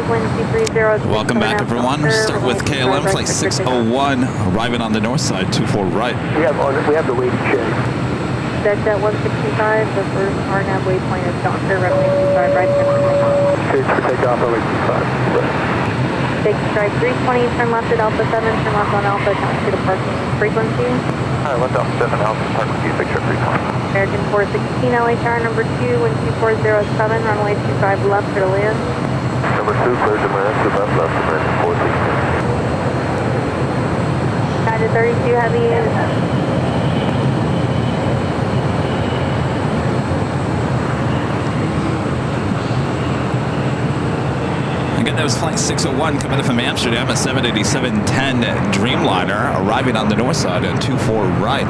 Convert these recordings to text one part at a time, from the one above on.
wind 230. Welcome back, everyone. Start with KLM flight 601, arriving on the north side, 24 right. We have the waiting shed. That's at 165. The first RNAV waypoint is Doctor, runway 25 right. Stage for takeoff, runway 25. Take strike 320, turn left at Alpha 7, turn left on Alpha, count to the parking frequency. Left Alpha 7, Alpha, park with you, picture 320. American 416, LHR number 2, wind 2407, runway 25 left for the land. Number 2, clear to land, to left, American 416. United 32 heavy. Again, that was flight 601 coming in from Amsterdam, a 787-10 Dreamliner, arriving on the north side at 24 right.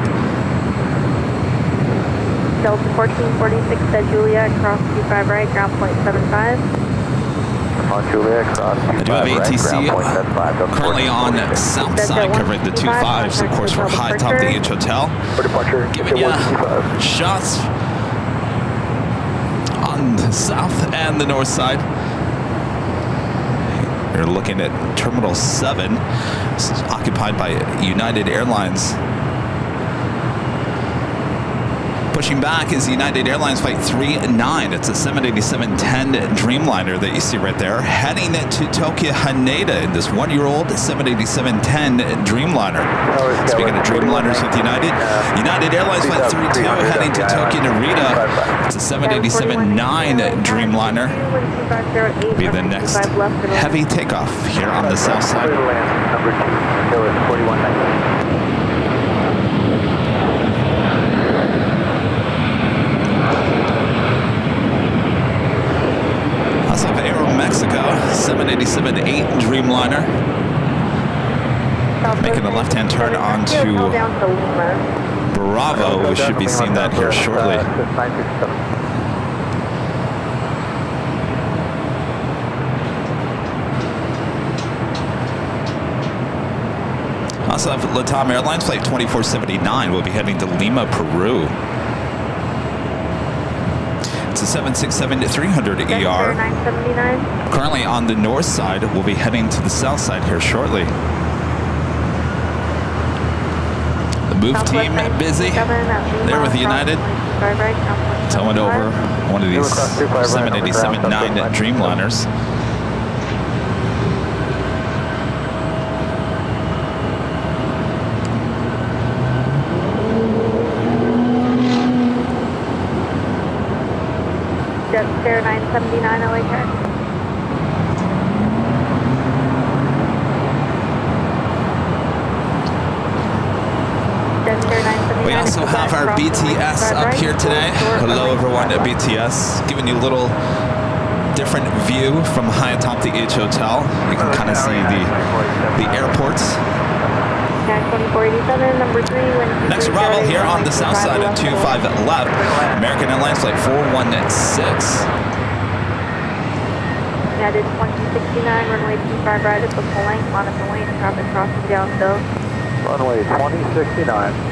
Delta 1446 at Juliet, cross 25 right, ground point 75. On Juliet, cross 25 I do have right, ATC ground point 75. currently on south side, covering the 25s, of course, for high top the H Hotel. For departure, Giving you shots on the south and the north side. You're looking at Terminal 7, this is occupied by United Airlines. Pushing back is United Airlines Flight 39. It's a 787-10 Dreamliner that you see right there, heading to Tokyo Haneda in this one-year-old 787-10 Dreamliner. Speaking of Dreamliners with United, United Airlines Flight 32 heading to Tokyo Narita. It's a 787-9 Dreamliner. Be the next heavy takeoff here on the south side. Number 2, Killer 4190. Also have Aero Mexico, 787-8 Dreamliner. Making a left-hand turn onto Bravo. We should be seeing that here shortly. Also have LATAM Airlines Flight 2479. We'll be heading to Lima, Peru. It's a 767-300 ER. Currently on the north side. We'll be heading to the south side here shortly. The move team busy there with United. Towing over one of these 787-9 Dreamliners. Jetster 979 LHR. We also have our BTS up here today. Hello everyone at BTS, giving you a little different view from high atop the H Hotel. You can kind of see the airports. 2487, number 3. Next arrival here on the south side at 25 left, American Airlines Flight 416. United 2069, runway 25 right at the full length, monitor lane, traffic crossing down south. Runway 2069,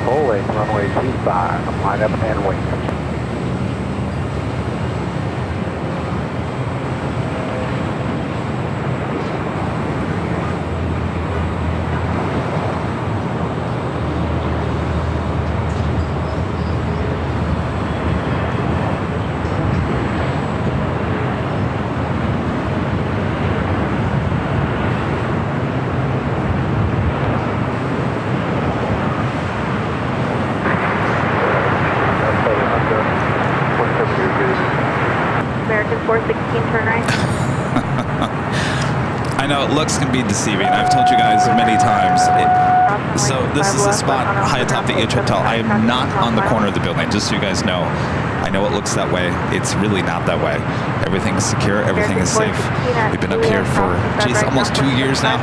full length, runway 25, line up and wing. I know looks can be deceiving. I've told you guys many times. So this is the spot high atop the H Hotel. I am not on the corner of the building, just so you guys know. I know it looks that way. It's really not that way. Everything's secure. Everything is safe. We've been up here for, geez, almost 2 years now.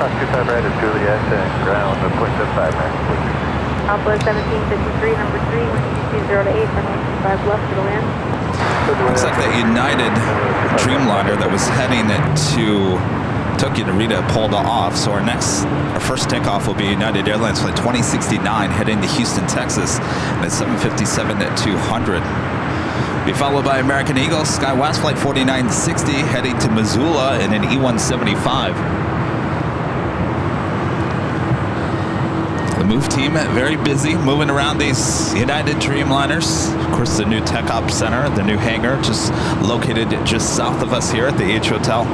Cross 25 right at Juliet and ground, the point 75 now. Alpha 1753, number 3, 20 to 8, runway 25 left to the land. Looks like the United Dreamliner that was heading to Tokyo Narita pulled off. So our first takeoff will be United Airlines Flight 2069 heading to Houston, Texas, and it's 757 at 200. Be followed by American Eagle, SkyWest Flight 4960, heading to Missoula in an E175. The move team very busy moving around these United Dreamliners. Of course, the new takeoff center, the new hangar, just located just south of us here at the H Hotel.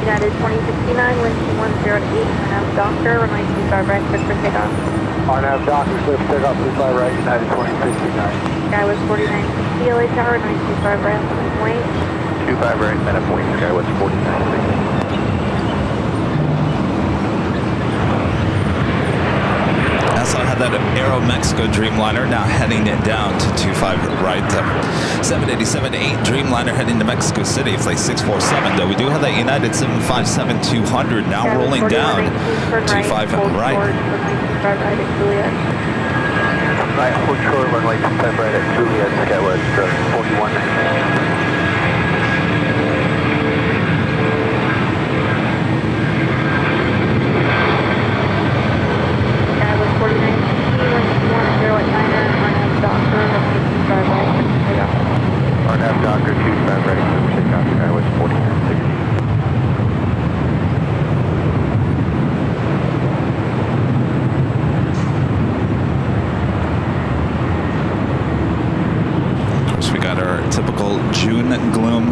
United 2069, wind 108, nav doctor, runway 25 right, clear for takeoff. RNAV doctor, clear for takeoff, please fly right, United 2069. Skywest 4960, LA tower, runway 25 right, minute point. 25 right, minute point, Skywest 4960. Also had that Aero Mexico Dreamliner now heading it down to 25 right. 787-8 Dreamliner heading to Mexico City, flight 647. Though we do have that United 757-200 now rolling down 25 right. Right, hold short, runway 25 right at Juliet, Skywest 41. RNAV Doctor 25 ready for takeoff, Skywest 4960. Of course, we got our typical June gloom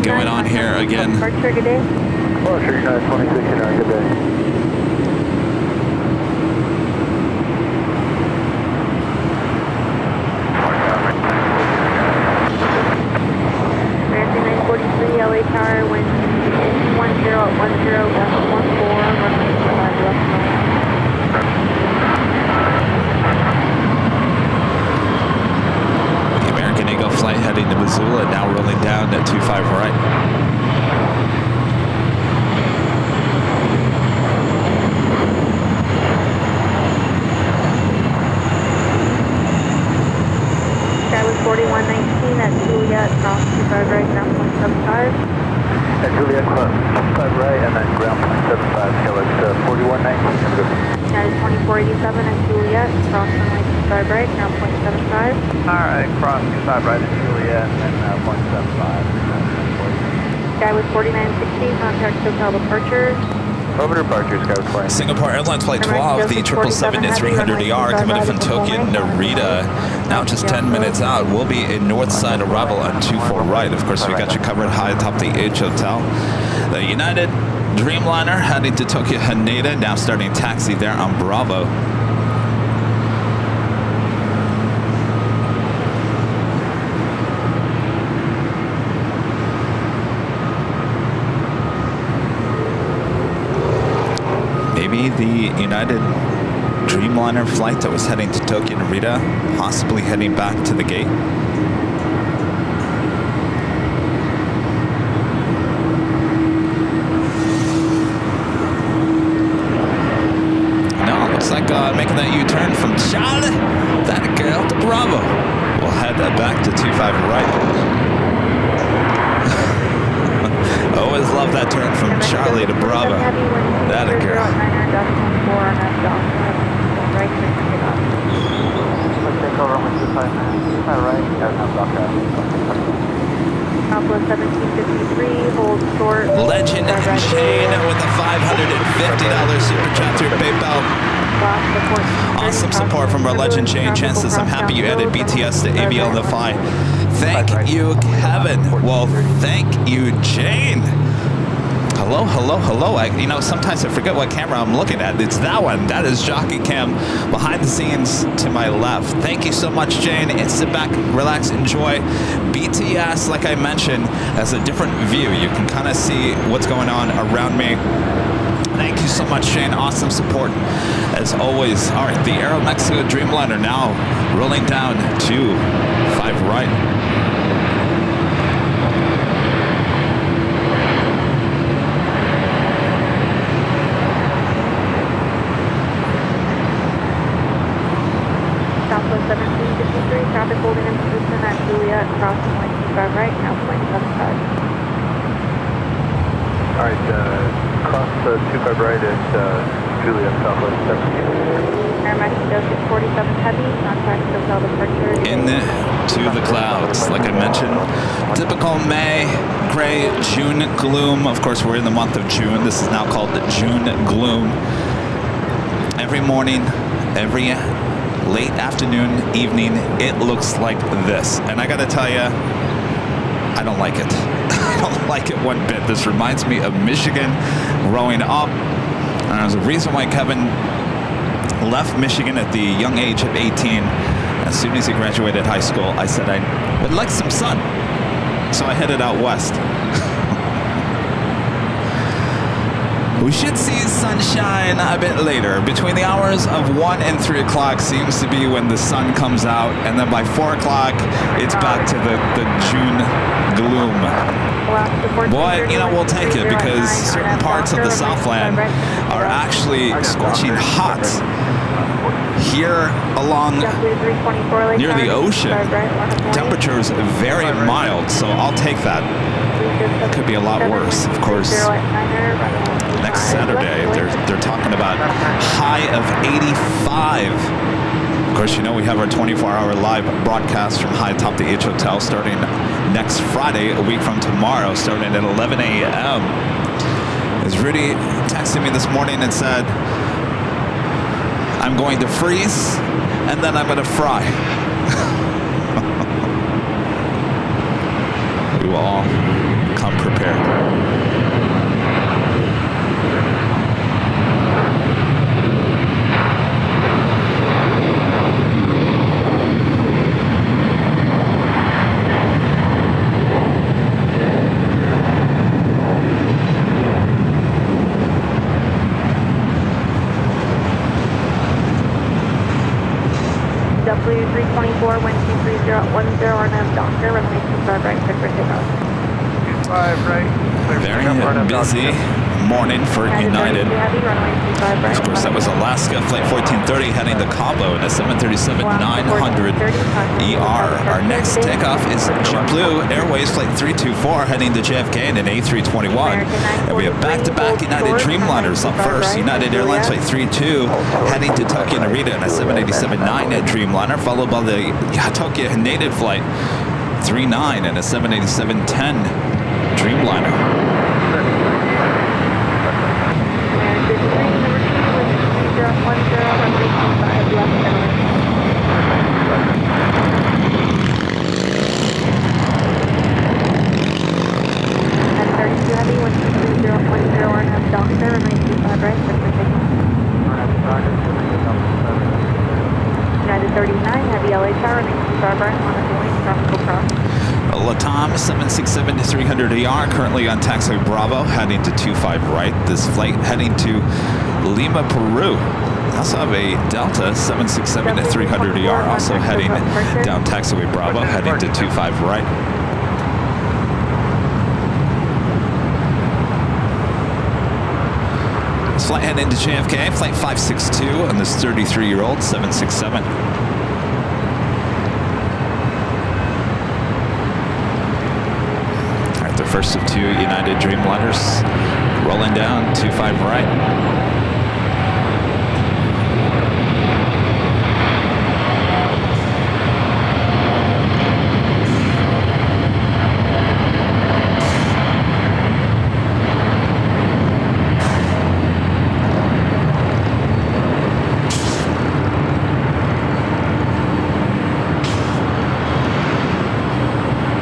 going on here again. Departure, good day. Departure, United 2069, good day. LA tower, wind 1010, 14, runway 25 left. The American Eagle flight heading to Missoula now rolling down at 25 right. Skywest 4119 at Juliet, cross 25 right, ground 0.75. At Juliet, cross 25 right, and then ground 0.75, Skywest 4119. United 2487 at Juliet, cross runway 25 right, ground 0.75. Alright, cross 25 right at Juliet, and then 0.75. Skywest 4960, contact hotel departure. Over departure, Skywest flight. Singapore Airlines Flight 12, the 777-300ER coming in from Tokyo, Narita. Now just 10 minutes out. We'll be in Northside arrival on 24 right. Of course, we got you covered high atop the H Hotel. The United Dreamliner heading to Tokyo Haneda, now starting taxi there on Bravo. Maybe the United Dreamliner flight that was heading to Tokyo Narita, possibly heading back to the gate. No, looks like making that U-turn from Charlie, that girl, to Bravo. We'll head back to 25 right. Always love that turn from Charlie to Bravo. That a girl. Southwest 1753, hold short. Legend Jane with a $550 super chat through PayPal. Awesome support from our Legend Jane. Chances, I'm happy you added BTS to ABL on the fly. Thank you, Kevin. Well, thank you, Jane. Hello, hello, hello. Sometimes I forget what camera I'm looking at. It's that one. That is Jockey Cam behind the scenes to my left. Thank you so much, Jane. And sit back, relax, enjoy. BTS, like I mentioned, has a different view. You can kind of see what's going on around me. Thank you so much, Shane. Awesome support, as always. All right, the Aero Mexico Dreamliner now rolling down to 5 right. Southwest 1753, traffic holding in Houston at Juliet, crossing 25 right, now 0.75. Alright, cross 25 right at Juliet, Southwest 17. Paramedic Joseph 47 heavy, contact hotel departure. Into the clouds, like I mentioned. Typical May, gray, June gloom. Of course, we're in the month of June. This is now called the June gloom. Every morning, every late afternoon, evening, it looks like this. And I gotta tell you, I don't like it. I don't like it one bit. This reminds me of Michigan growing up. And there's a reason why Kevin left Michigan at the young age of 18. As soon as he graduated high school, I said I would like some sun. So I headed out west. We should see sunshine a bit later. Between the hours of 1 and 3 o'clock seems to be when the sun comes out. And then by 4 o'clock, it's back to the June gloom. But, you know, we'll take it because certain parts of the Southland are actually scorching hot. Here along near the ocean, temperature is very mild, so I'll take that. It could be a lot worse, of course. Next Saturday, they're talking about high of 85. Of course, you know we have our 24-hour live broadcast from high atop the H Hotel starting next Friday, a week from tomorrow, starting at 11 a.m. As Rudy texted me this morning and said, I'm going to freeze, and then I'm going to fry. We will all come prepared. JetBlue 324, wind 23010, RNM Doctor, runway 25 right, clear for takeoff. 5 right. Very busy morning for United. Of course, that was Alaska, flight 1430 heading to Cabo in a 737-900 ER. Our next takeoff is JetBlue Airways flight 324 heading to JFK in an A321. And we have back-to-back United Dreamliners up first. United Airlines flight 32 heading to Tokyo Narita in a 787-9 Dreamliner, followed by the Tokyo Haneda flight 39 and a 787-10 Dreamliner. United 39, heavy LA tower, running 25 right, on a tropical cross. LATAM 767-300ER currently on taxiway Bravo, heading to 25 right. This flight heading to Lima, Peru. We also have a Delta 767-300ER also heading down taxiway Bravo, heading to 25 right. This flight heading to JFK, flight 562 on this 33-year-old 767. The first of 2 United Dreamliners rolling down 25 right.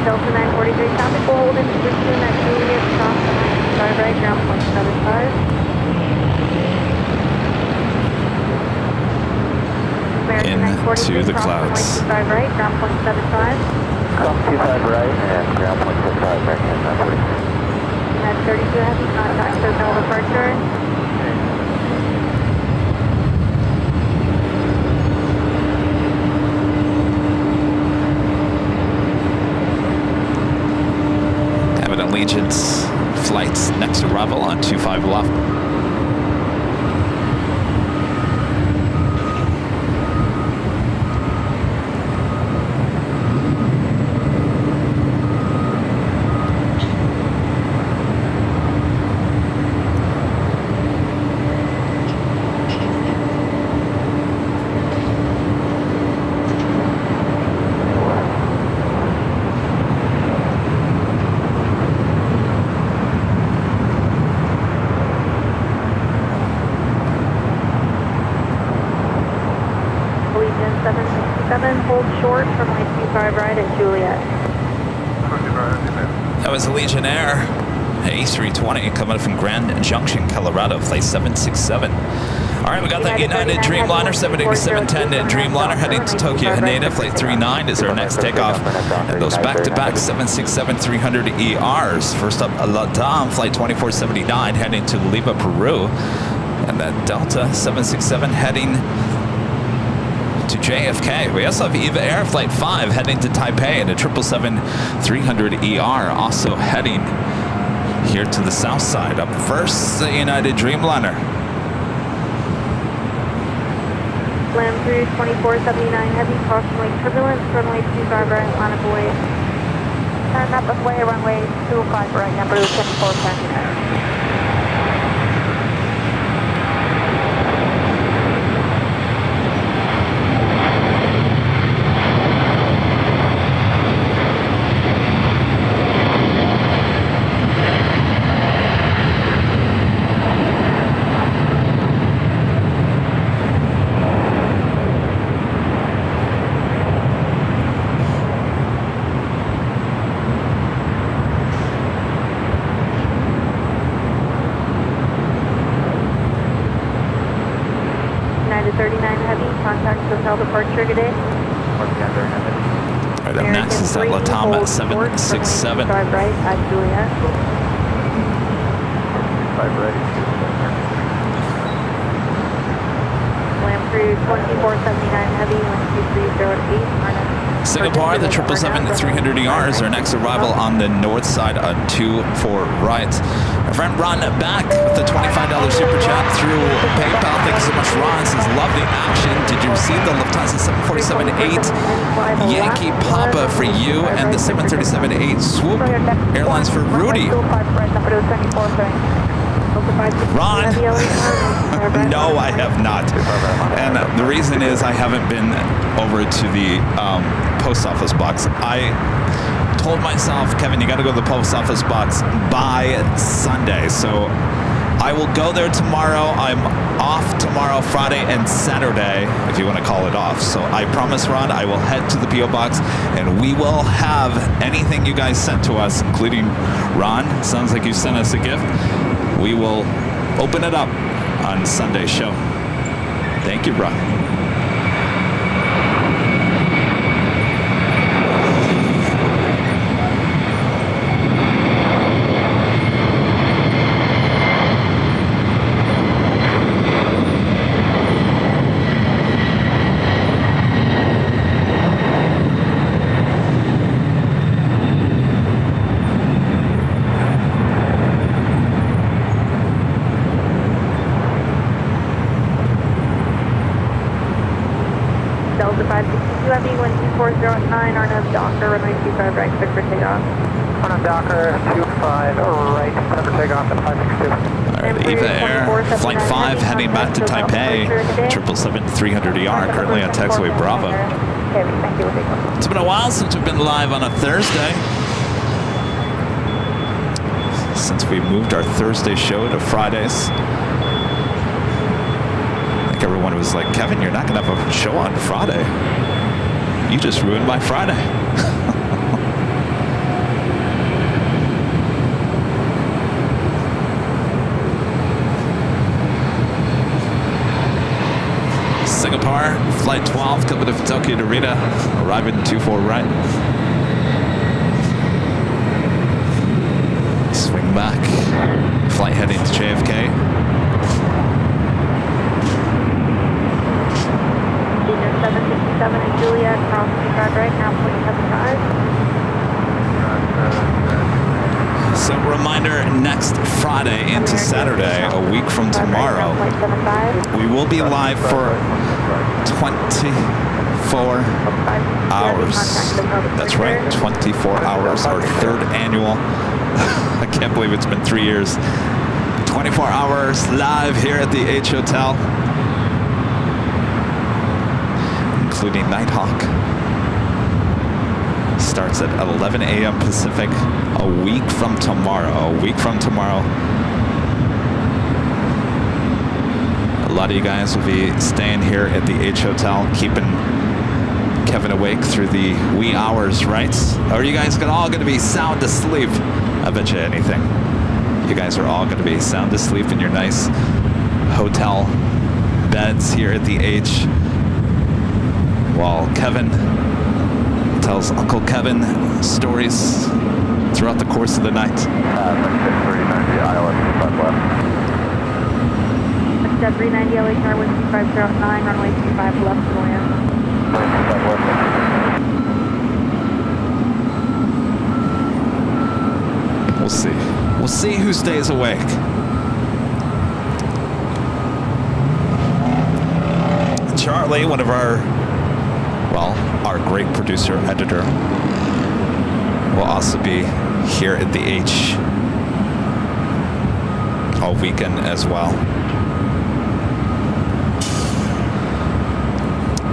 Delta 943, tropical hold in position at Juliet, cross 95 right, ground point 75. American 943, Into the cross clouds. 25 right, ground point 75. Cross 25 right and ground point 75, American 943. At 32 heavy, contact hotel departure. Allegiance flights next arrival on 25 left. hold short from runway 25 right at Juliet. That was a Legionnaire A320 coming from Grand Junction, Colorado, flight 767. All right, we got that United Dreamliner 787-10 Dreamliner heading to Tokyo Haneda. Flight 39 is our next takeoff. And those back-to-back 767-300 ERs. First up, LATAM flight 2479 heading to Lima, Peru. And that Delta 767 heading to JFK. We also have EVA Air Flight 5 heading to Taipei, and a 777-300ER also heading here to the south side. Up first, the United Dreamliner. Land through 2479 heavy, caution wake turbulence, runway 25 right, line of way. Turn up and way, runway 25 right, number 7479. Hotel departure today. All right, up next is that LATAM at 767. 5 right at Juliet. 5 right. Land through 2479 heavy, 12308. Singapore, the 777-300ER is our next arrival on the north side on 24 right. Our friend Ron back with the $25 super chat through PayPal. Thank you so much, Ron. Says, love the action. Did you receive the Lufthansa 747-8 Yankee Papa for you and the 737-8 Swoop Airlines for Rudy? Ron, no, I have not. And the reason is I haven't been over to the post office box. I told myself, Kevin, you got to go to the post office box by Sunday. So I will go there tomorrow. I'm off tomorrow, Friday, and Saturday, if you want to call it off. So I promise, Ron, I will head to the P.O. box, and we will have anything you guys sent to us, including Ron. Sounds like you sent us a gift. We will open it up on Sunday's show. Thank you, Ron. Docker, runway 25 right, clear for takeoff. On Docker, 25 right, clear for takeoff at 562. All right, EVA Air, Flight 5 heading back to Taipei, 777-300ER, currently on taxiway Bravo. It's been a while since we've been live on a Thursday. Since we moved our Thursday show to Fridays. I think everyone was like, Kevin, you're not going to have a show on Friday. You just ruined my Friday. Singapore, flight 12, coming to Tokyo Narita, arriving 24 right. Swing back, flight heading to JFK. Senior 757 and Juliet, cross 25 right, now 0.75. So reminder, next Friday into Saturday, a week from tomorrow, we will be live for 24 hours. That's right, 24 hours, our third annual. I can't believe it's been 3 years. 24 hours live here at the H Hotel, including Nighthawk. Starts at 11 a.m. Pacific a week from tomorrow. A week from tomorrow. A lot of you guys will be staying here at the H Hotel, keeping Kevin awake through the wee hours, right? Or are you guys all going to be sound asleep? I bet you anything. You guys are all going to be sound asleep in your nice hotel beds here at the H, while Kevin tells Uncle Kevin stories throughout the course of the night. 630 ILS 25 left. Jet 390 LA car with 2509, runway 25 left to land. 25 left. We'll see. We'll see who stays awake. Charlie, one of our great producer, editor, will also be here at the H all weekend as well.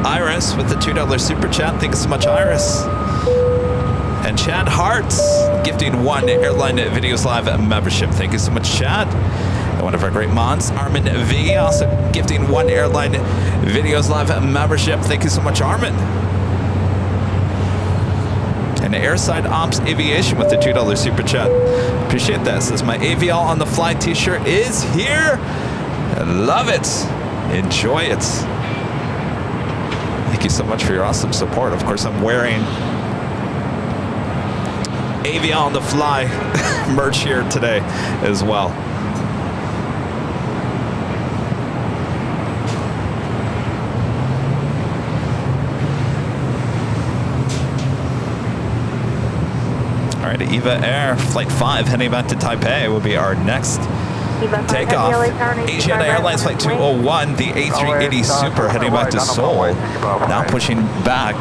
Iris with the $2 super chat. Thanks so much, Iris. And Chad Hartz gifting 1 Airline Videos Live membership. Thank you so much, Chad. And one of our great mods, Armin V, also gifting 1 Airline Videos Live membership. Thank you so much, Armin. And Airside Ops Aviation with the $2 super chat. Appreciate that. Says my AVL on the fly t-shirt is here. I love it. Enjoy it. Thank you so much for your awesome support. Of course, I'm wearing AVL on the fly merch here today as well. All right, EVA Air Flight 5 heading back to Taipei will be our next takeoff. Asiana Airlines Flight 201, the A380 Super heading back to Seoul. Now pushing back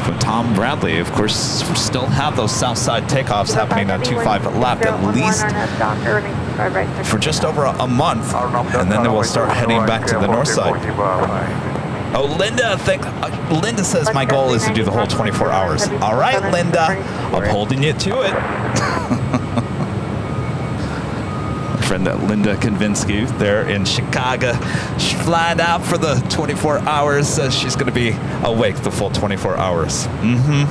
from Tom Bradley. Of course, we still have those southside takeoffs happening on 25 left at least for just over a month, and then they will start heading back to the north side. Oh, Linda, Linda says my goal is to do the whole 24 hours. All right, Linda, I'm holding you to it. My friend Linda Konvinsky there in Chicago, she's flying out for the 24 hours, says she's going to be awake the full 24 hours. Mm-hmm.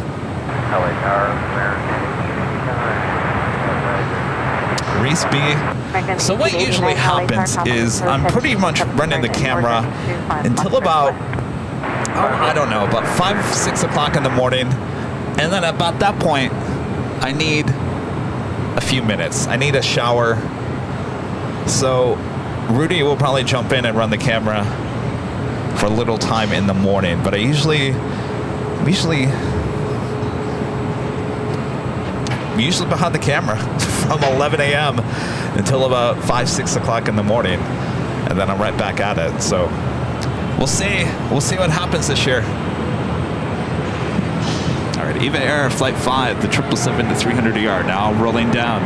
Reese B. So what usually happens is I'm pretty much running the camera until about, I don't know, about 5, 6 o'clock in the morning. And then about that point, I need a few minutes. I need a shower. So Rudy will probably jump in and run the camera for a little time in the morning. But I'm usually behind the camera from 11 a.m. until about 5, 6 o'clock in the morning, and then I'm right back at it. So we'll see what happens this year. All right, EVA Air Flight 5, the 777 to 300 ER now rolling down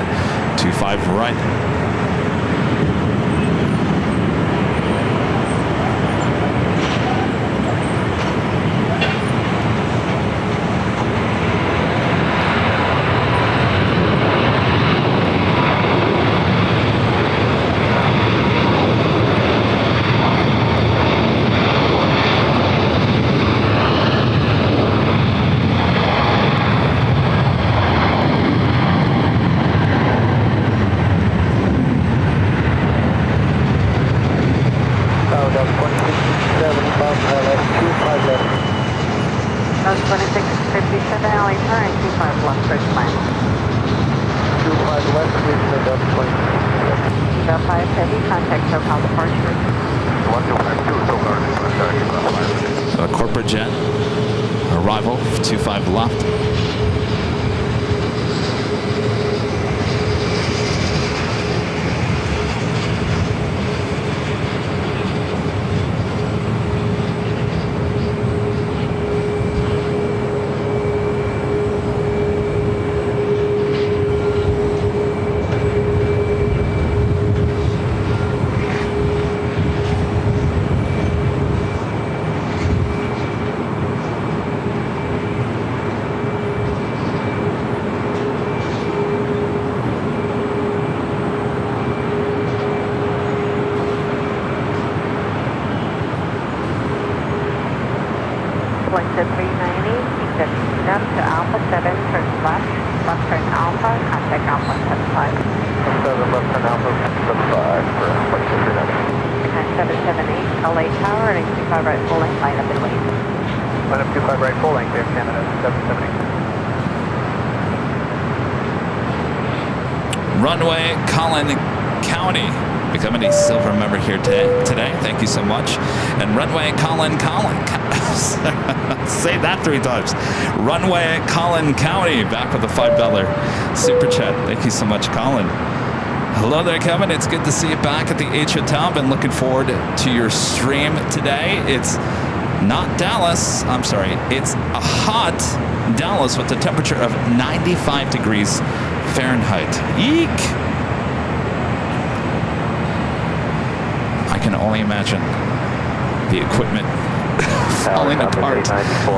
25 right. Corporate jet arrival 25 left. Alpha 7, turn left, left turn Alpha, contact ground 175. 7 left turn Alpha 175 for 9778, LA Tower, and 25 right full length, line up and wait. Line up 25 right full length, Air Canada 778. Runway Collin County, becoming a silver member here today. Thank you so much. And runway Collin, say that 3 times. Runway Collin County, back with a $5 super chat. Thank you so much, Colin. Hello there, Kevin. It's good to see you back at the atop and looking forward to your stream today. It's not Dallas. I'm sorry. It's a hot Dallas with a temperature of 95 degrees Fahrenheit. Eek! I can only imagine the equipment falling apart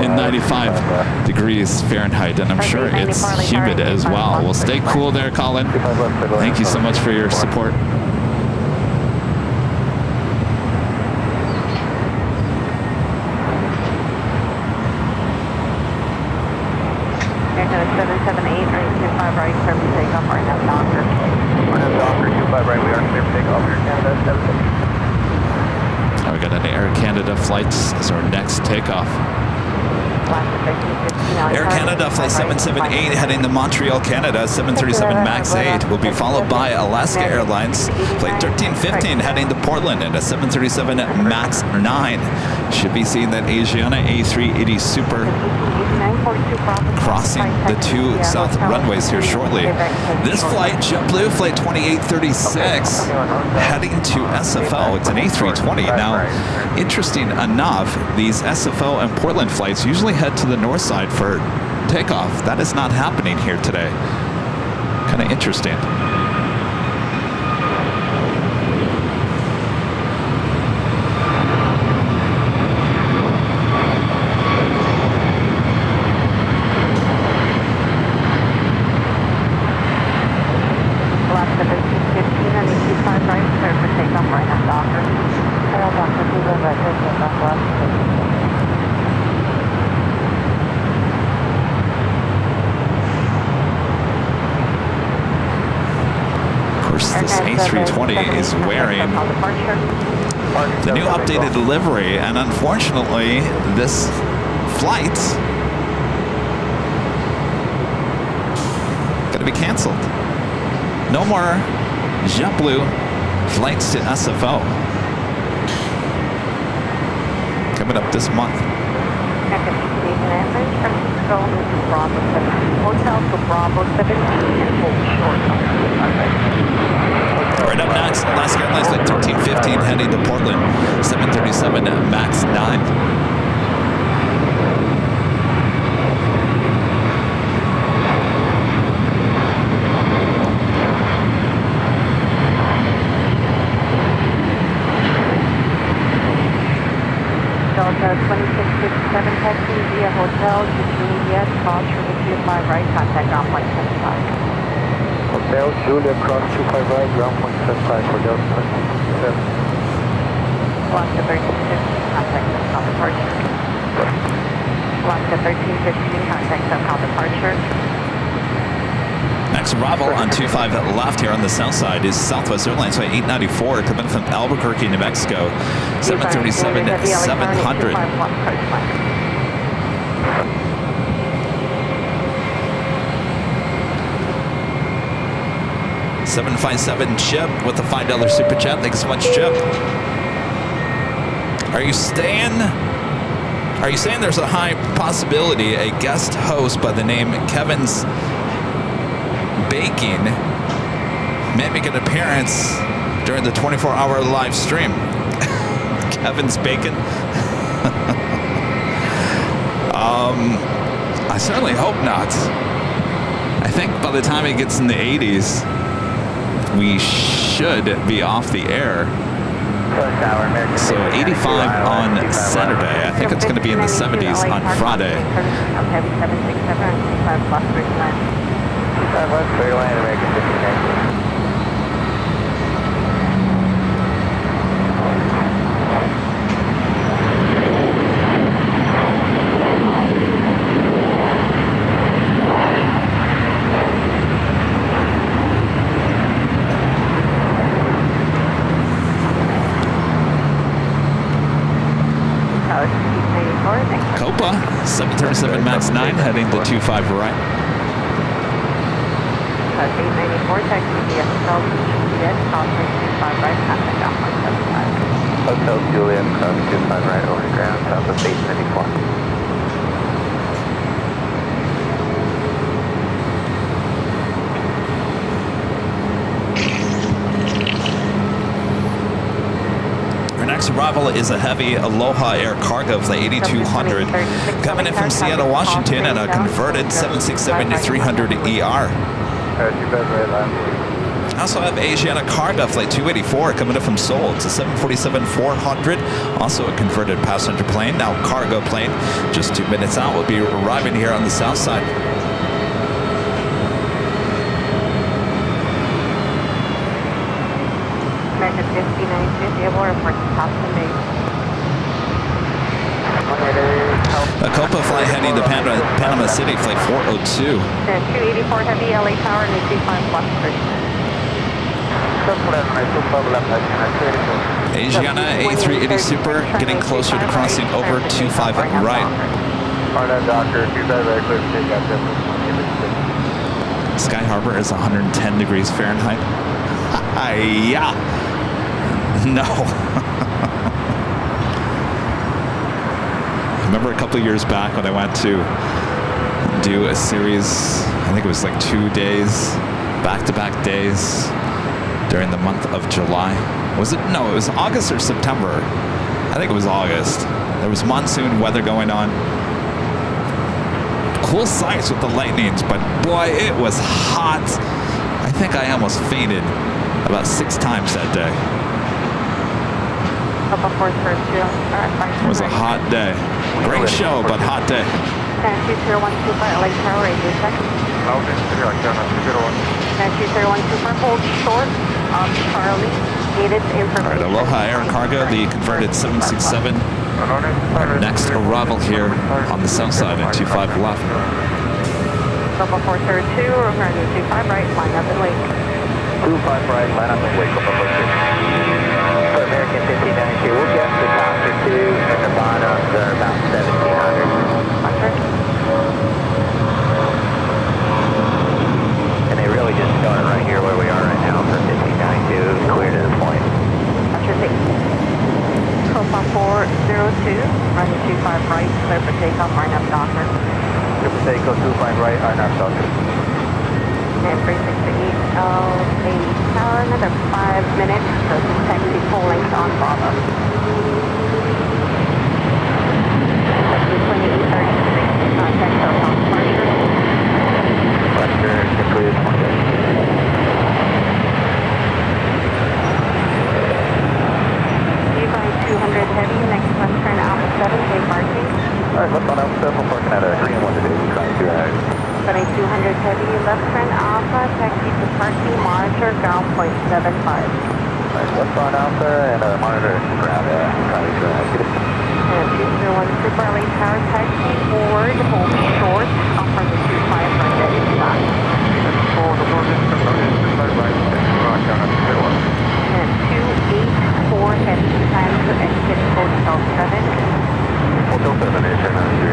in 95 degrees Fahrenheit, and I'm sure it's humid as well. Well, stay cool there, Colin. Thank you so much for your support. Air 778, right 25 right, clear for takeoff, right now Docker. Right now Docker 25 right, we are clear for takeoff, Air Canada 778. We got an Air Canada flights as our next takeoff. Air Canada flight 778 heading to Montreal, Canada, 737 MAX 8 will be followed by Alaska Airlines flight 1315 heading to Portland and a 737 MAX 9. Should be seeing that Asiana A380 Super crossing the 2 south runways here shortly. This flight, JetBlue flight 2836 heading to SFO. It's an A320. Now, interesting enough, these SFO and Portland flights usually head to the north side for takeoff. That is not happening here today. Kind of interesting. This A320 is wearing the new updated livery, and unfortunately, this flight going to be canceled. No more JetBlue flights to SFO coming up this month. Right up next, Alaska Airlines flight 1315 heading to Portland, 737 MAX 9. Delta 2667 taxi via hotel to Juliet, cross 25 right, contact ground point 75. Hotel Julia, cross 25 right, ground point 75 for Delta 2667. Alaska 1315, contact SoCal departure. Alaska 1315, contact SoCal departure. Next arrival on 25 left here on the south side is Southwest Airlines flight 894 coming from Albuquerque, New Mexico, 737-700. $757 Chip with a $5 super chat. Thanks so much, Chip. Are you saying there's a high possibility a guest host by the name Kevin's Baking may make an appearance during the 24-hour live stream? Kevin's Bacon? I certainly hope not. I think by the time it gets in the 80s, we should be off the air. So 85 on Saturday. I think it's going to be in the 70s on Friday. Airline, American 59. 737 MAX 9 heading to 25 right. 894, taxi via South Jet, crossing 25 right, contact off 175. Hotel Juliet, cross 25 right over the ground, south of 894. Our next arrival is a heavy Aloha Air cargo flight 8200 coming in from Seattle, Washington at a converted 767-300ER. I also have Asiana cargo flight 284 coming in from Seoul. It's a 747-400, also a converted passenger plane, now cargo plane. Just 2 minutes out, we'll be arriving here on the south side. American 5950, able to report to Thompson Bay. A flight heading to Panama City, flight 402. 284 heavy, LA Tower, and 25 plus 30. Asiana A380 Super getting closer to crossing over 25 right. Sky Harbor is 110 degrees Fahrenheit. Yeah. No. I remember a couple of years back when I went to do a series, I think it was like 2 days, back-to-back days during the month of July. Was it? No, it was August or September. I think it was August. There was monsoon weather going on. Cool sights with the lightnings, but boy, it was hot. I think I almost fainted about 6 times that day. It was a hot day. Great show, but hot day. 20125, LA Tower, radio check. 20125, hold short of Charlie. Needed information. All right, Aloha Air and Cargo, the converted 767. Our next arrival here on the south side at 25 left. Papa 432, return to 25 right, line up and wait. 25 right, line up and wait. For American 1592, we'll get the tops are 2 and the bottoms are about 1700. And they really just started right here where we are right now for 1592. It was clear to this point. Roger, 6. Papa 402, run to 25 right, clear for takeoff, line up Docker. Clear for takeoff, 25 right, line up Docker. And 368 LA Tower, another 5 minutes, so taxi full length on Bravo. Taxi 2836, contact Hotel Departure. Departure, clear 28. EVA 200 heavy, next left turn Alpha 7, take parking. Alright, left on Alpha 7, parking at a green one today, trying to 200 heavy, left turn Alpha, taxi to parking, monitor ground point 75. Alright, left on Alpha and monitor ground, probably And 201 Super LA Tower, taxi forward, hold short, off from the 25 right at 89. And 284 heavy, time to exit Hotel 7. Hotel 7 is turn on 0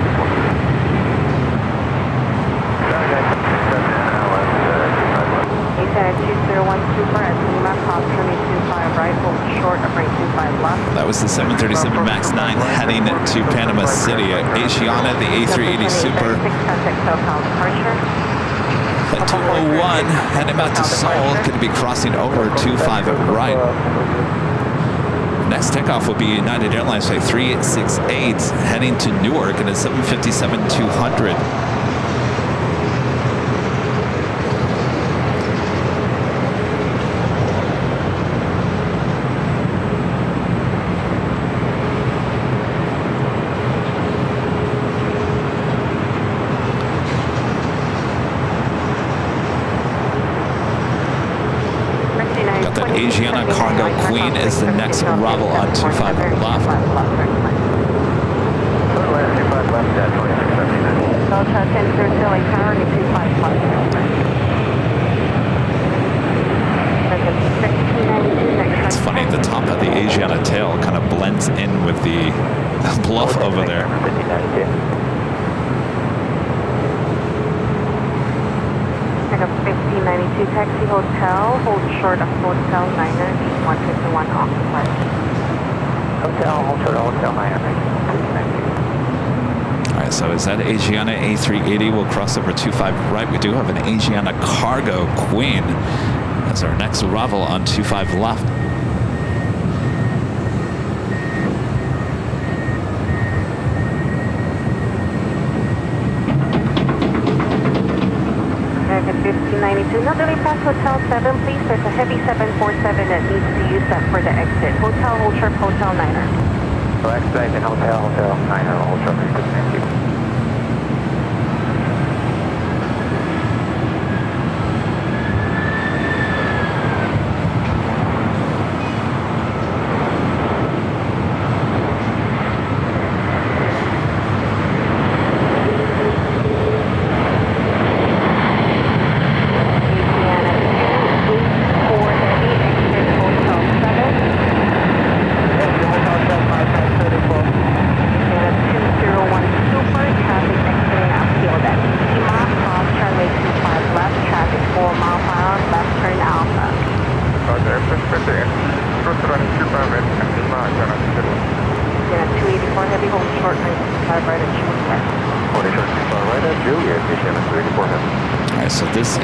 201 Super at Lima, cross runway 25 right, hold short of right 25 left. That was the 737 MAX 9 heading to Panama City. Asiana, the A380 Super. At 201, heading back to Seoul, going to be crossing over 25 right. Next takeoff will be United Airlines flight 368, heading to Newark in a 757-200. Asiana Cargo Queen is the next arrival on 25 left. It's funny, the top of the Asiana tail kind of blends in with the bluff over there. 1592 taxi hotel, hold short of hotel Niner, 151 occupied. Hotel, hold short of hotel Niner, 1592. All right, so is that Asiana A380? We'll cross over 25 right. We do have an Asiana Cargo Queen as our next arrival on 25 left. American 1592, northerly pass Hotel 7, please. There's a heavy 747 that needs to use that for the exit. Hotel, hold short, Hotel Niner. So expedite in hotel Niner, hold short, 1592.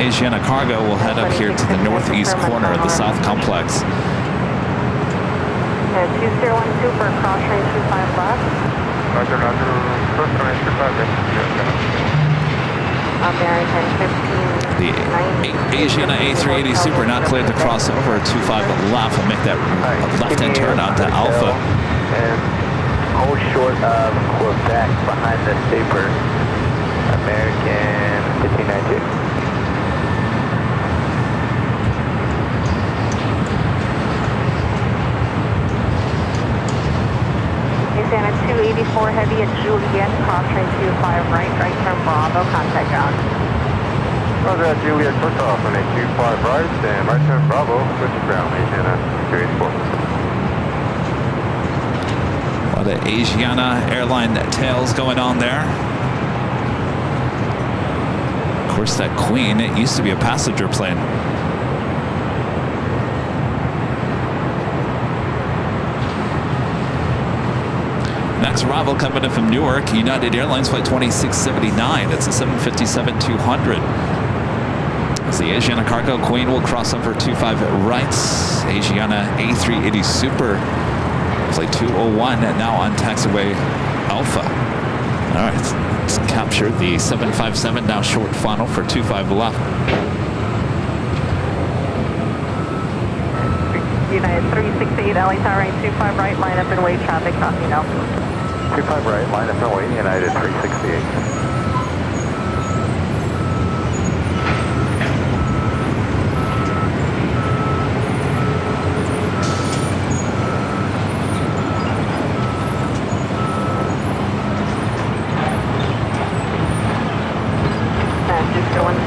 Asiana Cargo will head up here to the northeast corner of the South Complex. 201 Super, cross range 25 left. Roger, cross range 25 American 1590. The Asiana A380 Super not cleared to cross over 25 left and make that left-hand turn onto Alpha. And hold short of Quebec behind the Super. American 1592. Asiana 284 heavy at Juliet, cross train 25 right turn Bravo, contact ground. Roger that, Juliet, push off on a 25 right and right turn Bravo, switch to ground, Asiana 284. A lot of Asiana airline tails going on there. Of course, that Queen, it used to be a passenger plane. Next arrival coming in from Newark, United Airlines flight 2679. It's a 757-200. As the Asiana Cargo Queen will cross over 25 right. Asiana A380 Super, flight 201, and now on taxiway Alpha. All right, let's capture the 757, now short final for 25 left. United 368, LA Tower 25 right, line up and wait, traffic crossing Alpha. 25 right, line up and wait, United 368.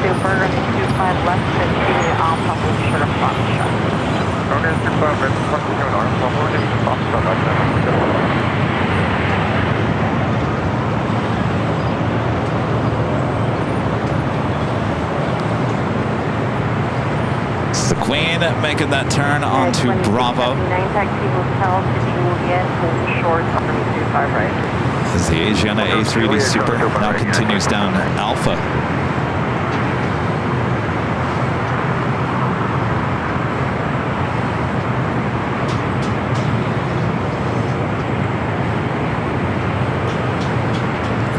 Super, 25 left, continue Alpha, hold short of Foxtrot. Roger, 25 right, continue on Alpha, hold short of Foxtrot, right now. The Queen making that turn onto Bravo. 9 taxi hotel to Juliet, hold short, 25 right. As the Asiana A380 Super now continues down Alpha.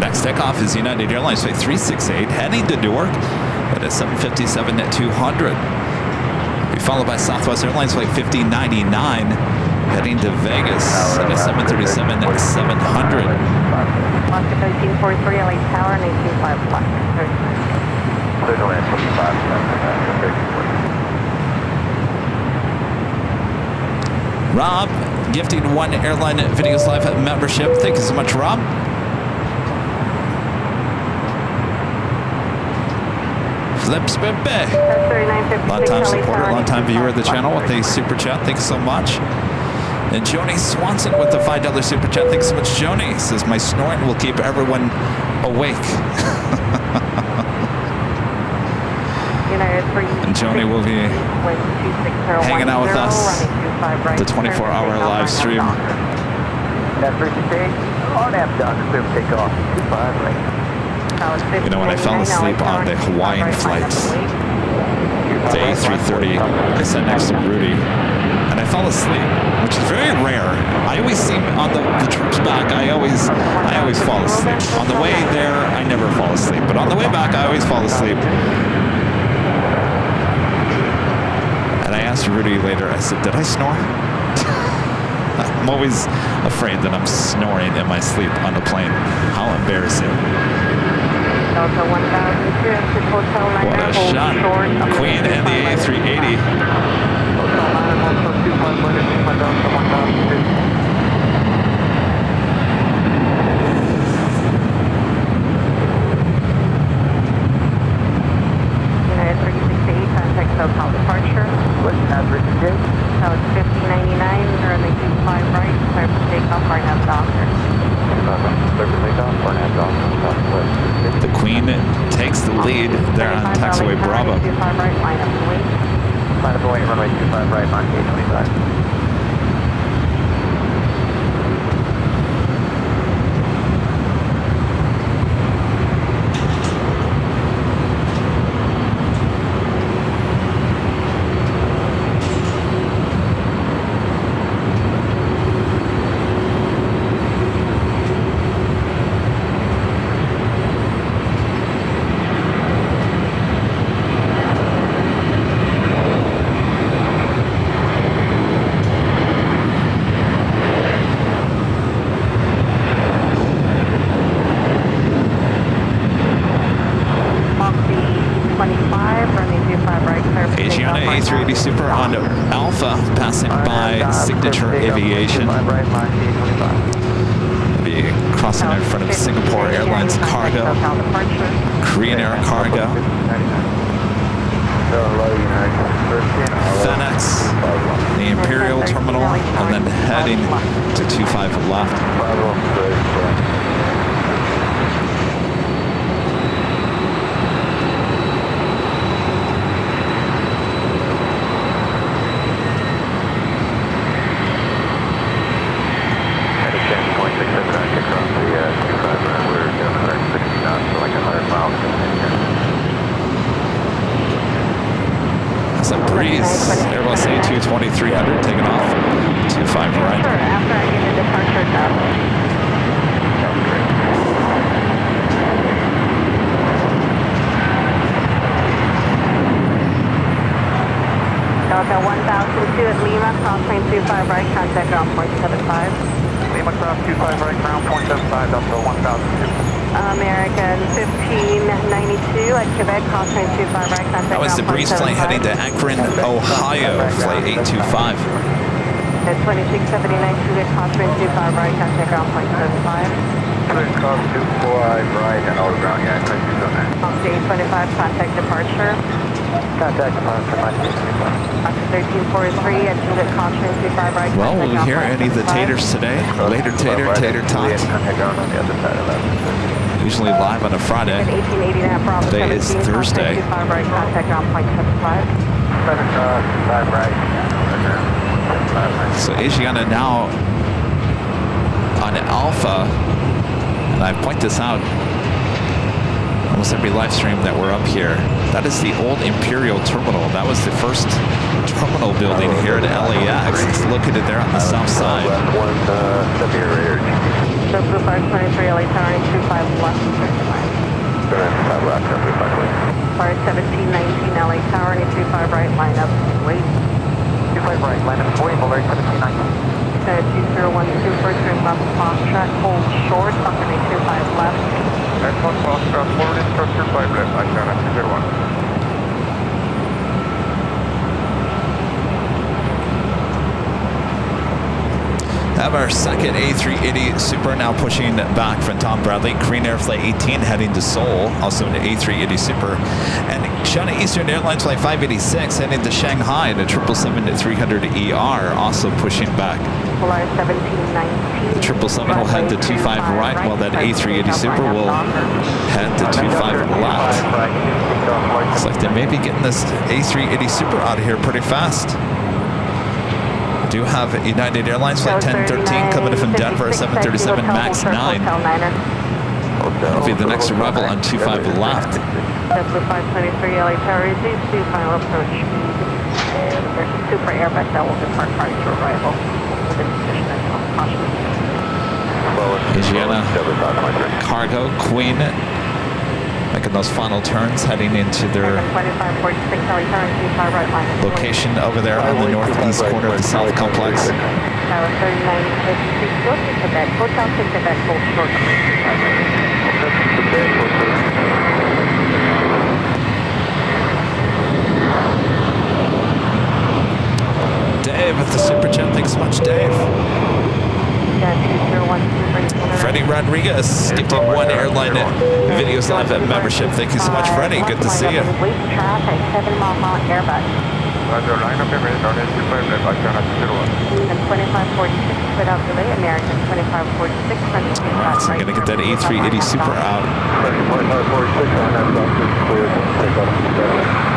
Next takeoff is United Airlines flight 368 heading to Newark at a 757-200. Followed by Southwest Airlines flight 1599 heading to Vegas at a 737-700. Oscar 1343, LA Tower, 185 left. Rob, gifting one Airline Videos Live membership. Thank you so much, Rob. Flips Bebe. Long-time supporter, long-time viewer of the channel with a super chat. Thanks so much. And Joni Swanson with a $5 super chat. Thanks so much, Joni. Says, my snoring will keep everyone awake. United Joni will be hanging out with us. The 24-hour live stream. That's reach stage. On-amp dock, clear for takeoff. 25 right. You know, when I fell asleep on the Hawaiian flights, the A330, I sat next to Rudy, and I fell asleep, which is very rare. I always seem on the trips back. I always fall asleep. On the way there, I never fall asleep, but on the way back, I always fall asleep. And I asked Rudy later. I said, "Did I snore?" I'm always afraid that I'm snoring in my sleep on the plane. How embarrassing. What a shot. Queen and the A380. United 368, contact SoCal departure. What's average stage? That was 5099, currently 25 right, clear for takeoff, right now doctor. The Queen takes the lead there on taxiway Bravo. 25 right, line up and wait. Line up and wait, runway 25 right, Mach 825. Asiana A380 Super on Alpha, passing by Signature Aviation. Be crossing in front of Singapore Airlines Cargo, Korean Air Cargo, FedEx, the Imperial Terminal, and then heading to 25 left. That's a breeze. Airbus A220-300 taking off. 25 right. After I get the departure now. Delta 1002 at Lima, cross plane 25 right, contact ground point 75. Lima cross 25 right, ground point 75, Delta 1002. American 1592 at Quebec, cross plane 25 right, contact That was the breeze flight heading to Akron, Ohio, flight 825. At 2679 Quebec, cross plane 25 right, contact ground point 75. Quebec cross 25 right, and all ground, yeah, Quebec 825, contact departure. Contact departure, Mach 825. After 1343 at Quebec, cross plane 25 right, Well, will we hear any of the taters today? Later tater, tater tots. Contact ground on the other side of that. Usually live on a Friday. At 1889 Bravo Today is 17, Thursday. 25 right, contact ground point 75. 7 cross 5 right. So Asiana now on Alpha, and I point this out almost every live stream that we're up here. That is the old Imperial Terminal. That was the first terminal building here at LAX. It's located there on the south side. So Blue Fire 23 LA Tower 25 left, 35. Fire 1719 LA Tower 25 right, line up, wait. 25 right, line up, wait, Mulberry 1719. 2012 first room left, off track, hold short, Falcon 25 left. Next one, cross forward instructor 5 left, Asiana 201. Have our second A380 Super now pushing back from Tom Bradley. Korean Air Flight 18 heading to Seoul, also an A380 Super. And China Eastern Airlines Flight 586 heading to Shanghai, the 777-300ER also pushing back. Polar 1719. The 777 will head to 25 right, while that A380 Super will head to 25 left. Looks like they may be getting this A380 Super out of here pretty fast. Do have United Airlines flight 1013 coming in from Denver, 737 MAX 9. That'll be the next arrival on 25 left. JetBlue 523 LA Tower, receive to final approach. And there's a Super Airbus that will depart prior to arrival. Within position and caution. Asiana Cargo Queen making those final turns, heading into their location over there on the northeast corner of the South Complex. Tower 3956, go to Quebec. Hotel to Quebec, hold short. Dave with the super chat. Thanks so much, Dave. Freddie Rodriguez, Gifted One Airline Videos Live at Membership. Thank you so much, Freddie. Good to see you. Traffic, 7 mile Airbus. Roger, line up Emirates on 85 left, Asiana 201. And 2546 without delay, American 2546. Alright, so I'm going to get that A380 Super out. 2546 on that clear, take off.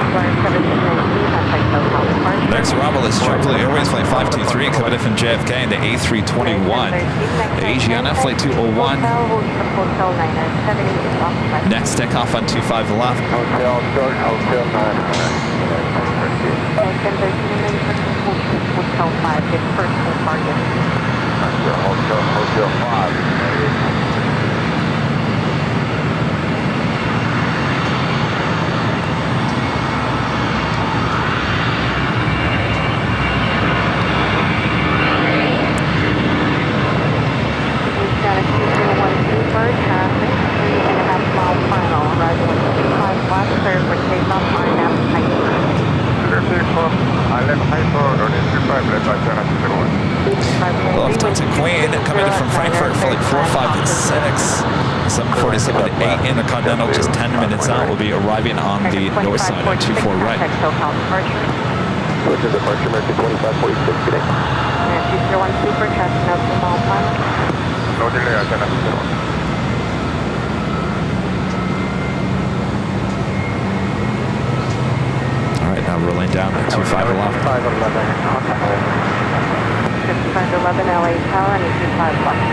Next arrival is JetBlue Airways Flight 523 coming in from JFK in the A321. Asiana Flight 201. Next takeoff on 25 left. Hotel start, Hotel 9. Hotel 5, his personal target. Hotel 5. Lufthansa Queen coming in from Frankfurt, flight 456, 747-8 Intercontinental, just 10 minutes out. Will be arriving on the north side at 24 right. Which is departure American 2546 today. 201 Super, traffic out to mall final. No delay, Asiana 201. All right, now rolling down at 2511. 5511 LA Tower and 25 left.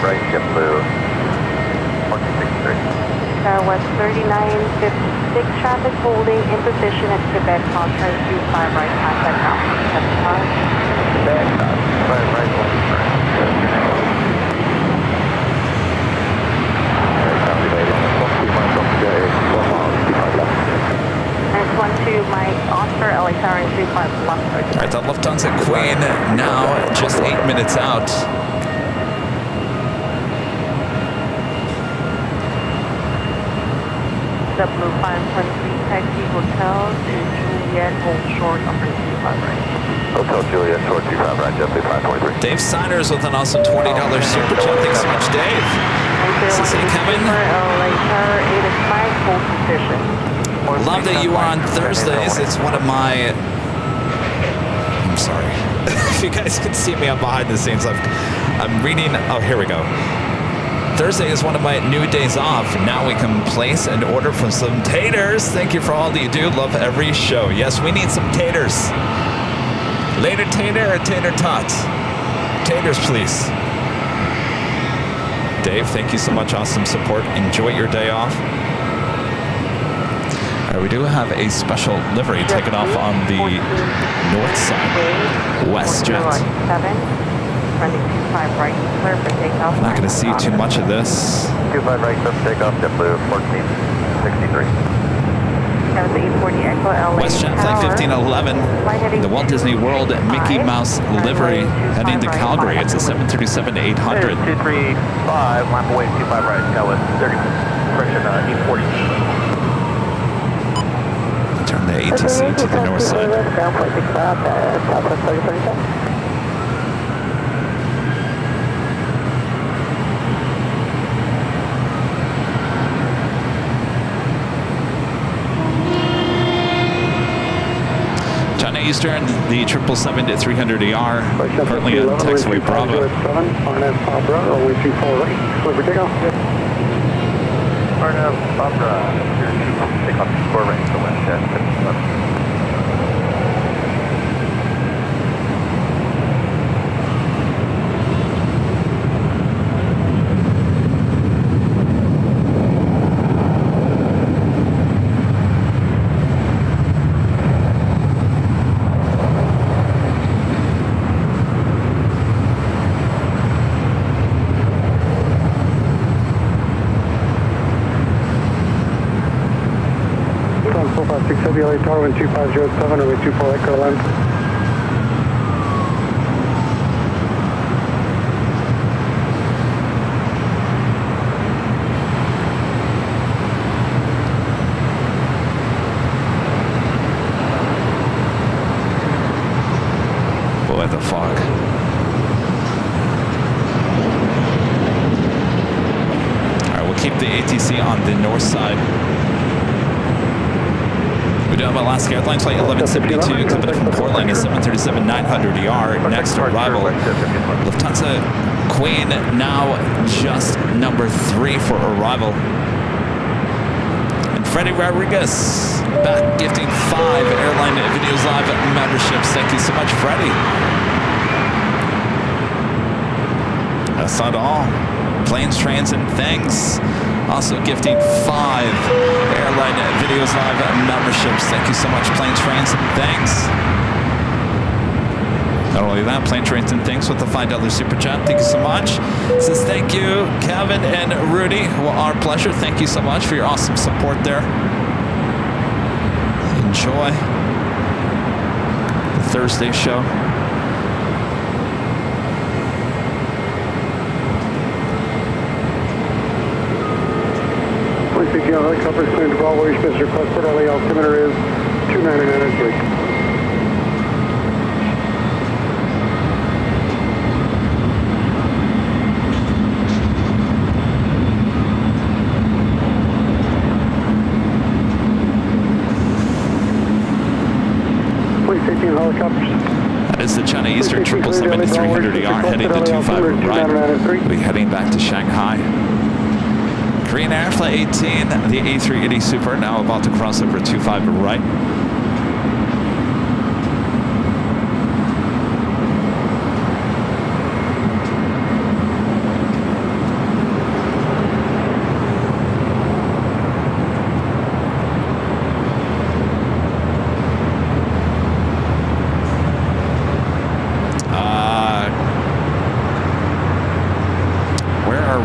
Right, JetBlue 163. West 3956 traffic holding in position at Quebec, contrary to 5 right, contact now. 5 right, 1-2, Mike, Oscar, LA Tower, and 25 left. All right, the Lufthansa Queen now just 8 minutes out. JetBlue 513 Taxi Hotel to Juliet, hold short, upper 25 right. Hotel Juliet, short 25 right, JetBlue 523. Dave Siners with an awesome $20 super chat. Thanks so much, Dave. This is Kevin. LA Tower, 8 is 5, hold position. Love that you are on Thursdays. It's one of my... I'm sorry. If you guys can see me, I'm behind the scenes. I'm reading... Oh, here we go. Thursday is one of my new days off. Now we can place an order for some taters. Thank you for all that you do. Love every show. Yes, we need some taters. Later tater or tater tots? Taters, please. Dave, thank you so much. Awesome support. Enjoy your day off. All right, we do have a special livery taking off on the north side. WestJet. 7, running 25 right, clear for takeoff. I'm not going to see too much of this. 25 right, clear for takeoff, JetBlue 1463. That was 840 Echo LA WestJet Flight 1511, the Walt Disney World Mickey Mouse livery heading to Calgary. It's a 737-800. 235, lap away, 25 right, Southwest 30, correction, 840. Turn the ATC to the north side. China Eastern, the 777-300ER, currently on taxiway Bravo. Arnav, Barbara, takeoff 4 right, to WestJet 1511. LA Tower 2507 or 24 Echo Land. Boy, the fog. All right, we'll keep the ATC on the north side. We do have Alaska Airlines Flight 1172 coming in from Portland, a 737-900ER. Next arrival, Lufthansa Queen, now just number 3 for arrival. And Freddie Rodriguez back gifting 5 Airline Videos Live memberships. Thank you so much, Freddie. That's not all. Planes, Trains, and Things. Also gifting 5 Airline Videos Live memberships. Thank you so much, Planes, Trains, and Things. Not only that, Plane, Trains, and Things with the $5 super chat. Thank you so much. It says thank you, Kevin and Rudy. Well, our pleasure. Thank you so much for your awesome support there. Enjoy the Thursday show. Helicopter cleared to Bravo, East request for LA altimeter is 299 helicopters. That is the China Eastern 777-300ER heading to 25 right. We'll be heading back to Shanghai. Korean Air Flight 18, the A380 Super, now about to cross over 25 right.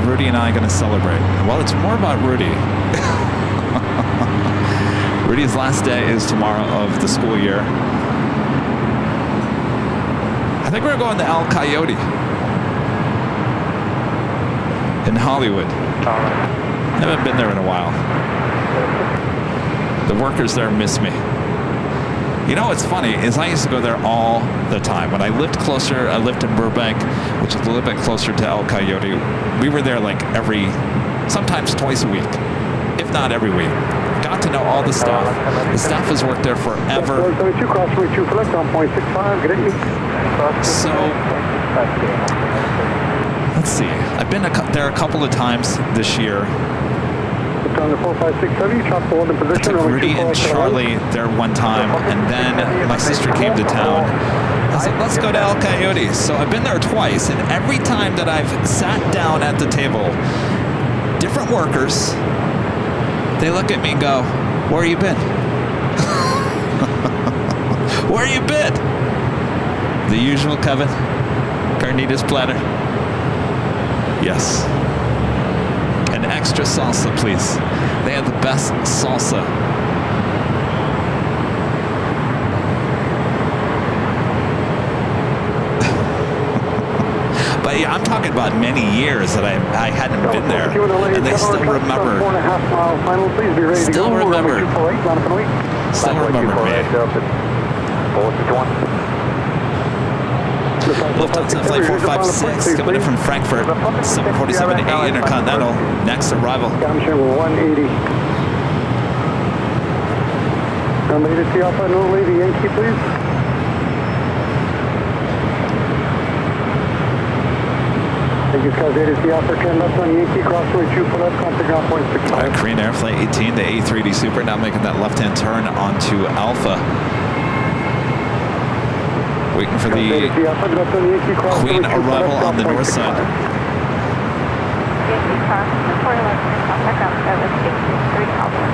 Rudy and I going to celebrate? Well, it's more about Rudy. Rudy's last day is tomorrow of the school year. I think we're going to El Coyote in Hollywood. I haven't been there in a while. The workers there miss me. You know what's funny is I used to go there all the time. When I lived closer, I lived in Burbank, which is a little bit closer to El Coyote. We were there like sometimes twice a week, if not every week. Got to know all the staff. The staff has worked there forever. So, let's see. I've been there a couple of times this year. I took Rudy and Charlie there one time, and then my sister came to town I said, let's go to El Coyote. So I've been there twice, and every time that I've sat down at the table, different workers, they look at me and go, where you been? Where you been? The usual, Kevin. Carnitas platter. Yes. An extra salsa, please. They have the best salsa. But yeah, I'm talking about many years that I hadn't been there, and they still remember. 4.5 miles final. Please be ready to Still go. remember. Still remember me. Lufthansa Flight 456 coming in from Frankfurt, 747-8 Intercontinental, next arrival. Down channel 180. Number 8 to Alpha, no lady Yankee, please. Thank you, Scott. 8 to Alpha, turn left on Yankee, crossway 2 for left, contact ground point 65. Korean Air Flight 18, the A380 Super, now making that left-hand turn onto Alpha. Waiting for the Queen arrival on the north side. Yankee cross, Victoria left, contact ground service 863 Alpha.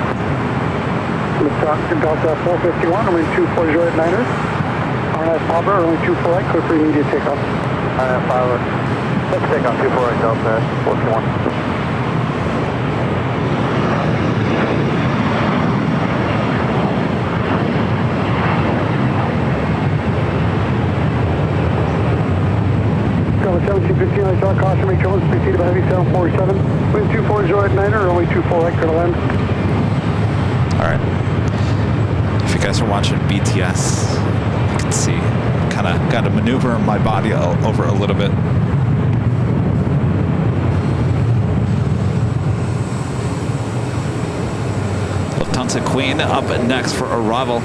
Lufthansa Delta 451, runway 24 Juliet Niners. RNS Pabra, runway 24 right, clear for immediate takeoff. RNS Pabra, let's take off 24 right Delta 451. Delta 1715, I saw caution, make turbulence preceded by heavy 747. Wind 24 Juliet Niner, runway 24 right, clear to land. All right. If you guys are watching BTS, you can see, kind of got to maneuver my body over a little bit. Lufthansa Queen up next for arrival.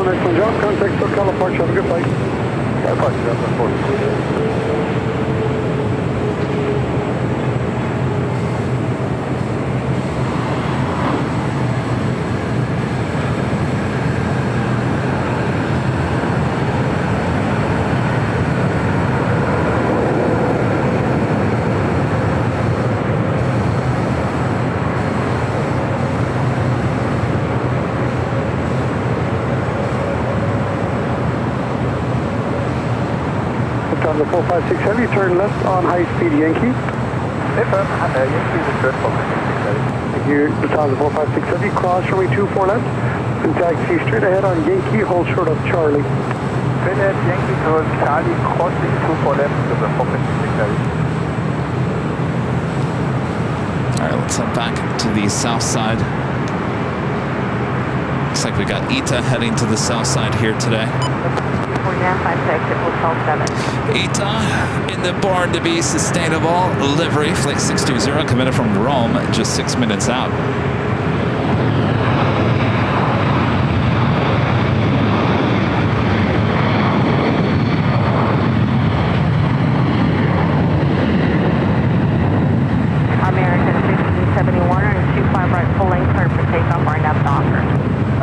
Excellent job. Contact SoCal Park. Have a good flight. Park, Delta 4. Lufthansa 456 Heavy, turn left on high speed Yankee. Yankee is good for Thank you. Lufthansa 456 Heavy, cross runway 24 left. And taxi straight ahead on Yankee, hold short of Charlie. Straight ahead Yankee towards Charlie, crossing 24 left to the 456 Heavy. All right, let's head back to the south side. Looks like we got ETA heading to the south side here today. ETA in the Born to Be Sustainable livery, flight 620, committed from Rome, just 6 minutes out. American 1671 and 25 right, full lane clear for takeoff, RNF Docker.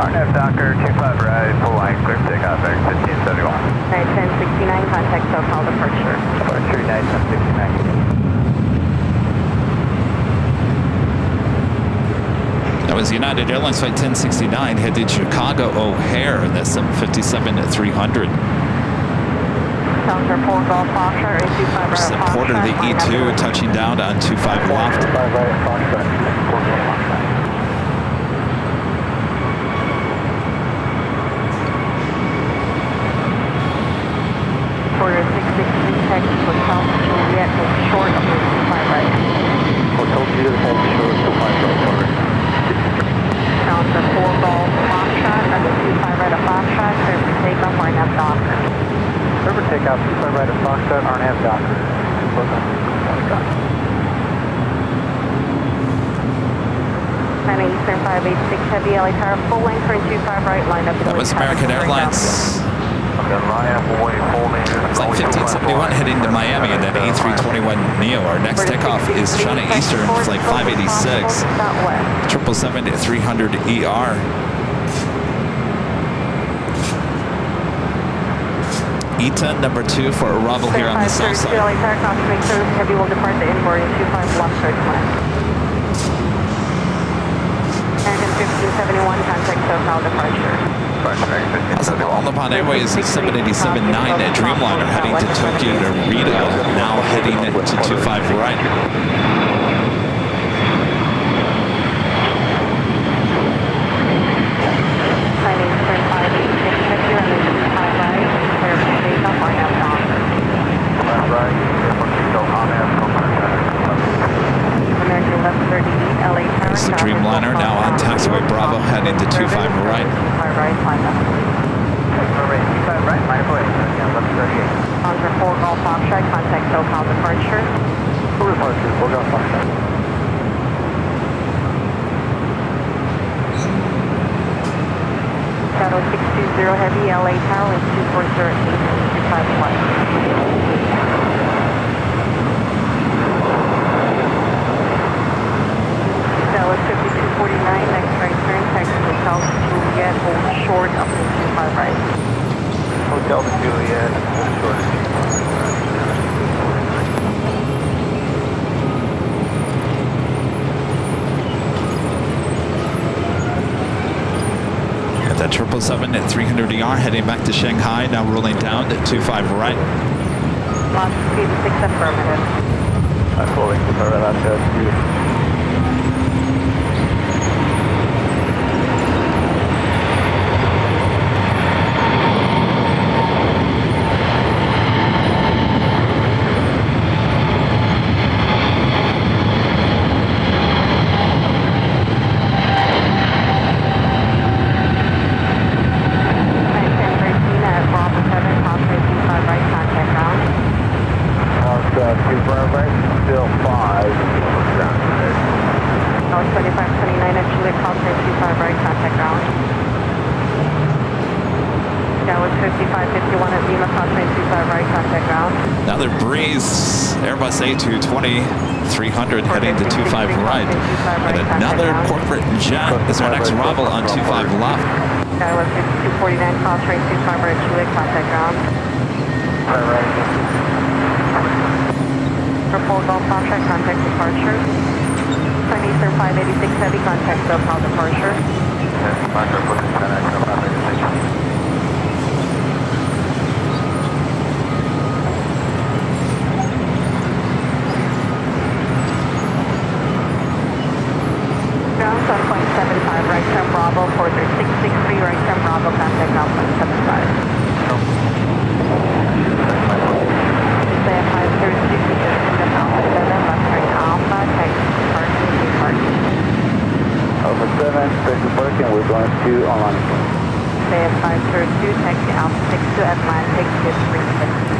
RNF Docker, 25 right, full line, clear for takeoff, American 1571. 1069, contact SoCal departure. Departure 1069. That was United Airlines flight 1069 headed to Chicago O'Hare in the 757-300. Sounds report Golf Foxtrot, 825 right, Supported the E2 touching down on 25 left. 25 right, Foxtrot, 4 Foxtrot. Order 663, text Hotel Juliet, short of 25 right. Hotel Juliet, short of 25 right, over. Sounds for 4 Golf Foxtrot, under 25 right of Foxtrot, clear for takeoff, RNF Docker. Clear for takeoff, 25 right of Foxtrot, RNF Docker. 9 Eastern 2586 heavy LA Tower, full length turn 25 right, line up. That was American Airlines. Flight 1571 heading to Miami and then A321neo. Our next takeoff is China Eastern, flight 586, 777-300ER. ETA number 2 for arrival here on the south side. LA Tower, confirmation service heavy will depart the inboard in 25 left third plan. American 1571, contact SoCal departure. All Nippon Airways 787-9 Dreamliner heading to Tokyo Narita, now heading to 25 right. Chinese turn 586 heavy, runway 25 right, clear for takeoff, line up on. American left 38, LA Tower. There's the Dreamliner now on taxiway Bravo heading to 25 right. 25 right, line up. 25 right, line up away. Left 38. On for 4 Golf Foxtrot, contact SoCal departure. For departure, 4 Golf Foxtrot. Shadow 620 heavy, LA Tower is 240 25 left. Dallas 5249, next right turn, taxi Hotel Juliet, hold short up to 25 right. Hotel Juliet, short of 25 right. Got that 777 at 300ER heading back to Shanghai, now rolling down to 25 right. Launch speed 6 affirmative. I'm fully confirmed on that. Still 5. 2529 at Juliet, crossing 25 right, contact ground. Dallas 5551 at Lima, crossing 25 right, contact ground. Another breeze, Airbus A220 300 heading to 25 right. And another corporate jet is our next arrival on 25 left. Dallas 5249, crossing 25 right, Juliet, contact ground. For full Golf Foxtrot, contact departure. Chinese Eastern 586 heavy, contact SoCal departure. Ground on 0.75, right turn Bravo, Porter 663, right turn Bravo, contact ground 0.75. Alpha 7, taxi parking, we're going to online. Say at 502, taxi Alpha 62 Atlantic, is 350.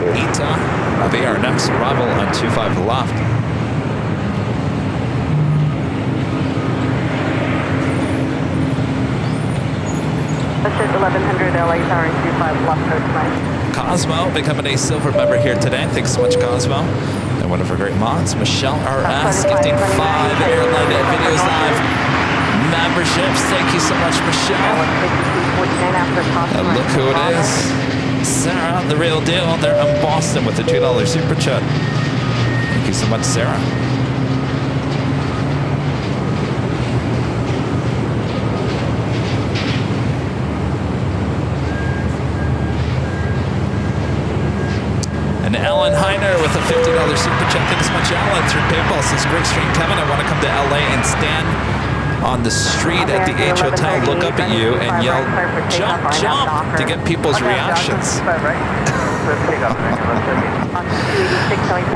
ETA, they are next arrival on 25 left. Assist 1100 LA Tower 25 left coast line. Cosmo becoming a silver member here today. Thanks so much, Cosmo. And one of our great mods, Michelle RS, gifting 5 Airline Videos Live memberships. Thank you so much, Michelle. And look who it is. Sarah, the real deal. They're in Boston with the $2 super chat. Thank you so much, Sarah. And Alan Heiner with a $50 super chat. Thanks so much, Alan. Through PayPal says, Greg Stream Kevin, I want to come to LA and stand on the street at the H Hotel, look up at you and yell, jump, jump, to get people's reactions.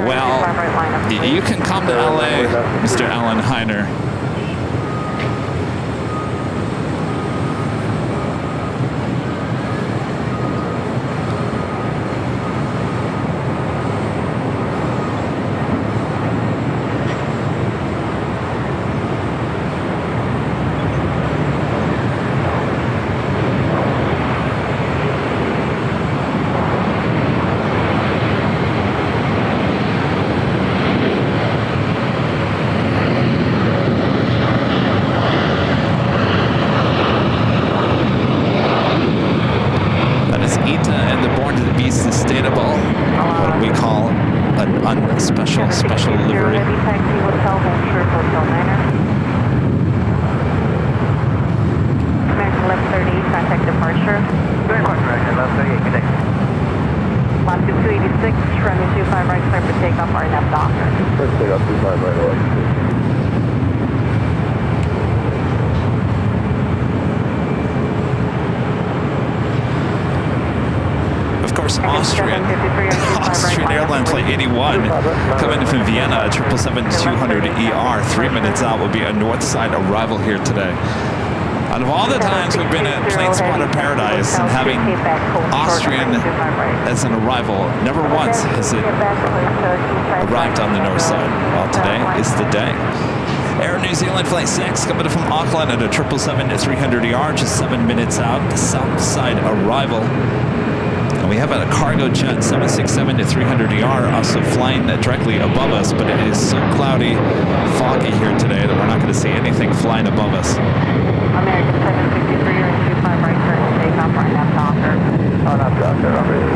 Well, you can come to LA, Mr. Alan Heiner. special livery. Heavy taxi hotel, Hampshire, Hotel Niner. American left 38, contact departure. Very much, American left 38, connect. Latitude 286, runway 25 right, clear for takeoff, RNF Docker. First takeoff 25 right away. Of course, Austrian Airline Flight 81 coming in from Vienna, 777-200ER. 3 minutes out will be a north side arrival here today. Out of all the times we've been at Plane Spotter Paradise and having Austrian as an arrival, never once has it arrived on the north side. Well, today is the day. Air New Zealand Flight 6 coming from Auckland at a 777-300ER, just 7 minutes out, south side arrival. And we have a cargo jet 767-300ER also flying directly above us, but it is so cloudy, foggy here today that we're not going to see anything flying above us. American 763 or 25 right, turn to takeoff, RNF Docker. RNF Docker, I'm ready.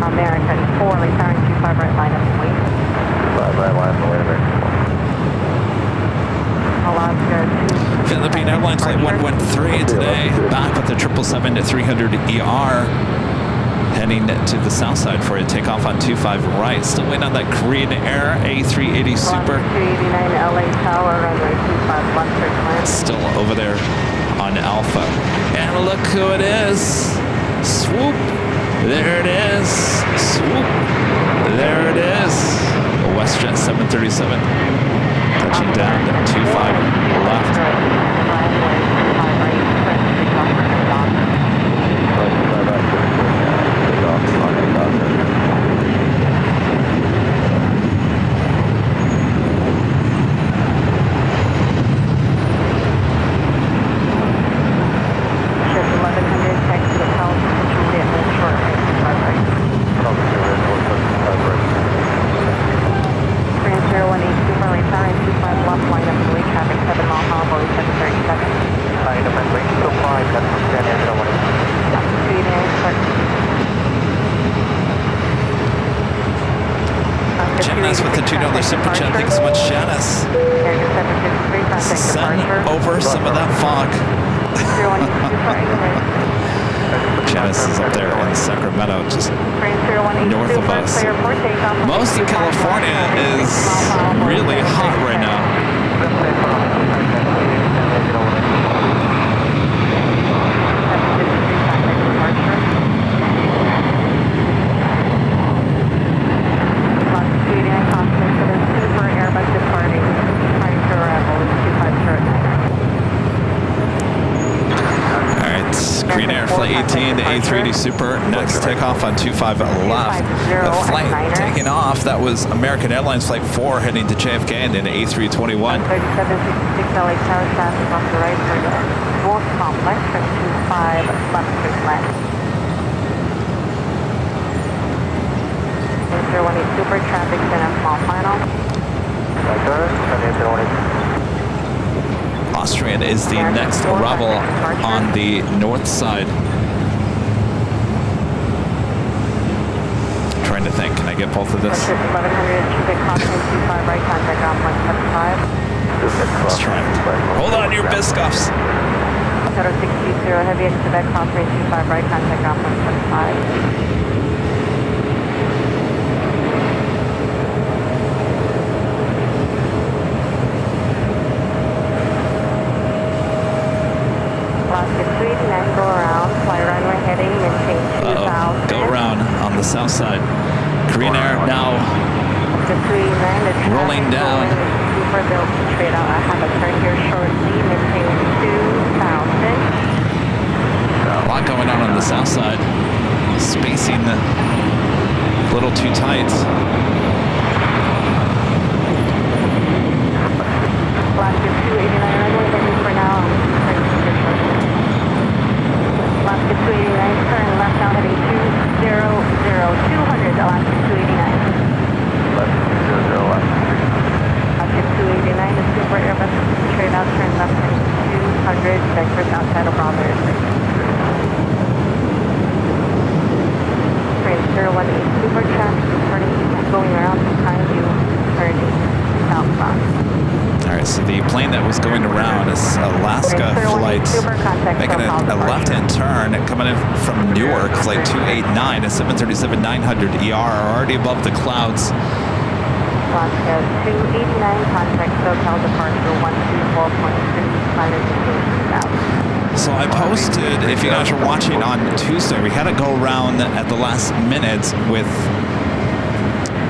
American 4, retiring 25 right, line up and wait. 25 right, line up and wait, American 4. Alaska 2. Philippine Airlines Flight 113 today, back with the 777-300ER, heading to the south side for a takeoff on 25 right. Still waiting on that Korean Air A380 Super. 289 LA Tower, runway 25 left, clear. Still over there on Alpha. And look who it is. Swoop. There it is. Swoop. There it is. A WestJet 737. Touching down at 25 left. Janice with the $2 super chat. Thanks so much, Janice. Send over some of that fog. Janice is up there in Sacramento, just north of us. Most of California is really hot right now. Green Air Flight 18 to A380 Super. Next takeoff on 25 left. The flight taking off, that was American Airlines Flight 4 heading to JFK and then A321. 3766 LA Tower, traffic off the right for the North Complex, 25 left, left. 018 Super, traffic, then a small final. Austrian is the next arrival on the north side. Trying to think, can I get both of this? 1100, Quebec Crossing 25 right, contact on 175. Let's try it. Hold on to your biscuits. 0620, heavy at Quebec Crossing 25 right, contact on 175. Go around, fly runway heading, maintain 2000. Go around on the south side. Korean Air now rolling down. Super built straight out. I have a turn here shortly, maintain 2000. A lot going on the south side. Spacing a little too tight. Alaska 289 runway heading for now. Alaska 289, turn left now heading 200, Alaska 289. Left 200, Alaska 289 is Super Airbus straight out, turn left heading 200, vectors outside of Bravo Airspace. Train 018 Super, traffic reporting Okay, so the plane that was going around is Alaska flight, making a left-hand turn, coming in from Newark, flight 289, a 737-900 ER, already above the clouds. Alaska 289, contact SoCal departure 124.3, pilot indication south. So I posted, if you guys are watching on Tuesday, we had to go around at the last minute with,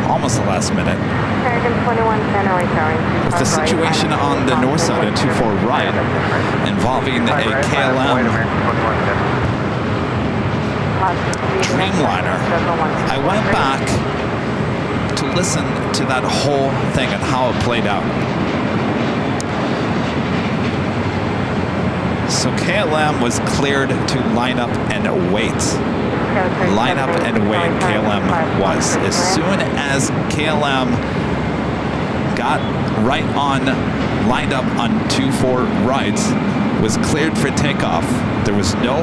almost the last minute, with the situation on the north side of 24 right, involving a KLM Dreamliner. I went back to listen to that whole thing and how it played out. So KLM was cleared to line up and wait. Line up and wait, KLM was. As soon as KLM got right on, lined up on 24 right, was cleared for takeoff. There was no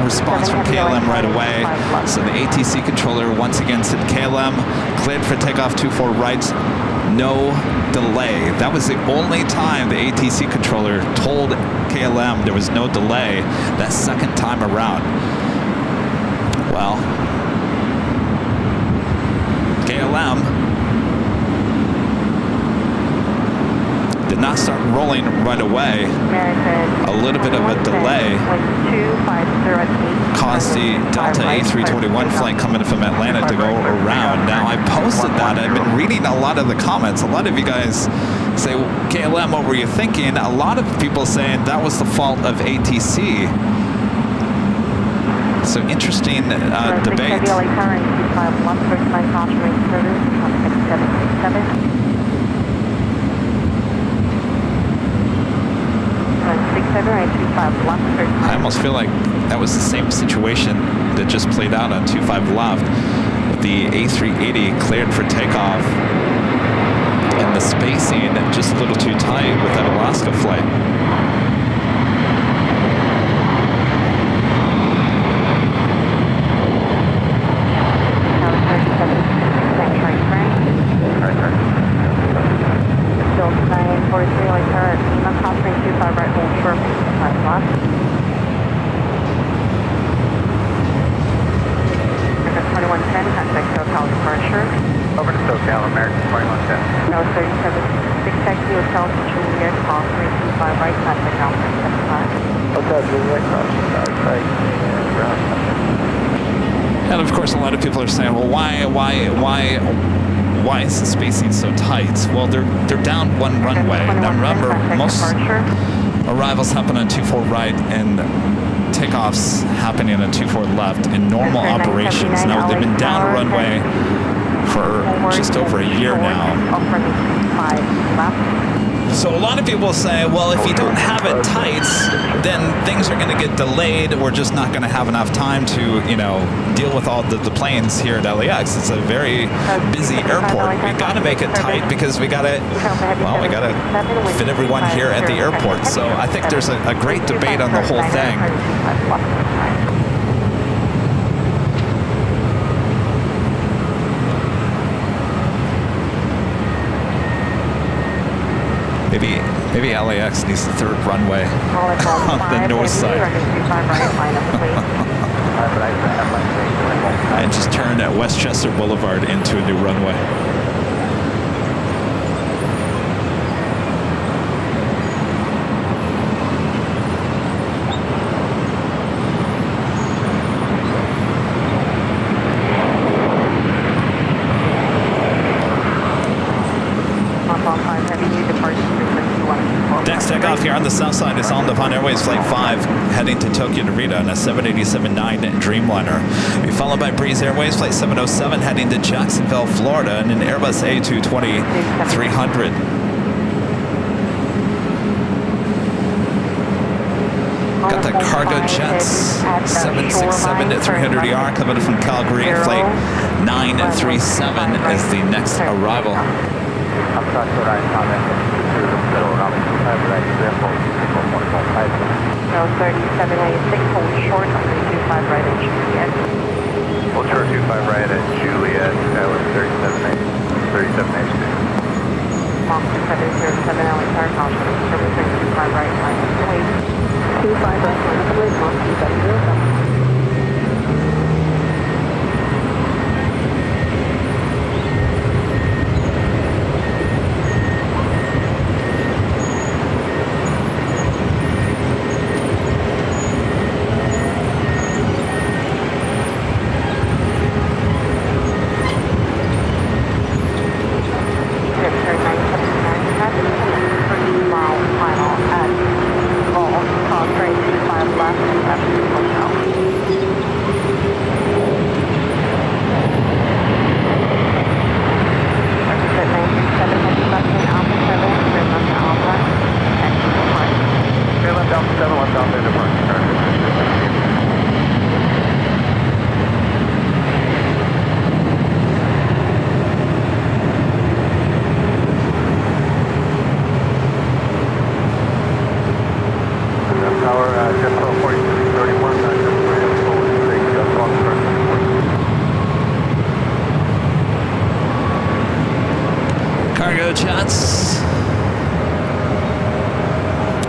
response from KLM right away. So the ATC controller once again said KLM cleared for takeoff 24 right, no delay. That was the only time the ATC controller told KLM there was no delay that second time around. Well, KLM did not start rolling right away. A little bit of a delay caused the Delta A321 flight coming from Atlanta to go around. Now, I posted that. I've been reading a lot of the comments. A lot of you guys say, well, KLM, what were you thinking? A lot of people saying that was the fault of ATC. So interesting debate. I almost feel like that was the same situation that just played out on 25 left. The A380 cleared for takeoff, and the spacing just a little too tight with that Alaska flight. Over to SoCal, American 2110. No, 37, 6 taxi hotel to Juliet, call 325 right, contact Alpha 75. Hotel Juliet, crossing outside, And of course, a lot of people are saying, well, why is the spacing so tight? Well, they're down one runway. Now remember, most arrivals happen on 24 right and takeoffs happening on 24 left in normal operations. Now, they've been down a runway for just over a year now. So a lot of people say, well, if you don't have it tight, then things are going to get delayed. We're just not going to have enough time to, deal with all the planes here at LAX. It's a very busy airport. We got to make it tight because we got to fit everyone here at the airport. So I think there's a great debate on the whole thing. Maybe LAX needs the third runway on the north side. And just turn at Westchester Boulevard into a new runway. Next takeoff here on the south side is on the Japan Airways Flight 5, heading to Tokyo Narita on a 787-9 Dreamliner. Be followed by Breeze Airways Flight 707, heading to Jacksonville, Florida, and an Airbus A220-300. Got the cargo jets, 767-300ER coming from Calgary, Flight 937 is the next arrival. I'm sorry, I commented through the middle of the airport. No, 3786, hold short on 325 right at Juliet. Hold short 25 right at Juliet, that was 3782. Mach 2707, LXR, call go, Jets.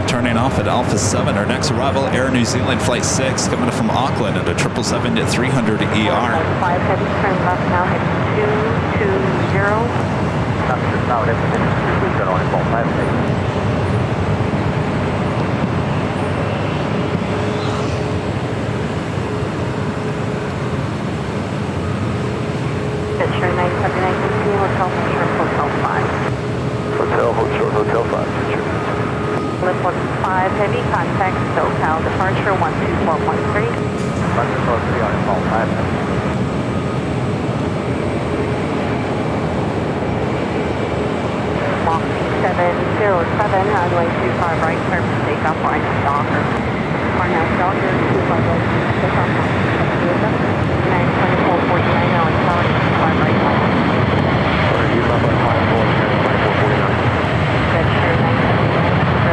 Turning off at Alpha 7. Our next arrival, Air New Zealand Flight 6, coming in from Auckland at a 777-300 ER. 5 heavy, turn left now, head 220. Now, that's the on 5. Picture 979, Hotel Picture, Hotel 5. Hotel 5, picture. Lift 5 heavy, contact SoCal, departure 12413. 12413 on all 5. Walk 707, runway 25 right, service takeoff, Barnett Docker. Barnett Docker, 25 right, takeoff, 92449, now it's 25 right, line. You left on 5449. Picture 979.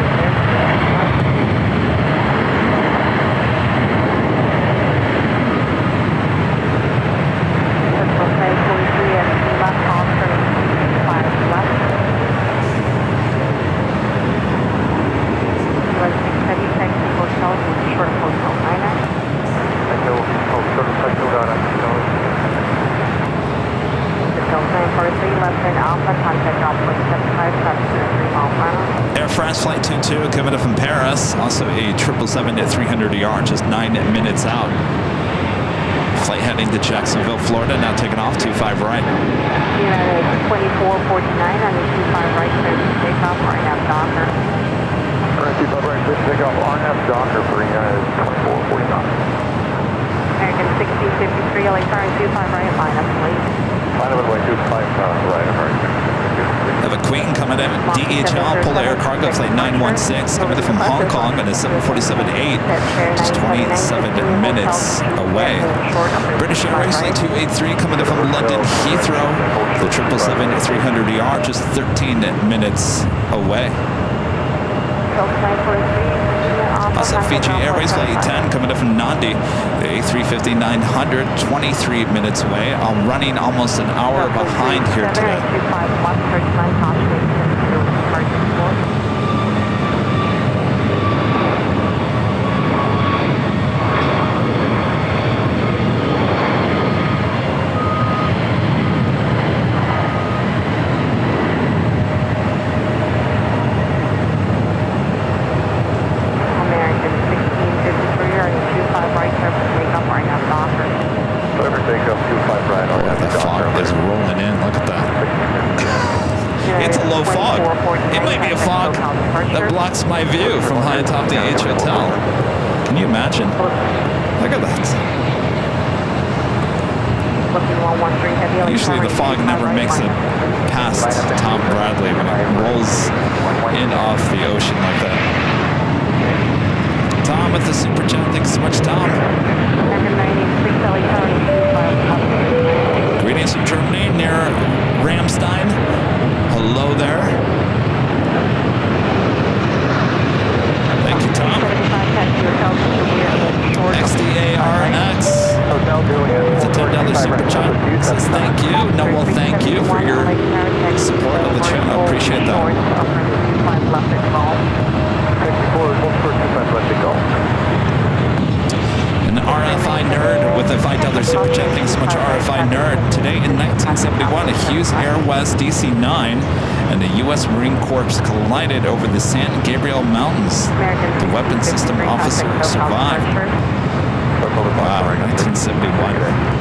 Air France Flight 22 coming in from Paris, also a 777-300 ER, just 9 minutes out. Flight heading to Jacksonville, Florida, now taking off 25 right. United 2449 on the 25 right, service takeoff, RNAV Docker. 25 right, clear takeoff, RNF Docker for United 2449. American 1653, LA turn 25 right, line up late. Line up way 25 right, American. Have a Queen coming in, DHL, Polar Air Cargo Flight 916, coming in from Hong Kong on a 747-8, just 27 minutes away. British Airways Flight 283 coming in from London Heathrow, the 777-300 ER, just 13 minutes away. Also Fiji Airways Flight 10 coming in from Nandi, the A350-900, 23 minutes away. I'm running almost an hour behind here today. My view from high atop the H Hotel. Can you imagine? Look at that. Usually the fog never makes it past Tom Bradley when it rolls in off the ocean like that. Tom with the super chat. Thanks so much, Tom. Greetings from Germany near Ramstein. Hello there. Thank you, Tom. XDARX. It's a $10 super chat. Says thank you. Noel, thank you for your support of the channel. Appreciate that. An RFI nerd with a $5 super chat. Thanks so much, RFI nerd. Today in 1971, a Hughes Air West DC-9 and the U.S. Marine Corps collided over the San Gabriel Mountains. The weapons system officer survived. Wow, 1971.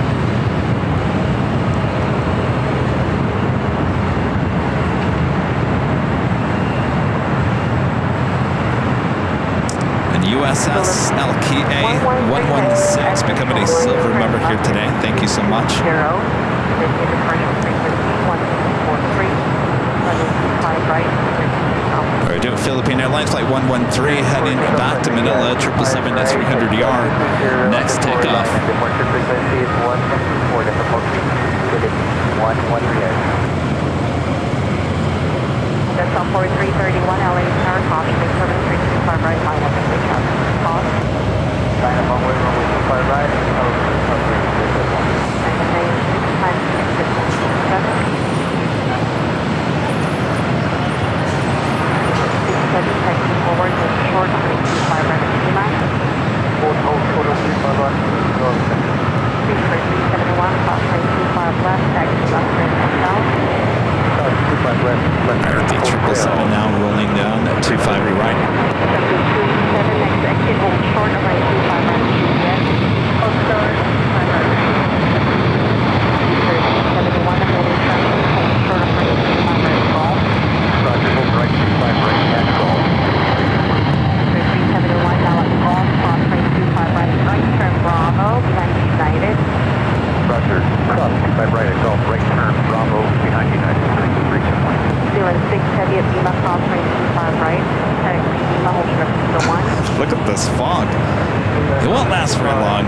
USS LKA 116 becoming a silver member here today. Thank you so much. All right, do Philippine Airlines Flight 113 heading back to Manila, 777-300ER. Next takeoff. That's on 4331 LA Tower, caution, 7325 right, line up and take off. Call. Line up on way 25 right, 777 now rolling down 25 right. Next exit, hold short of right 25 right. Yes. Hold short, 25 right. 1371, I'm holding traffic, hold short of right 25 right. Golf. Roger, hold right 25 right at golf. 1371, now at golf, cross right 25 right. Right turn Bravo, behind United. Roger, cross 25 right at golf, right turn Bravo, behind United. 06 heavy at Lima, cross right 25 right. Lima, hold short of 1. Look at this fog. It won't last very long.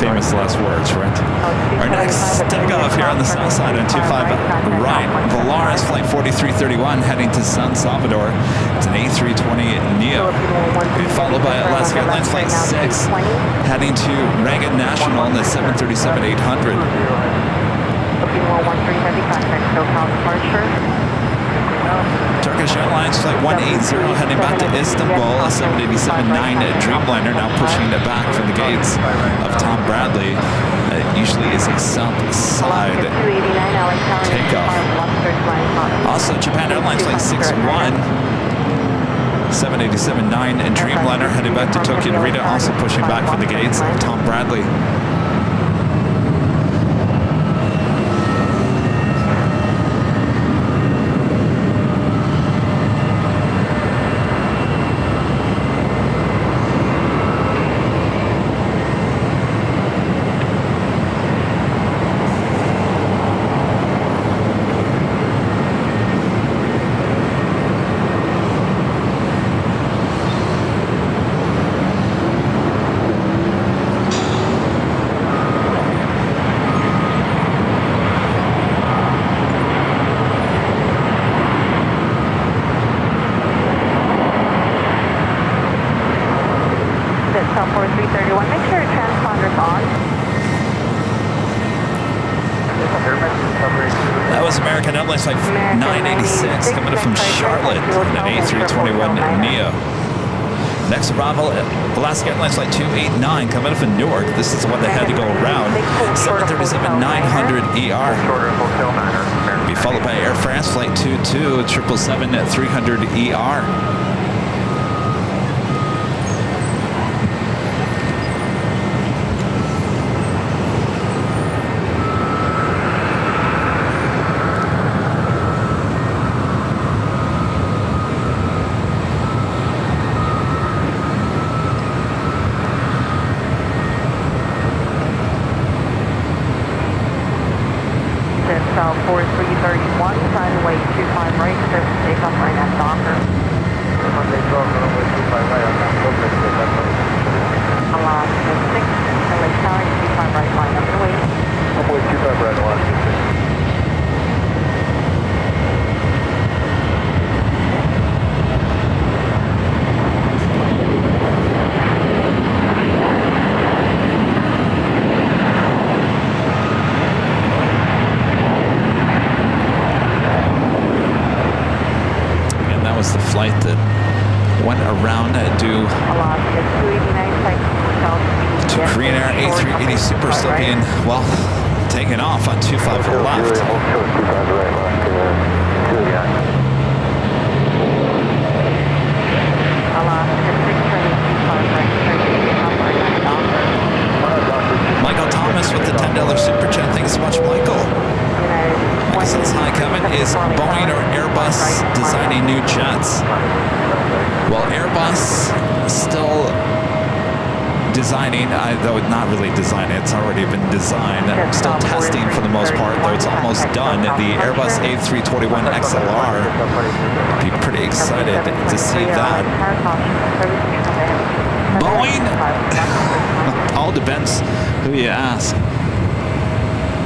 Famous last words, right? Our next takeoff here on the south side on 25 right. Volaris flight 4331 heading to San Salvador. It's an A320 Neo. Followed by Alaska Airlines flight 6 heading to Reagan National on the 737-800. Booking 113 heavy contact, SoCal departure. Turkish Airlines flight 180 heading back to Istanbul, a 787-9 Dreamliner now pushing it back from the gates of Tom Bradley. Usually is a south side takeoff. Also Japan Airlines flight 61, 787-9 Dreamliner heading back to Tokyo Narita, also pushing back from the gates of Tom Bradley. Flight 986 coming in from Charlotte in an A321 Neo. Next arrival, Alaska Airlines flight 289 coming in from Newark. This is the one that had to go around. 737-900 ER. Be followed by Air France flight 22 777-300 ER.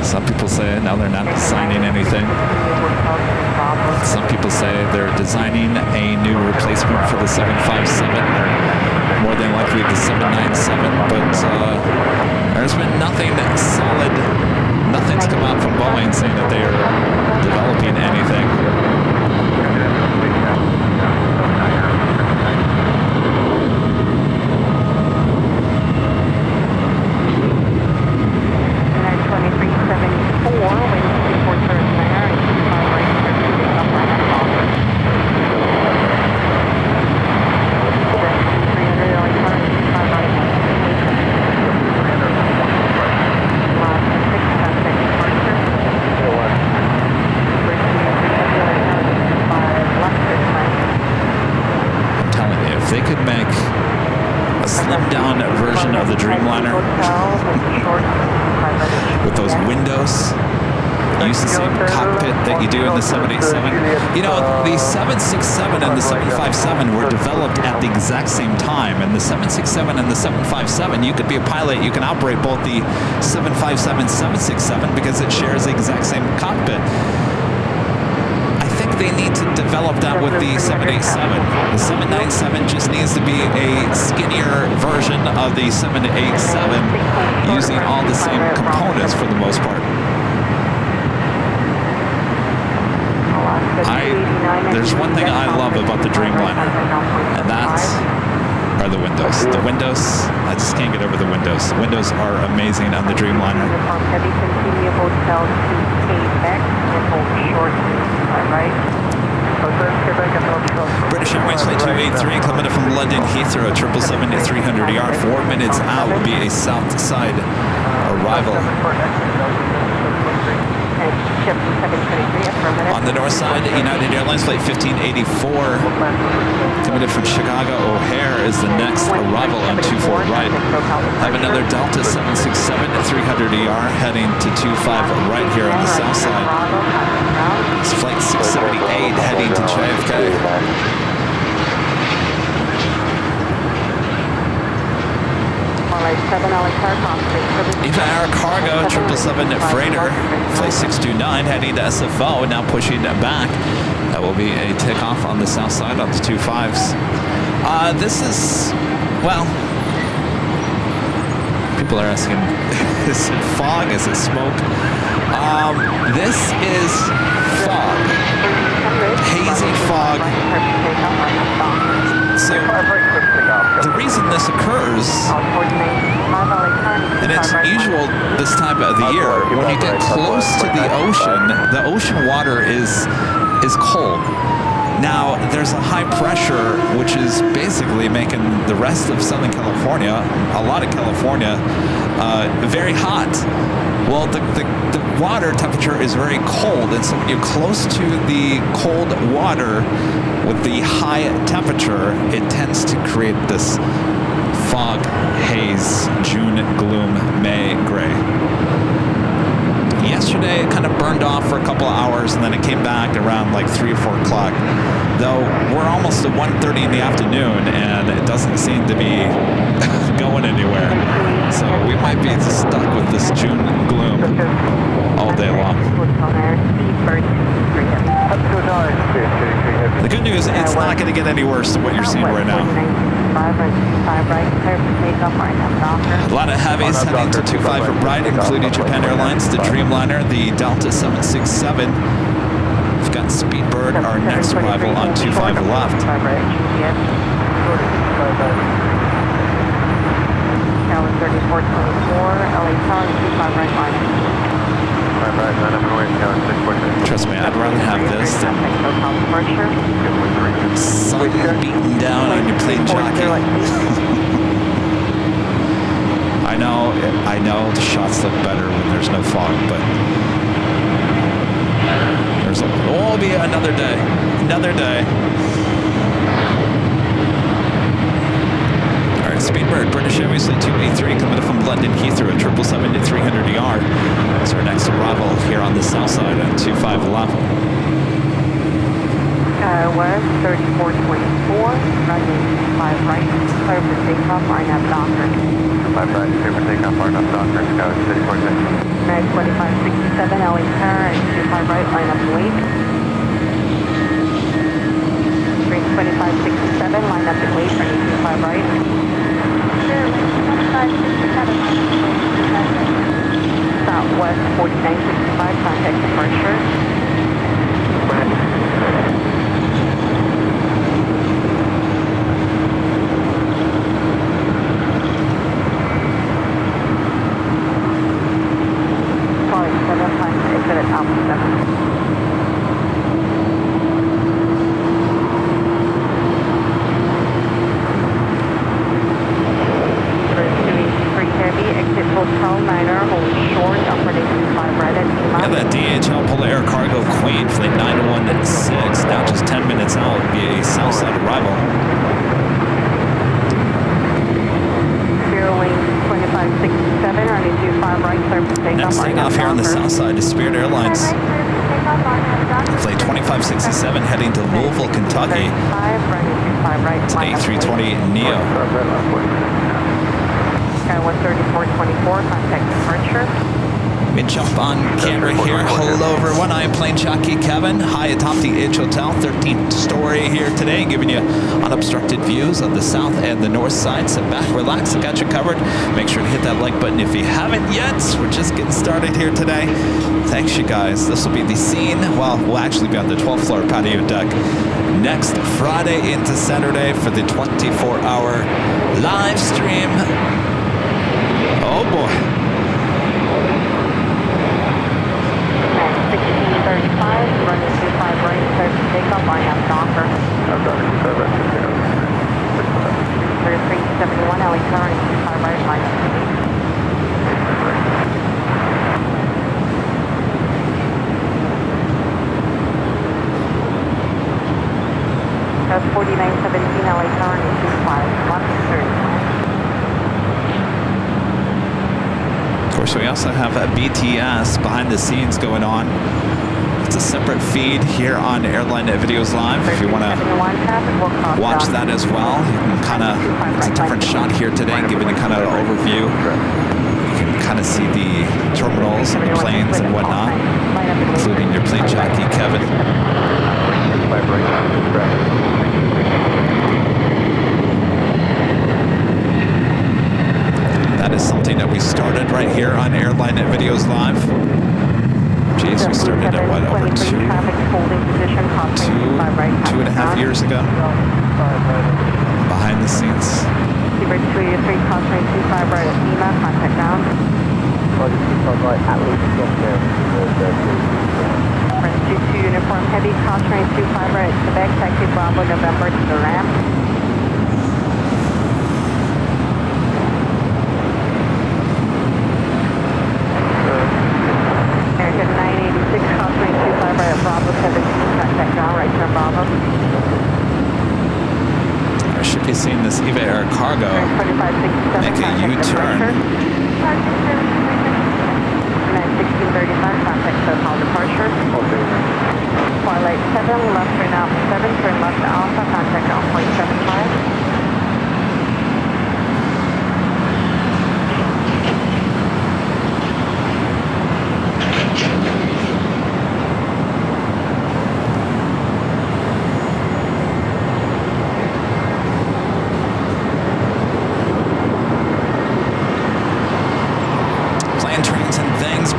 Some people say now they're not designing anything. Some people say they're designing a new replacement for the 757, more than likely the 797, but there's been nothing solid, nothing's come out from Boeing saying that they are developing anything. Wind 2374, wind 24 there. windows. Use the same cockpit that you do in the 787. You know, the 767 and the 757 were developed at the exact same time. And the 767 and the 757, you could be a pilot, you can operate both the 757 767 because it shares the exact same cockpit. I think they need to develop that with the 787. The 797 just needs to be a skinnier version of the 787 using all the same components for the most part. There's one thing I love about the Dreamliner, and that's are the windows. The windows, I just can't get over the windows. The windows are amazing on the Dreamliner. Heavy continue hotel to Quebec and hold short right. British Airways Flight 283 coming in from London Heathrow, 777-300ER. 4 minutes out will be a south side arrival. On the north side, United Airlines Flight 1584 coming in from Chicago O'Hare is the next arrival on 24 right. Have another Delta 767-300ER heading to 25 right here on the south side. It's Flight 678 heading to JFK. EVA Air Cargo 777 Freighter, Flight 629 heading to SFO, now pushing back. That will be a takeoff on the south side on the 25s. This is, well, people are asking, is it fog? Is it smoke? This is fog. Hazy fog. So the reason this occurs, and it's usual this time of the year, when you get close to the ocean water is cold. Now, there's a high pressure, which is basically making the rest of Southern California, a lot of California, very hot. Well, the water temperature is very cold, and so when you're close to the cold water with the high temperature, it tends to create this fog, haze, June gloom, May gray. Yesterday, it kind of burned off for a couple of hours, and then it came back around like 3 or 4 o'clock. Though we're almost at 1:30 in the afternoon, and it doesn't seem to be going anywhere. So we might be stuck with this June gloom all day long. The good news, it's not going to get any worse than what you're seeing right now. A lot of heavies heading to 25 right, including Japan Airlines, the Dreamliner, the Delta 767. We've got Speedbird, our next arrival on 25 left. Tower 3424, LATAM, 25 right line. Trust me, I'd rather have this than sun beating down on your plane jockey. I know the shots look better when there's no fog, but it'll be another day. Another day. All right, Speedbird, British Airways Flight 283 coming in from London Heathrow, 777-300ER. It's our next arrival here on the south side at 25 level. West 3424, running 5 right, clear for takeoff, line up Docker. 5 right, clear for takeoff, line up Docker, Scout 3426. Right, 2567, LA Tower, and 25 right, line up Wake. Green 2567, line up at Wake, running 25 right. Sure, 2567, Southwest 4965, contact departure. Staying off here on the south side of Spirit Airlines. Flight 2567 heading to Louisville, Kentucky. It's an A320neo. Sky 13424, contact departure. We jump on camera here. Hello everyone, I am Plane Jockey Kevin, high atop the Edge Hotel, 13th story here today, giving you unobstructed views of the south and the north side. Sit back, relax, I got you covered. Make sure to hit that like button if you haven't yet. We're just getting started here today. Thanks you guys. This will be the scene, well, we'll actually be on the 12th floor patio deck next Friday into Saturday for the 24-hour live stream. Oh boy. 1635, running 25 right, start to take off. I have Docker. I've got it. 3371, LA turn, 25 right, line up. That's 4917, LA turn, 25, 130. Of course, we also have a BTS behind the scenes going on. It's a separate feed here on Airline Videos Live. If you want to watch that as well, you can kind of, it's a different shot here today, giving you kind of an overview. You can kind of see the terminals and the planes and whatnot, including your plane jockey, Kevin. That is something that we started right here on Airline Videos Live. Jeez, we started at what, over two and a half years ago? Behind the scenes. Seabird 283, crossing 25 right at EVA, contact down. Prince 22 uniform heavy, crossing 25 right at Quebec, taxi Bravo, November to the ramp. Bravo 17, contact down, right turn Bravo. I should be seeing this EVA Air cargo make a U-turn. 1635, contact SoCal departure. Twilight 7, left turn out 7, turn left Alpha, contact down 0.75.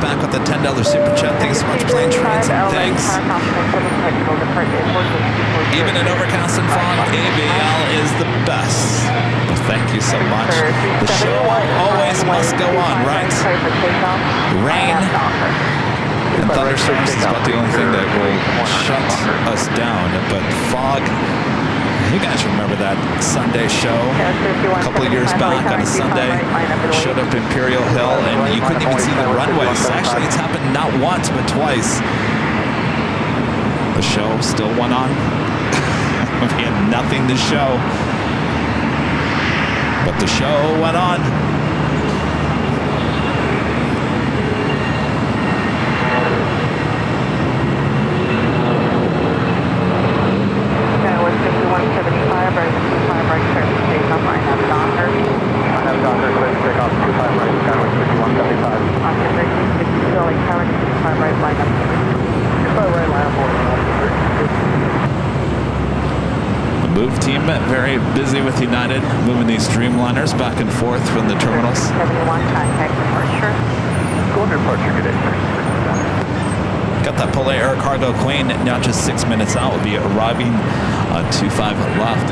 Back with the $10 super chat. Thanks so much, Plane Trains and Things. Even in overcast and fog, AVL is the best. Well, thank you so much. The show always must go on, right? Rain and thunderstorms is about the only thing that will shut us down, but fog. You guys remember that Sunday show a couple of years back on a Sunday? Showed up Imperial Hill and you couldn't even see the runways. Actually, it's happened not once but twice. The show still went on. We had nothing to show. But the show went on. Move team very busy with United, moving these Dreamliners back and forth from the terminals. 71, contact departure. Go under departure, good day. Got that Pole Air Cargo Queen now just 6 minutes out. Will be arriving on 25 left.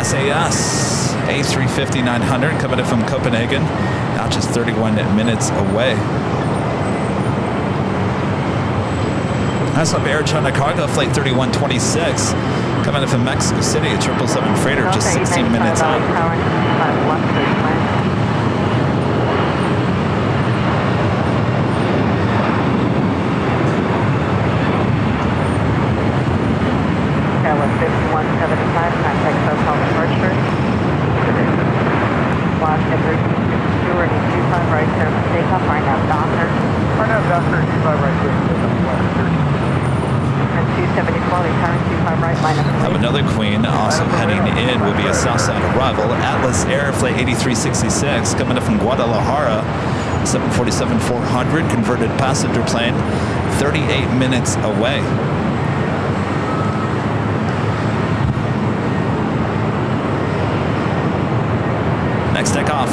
SAS A350-900 coming in from Copenhagen, now just 31 minutes away. Also, Air China Cargo Flight 3126 coming in from Mexico City, a 777 freighter, just 16 minutes out. Queen. Also heading in will be a Southside arrival. Atlas Air Flight 8366 coming up from Guadalajara. 747-400 converted passenger plane. 38 minutes away. Next takeoff,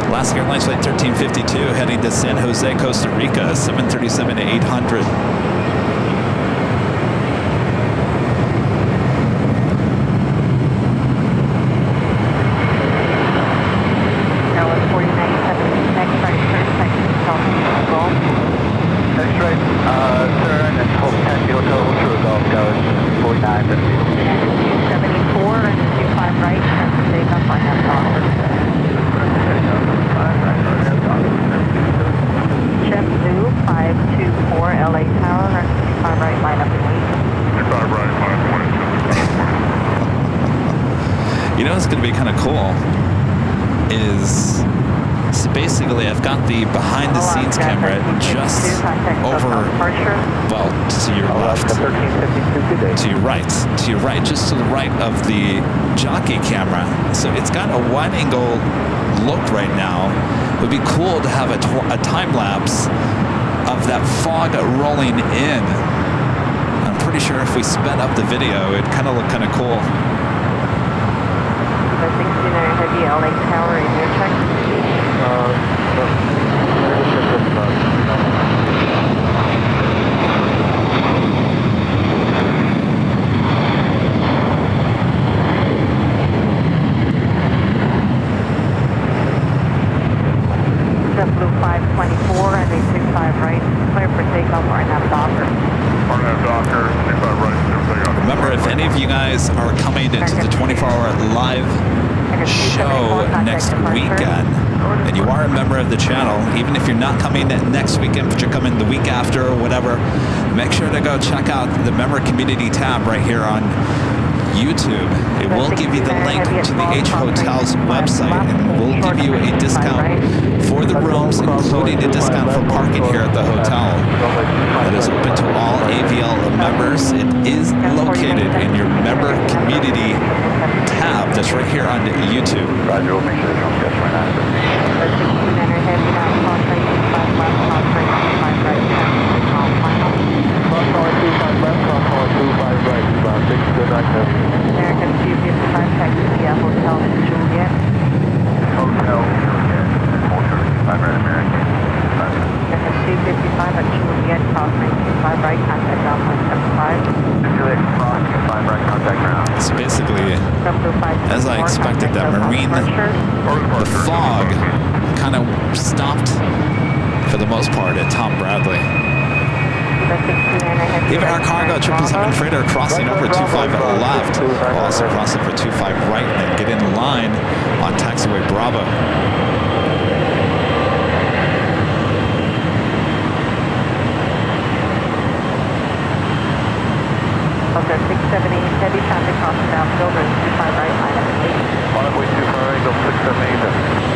Alaska Airlines Flight 1352 heading to San Jose, Costa Rica, 737-800. You know what's going to be kind of cool is, so basically I've got the behind the scenes camera just over, well, to your left, to your right, just to the right of the jockey camera. So it's got a wide angle look right now. It would be cool to have a time lapse of that fog rolling in. I'm pretty sure if we sped up the video, it'd kind of look kind of cool. Heavy LA Tower in your check. JetBlue 524 and 865 right. Clear for takeoff or nav Docker. Remember, if any of you guys are coming into the 24-hour live show next weekend, and you are a member of the channel, even if you're not coming next weekend, but you're coming the week after or whatever, make sure to go check out the member community tab right here on YouTube. It will give you the link to the H Hotel's website, and we'll give you a discount for the rooms, including a discount for parking here at the hotel. It is open to all AVL members. It is located in your member community tab that's right here on YouTube. Roger, we'll make sure the drone gets right out of American 255 taxi via Hotel Juliet. Hotel Juliet, American. American 255 at Juliet, cross 925 right, contact ground 175. Juliet, cross 5 right, contact ground. So basically, as I expected, that marine, the fog kind of stopped for the most part at Tom Bradley. EVA Air Cargo 777 freighter crossing over 25 left. We'll also cross over 25 right and then get in line on taxiway Bravo. Okay, 678 heavy traffic crossing downfield or 25 right, line up at 8. On way 25 right, go 678.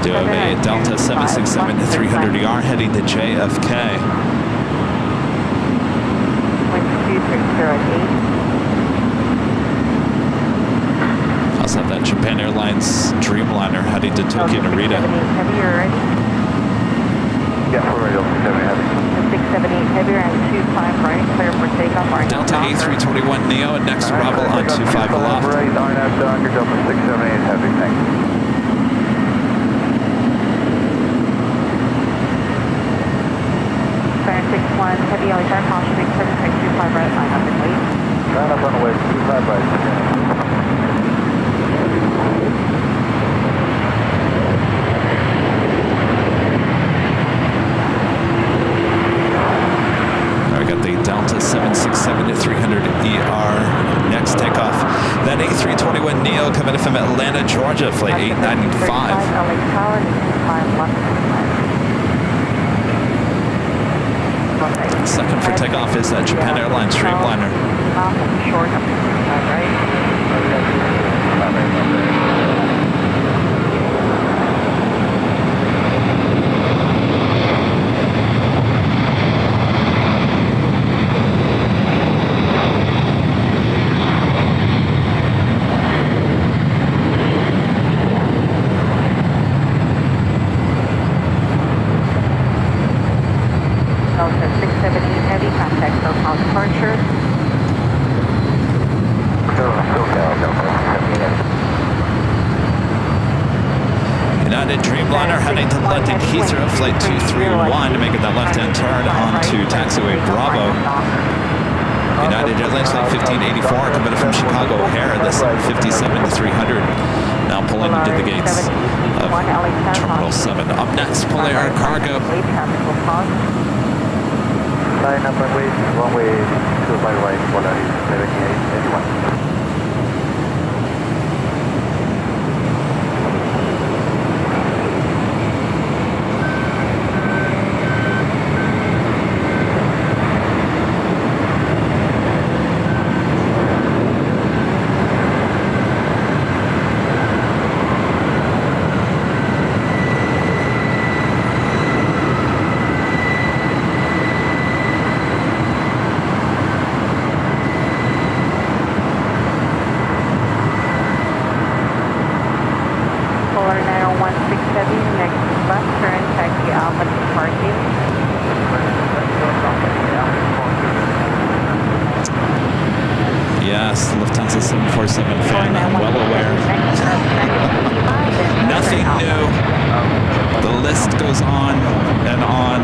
Do a Delta 767-300ER heading to JFK. Also have that Japan Airlines Dreamliner heading to Tokyo Narita. Heavy already? Yeah, we're ready. 678 heavy. 678 heavy and 25 right, clear for takeoff. Delta A321 Neo and next arrival on 25 left. Right, RNAV Docker, Delta 678 heavy, thanks. Fire 61 heavy LATAM, caution 725 right, line up and wait. Line up on the way, 25 right. Delta 767-300ER next takeoff. That A321 Neo coming in from Atlanta, Georgia, flight 895. takeoff is that Japan Airlines Dreamliner. Short up to 25 right. Delta 670 heavy contact SoCal departure. United Dreamliner heading to London Heathrow, flight 231, making that left-hand turn onto taxiway Bravo. United Airlines flight 1584 coming from Chicago O'Hare, the 757-300, now pulling into the gates of Terminal 7. Up next, Pull Air Cargo. Line up runway 25 right, Polaris 7881. Yes, Lufthansa 747 fan, I'm well aware. Nothing new. The list goes on and on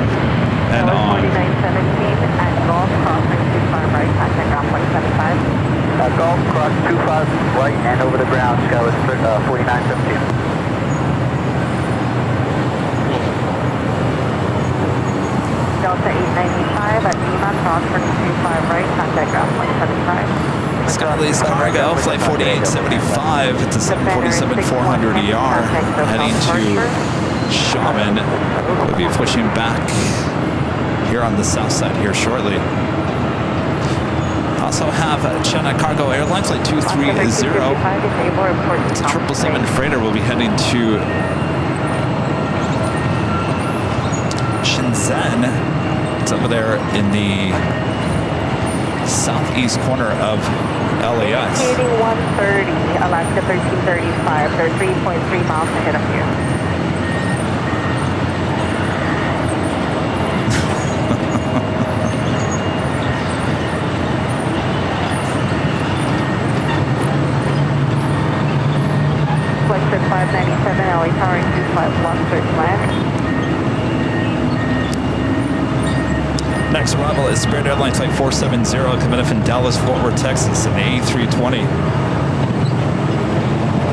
and on. 4917 at Golf crossing 25 right, contact ground 175. Golf cross 25 right and over the ground, sky with 4917. Delta 895 at Lima, crossing 25 right, contact ground 175. Skylace Cargo, flight 4875, it's a 747-400ER, heading to Xiamen. We'll be pushing back here on the south side here shortly. Also have China Cargo Airlines, flight 230. It's a 777 freighter. We'll be heading to Shenzhen. It's over there in the southeast corner of LAX. Indicating 130, Alaska 1335. They're 3.3 miles ahead of you. Flexer 597, LA Tower 25 1, search land. Next arrival is Spirit Airlines flight 470 coming in from Dallas, Fort Worth, Texas, an A320.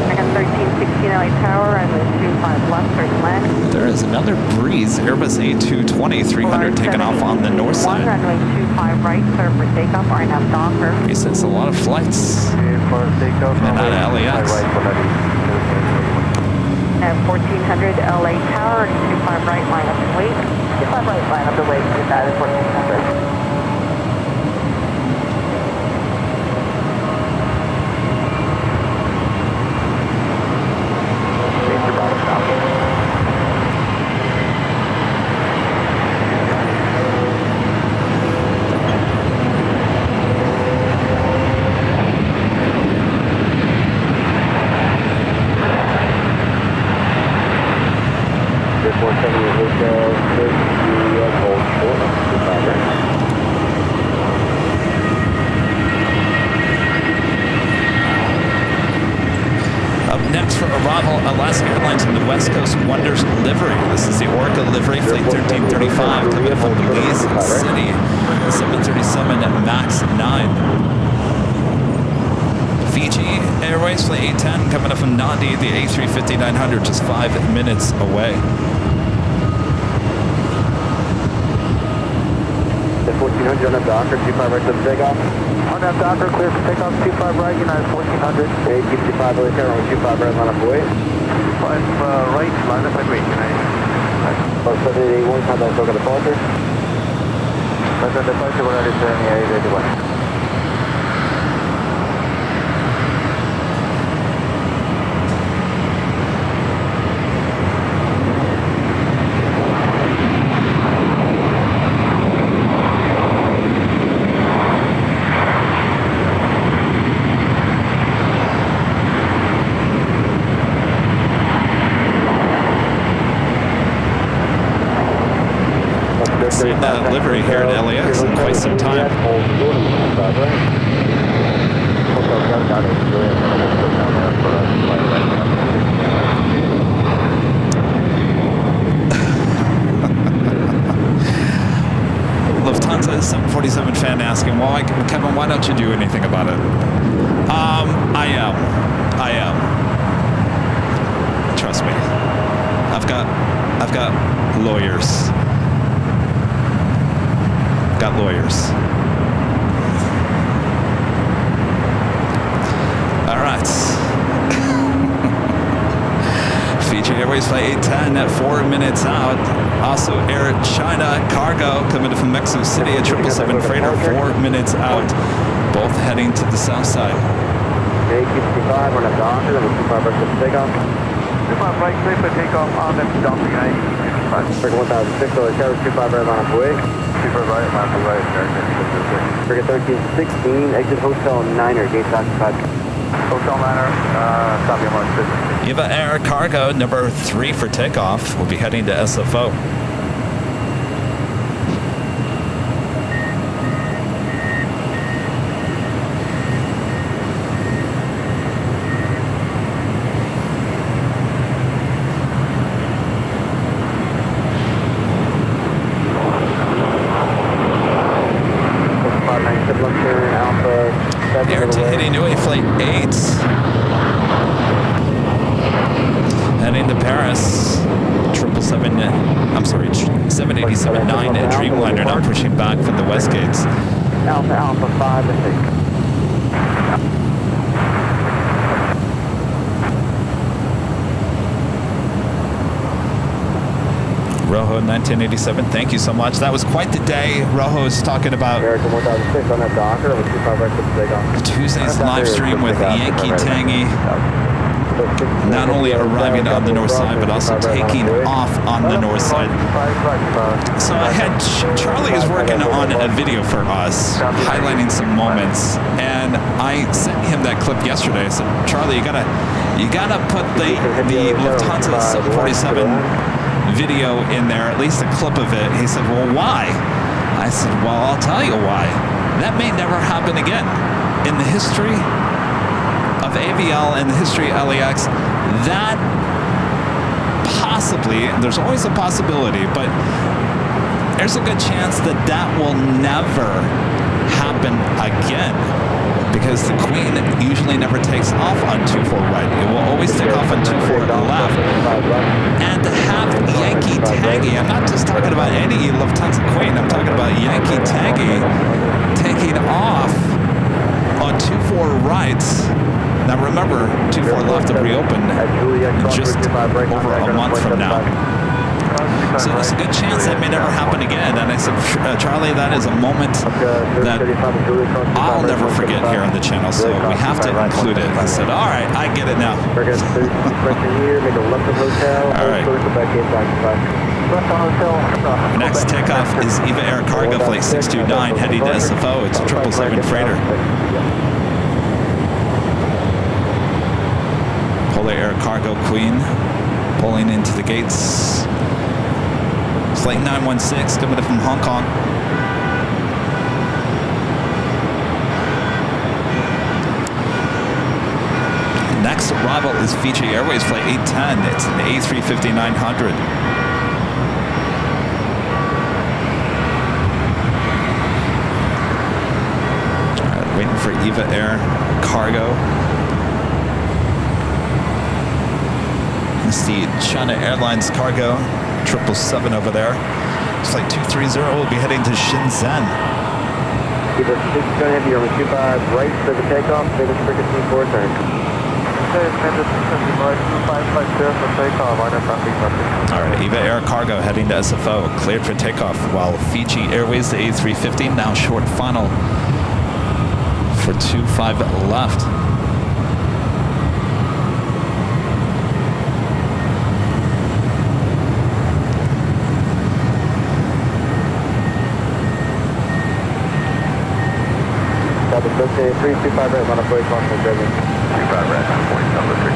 Second 1316 LA Tower and 25 left, search land. There is another Breeze Airbus A220 300 taking off on the north side. Runway 25 right, sir, for takeoff, RNF Docker. He says a lot of flights For takeoff, and out of LAX. At 1400 LA Tower, 25 right, line up and wait. 25 right, line up and wait. Just added 1400. Alaska Airlines in the West Coast Wonders livery. This is the Orca livery, flight 1335, coming from Belize City, 737 MAX 9. Fiji Airways, flight 810, coming up from Nadi, the A350-900, just 5 minutes away. The 1400 on the Docker, 25 right to the takeoff. On that Docker, clear for takeoff, 25 right, United 1400. Hey, keep 25 right there, on 25 right, line up away. 5 right, line up and wait, United. 7881, contact Docker departure. LATAM departure, we're ready to turn 881. Seen that livery here at LAX in quite some time. Lufthansa 747 fan asking, well, Kevin, why don't you do anything about it? I am. Trust me. I've got lawyers. Got lawyers. All right. Fiji Airways flight 810 at 4 minutes out. Also Air China Cargo coming in from Mexico City, a 777 freighter, 4 minutes out. Both heading to the south side. J65, we're on a doctor, and 25 right to takeoff. 25 right, clear for takeoff on the doctor, United. Frigate 1006, Tower 25 right on way. 25 right, left to right, Frigate 1316, exit Hotel Niner, gates occupied. Hotel Niner, copy on March 5th. EVA Air Cargo number 3 for takeoff. We'll be heading to SFO. Air Tahiti Nui Flight 8. Heading to Paris. 787-9 Dreamliner now pushing back from the west gates. Alpha 5 to 6. Rojo 1987, thank you so much. That was quite the day. Rojo is talking about American 1006 on that docker, 25 right to takeoff. Tuesday's live stream with Yankee Tangy. Not only arriving on the north side, but also taking off on the north side. So I had Charlie is working on a video for us, highlighting some moments, and I sent him that clip yesterday. I said, Charlie, you gotta put the Lufthansa 747 video in there, at least a clip of it. He said, well, why? I said, well, I'll tell you why. That may never happen again. In the history of AVL and the history of LAX, that possibly, there's always a possibility, but there's a good chance that that will never happen again, because the Queen usually never takes off on 24 right. It will always take off on 24 left. And to have Yankee Tangy, I'm not just talking about any Lufthansa Queen, I'm talking about Yankee Tangy taking off on 24 right. Now remember, 24 left to reopen just over a month from now. So there's a good chance that may never happen again. And I said, Charlie, that is a moment that I'll never forget here on the channel, so we have to include it. I said, all right, I get it now. All right. Next takeoff is EVA Air Cargo Flight 629 heading to SFO. It's a 777 freighter. Polar Air Cargo Queen pulling into the gates. Flight 916 coming in from Hong Kong. Next arrival is Fiji Airways Flight 810. It's an A350-900. All right, waiting for EVA Air Cargo. It's the China Airlines Cargo 777 over there. Flight 230 will be heading to Shenzhen. Keep it 6 going to be on 25 right for the takeoff, finish frequency 4 turn. All right, EVA Air Cargo heading to SFO, cleared for takeoff, while Fiji Airways, the A350, now short final for 25 left. Okay, 325 right, on a plate, caution, Kevin. 25 right, 40, number 3.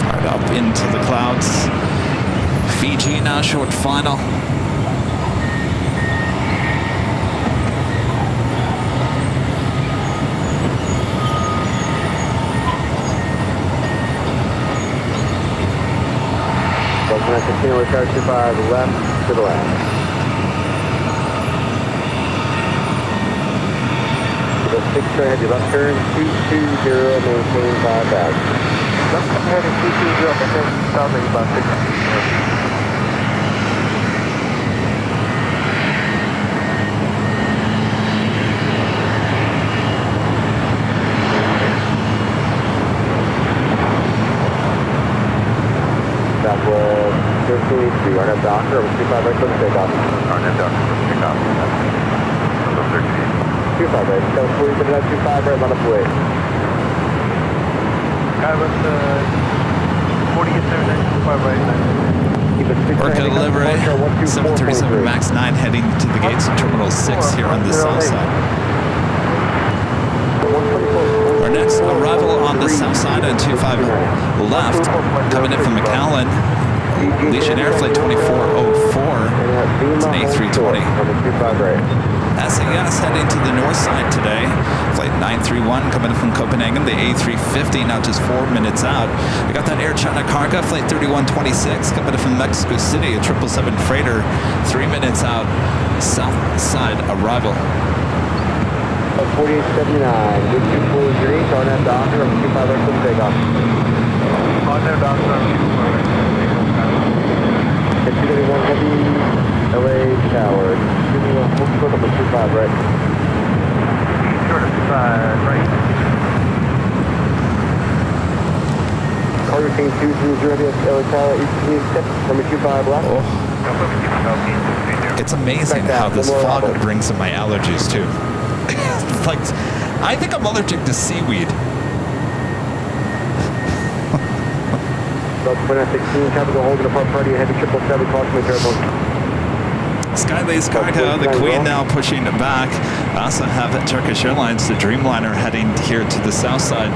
Right up into the clouds. Fiji now short final. Continuous car 25 left to the left. The 6 straight heavy left turn, 220, maintain 5,000. Left heading 220, maintain 5,000, about 600. That was 1383, RNF Doctor, over 25 right, close to takeoff. RNF Doctor, close to takeoff. Number 13. 25 right, 740, 25 right, line up away. Guy was 40, 25 right, Orca delivery, 737 MAX 9 heading to the gates of Terminal 6 here on the south side. Our next arrival on the south side on 25 left, coming in from McAllen, Legion Air Flight 2404, it's an A320. SAS heading to the north side today, Flight 931 coming in from Copenhagen, the A350 now just 4 minutes out. We got that Air China Cargo, Flight 3126 coming in from Mexico City, a 777 freighter, 3 minutes out, south side arrival. 4879, with 240, RNF Doctor, over 25 right, close to takeoff. RNF Doctor, over 25 right, It's 231 heavy, LA Tower, 221, number 25 right. short of 25 right. Cargo King 230 heavy, LA Tower, number 25 left. Oh. It's amazing how this fog brings in my allergies too. Like, I think I'm allergic to seaweed. Skylace Cargo, the Queen now pushing back. I also have Turkish Airlines, the Dreamliner, heading here to the south side.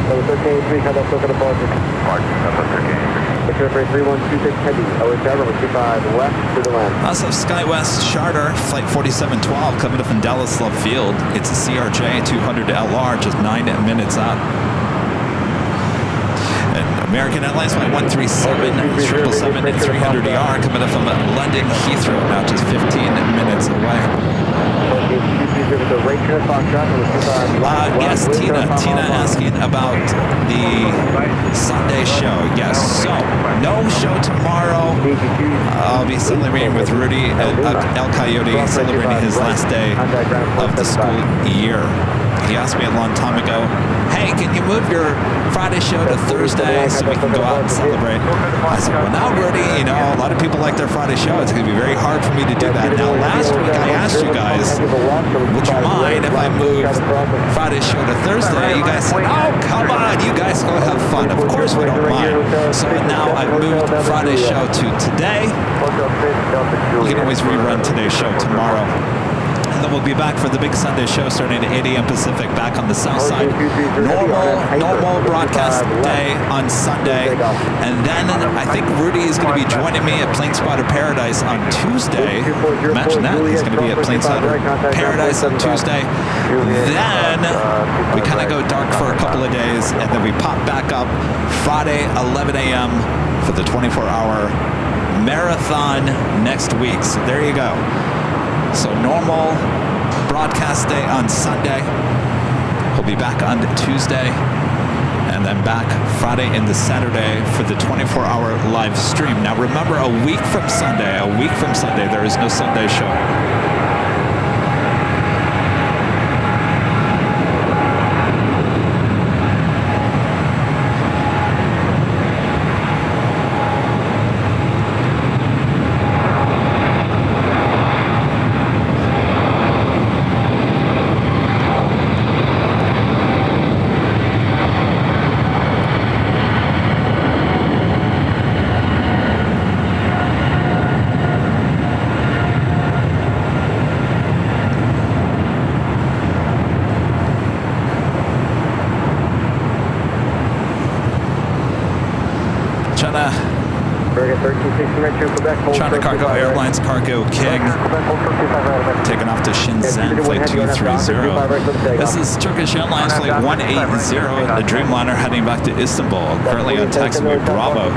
Number 3126 heavy, LA Tower, number 25 left to the land. Also, SkyWest Charter, Flight 4712, coming up from Dallas Love Field. It's a CRJ 200 LR, just 9 minutes out. And American Airlines Flight 137, 777, and 300ER, coming up from London Heathrow, now just 15 minutes away. Yes, Tina asking about the Sunday show. Yes, so no show tomorrow. I'll be celebrating with Rudy at El Coyote, celebrating his last day of the school year. He asked me a long time ago, hey, can you move your Friday show to Thursday so we can go out and celebrate? I said, well, now, Rudy, you know, a lot of people like their Friday show. It's going to be very hard for me to do that. Now, last week I asked you guys, would you mind if I moved Friday show to Thursday? You guys said, oh, come on, you guys go have fun. Of course we don't mind. So now I've moved Friday show to today. You can always rerun today's show tomorrow. And then we'll be back for the big Sunday show starting at 8 a.m. Pacific back on the south side. Normal broadcast day on Sunday. And then I think Rudy is going to be joining me at Planespotter Paradise on Tuesday. Imagine that. He's going to be at Planespotter Paradise on Tuesday. Then we kind of go dark for a couple of days. And then we pop back up Friday, 11 a.m. for the 24-hour marathon next week. So there you go. So normal broadcast day on Sunday. We'll be back on Tuesday, and then back Friday into Saturday for the 24-hour live stream. Now remember, a week from Sunday, there is no Sunday show. China Cargo Airlines Cargo King, taking off to Shenzhen, flight 230. This is Turkish Airlines flight 180, the Dreamliner heading back to Istanbul, currently on taxiway Bravo.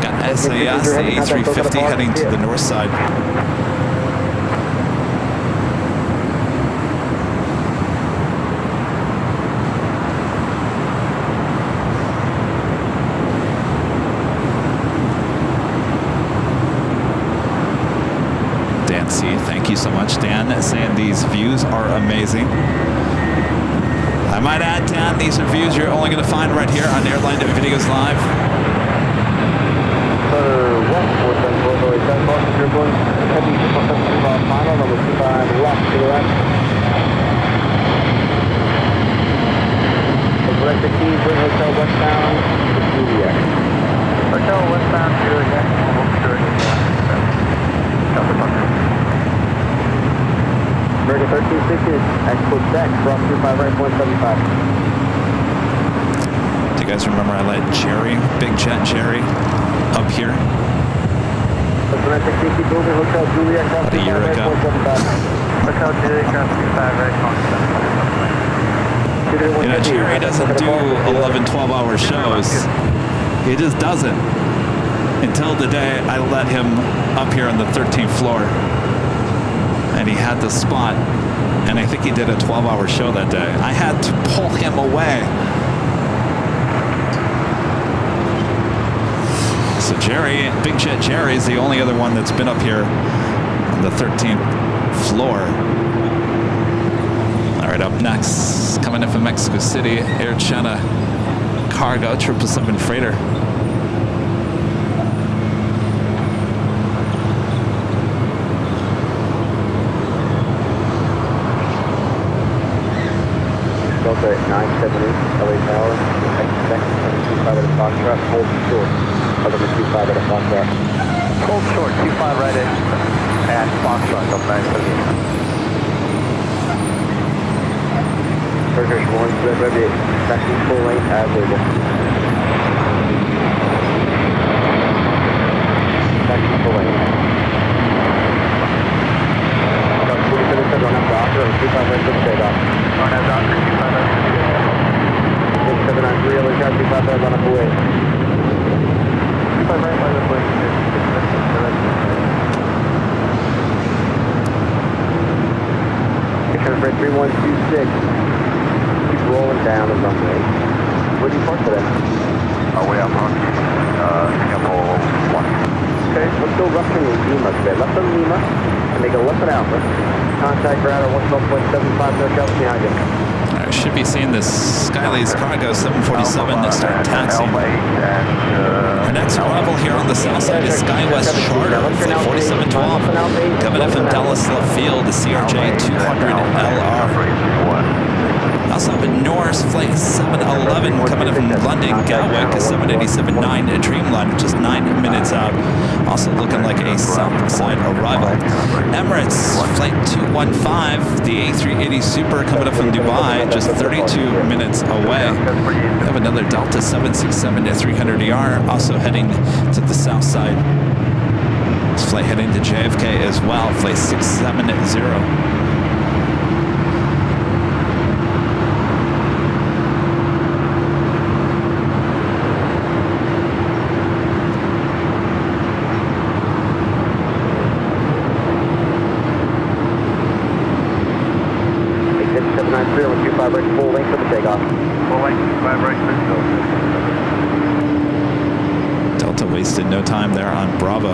Got SAS, the A350 heading to the north side. Thank you so much, Dan, saying these views are amazing. I might add, Dan, these are views you're only going to find right here on Airline Videos Live. Hotel westbound to Juliet. Hotel westbound to Juliet. American 1360, export deck from 25 right, 175. Do you guys remember I let Jerry, Big Jet Jerry, up here? About a year ago. Hotel Juliet, 25 right, 175. You know, Jerry doesn't do 11, 12-hour shows. He just doesn't. Until the day I let him up here on the 13th floor. And he had the spot, and I think he did a 12-hour show that day. I had to pull him away. So Jerry, Big Jet Jerry, is the only other one that's been up here on the 13th floor. All right, up next, coming in from Mexico City, Air China Cargo 777 freighter. Delta 978, LA Tower, expect 25 at a Foxtrot, hold short, other than 25 at a Foxtrot. Hold short, 25 right at Foxtrot, Delta 978. Turkish 1, Red Ready, expecting full lane as legal. Expecting full lane. About 27 on that Docker, and 25 right to the takeoff. On that Docker, 25 right to the takeoff. 6793, LA Tower, 25 right on up away. 25 right by the way. Freight 3126. Keep rolling down the runway. Where do you park today? Way out front. Singapore 1. Okay, let's go left from Lima today. Left from Lima, and make a left at Alpha. Contact ground at 112.75 north behind you. I should be seeing this Skylays Cargo 747 start taxiing. Our next arrival here on the south side is SkyWest Charter, flight 4712, coming in from Dallas Love Field, the CRJ 200LR. Also up in Norris, flight 711, coming in from London Gatwick, 787-9 Dreamliner, just 9 minutes out. Also looking like a south side arrival. Emirates, flight 215, the A380 Super coming up from Dubai, just 32 minutes away. We have another Delta 767 at 300ER, also heading to the south side. This flight heading to JFK as well, flight 670. 25 right, full length for the takeoff. Full length, 25 right, Delta wasted no time there on Bravo.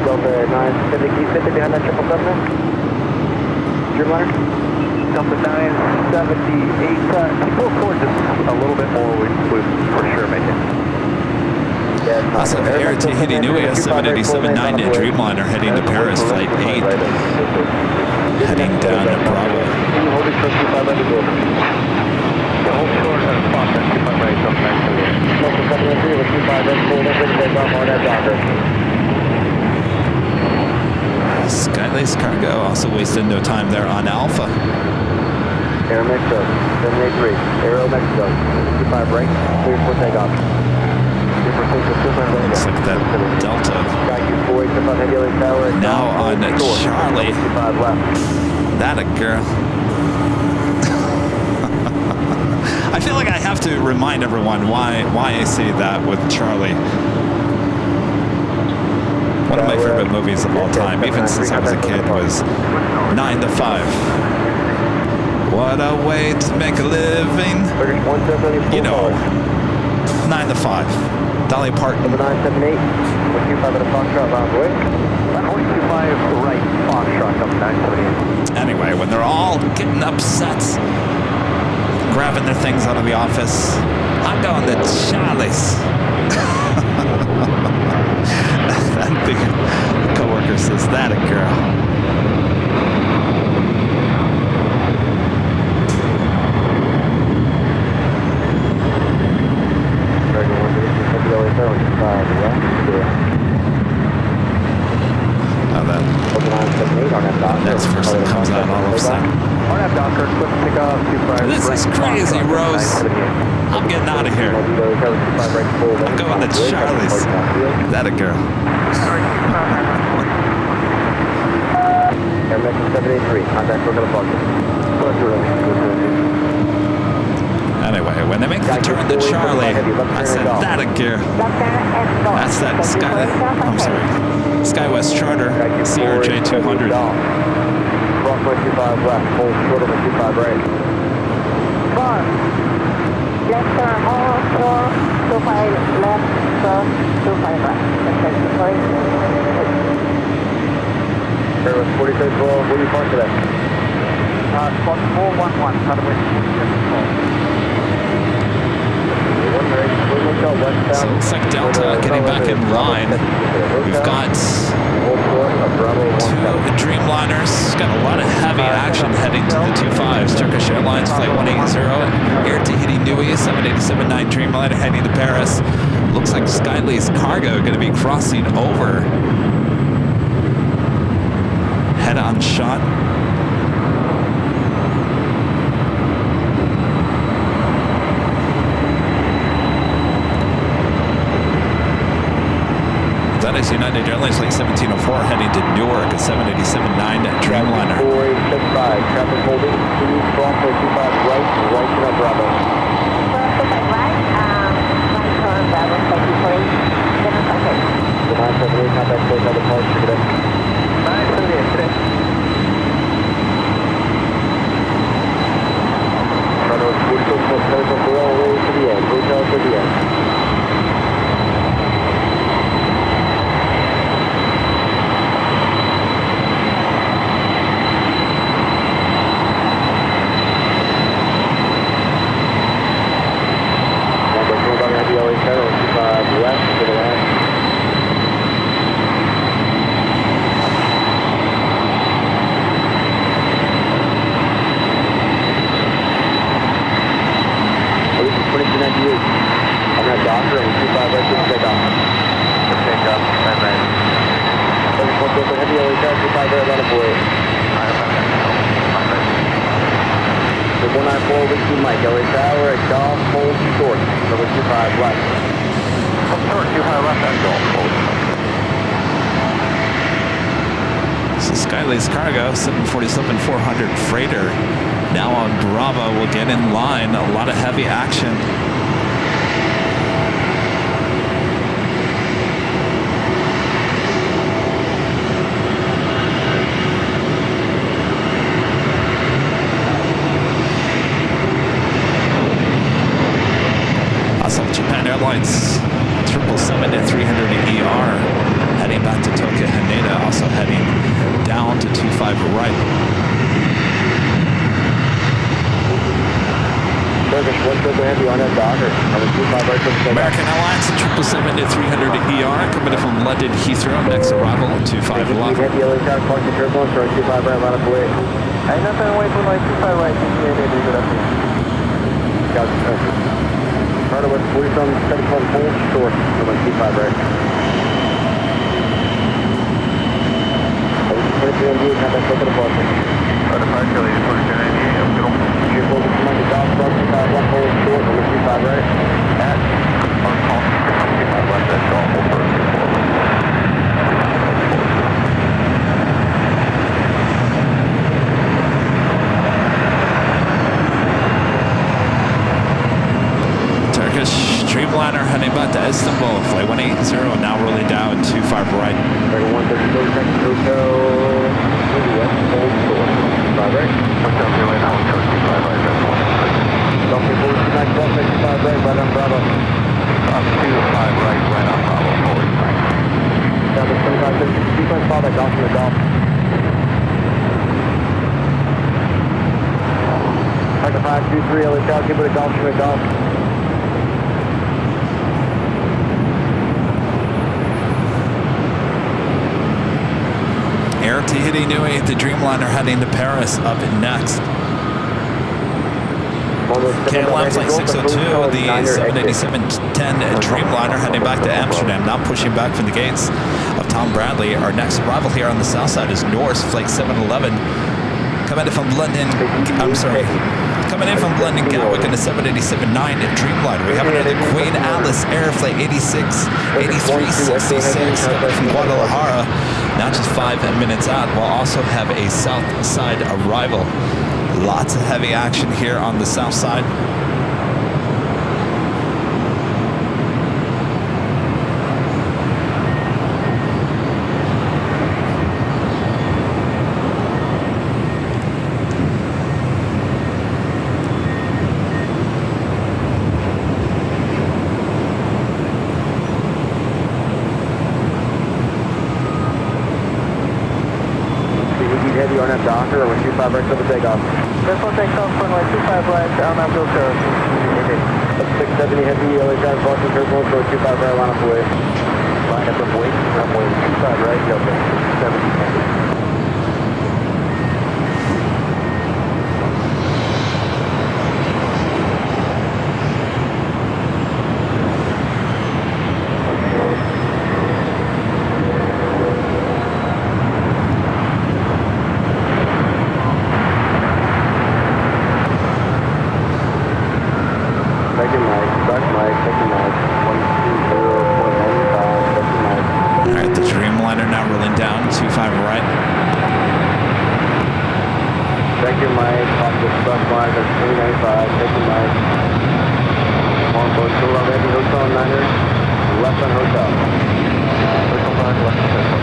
Delta 970, can you sit behind that 777? Dreamliner? Delta 978, keep go forward just a little bit more, we for sure make it. Also, Air Tahiti Nui, a 787-9 Dreamliner heading to Paris, flight 8. Heading down to Bravo. Can you hold it for 25 right to go? Hold short and spot that 25 right, Delta 978. Delta 703 with 25 right, full length for the takeoff on that docker. Skylace Cargo also wasted no time there on Alpha. Air Mexico, 783, Aero Mexico, 25 right, clear for takeoff. Looks like that Delta now on Charlie. That a girl. I feel like I have to remind everyone why I say that with Charlie. One of my favorite movies of all time, even since I was a kid, was 9 to 5. What a way to make a living. You know, 9 to 5. Dolly Parton. 978, 25 at a Foxtrot, round way. 125 right, Foxtrot, up 978. Anyway, when they're all getting upset, grabbing their things out of the office, I'm going to Charlie's. That big coworker says, that a girl. Oh, that next person comes out all of a sudden. This is crazy, Rose. I'm getting out of here. I'm going to Charlie's. That a girl. Air Mexico 783, contact for California. Anyway, when they make the turn to Charlie, I said, that a gear. That's that SkyWest Charter, CRJ 200. Crossway 25 left, hold short over 25 right. Left turn, hold short, 25 left, cross, 25 right. Airway 46, where do you park today? Spot 411, how do we So it looks like Delta getting back in line. We've got two Dreamliners. Got a lot of heavy action heading to the 25s. Turkish Airlines Flight 180, Air Tahiti Nui, 787-9 Dreamliner heading to Paris. Looks like Skylace Cargo going to be crossing over. Head on shot. That is United Airlines Flight 1704 heading to Newark, a 787-9 Dreamliner. 4865, traffic holding, please crossway 25 right, right to that Bravo. Crossway right, right turn, Bravo, 748, 758. The 978, contact close by the parts for today. 978 today. Runway 46, telephone for all the way to the end, hotel to the end. Left to the left. Oh, this is 2298. I'm at Docker and 25 right to takeoff. Takeoff, 5 right. 741 heavy LA car, 25 right, line of boy. 194, Whiskey Mike, LA Tower at Golf, hold short, number 25 left. Short, 25 left, and golf, hold. So Skylace Cargo, 747-400 freighter. Now on Bravo, will get in line. A lot of heavy action. flights 777 at 300 ER, heading back to Tokyo Haneda, also heading down to 25 right. Turkish 1 heavy on that Docker. American Airlines 777 at 300 ER, coming in from London Heathrow, next arrival 25 left. Heavy LA Tower, parking turbulence, or 25 right, line up away. I nothing away from like 25 right, good afternoon. Carter with 47, 71 full short, 25 right. Departure, lady, 4298, I'm good. You're focused on the South, 1 full short, 25 right. At, on call, 25 left, that's all full first, Turkish Dreamliner heading back to Istanbul, flight 180, now rolling down 25 right. 130, second hotel, west, full short, 25 right. Hotel, really now, 25 right, that's one. Don't be 49, 65 right, right on Bravo. Up 25 right, right on Bravo, forward, right. Down to 25, 50, sequence, follow that golf from the golf. Second 523, LA Tower, give it a golf from the golf. Air Tahiti Nui, the Dreamliner heading to Paris up next. KLM Flight 602, the 787-10 Dreamliner heading back to Amsterdam, now pushing back from the gates of Tom Bradley. Our next arrival here on the south side is Norse Flight 711, coming in from London, coming in from London Gatwick in the 787-9 Dreamliner. We have another Queen Alice Air Flight 8366 coming from Guadalajara, now just 5 minutes out. We'll also have a south side arrival. Lots of heavy action here on the south side. Heavy on that Docker, or 25 right for the takeoff. This one takeoff, runway 25 right, down on Bill Curve. 670 heavy, LA Tower, Boston turbulence, or 25 right, line up away. Line up away, runway 25 right, Delta, 670 heavy. Alright, the Dreamliner now rolling down 25 right. Second Mike, off the bus line, that's 395, second Mike. On board, still on heavy hotel on Niner, left on hotel. Circle 5, left on hotel.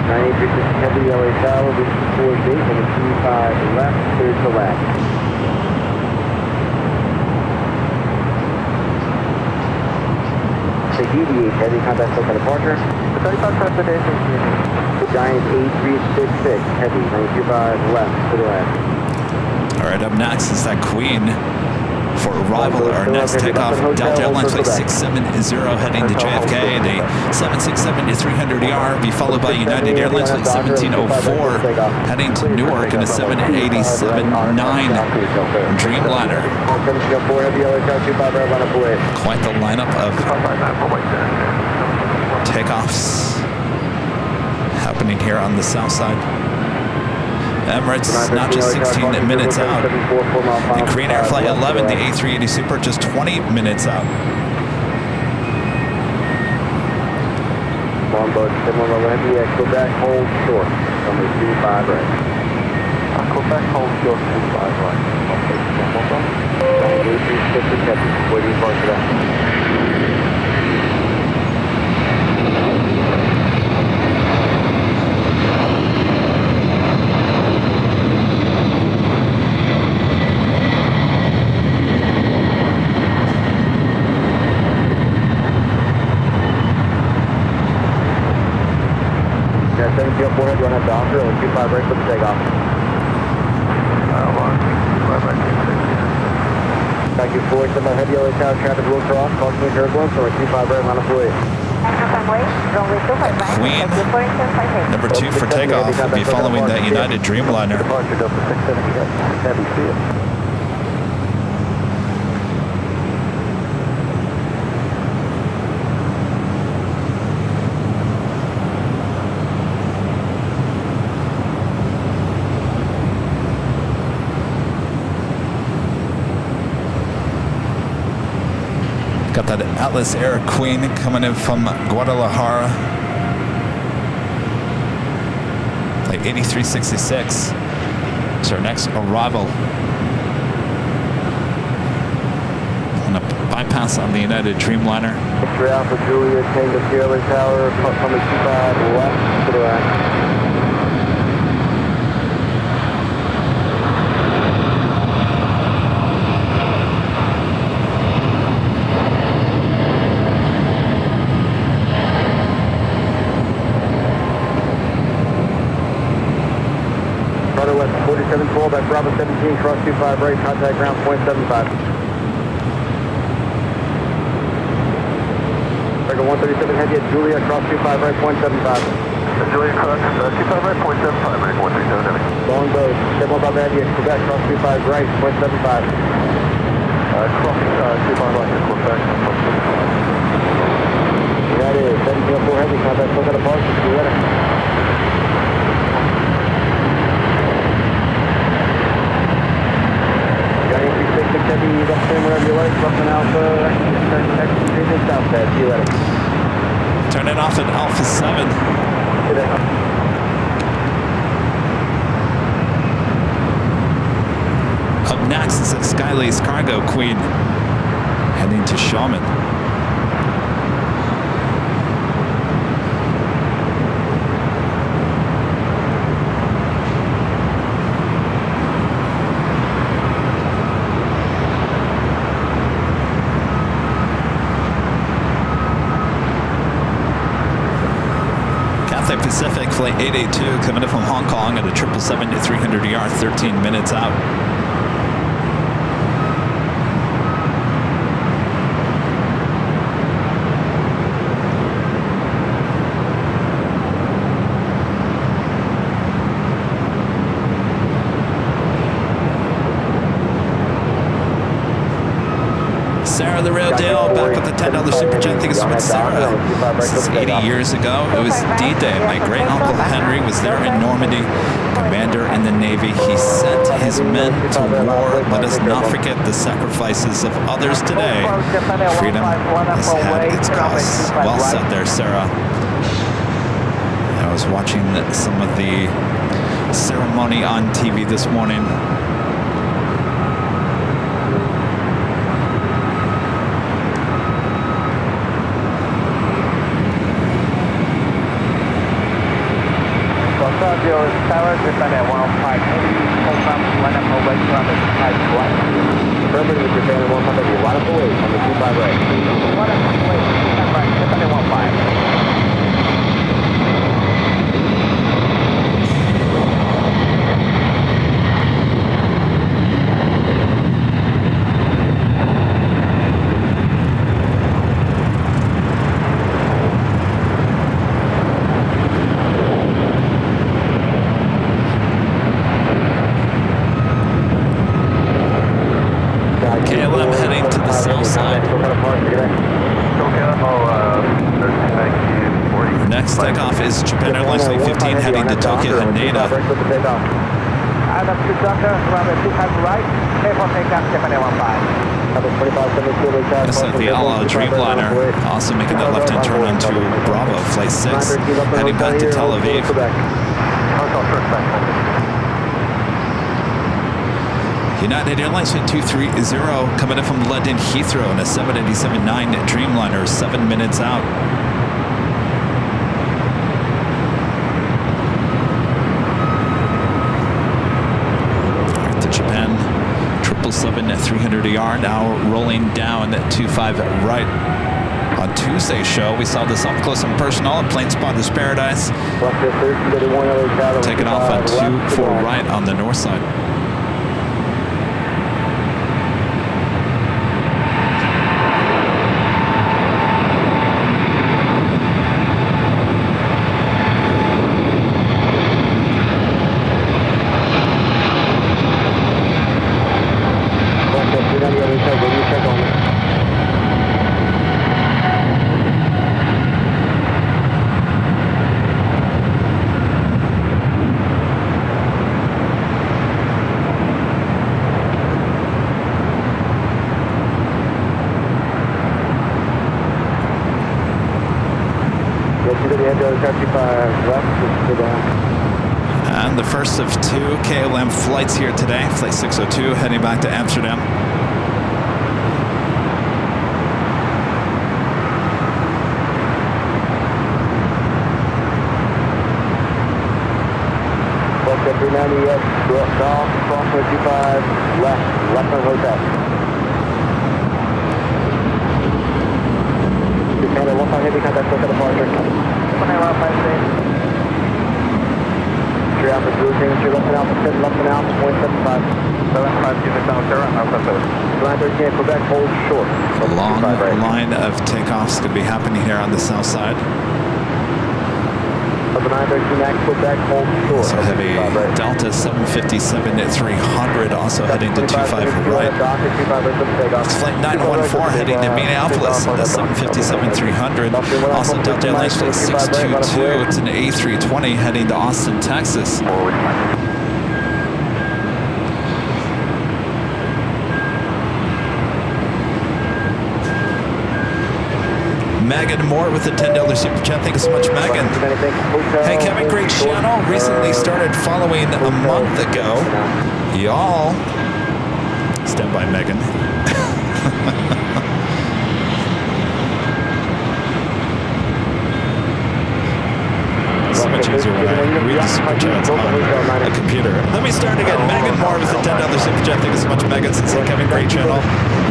93 heavy LA Tower, this is 4 gate, and it's 25 left, clear to left. Deviate heavy, contact for departure. 35 transportation. Giant 8366, heavy, 95 left, to the left. Alright, up next is that Queen for arrival. Our next takeoff, Delta Airlines Flight 670 heading to JFK. The 767-300ER be followed by United Airlines Flight 1704 heading to Newark in the 787-9 Dreamliner. Quite the lineup of takeoffs happening here on the south side. Emirates not just 16 minutes out. The Korean Air Flight 11, the A380 Super, just 20 minutes out. Longboat, similar Olympia, Quebec, hold short, number 25 right. Quebec, hold short, 25 right. Okay, 8366, waiting for that. 1704 head, run at Docker, and 25 right for the takeoff. Thank you, 487 heavy LA Tower, traffic will cross, caution turbulence, or 25 right, line of way. Queen, number 2 for takeoff, will be following that United Dreamliner. Departure Delta 670, heavy field. Got that Atlas Air Queen coming in from Guadalajara. Flight 8366. It's our next arrival. On a bypass on the United Dreamliner. X-ray Alpha Julia, Tango Sierra Tower, coming 25 left to the right. West 4712, that's Bravo 17, cross 25 right, contact ground .75. Target 137 heavy at Julia, cross 25 right, .75. Julia, cross 25 right, .75, right, 137 heavy. Long bow, 715 heavy at Quebec, cross 25 right, .75. Crossing 25 right, Quebec, That is 1704 heavy, contact close out of park, see you later. Heavy, left turn wherever you like, left and Alpha, exit south bed, see you later. Turn it off at Alpha 7. Up next is a Skylace Cargo Queen heading to Shaman. Pacific Flight 882 coming in from Hong Kong at a 777 to 300 ER, 13 minutes out. Sarah the Real Deal back with the $10 super chat. Thank you so much, Sarah. This is 80 years ago. It was D-Day. My great uncle Henry was there in Normandy, commander in the Navy. He sent his men to war. Let us not forget the sacrifices of others today. Freedom has had its costs. Well said there, Sarah. I was watching some of the ceremony on TV this morning. Tower, Japan at 105, confirm one up away from the 5 right. Affirmative, Japan at 105, one up away from the 25 right. One up away, 25 right, Japan at 15. Takeoff is Japan Airlines Flight 15 heading to Tokyo Haneda. Adam to Docker, runway 25 right, clear for takeoff, Japan Air 15. This is the LA Dreamliner, also making that left-hand turn onto Bravo Flight 6, heading back to Tel Aviv. United Airlines Flight 230 coming in from London Heathrow in a 787-9 Dreamliner, 7 minutes out. Japan 777 at 300 ER, now rolling down at 25 right. On Tuesday's show, we saw this up close and personal at Plane Spotter's Paradise. Taking off on 24 right on the north side. And the first of two KLM flights here today, Flight 602 heading back to Amsterdam. Welcome 390, yes, golf, crossway 25, left on hotel. Canada 15 heavy contact, look at departure. 1956. 3 Alpha, blue signature, left and Alpha, 0.75. 75 units down, Sarah, Alpha 7. Line 13 Quebec, hold short. A long line of takeoffs could be happening here on the south side. 913 Max, Quebec, hold short. So heavy Delta 757-300 also heading to 25 right. It's flight 914 heading to Minneapolis, the 757-300. Also Delta Airlines flight 622, it's an A320 heading to Austin, Texas. Megan Moore with the $10 super chat. Thank you so much, Megan. Hey, Kevin, great channel. Recently started following a month ago. Y'all. Stand by, Megan. So much easier when I read the super chats on a computer. Let me start again. Megan Moore with the $10 super chat. Thank you so much, Megan. Since Kevin, great channel.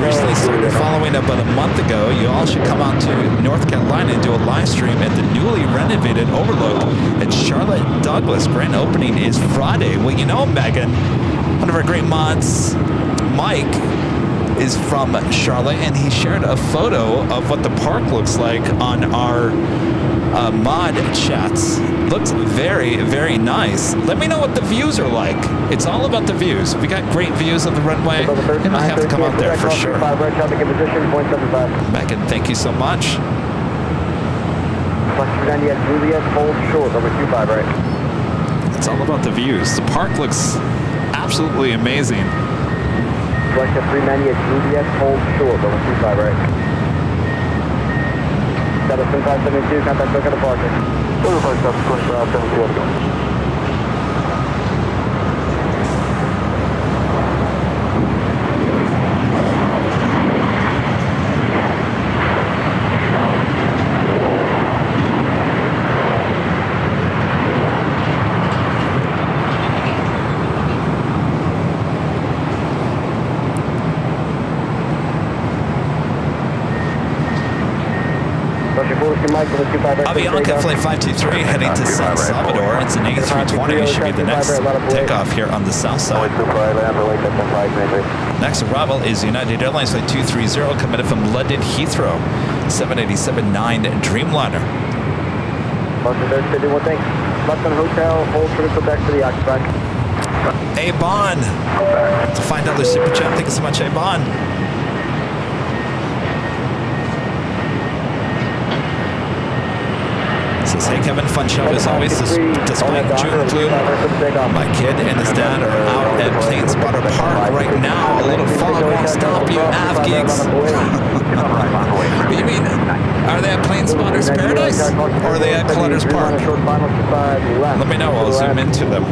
Recently started following about a month ago. You all should come out to North Carolina and do a live stream at the newly renovated Overlook at Charlotte Douglas. Grand opening is Friday. Well, you know, Megan, one of our great mods, Mike, is from Charlotte, and he shared a photo of what the park looks like on our mod chats. Looks very, very nice. Let me know what the views are like. It's all about the views. We got great views of the runway, and I have to come out there for sure. Megan, thank you so much. It's all about the views. The park looks absolutely amazing. Flight 390 at Juliet, hold short, over 25 right. 7572, contact look at departure. 7572, Avianca Flight 523 heading to San Salvador. It's an A320. Should be the next takeoff here on the south side. Next arrival is United Airlines Flight 230 coming from London Heathrow. 787-9 Dreamliner. Left on hotel, hold for the back to the occupied. A-Bon. To find out their super chat. Thank you so much, A-Bon. Says, hey Kevin, fun show as always. Despite June gloom, my kid and his dad are out at Plane Spotter Park right now. A little fog won't stop you, av geeks. You mean, are they at Plane Spotter's Paradise or are they at Clutter's Park? Let me know. I'll zoom into them.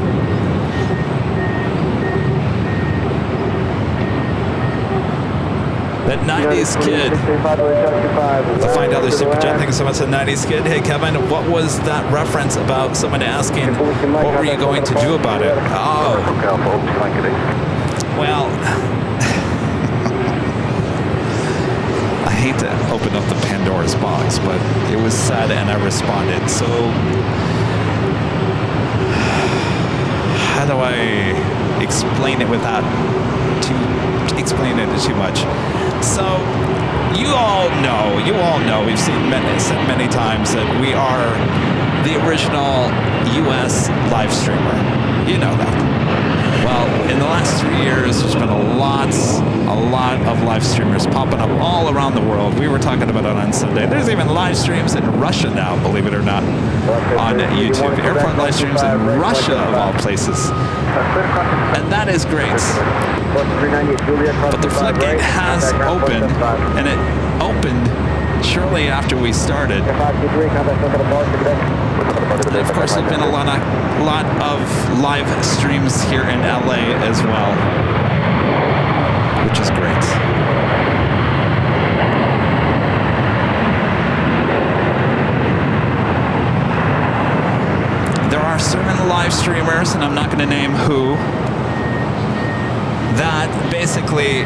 That 90s kid. To find out their super chat. Thank you so much, the 90s kid. Hey Kevin, what was that reference about someone asking what were you going to do about it? Oh. Well, I hate to open up the Pandora's box, but it was said and I responded. So how do I explain it without explaining it too much? So you all know, we've said many times that we are the original US live streamer. You know that. Well, in the last 3 years, there's been a lot of live streamers popping up all around the world. We were talking about it on Sunday. There's even live streams in Russia now, believe it or not, on YouTube. Airport live streams in Russia, of all places. And that is great. But the floodgate has opened, and it opened shortly after we started. And of course, there's been a lot of live streams here in LA as well, which is great. There are certain live streamers, and I'm not going to name who, that basically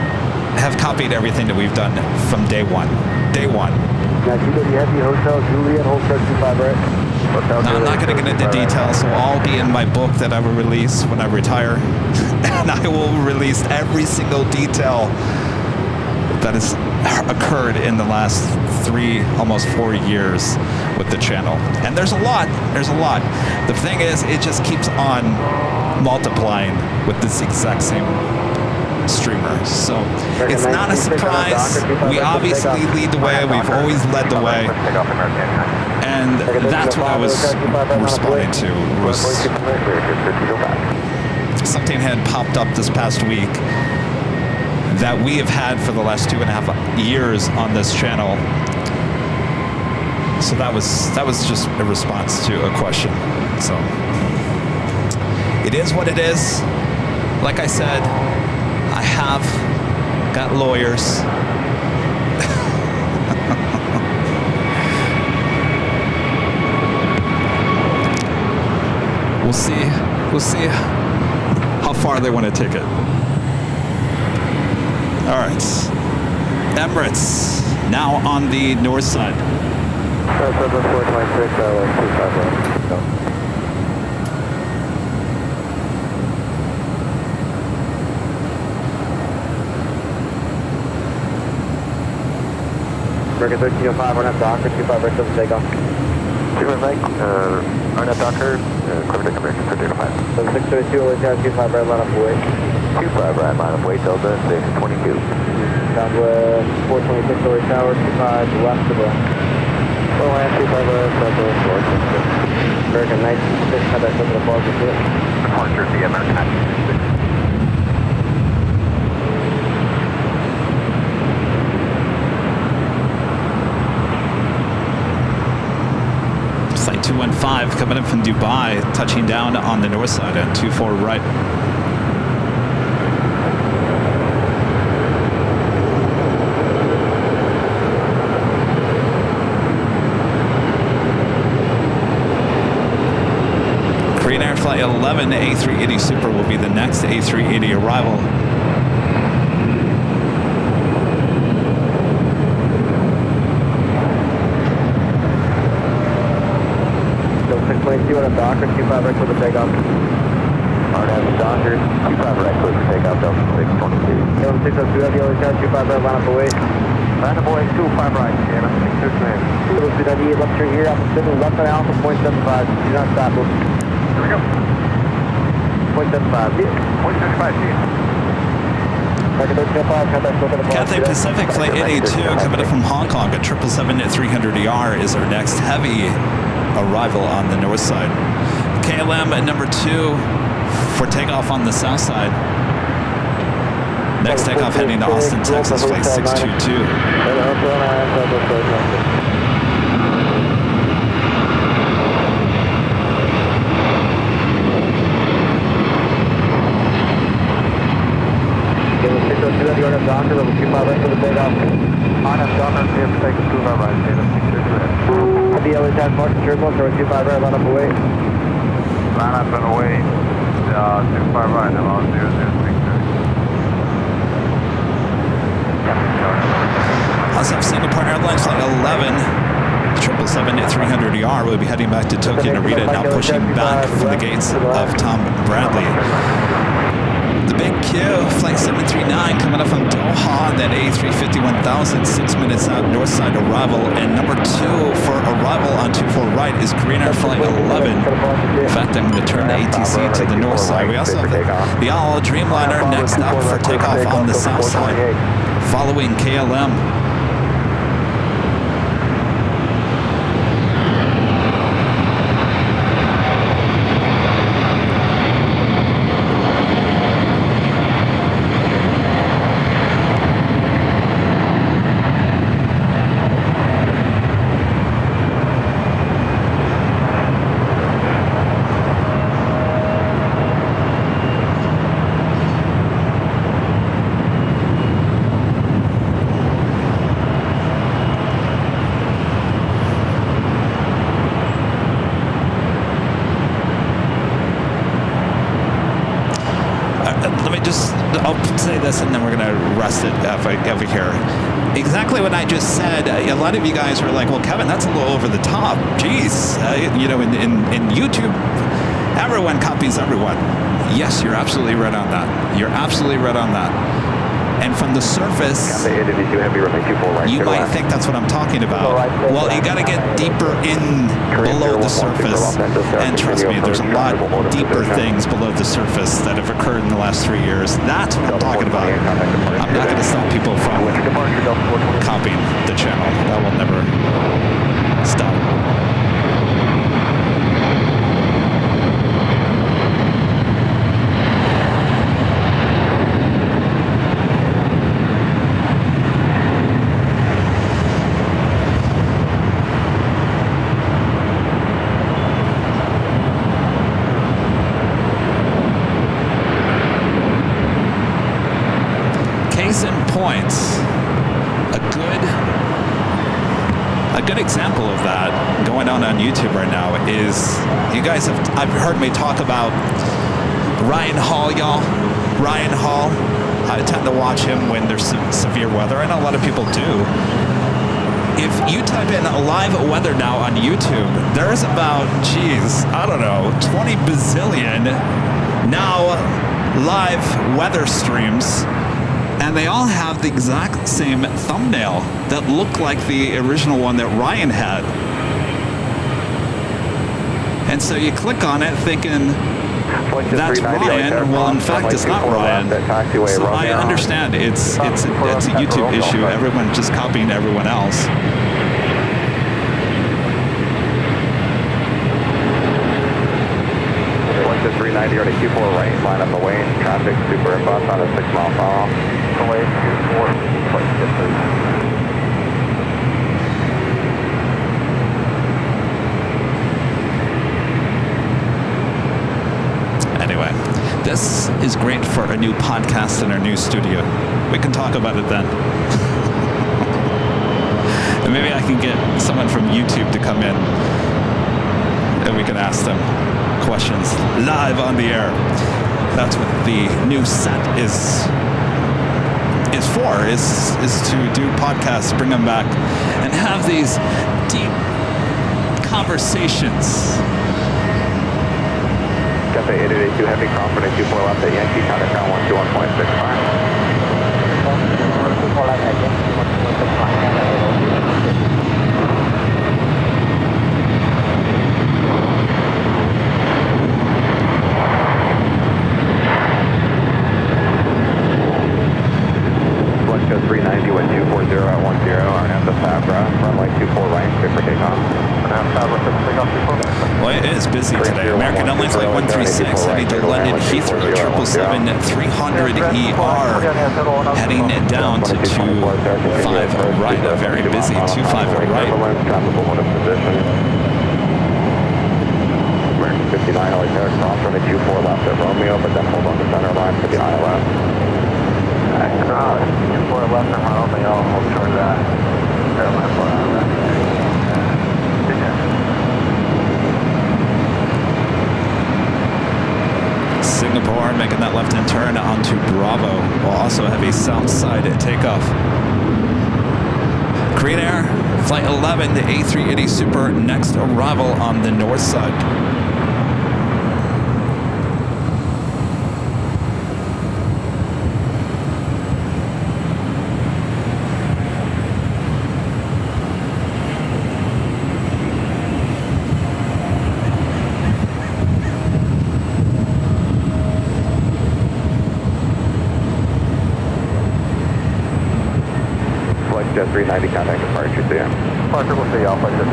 have copied everything that we've done from day one. Day one. Now, Hotel Juliet, Hotel 25, right? Now, I'm not going to get into details, so I'll be in my book that I will release when I retire. And I will release every single detail that has occurred in the last 3, almost 4 years with the channel. And there's a lot. The thing is, it just keeps on multiplying with this exact same streamer. So it's not a surprise. We obviously lead the way. We've always led the way. And that's what I was responding to. Was something had popped up this past week that we have had for the last 2.5 years on this channel. So that was just a response to a question. So it is what it is. Like I said, I have got lawyers. We'll see how far they want to take it. All right. Emirates, now on the north side. 426, American 1305, RNAV Docker, 25 right to the takeoff. 215, RNAV Docker, clear to American 1305. 632, Louisiana 25 right line up away. 25 right line up away, Delta, station 22. Southwest 426, Lower Tower, 25 left of the. Full land, 25 left, Southwest 426. American 1906, have that over the ball to it. Departure via American 1906. Flight 215 coming in from Dubai, touching down on the north side at 24 right. Korean Air Flight 11 A380 Super will be the next A380 arrival. On a Docker, 25 right for the takeoff. RNAV Docker, 25 right for the takeoff, Delta 622. 602, have the other car, 25 right, line up away. Line up away, 25 right, Sienna, 629. 298, left turn here, Alpha 7, left on Alpha, 0.75, do not stop, Here we go. 0.75, 0.75, Cathay Pacific Flight 882 coming in from Hong Kong at 777-300ER is our next heavy arrival on the north side. KLM at number 2 for takeoff on the south side. Next takeoff heading to Austin, Texas, flight 622. Docker, level 25 right for the takeoff. RNAV Docker, clear for takeoff, 25 right, Sienna, 629. The LA TAM market turbulence, or 25 right, line up away. Line up and away, 25 right, about 0062. Also have Singapore Airlines Flight 11, 777-300ER will be heading back to Tokyo Narita, now pushing back from the gates of Tom Bradley. The big Q, Flight 739 coming up from Doha, that A350-1000, 6 minutes out, north side arrival. And number 2 for arrival on 24 right is Korean Air Flight 11. In fact, I'm going to turn the ATC to the north side. We also have the All Dreamliner next up for takeoff on the south side, following KLM. I'll say this and then we're going to rest it over here. Exactly what I just said. A lot of you guys were like, well, Kevin, that's a little over the top. Jeez. In YouTube, everyone copies everyone. Yes, you're absolutely right on that. You're absolutely right on that. And from the surface, you might think that's what I'm talking about. Well, you got to get deeper in below the surface. And trust me, there's a lot deeper things below the surface that have occurred in the last 3 years. That's what I'm talking about. I'm not going to stop people from copying the channel. That will never stop. Points. A good example of that going on YouTube right now is I've heard me talk about Ryan Hall, y'all. Ryan Hall. I tend to watch him when there's severe weather. I know a lot of people do. If you type in live weather now on YouTube, there's about, 20 bazillion now live weather streams. And they all have the exact same thumbnail that look like the original one that Ryan had. And so you click on it thinking, that's Ryan. Well, in fact, it's not Ryan. So I understand it's a YouTube issue. Everyone just copying everyone else. 390 or to Q4 right, line up away, traffic, super bus on a 6 mile fall. Away, Q4, Anyway, this is great for a new podcast in our new studio. We can talk about it then. And maybe I can get someone from YouTube to come in and we can ask them questions live on the air. That's what the new set is for, is to do podcasts, bring them back, and have these deep conversations. Cafe 882 Heavy, confident 24 left at Yankee, counter ground 121.65. Go 390 with 240 at 10, Arnhem to Fabra, runway 24 right, clear for takeoff. Well, it is busy today. American Airlines Flight 136 heading to London Heathrow, 777-300ER heading down to 25 right, a very busy 25 right. American 59, always there, cross runway 24 left at Romeo, but then hold on the center line for the ILS. Cross, 24 left and Romeo, hold short of that. Airline for Singapore making that left-hand turn onto Bravo. We'll also have a south side takeoff. Flight 11, the A380 Super, next arrival on the north side. Jet 390 contact departure, see ya. Parker, we'll see you off like this.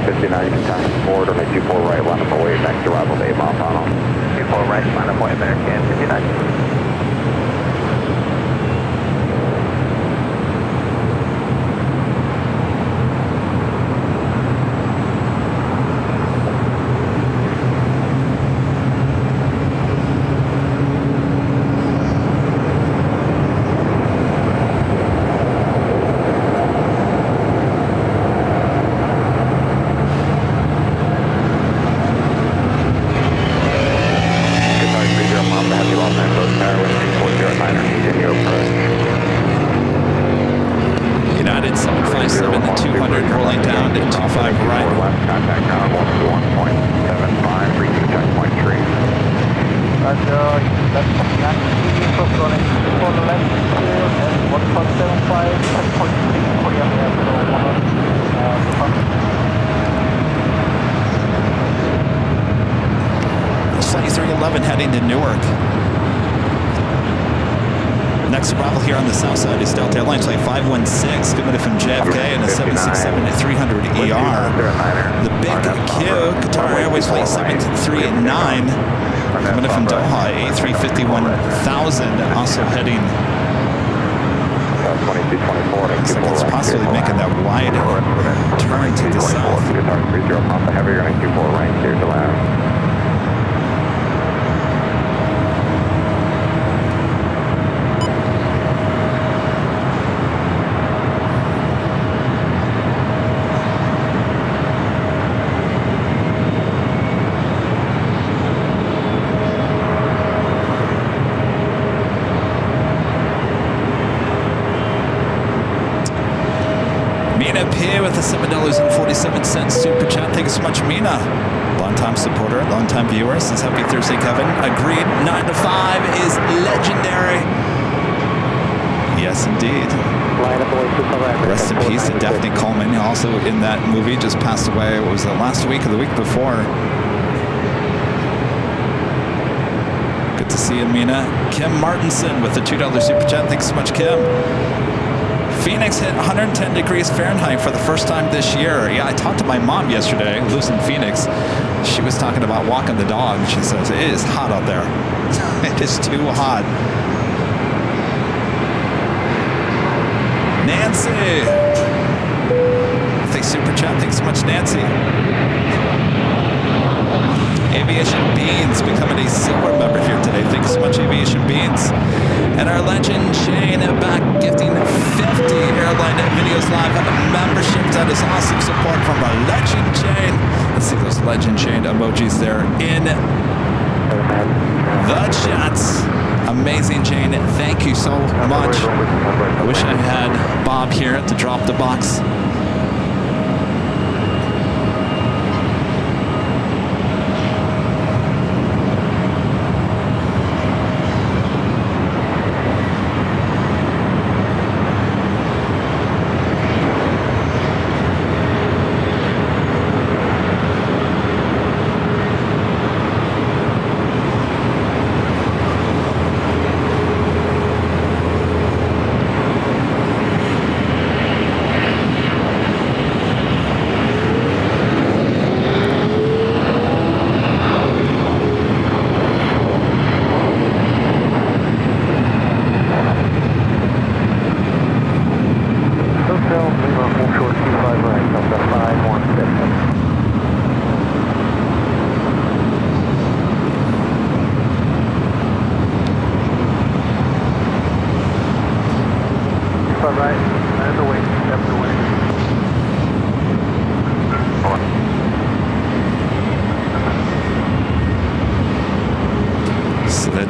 59 contact forward, only 24 right, line up away, next arrival, Dave off on 24 right, line up away, American 59. Heading to Newark. Next arrival here on the south side is Delta Airlines Flight 516, coming from JFK and a 767-300ER. The Big Q, Qatar Airways Flight 739, coming from Doha, A350-1000, also heading. Looks like it's possibly making that wide turn to the south. Heavy running 24 right, clear to land. With a $7.47 super chat. Thank you so much, Mina. Long-time supporter, long-time viewer. Says happy Thursday, Kevin. Agreed. 9 to 5 is legendary. Yes, indeed. Rest in peace to Daphne Coleman, also in that movie, just passed away. What was it, last week or the week before? Good to see you, Mina. Kim Martinson with the $2 super chat. Thanks so much, Kim. Phoenix hit 110 degrees Fahrenheit for the first time this year. Yeah, I talked to my mom yesterday, who lives in Phoenix. She was talking about walking the dog. She says, it is hot out there. It is too hot. Nancy! Thanks, super chat. Thanks so much, Nancy. Aviation Beans becoming a silver member here today. Thanks so much, Aviation Beans. And our legend Shane back gifting 50 Airline Videos Live membership. That is awesome support from our legend Shane. Let's see those legend Shane emojis there in the chats. Amazing, Shane. Thank you so much. I wish I had Bob here to drop the box.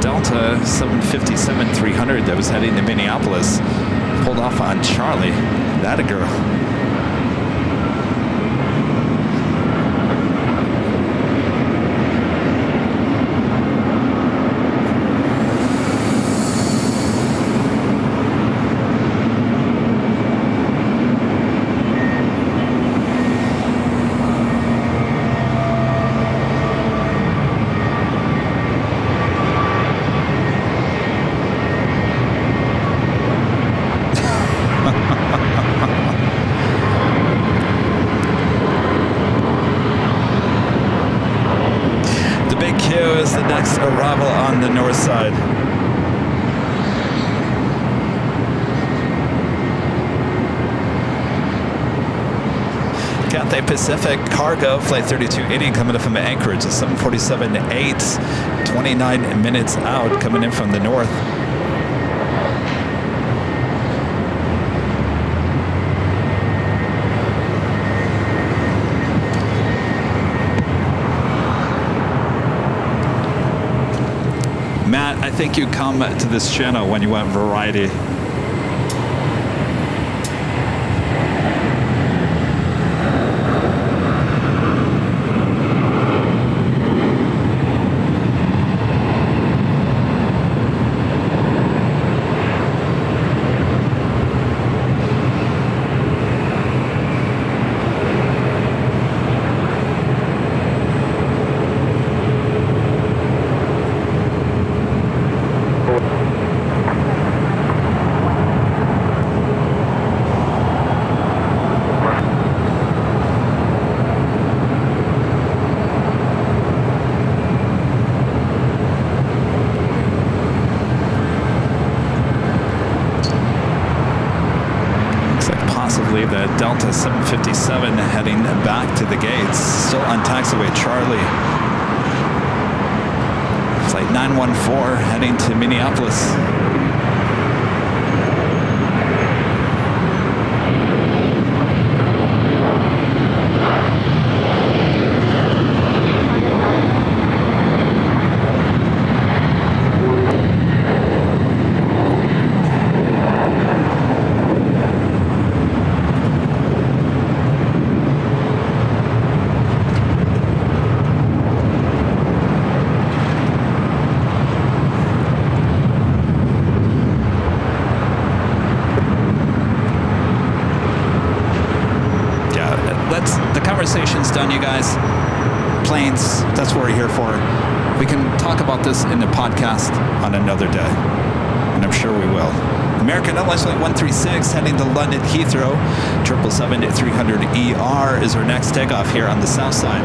Delta 757-300 that was heading to Minneapolis pulled off on Charlie. That a girl. Arrival on the north side. Cathay Pacific Cargo Flight 3280 coming in from Anchorage at 7:47.8, 29 minutes out, coming in from the north. Matt, I think you come to this channel when you went variety. The Delta 757 heading back to the gates, still on taxiway Charlie. Flight 914 heading to Minneapolis. Conversation's done, you guys. Planes, that's what we're here for. We can talk about this in the podcast on another day, and I'm sure we will. American Airlines Flight 136 heading to London Heathrow. 777-300ER is our next takeoff here on the south side.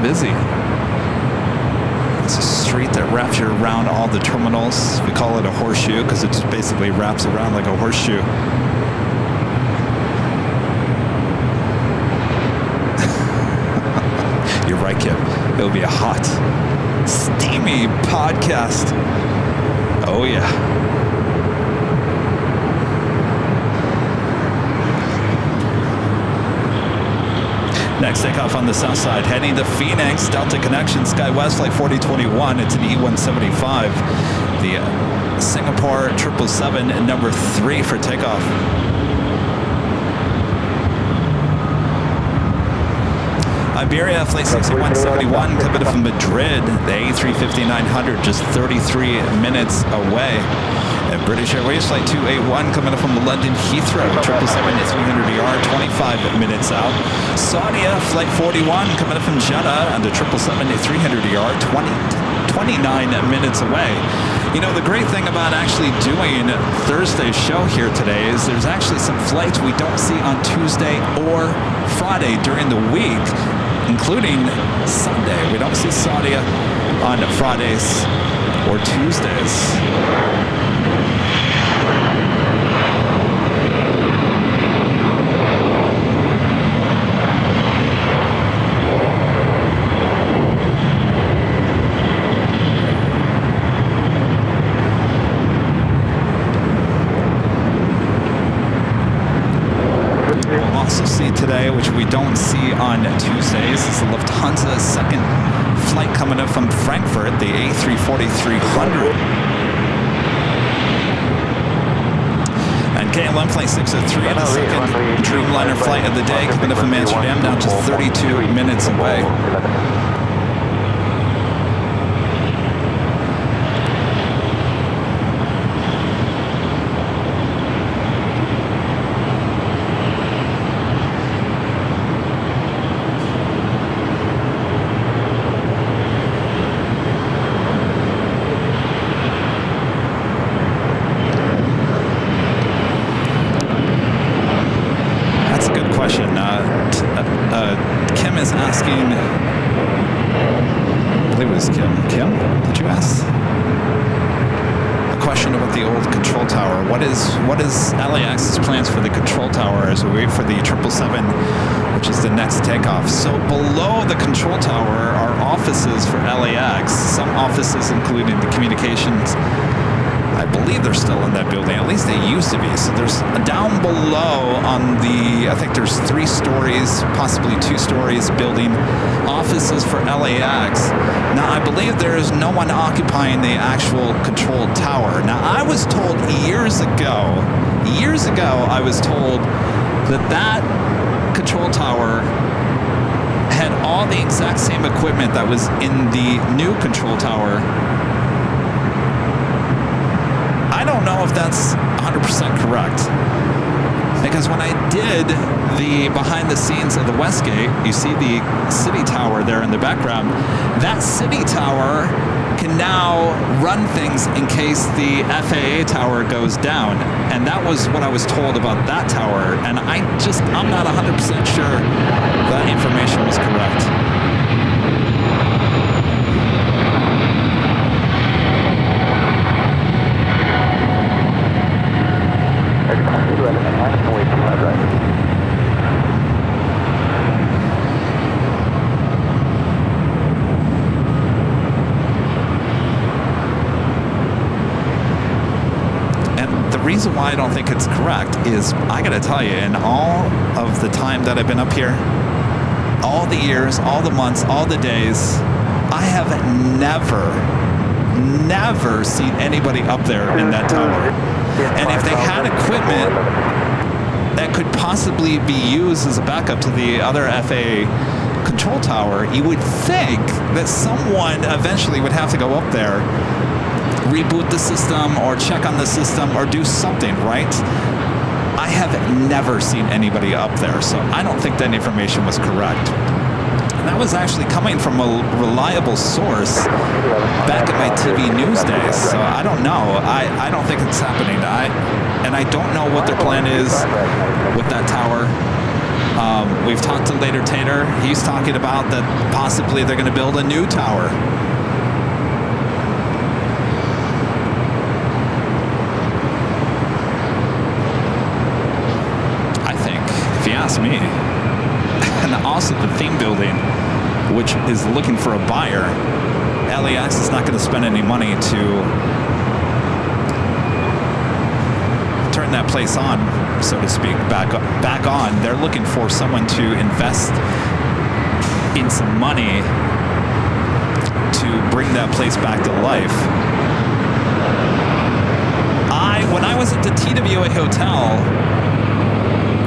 Busy. It's a street that wraps you around all the terminals. We call it a horseshoe because it just basically wraps around like a horseshoe. You're right, Kip. It'll be a hot, steamy podcast. Oh, yeah. Next takeoff on the south side, heading to Phoenix, Delta Connection, SkyWest Flight 4021. It's an E175. The Singapore 777 and number 3 for takeoff. Iberia Flight 6171 coming from Madrid. The A350-900 just 33 minutes away. And British Airways Flight 281 coming up from London Heathrow, 777-300ER, 25 minutes out. Saudia Flight 41 coming up from Jeddah on the 777-300ER, 29 minutes away. You know, the great thing about actually doing Thursday's show here today is there's actually some flights we don't see on Tuesday or Friday during the week, including Sunday. We don't see Saudia on Fridays or Tuesdays. Today, which we don't see on Tuesdays, is the Lufthansa second flight coming up from Frankfurt, the A340-300. And KLM Flight 603, the second Dreamliner flight of the day, coming up from Amsterdam, now just 32 minutes away. Kim is asking, I believe it was Kim. Kim, did you ask? A question about the old control tower. What is LAX's plans for the control tower as we wait for the 777, which is the next takeoff? So below the control tower are offices for LAX. Some offices, including the communications, I believe they're still in that building. At least they used to be. So there's down below on the, I think there's 3 stories, possibly 2 stories building offices for LAX. Now, I believe there is no one occupying the actual control tower. Now, I was told years ago, I was told that control tower had all the exact same equipment that was in the new control tower. I don't know if that's 100% correct, because when I did the behind the scenes of the Westgate, you see the city tower there in the background. That city tower can now run things in case the FAA tower goes down, and that was what I was told about that tower, and I'm not 100% sure that information was correct. The reason why I don't think it's correct is, I gotta tell you, in all of the time that I've been up here, all the years, all the months, all the days, I have never seen anybody up there in that tower. And if they had equipment that could possibly be used as a backup to the other FAA control tower, you would think that someone eventually would have to go up there, reboot the system or check on the system or do something, right? I have never seen anybody up there, so I don't think that information was correct. And that was actually coming from a reliable source back in my TV news days, so I don't know. I don't think it's happening. And I don't know what their plan is with that tower. We've talked to Later Tater. He's talking about that possibly they're going to build a new tower. Ask me. And also the theme building, which is looking for a buyer. LAX is not going to spend any money to turn that place on, so to speak, back on. They're looking for someone to invest in some money to bring that place back to life. When I was at the TWA Hotel,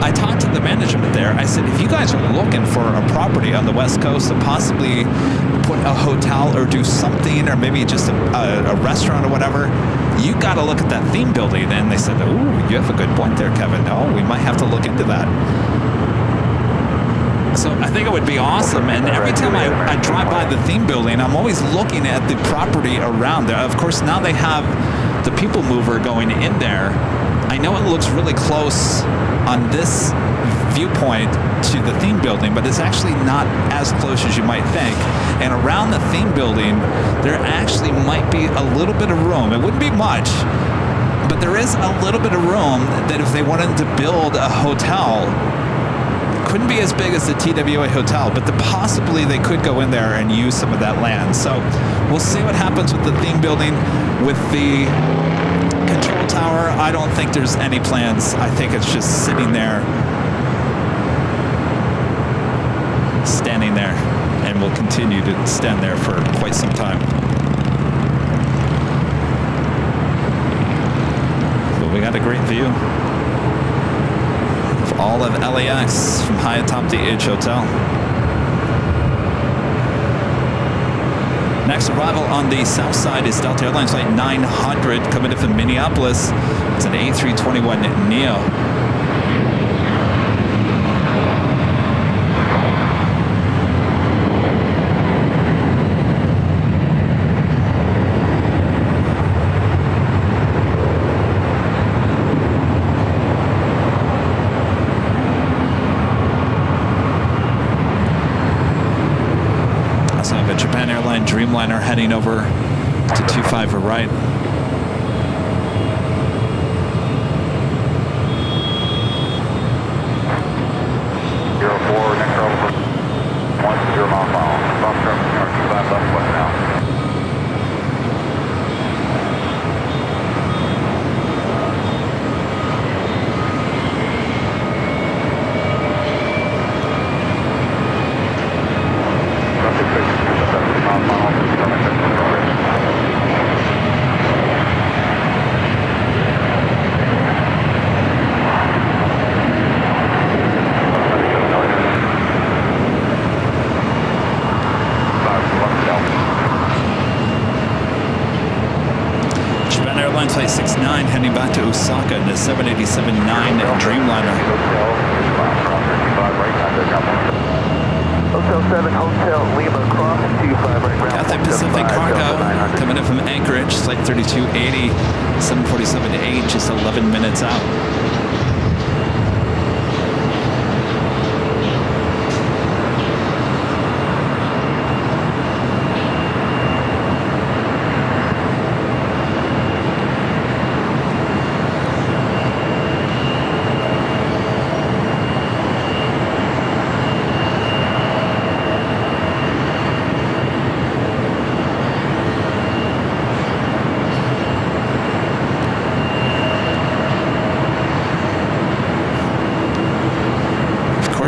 I talked to the management there. I said, if you guys are looking for a property on the West Coast to possibly put a hotel or do something, or maybe just a restaurant or whatever, you got to look at that theme building. And they said, ooh, you have a good point there, Kevin. Oh, we might have to look into that. So I think it would be awesome. And every time I drive by the theme building, I'm always looking at the property around there. Of course, now they have the people mover going in there. I know it looks really close on this viewpoint to the theme building, but it's actually not as close as you might think. And around the theme building, there actually might be a little bit of room. It wouldn't be much, but there is a little bit of room that if they wanted to build a hotel, couldn't be as big as the TWA hotel, but possibly they could go in there and use some of that land. So we'll see what happens with the theme building. With the control tower, I don't think there's any plans. I think it's just sitting there, standing there, and will continue to stand there for quite some time. But we got a great view of all of LAX from high atop the Edge Hotel. Next arrival on the south side is Delta Airlines Flight 900 coming in from Minneapolis. It's an A321neo. Dreamliner heading over to 25 right. Zero 4, next level 10 mile per hour. Bump truck, 25 left, west now. Flight 69 heading back to Osaka in the 787-9 Dreamliner. Hotel 7, Hotel Lima, cross 25 right ground. Cathay Pacific Cargo coming in from Anchorage, Flight 3280, 747-8, just 11 minutes out.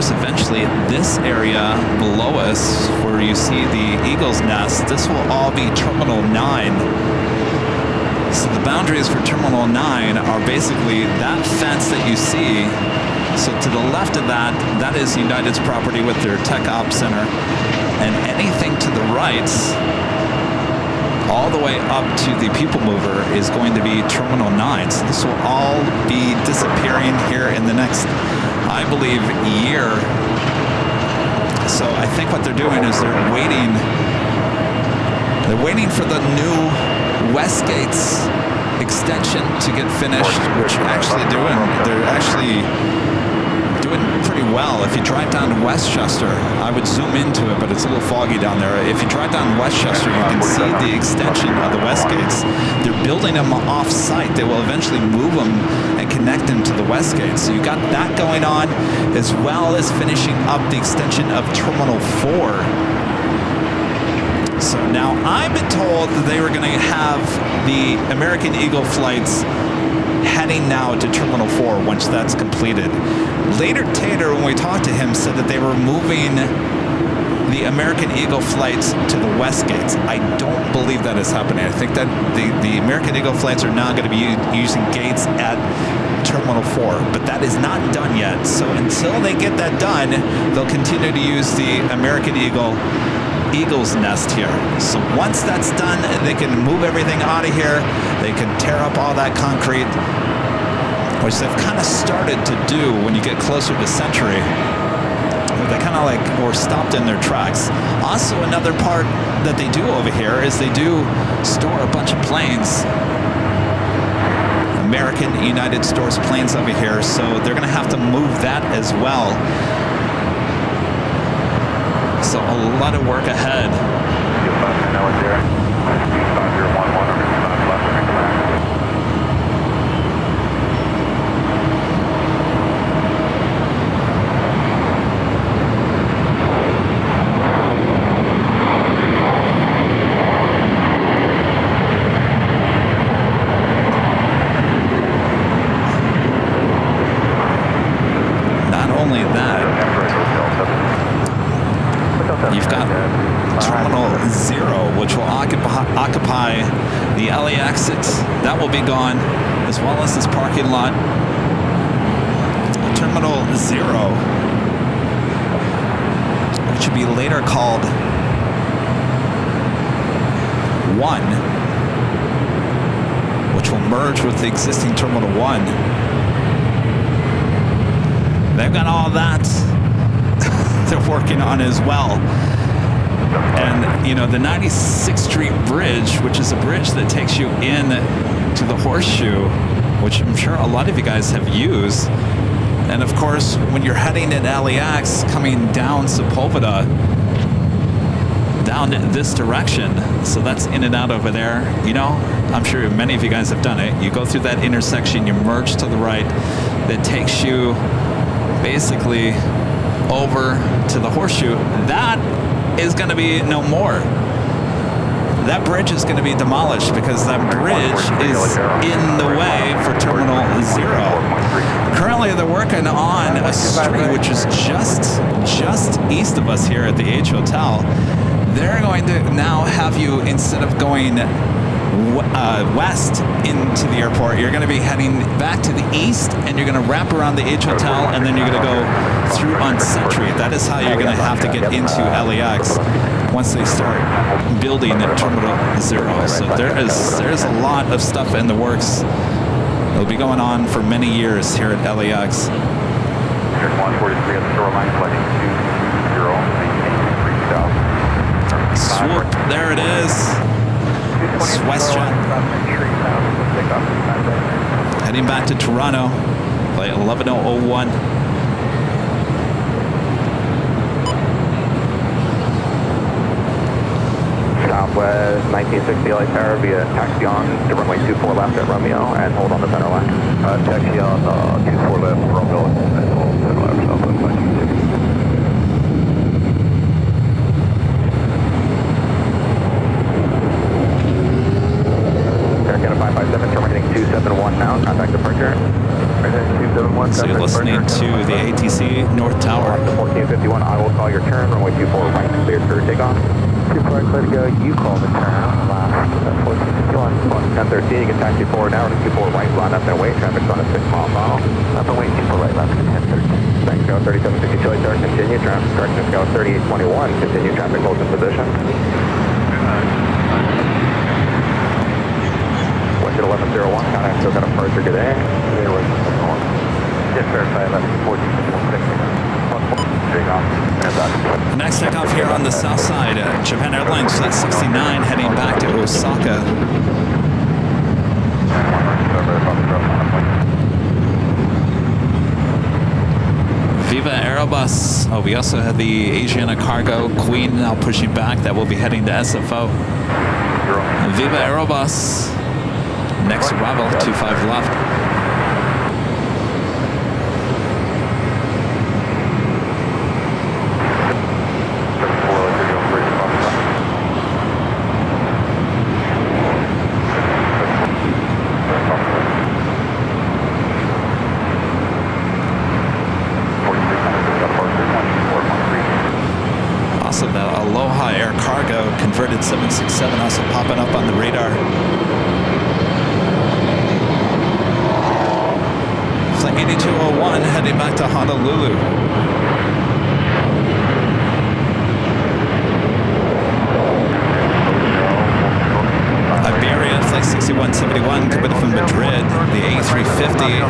Eventually, this area below us, where you see the Eagle's Nest, this will all be Terminal 9. So the boundaries for Terminal 9 are basically that fence that you see. So to the left of that, that is United's property with their Tech Ops Center. And anything to the right, all the way up to the People Mover, is going to be Terminal 9. So this will all be disappearing here in the next, I believe, year. So I think what they're doing is they're waiting for the new Westgate's extension to get finished, which they're actually doing pretty well. If you drive down to Westchester, I would zoom into it, but it's a little foggy down there. If you drive down Westchester, you can see the extension of the Westgates. They're building them off-site. They will eventually move them and connect them to the Westgate. So you got that going on, as well as finishing up the extension of Terminal 4. So now I've been told that they were going to have the American Eagle flights heading now to Terminal 4 once that's completed. Later Tater, when we talked to him, said that they were moving the American Eagle flights to the Westgates. I don't believe that is happening. I think that the American Eagle flights are now going to be using gates at Terminal 4, but that is not done yet. So until they get that done, they'll continue to use the American Eagle's Nest here. So once that's done, they can move everything out of here. They can tear up all that concrete, which they've kind of started to do when you get closer to Century. They kind of like were stopped in their tracks. Also, another part that they do over here is they do store a bunch of planes. American United stores planes over here, so they're going to have to move that as well. So a lot of work ahead. Not only that, you've got Terminal 0, which will occupy the LAX. That will be gone, as well as this parking lot. Terminal 0, which will be later called 1, which will merge with the existing Terminal 1. They've got all that they're working on as well. And, you know, the 96th Street Bridge, which is a bridge that takes you in to the Horseshoe, which I'm sure a lot of you guys have used. And, of course, when you're heading at LAX, coming down Sepulveda, down this direction, so that's in and out over there, you know, I'm sure many of you guys have done it. You go through that intersection, you merge to the right, that takes you basically over to the Horseshoe. That is going to be no more. That bridge is going to be demolished because that bridge is in the way for Terminal 0. Currently, they're working on a street which is just east of us here at the H Hotel. They're going to now have you, instead of going west into the airport, you're going to be heading back to the east, and you're going to wrap around the H Hotel, and then you're going to go through on Century. That is how you're going to have to get into LAX once they start building Terminal 0. So there's a lot of stuff in the works. It'll be going on for many years here at LAX. 143 at the shoreline, flighting 20, Swoop, there it is. WestJet. Heading back to Toronto, flight 11001. Southwest 1960 LA Tower via taxi on to runway 24 left at Romeo and hold on the center line. Taxi on 24 left, Romeo, and hold center left, Southwest 1960. Again, 557, terminating 271 now, contact departure. 271, So you're listening to the ATC North Tower. 1451, I will call your turn, runway 24 right, cleared for takeoff. 24 clear to go, you call the turn, last 1451. 1013, you can taxi forward now, 24 right, line up and wait, traffic's on a 6-mile mile. Up and wait, 24 right, left 1013. Thanks, go 3750 Chili Tower, continue, traffic, correction, go 3821, continue, traffic holds in position. At 1101, contact still got a departure, good day. Just verify 1114. Next takeoff here on the south side, Japan Airlines Flight 69 heading back to Osaka. Viva Aerobus. Oh, we also have the Asiana Cargo Queen now pushing back. That will be heading to SFO. Viva Aerobus. Next arrival, 25 left. Also, the Aloha Air Cargo converted 767 also popping up on the radar. Flight 8201 heading back to Honolulu. Iberia, Flight 6171 coming from Madrid. The A350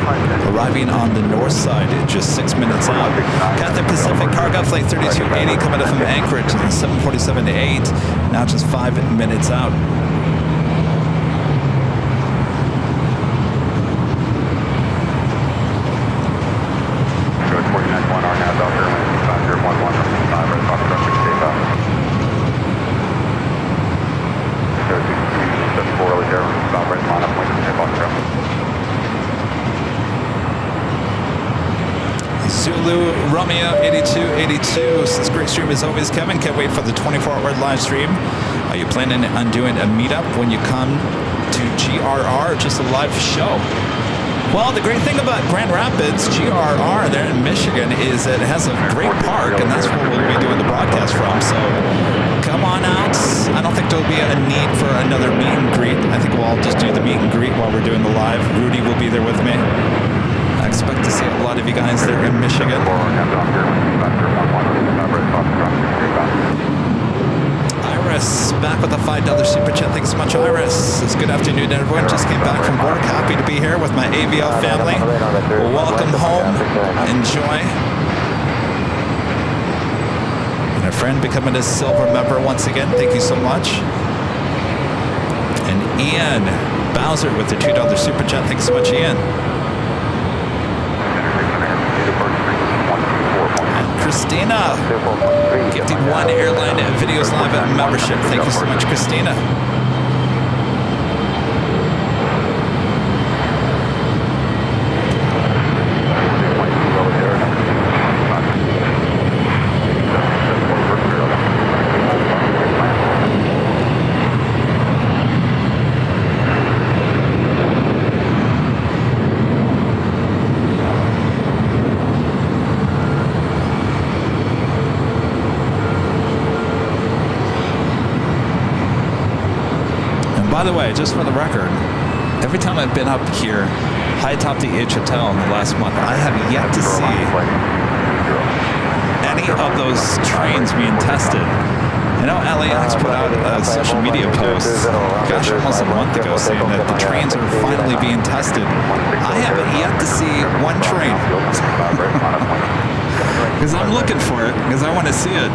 arriving on the north side, just 6 minutes out. Cathay Pacific Cargo, Flight 3280 coming up from Anchorage, 747-8, now just 5 minutes out. Zulu Romeo 8282 says, great stream as always, Kevin. Can't wait for the 24-hour live stream. Are you planning on doing a meetup when you come to GRR or just a live show? Well, the great thing about Grand Rapids, GRR, there in Michigan, is that it has a great park, and that's where we'll be doing the broadcast from. So come on out. I don't think there'll be a need for another meet and greet. I think we'll all just do the meet and greet while we're doing the live. Rudy will be there with me. I expect to see a lot of you guys there in Michigan. Iris, back with a $5 super chat. Thanks so much, Iris. It's good afternoon, everyone. Just came back from work. Happy to be here with my AVO family. Welcome home. Enjoy. And a friend becoming a silver member once again. Thank you so much. And Ian Bowser with the $2 super chat. Thanks so much, Ian. Christina, gifting one Airline Videos Live membership. Thank you so much, Christina. By the way, just for the record, every time I've been up here, high atop the H Hotel in the last month, I have yet to see any of those trains being tested. I know LAX put out a social media post, gosh, almost a month ago, saying that the trains are finally being tested. I haven't yet to see one train. Because I'm looking for it, because I want to see it.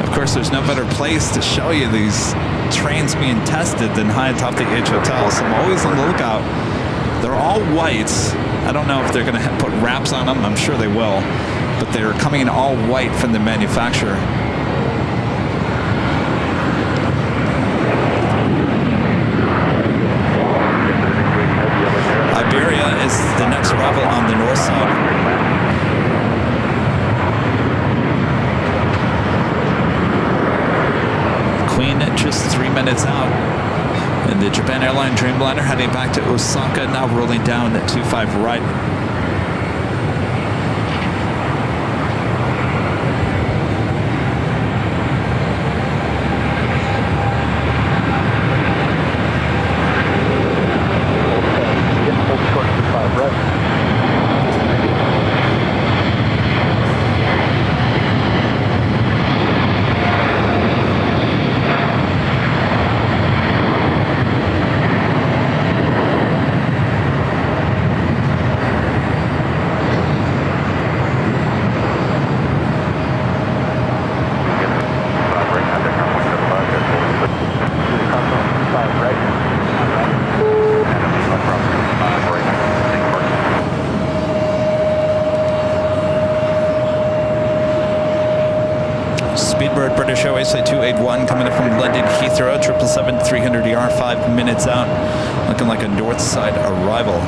Of course, there's no better place to show you these trains being tested than high atop the H Hotel, so I'm always on the lookout. They're all whites. I don't know if they're going to put wraps on them. I'm sure they will, but they're coming in all white from the manufacturer. Iberia is the next arrival on the north side. Queen just 3 minutes out. And the Japan Airline Dreamliner heading back to Osaka, now rolling down at 25 right. British Airways Flight 281 coming in from London Heathrow, 777-300ER, 5 minutes out, looking like a north side arrival.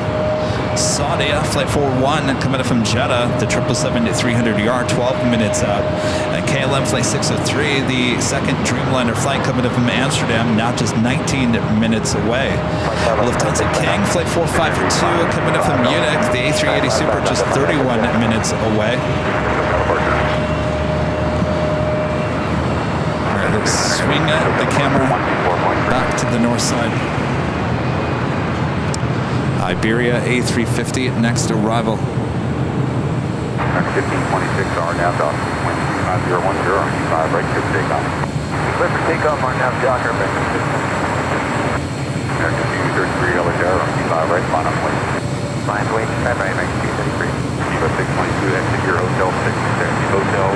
Saudia Flight 41 coming in from Jeddah, the 777-300ER, 12 minutes out. And KLM Flight 603, the second Dreamliner flight coming in from Amsterdam, now just 19 minutes away. Lufthansa King Flight 452 coming in from Munich, the A380 Super, just 31 minutes away. Let's swing the camera back to the north side. Iberia A350, next arrival. 1526R nav dock, 5010, 5 right, good takeoff. Clear for takeoff on nav dock, American 233 LATAM, 5 right, final point. Fine, wait, 5 right, 233. 622, exit your hotel, 660 hotel,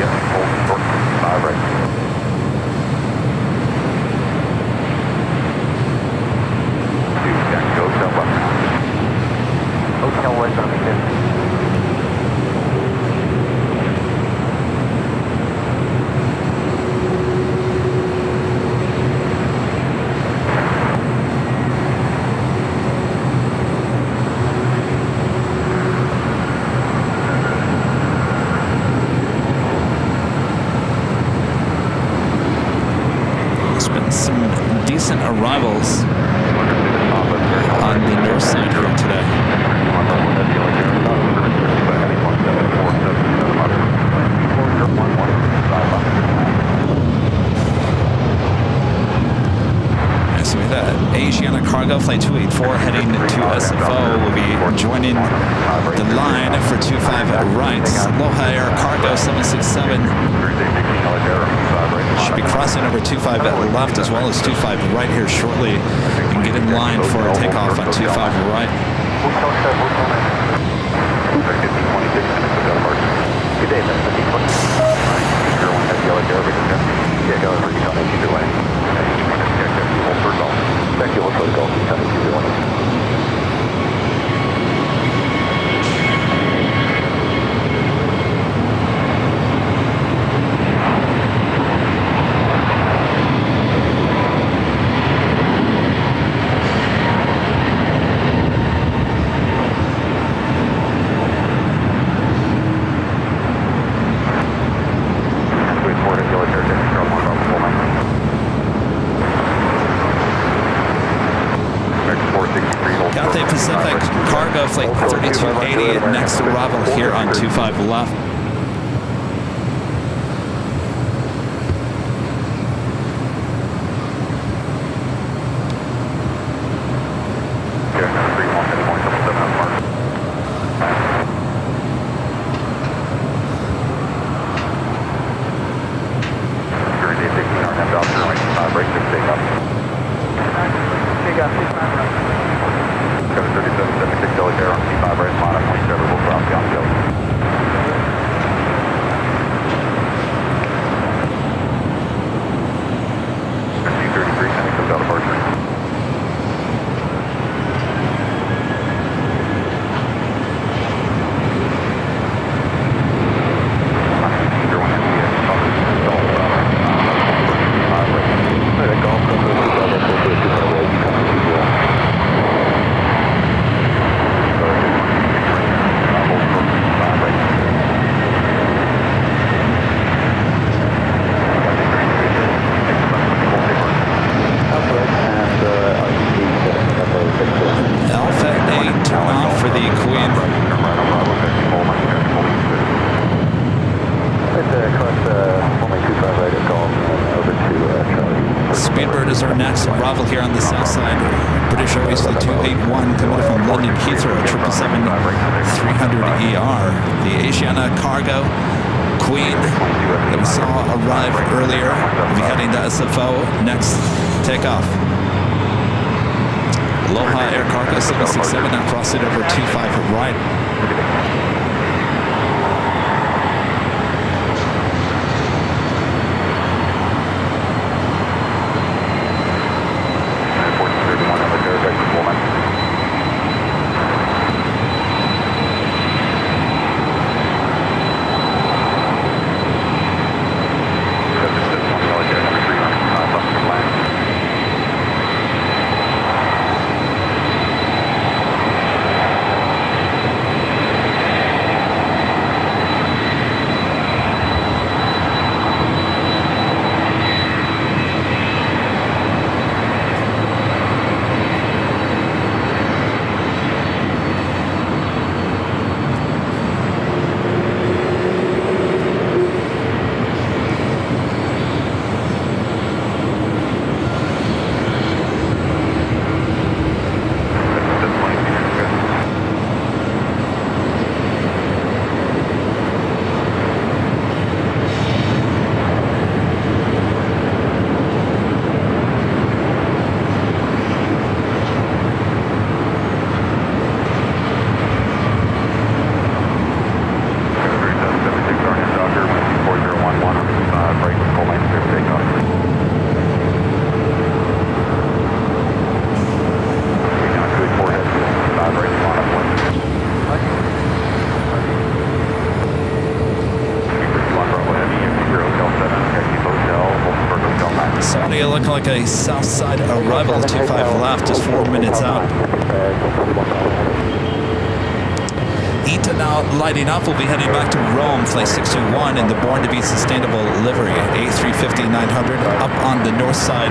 yep, hold short, 5 right. Hotel was on the Cargo, flight 284 heading to SFO. Will be joining the line for 25 right. Aloha Air Cargo 767 should be crossing over 25 left as well as 25 right here shortly and get in line for a takeoff on 25 right. Good day, Mr. Cathay Pacific Cargo flight 3280 next arrival here on 25 left. Arrival here on the south side. British Airways flight 281 coming from London Heathrow, 777-300ER. The Asiana Cargo Queen that we saw arrive earlier will be heading to SFO next takeoff. Aloha Air Cargo 767 now crossing over 25 right. Looking like a south side arrival at 25 left, just 4 minutes out. ITA now lighting up. We'll be heading back to Rome, flight 621 in the Born to Be Sustainable livery, A350-900 up on the north side.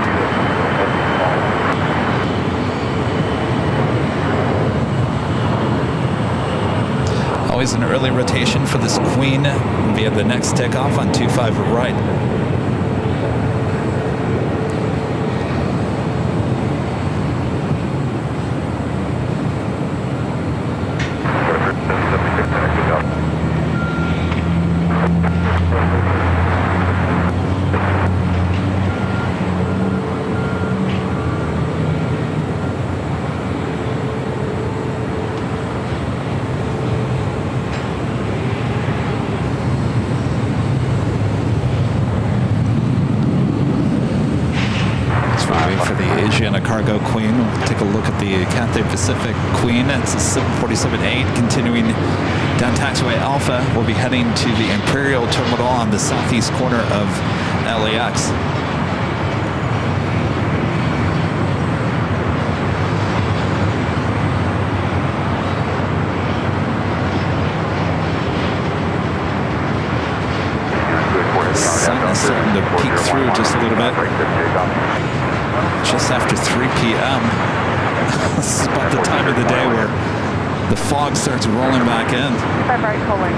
Always an early rotation for this Queen via the next takeoff on 25 right. Cargo Queen. We'll take a look at the Cathay Pacific Queen. It's a 747-8 continuing down taxiway Alpha. We'll be heading to the Imperial Terminal on the southeast corner of LAX. Sun is starting to peek through just a little bit. Just after 3 p.m. This is about the time of the day where the fog starts rolling back in. Right, full lane.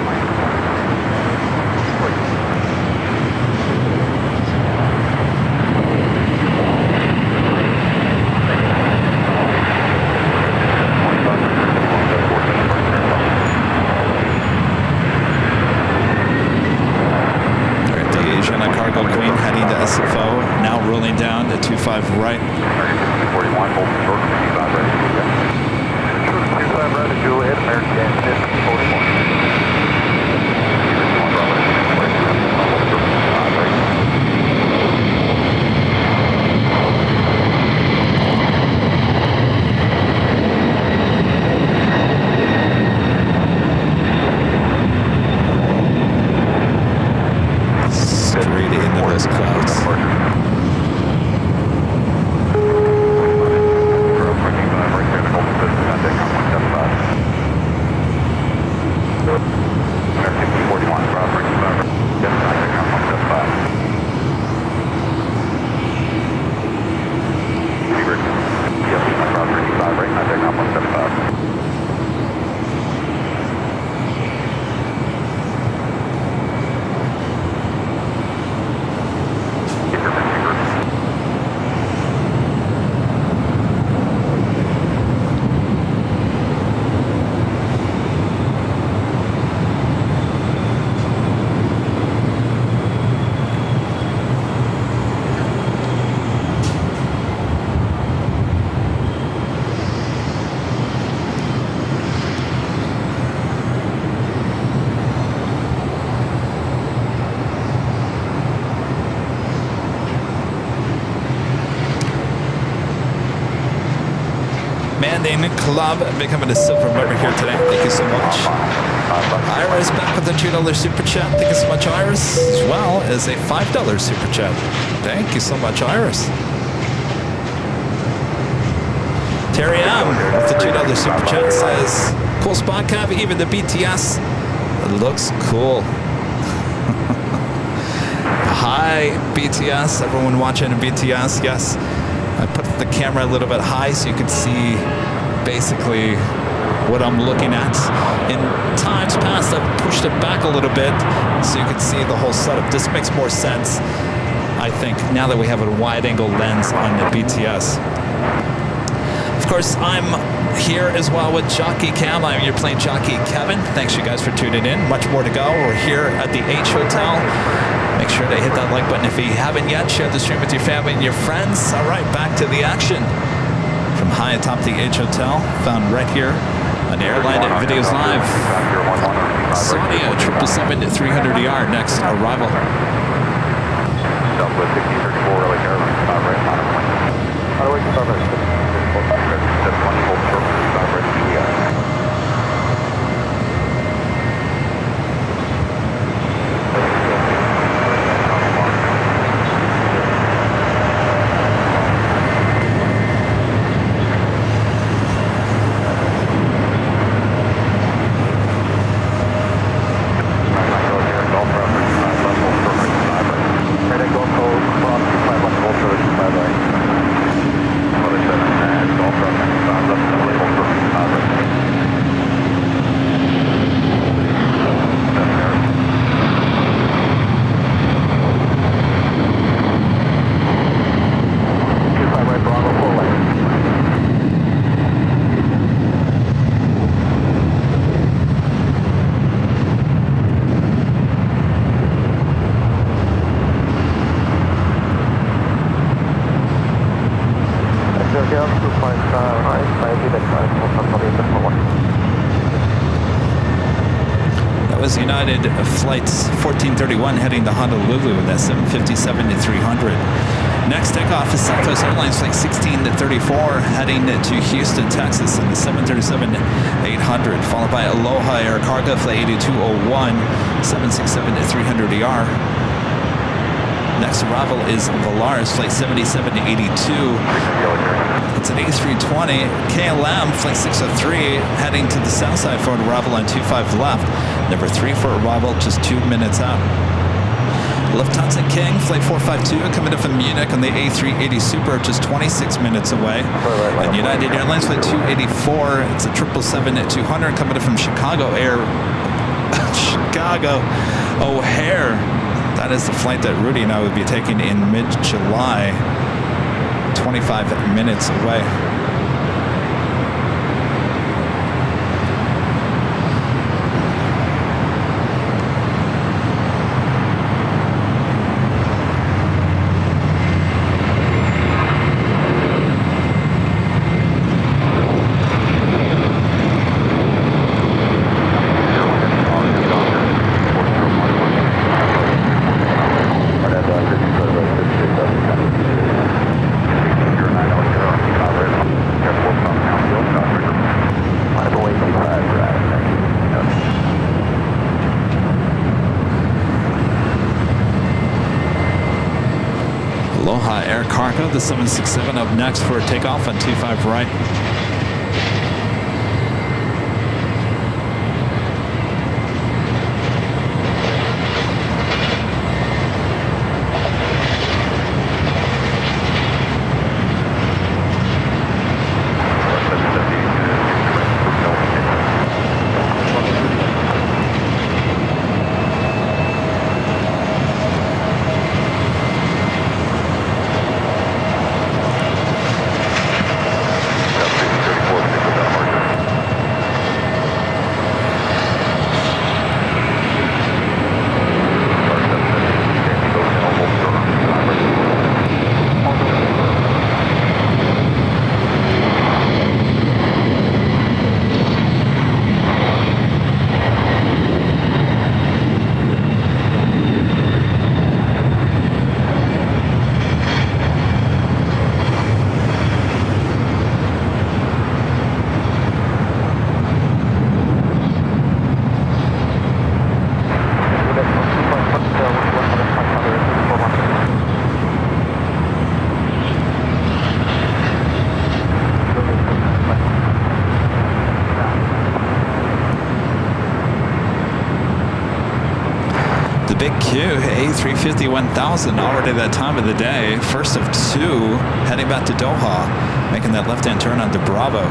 Cargo Queen heading to SFO, now rolling down to 25 right. 41, hold short, 25 right. 25 right to Juliet, American 41. Straight into those clouds. Manding Club becoming a silver member here today. Thank you so much. Iris back with a $2 super chat. Thank you so much, Iris. As well as a $5 super chat. Thank you so much, Iris. Terry M with the $2 super chat says, cool spot cab, even the BTS. It looks cool. Hi, BTS. Everyone watching BTS. Yes. I put the camera a little bit high so you can see basically what I'm looking at. In times past, I've pushed it back a little bit so you can see the whole setup. This makes more sense, I think, now that we have a wide-angle lens on the BTS. Of course, I'm here as well with Jockey Cam. I'm your plane jockey, Kevin. Thanks, you guys, for tuning in. Much more to go. We're here at the H Hotel. Make sure to hit that like button if you haven't yet. Share the stream with your family and your friends. All right, back to the action. From high atop the H Hotel, found right here on Airline Videos Live. Sonia, 777-300ER, next arrival. Southwest 1634, LA Airline, right, on a plane. How do I get over this? That's 20 volt short, right, was United Flights 1431 heading to Honolulu, that 757-300. Next takeoff is Southwest Airlines Flight 1634 heading to Houston, Texas in the 737-800, followed by Aloha Air Cargo Flight 8201, 767-300ER. Next arrival is Volaris Flight 7782. It's an A320 KLM Flight 603 heading to the south side for an arrival on 25 left. Number 3 for arrival just 2 minutes out. Lufthansa King Flight 452 coming in from Munich on the A380 Super just 26 minutes away. And United Airlines Flight 284, it's a 777-200 coming in from Chicago O'Hare. That is the flight that Rudy and I would be taking in mid-July, 25 minutes away. Aloha Air Cargo, the 767 up next for takeoff on 25 right. Big Q, A350-1000, already that time of the day. First of 2, heading back to Doha, making that left-hand turn onto Bravo.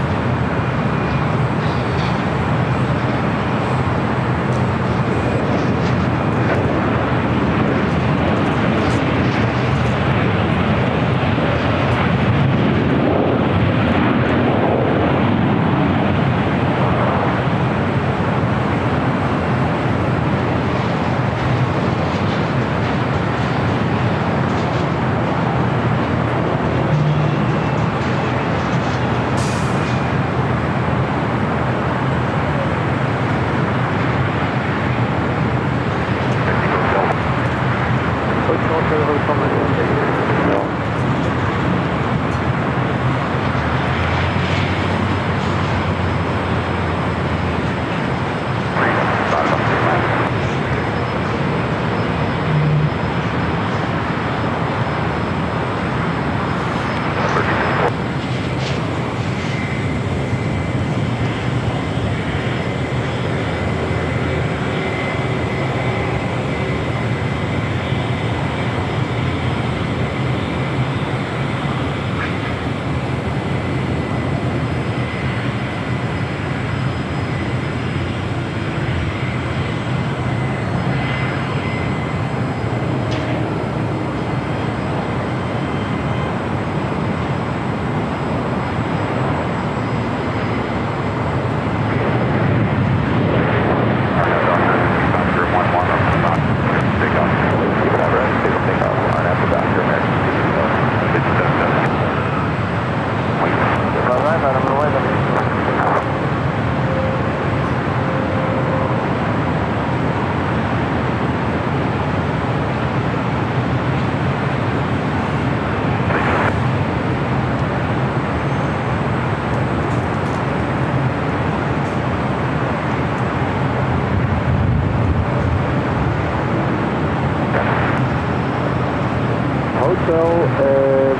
hotel,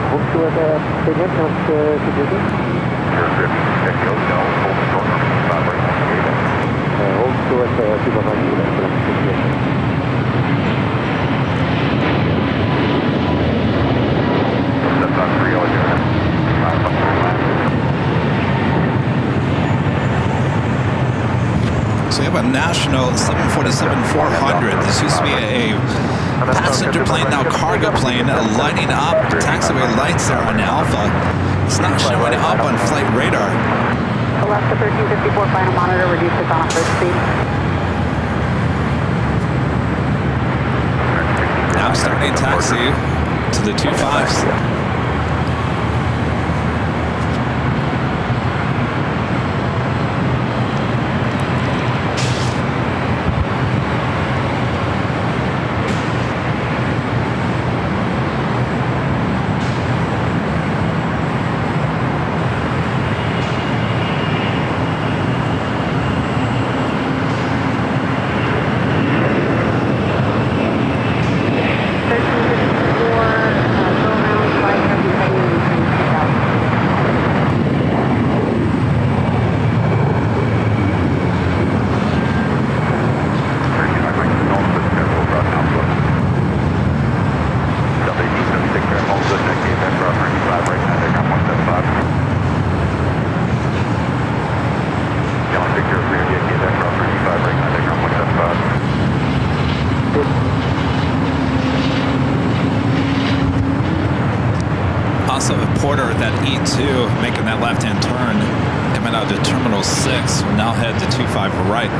hold short payment, not security. Taxi hotel, hold short, 25 right, Hold short, 219, That's on 3 So we have a national 747-400. This used to be a passenger plane, now cargo plane, lighting up. Taxiway lights are on Alpha. It's not showing up on flight radar. Alaska 1354, final monitor, reduce its on approach speed. Now starting taxi to the 25s. Porter at that E2 making that left-hand turn coming out to Terminal 6 will now head to 25 right.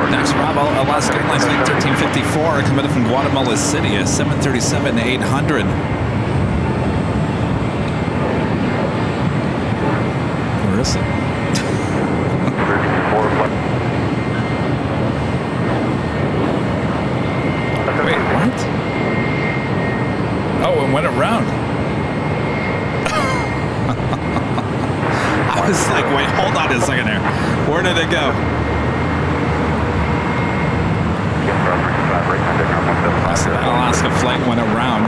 Next Bravo, Alaska Airlines Flight 1354 coming from Guatemala City, a 737-800. Where is it? Wait, what? Oh, it went around. I was like, wait, hold on a second here. Where did it go? Alaska flight went around.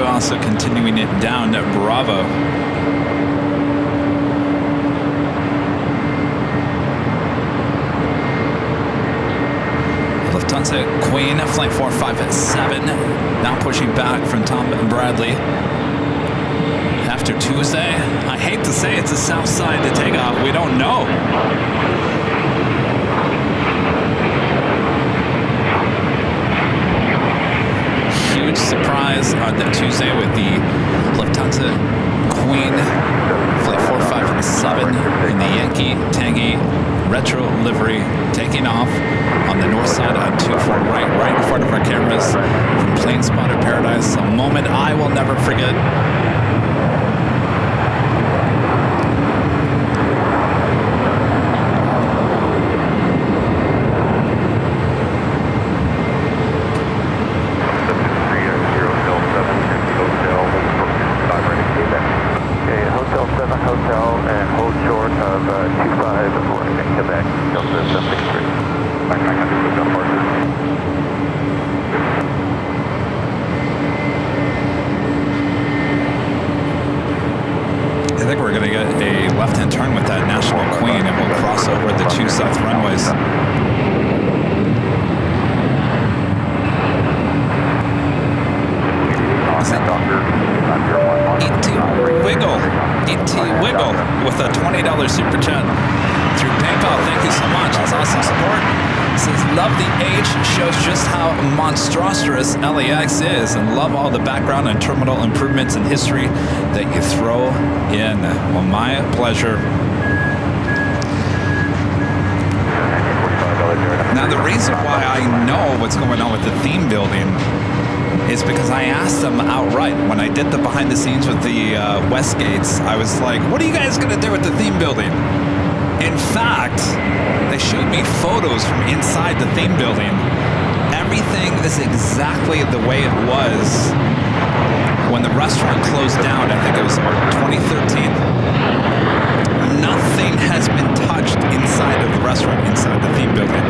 Also continuing it down at Bravo. Lufthansa Queen, flight 457, now pushing back from Tom and Bradley. After Tuesday, I hate to say it's the south side to take off. We don't know. Huge surprise on the Tuesday with the Lufthansa Queen flight 457 in the Yankee Tangy retro livery taking off on the north side on 24 right in front of our cameras from Plane Spotted Paradise. A moment I will never forget. north-south runways. Wiggle with a $20 super chat through PayPal. Thank you so much. That's awesome support. It says, love the age, shows just how monstrous LAX is, and love all the background and terminal improvements and history that you throw in. Well, my pleasure. Now, the reason why I know what's going on with the theme building is because I asked them outright when I did the behind the scenes with the West Gates. I was like, what are you guys going to do with the theme building? In fact, they showed me photos from inside the theme building. Everything is exactly the way it was when the restaurant closed down. I think it was 2013. Nothing has been touched inside of the restaurant, inside the theme building.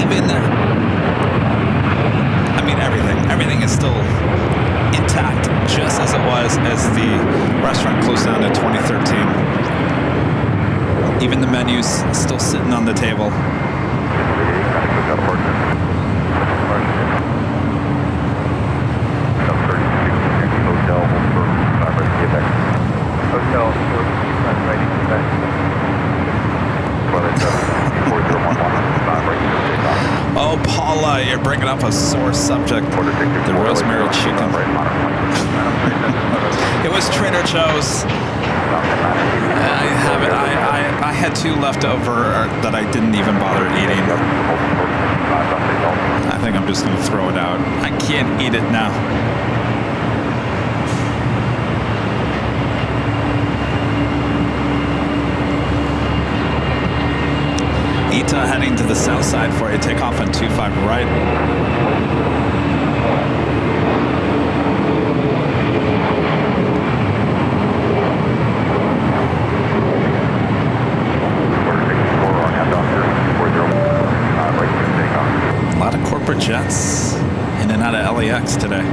Even, I mean, everything is still intact, just as it was as the restaurant closed down in 2013. Even the menus still sitting on the table. Oh, Paula, you're bringing up a sore subject. The rosemary chicken. It was Trader Joe's. I have it. I had two left over that I didn't even bother eating. I think I'm just going to throw it out. I can't eat it now. Ita heading to the south side for a takeoff on 25 right. A lot of corporate jets in and out of LAX today.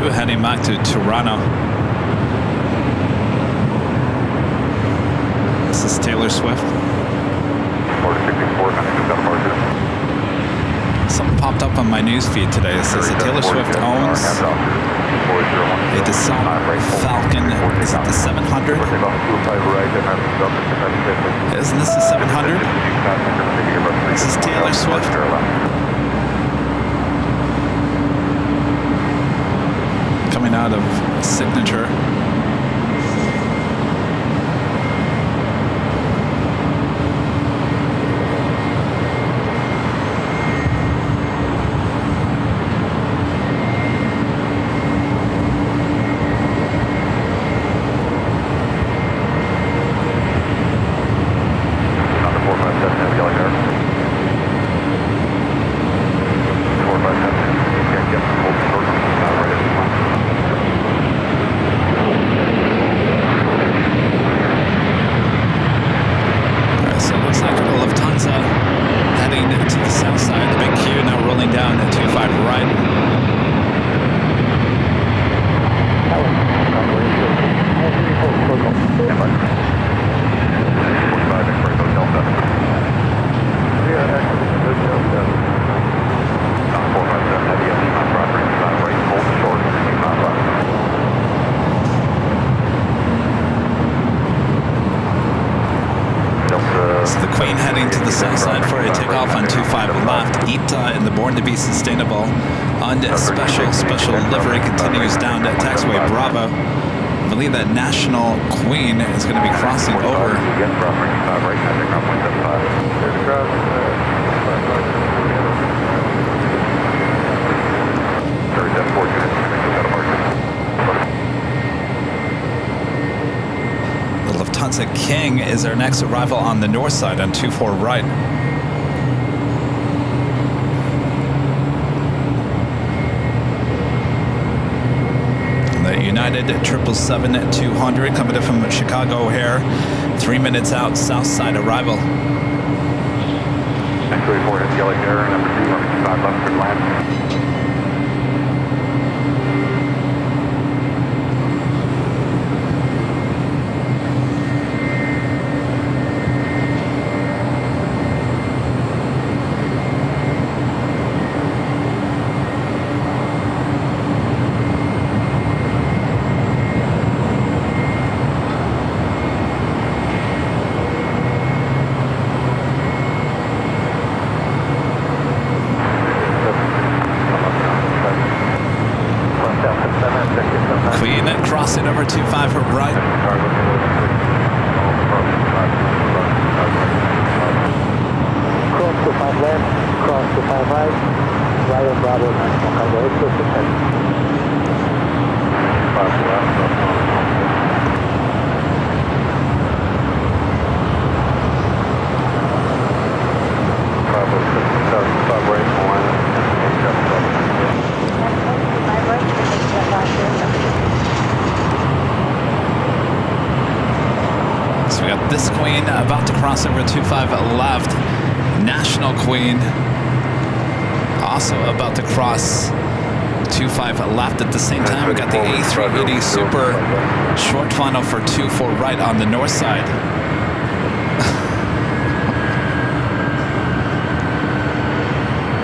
Heading back to Toronto. This is Taylor Swift. Something popped up on my news feed today. It says that Taylor Swift owns a Dassault Falcon. Is it the 700? Isn't this the 700? This is Taylor Swift. Coming out of Signature. Not the 457 Heavy Yellow Air. Iberia takeoff on 25 left. ETA in the Born to Be Sustainable on special livery continues down to taxiway Bravo. I believe that National Queen is going to be crossing over. The Lufthansa King is our next arrival on the north side on 24 right. The United 777-200 coming in from Chicago O'Hare, 3 minutes out, south side arrival. 924 hit the LAX Air, number 2, runway 25 left, clear to land. Queen crossing over 25 right. Cross to 5 left, cross to 5 right, right on Bravo, National Cargo, exit to 10. 5 left, So we got this Queen about to cross over 25 left. National Queen also about to cross 25 left at the same time. We got the A380 Super short final for 24 right on the north side.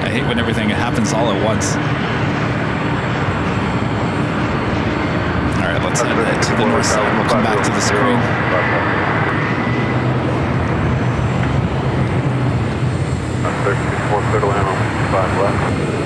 I hate when everything happens all at once. All right, let's head to the north side. We'll come back to the screen. 34 clear to land on 5 left.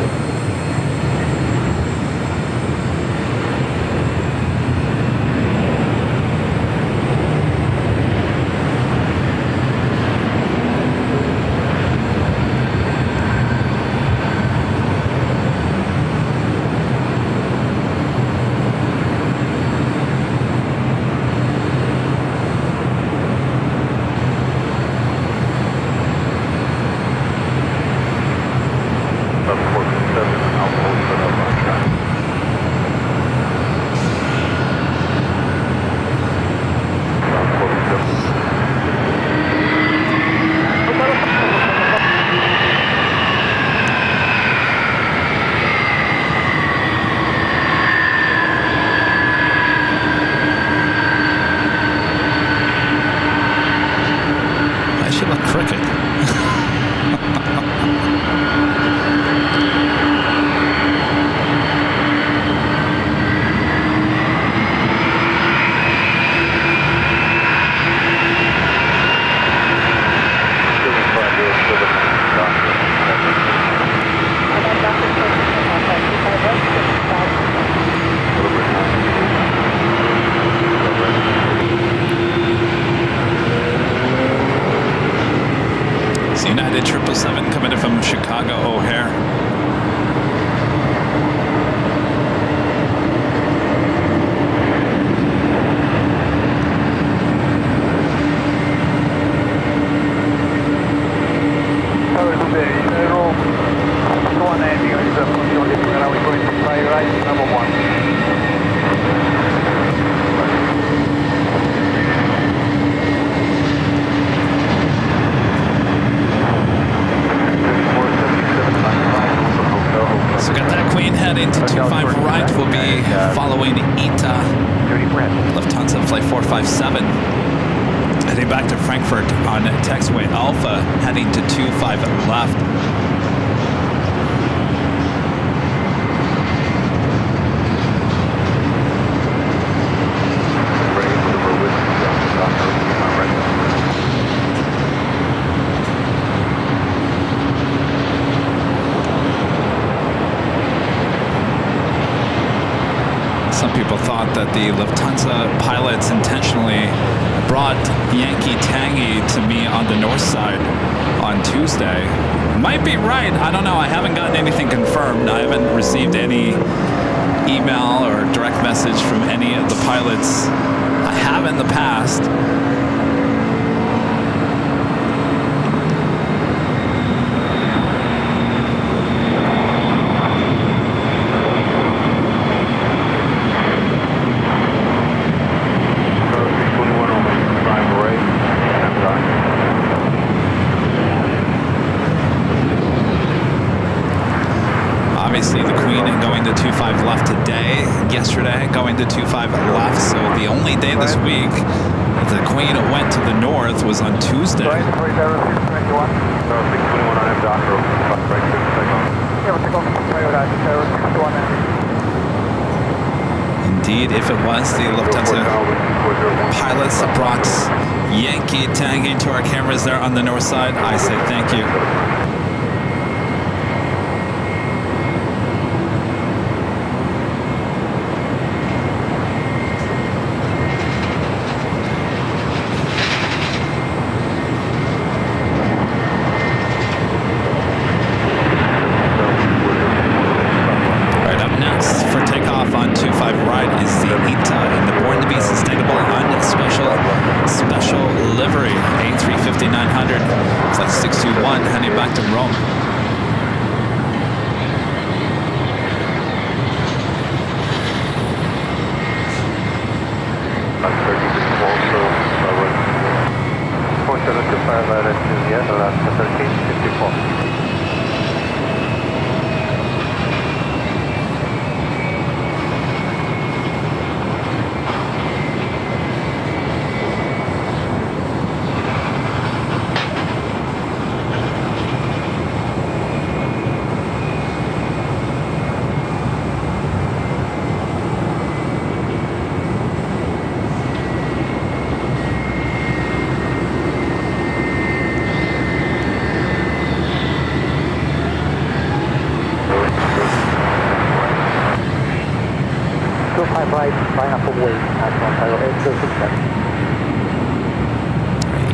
United 777 coming in from Chicago O'Hare. Heading to 25 right, we'll be following ETA, Lufthansa Flight 457. Heading back to Frankfurt on taxiway Alpha, heading to 25 left. people thought that the Lufthansa pilots intentionally brought Yankee Tangy to me on the north side on Tuesday. Might be right. I don't know. I haven't gotten anything confirmed. I haven't received any email or direct message from any of the pilots. I have in the past. Obviously, the Queen going to 25 left today. Yesterday, going to 25 left. So the only day this week that the Queen went to the north was on Tuesday. Indeed, if it was the Lufthansa pilots that brought Yankee Tangy to our cameras there on the north side, I say thank you.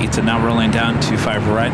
ETA now rolling down 25 right.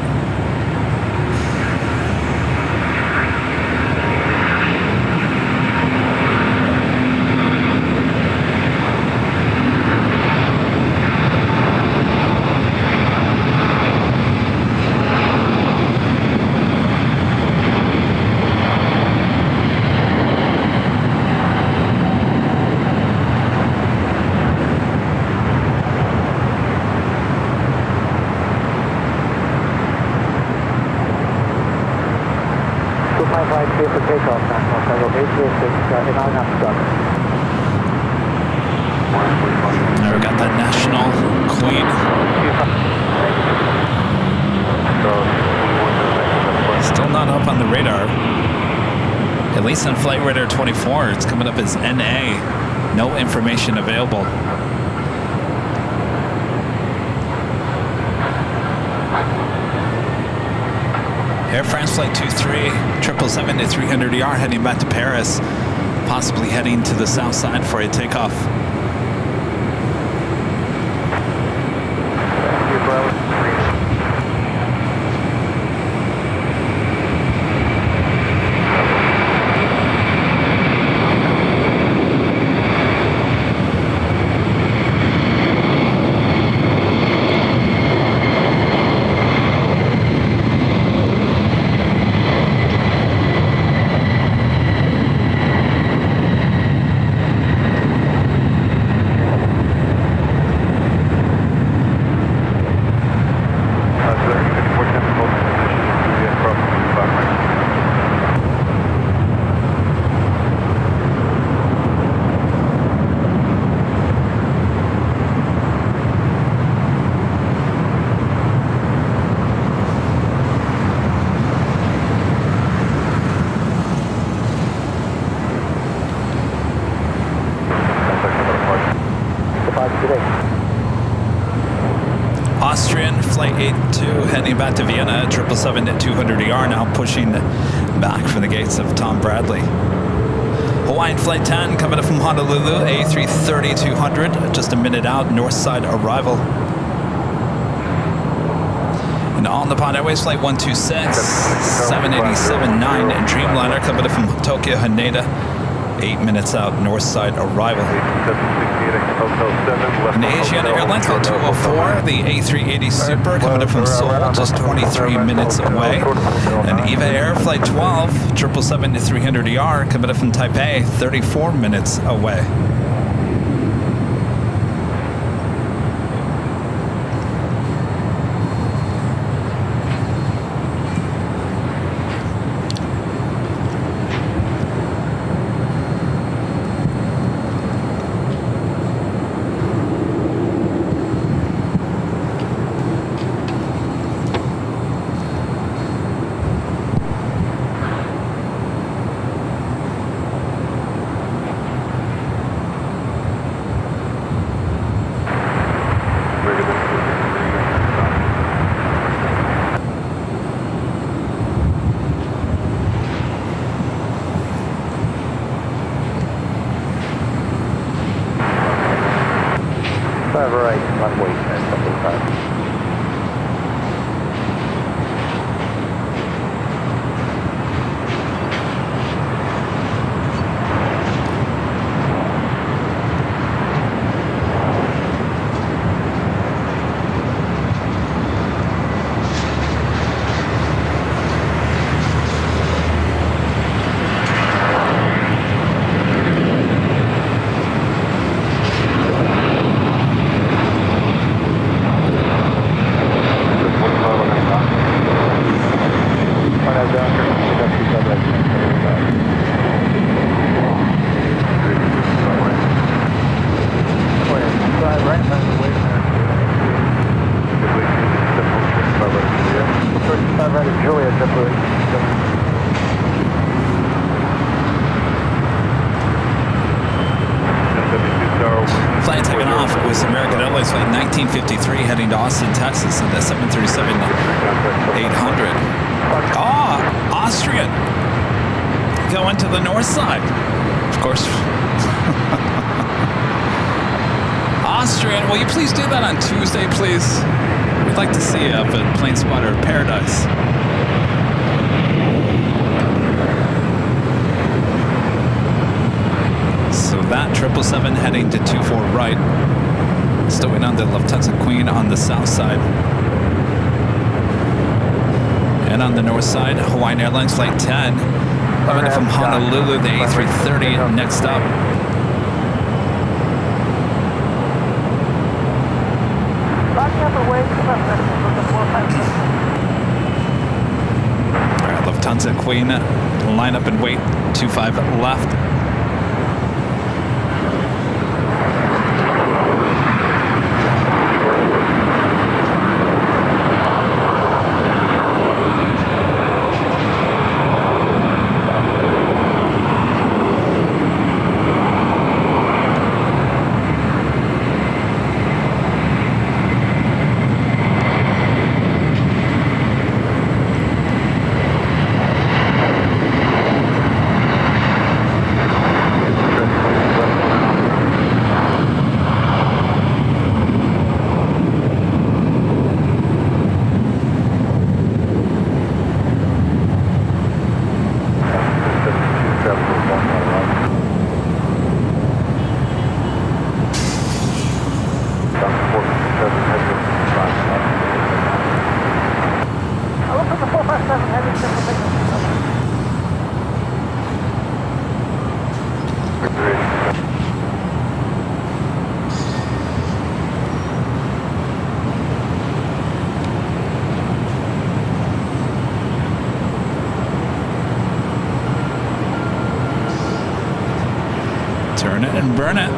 For takeoff, national title 806, Airline start. Now we got that national Queen. Still not up on the radar. At least on Flight Radar 24, it's coming up as NA. No information available. Air France Flight 23, 777 to 300ER heading back to Paris, possibly heading to the south side for a takeoff. Austrian Flight 82 heading back to Vienna, 777 at 200ER now pushing back from the gates of Tom Bradley. Hawaiian Flight 10 coming up from Honolulu, A330-200, just a minute out, north side arrival. And on the Pod Airways Flight 126, 787-9 and Dreamliner coming up from Tokyo Haneda, 8 minutes out, north side arrival. And Asiana Airlines Flight 204, the A380 Super coming up from Seoul, just 23 minutes away. And EVA Air Flight 12, 777-300ER coming up from Taipei, 34 minutes away. Flight taking off was American Airlines Flight 1953 heading to Austin, Texas on the 737-800. Austrian going to the north side. Of course. Austrian, will you please do that on Tuesday, please? We'd like to see you up at Plane Spotter Paradise. So that 777 heading to 24 right. Still waiting on the Lufthansa Queen on the south side. And on the north side, Hawaiian Airlines Flight 10. Coming from Honolulu, the A330 next up. All right, Lufthansa Queen, line up and wait. 25 left. Turn it and burn it.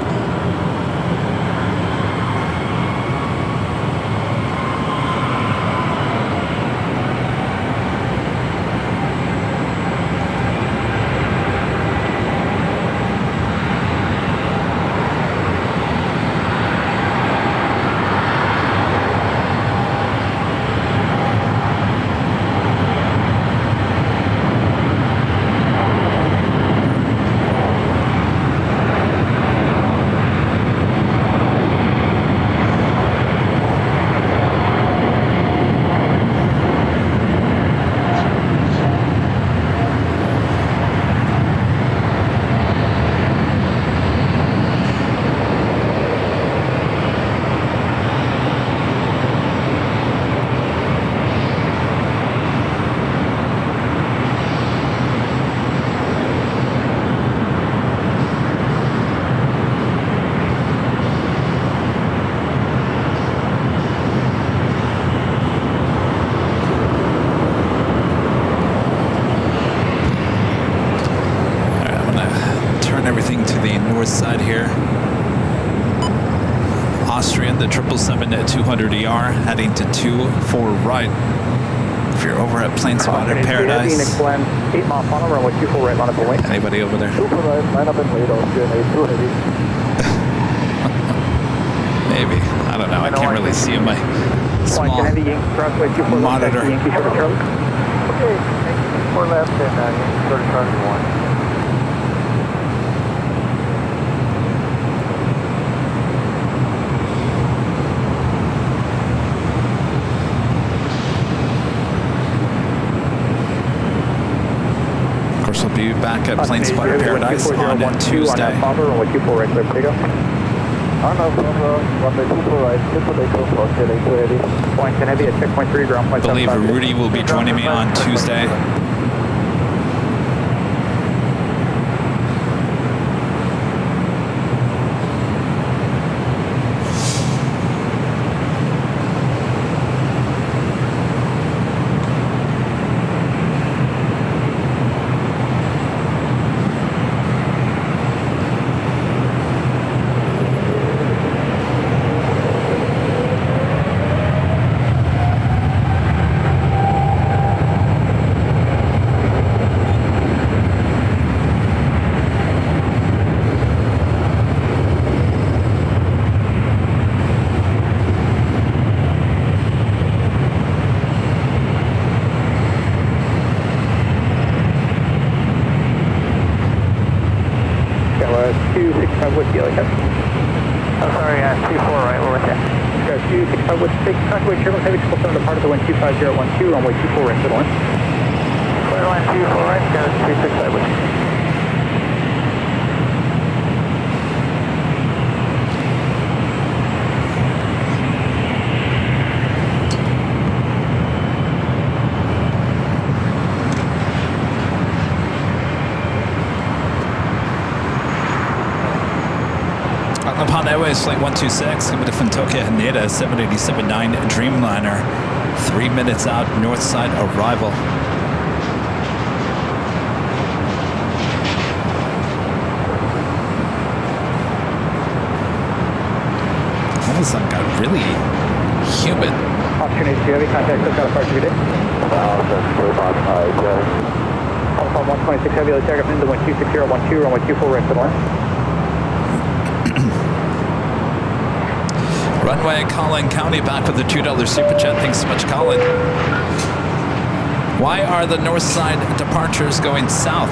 heading to the north side here. Austrian, the 777 at 200 ER, heading to 24 right. If you're over at Plane Spotter Paradise. Next land, 8 mile final, runway 24 right, line up and wait. Anybody over there? Super right, line up and wait, Austrian, 2 heavy. Maybe. I don't know. I can't really see in my small monitor. Okay, 4 left and Yankee short Charlie 1. We'll be back at Plane Spotter Paradise on Tuesday. On runway 24 right, clear for takeoff. On runway 24 right, clear for takeoff, Australia 2 heavy. Point 10 heavy at checkpoint 3, ground point 7. I believe Rudy will be joining me on Tuesday. I'm sorry, 24 right, we're with you. 265 with 6, contact Sherman Heavy, triple 7 departed the wind 25012, runway 24 right, middle line. Clear line 24 right, go 265 with you. Upon Airways Flight 126, coming from Tokyo Haneda, 787-9 Dreamliner. 3 minutes out, north side arrival. All of a sudden got really humid. Opportunity to heavy contact, just got a departure today. Alpha 126 heavy, let's take up into wind 26012, runway 24 right, middle line. Runway Collin County back with the $2 super chat. Thanks so much, Colin. Why are the north side departures going south?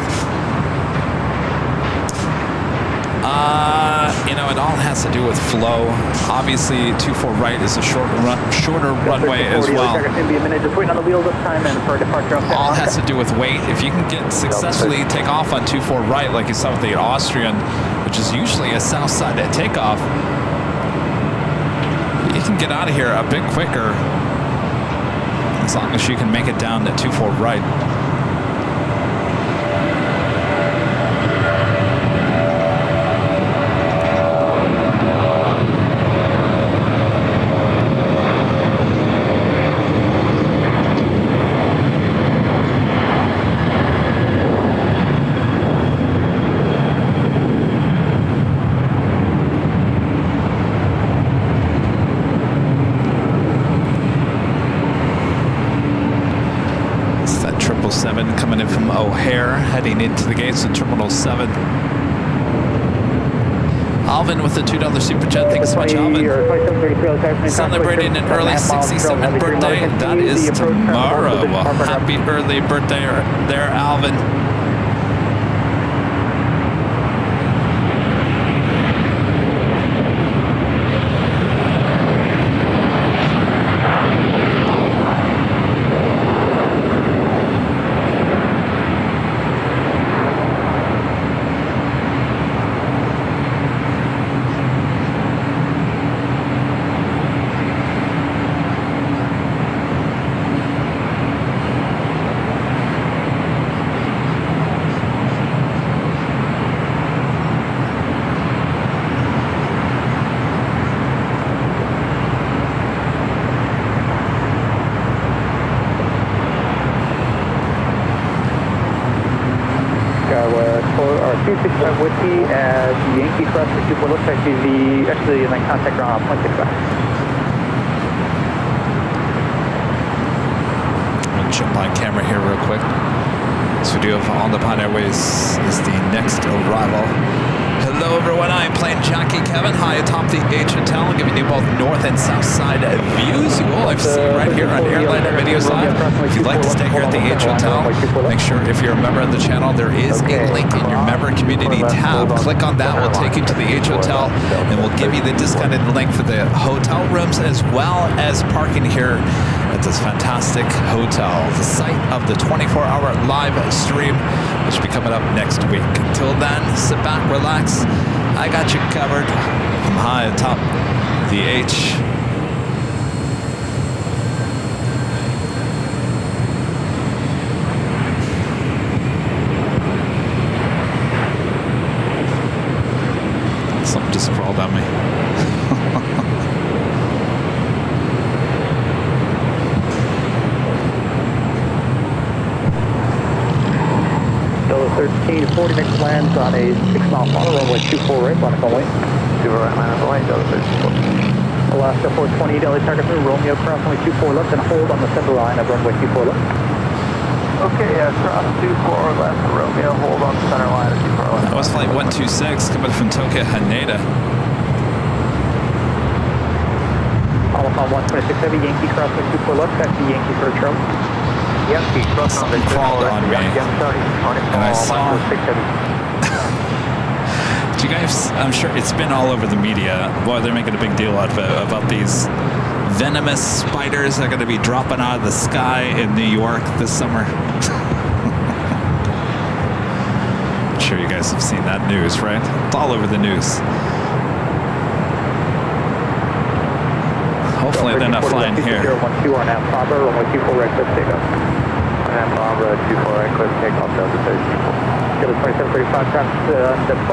It all has to do with flow. Obviously, 24 right is a shorter runway as well. All has to do with weight. If you can successfully take off on 24 right, like you saw with the Austrian, which is usually a south side at takeoff, you can get out of here a bit quicker as long as you can make it down to 24 right. Coming in from O'Hare, heading into the gates of Terminal 7. Alvin with the $2 super chat. Thanks so much, Alvin. Celebrating an early 67th birthday. That is tomorrow. Happy early birthday there, Alvin. 265 Whiskey at Yankee Crossing 24, looks like actually in contact ground 0.65. I'm gonna jump on camera here real quick. So we do have On the Pine Airways is the next arrival. Hello everyone, I'm Plane Jockey Kevin, high atop the H Hotel, giving you both north and south side views. You will have seen right here on Airline Videos Live. If you'd like to stay here at the H Hotel, make sure if you're a member of the channel, there is a link in your member community tab. Click on that, we'll take you to the H Hotel, and we'll give you the discounted link for the hotel rooms as well as parking here at this fantastic hotel, the site of the 24-hour live stream, which will be coming up next week. Until then, sit back, relax. I got you covered from high atop the H. Something just crawled on me. Delta 1340 next lands on a 6-mile funnel, runway 24 right, line up on way. 2 right, line up on way, Delta 1340. Alaska 420, Delta target through Romeo, cross runway 24 left and hold on the center line of runway 24 left. Okay, cross 24 left, Romeo, hold on the center line of 24 left. That was flight 126 coming from Tokyo Haneda. Alpha 126 heavy, Yankee cross runway 24 left, back to Yankee for a trail. Something crawled on me, and I saw. Do you guys? I'm sure it's been all over the media. Boy, they're making a big deal out of it about these venomous spiders that are going to be dropping out of the sky in New York this summer. I'm sure you guys have seen that news, right? It's all over the news. Hopefully they're not flying here. 012 on Alpha, runway 24 right, cliff takeoff. Alpha, 24 right, cliff takeoff, Delta 13. 2735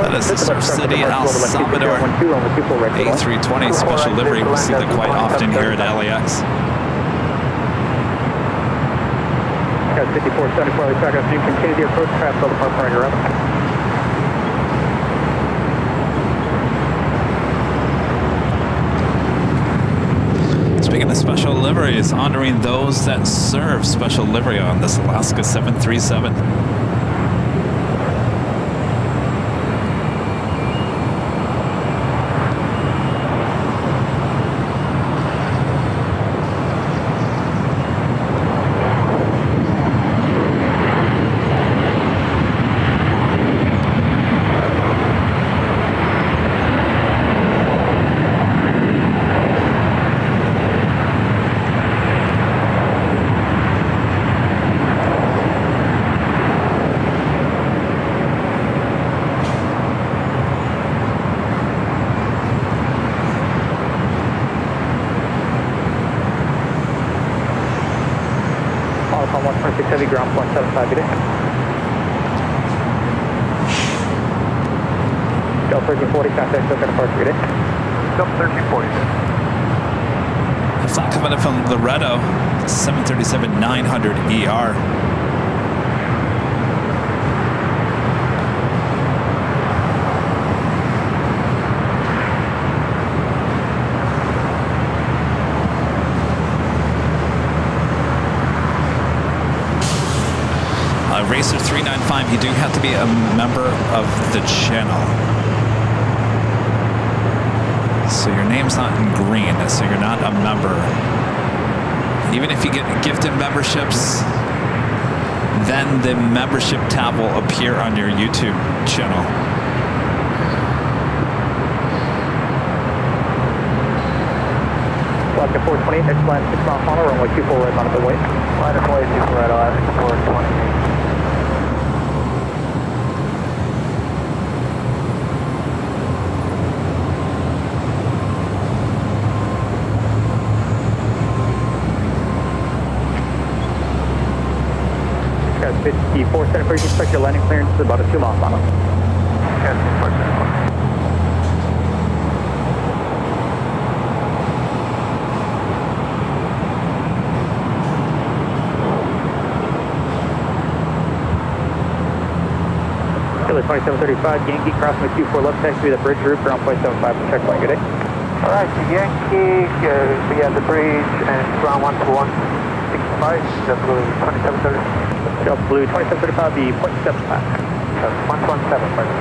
That is the Surf City, El Salvador. A320 special livery. We see that quite often here at LAX. Got 5474, we track us. You continue the approach path, Delta Park right around. Speaking of special liveries, honoring those that serve special livery on this Alaska 737. Heavy ground 0.75 today. Delta 1340, contact Tokyo departure today. Delta 1340. A flight coming in from Loretto, 737-900 ER. Racer 395, you do have to be a member of the channel. So your name's not in green, so you're not a member. Even if you get gifted memberships, then the membership tab will appear on your YouTube channel. Alaska 428, next line 6-mile funnel, runway 24 right, line up and wait. Line up and wait, 24 right, Alaska 428. Got 54 center for you, expect your landing clearance is about a 2-mile funnel. Got 54 center. Charlie 2735, Yankee crossing the Q4 left taxi the bridge route, ground point 75 for checkpoint. Good day. Alright, Yankee, be at the bridge and ground 12165, JetBlue 2730. JetBlue 2735, the 0.75. 117, pardon.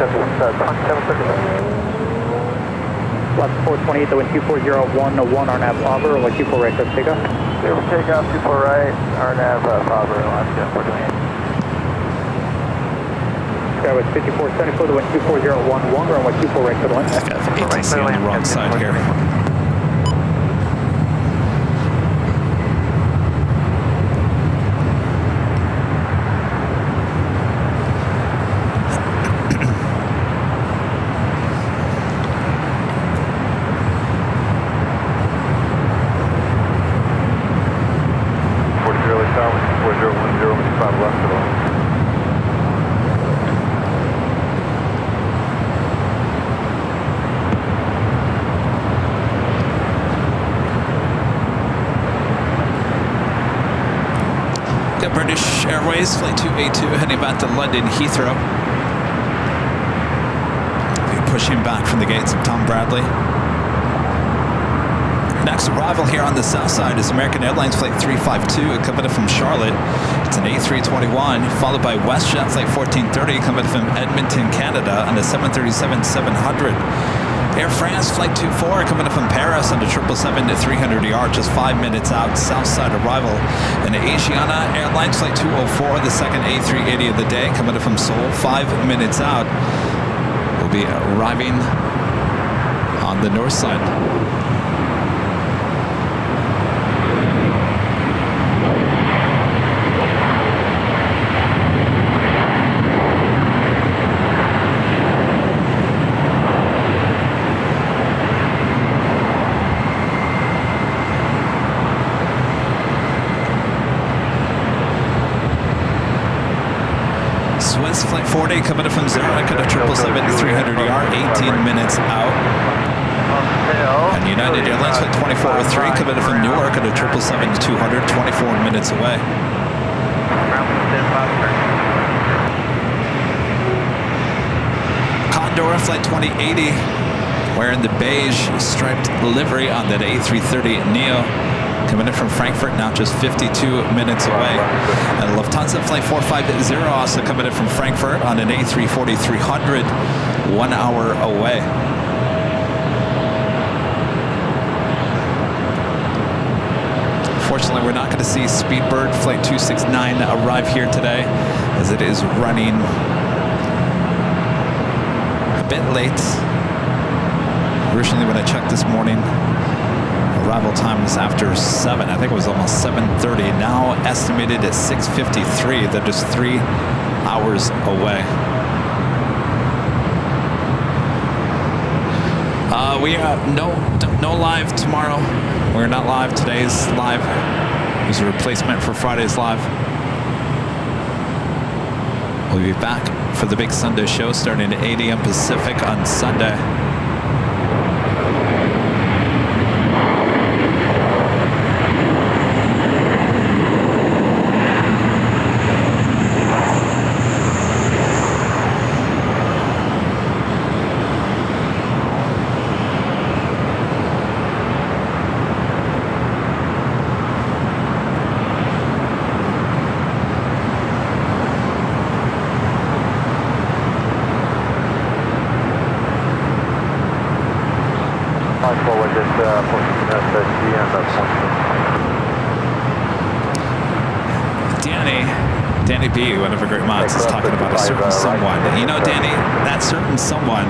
JetBlue 2730. Left 428, the wind 240, 101 RNAV Auber, runway 24 right, clear for takeoff. Clear for takeoff, 24 right, RNAV Auber, last jet 428. Skyway 5474, the wind 24011, runway 24 right, clear to land. Got ATC on the wrong side here. British Airways, Flight 282, heading back to London Heathrow. We'll be pushing back from the gates of Tom Bradley. Next arrival here on the south side is American Airlines Flight 352, coming from Charlotte. It's an A321, followed by WestJet Flight 1430, coming from Edmonton, Canada, on the 737-700. Air France Flight 24 coming up from Paris on the 777-300ER, just 5 minutes out, south side arrival. And Asiana Airlines Flight 204, the second A380 of the day, coming up from Seoul, 5 minutes out. We'll be arriving on the north side. Swiss Flight 40 coming up from Zurich at a 777-300ER, 18 minutes out. And United Airlines Flight 2403 coming up from Newark at a 777-200, 24 minutes away. Condor Flight 2080 wearing the beige striped livery on that A330neo. Coming in from Frankfurt, now just 52 minutes away. And Lufthansa Flight 450 also coming in from Frankfurt on an A340-300, 1 hour away. Fortunately, we're not going to see Speedbird Flight 269 arrive here today, as it is running a bit late. Originally, when I checked this morning, arrival time was after 7. I think it was almost 7:30. Now estimated at 6:53. They're just 3 hours away. We are no live tomorrow. We're not live. Today's live. It was a replacement for Friday's live. We'll be back for the big Sunday show starting at 8 a.m. Pacific on Sunday. Danny B, one of our great mods, is talking about a certain someone. You know, Danny, that certain someone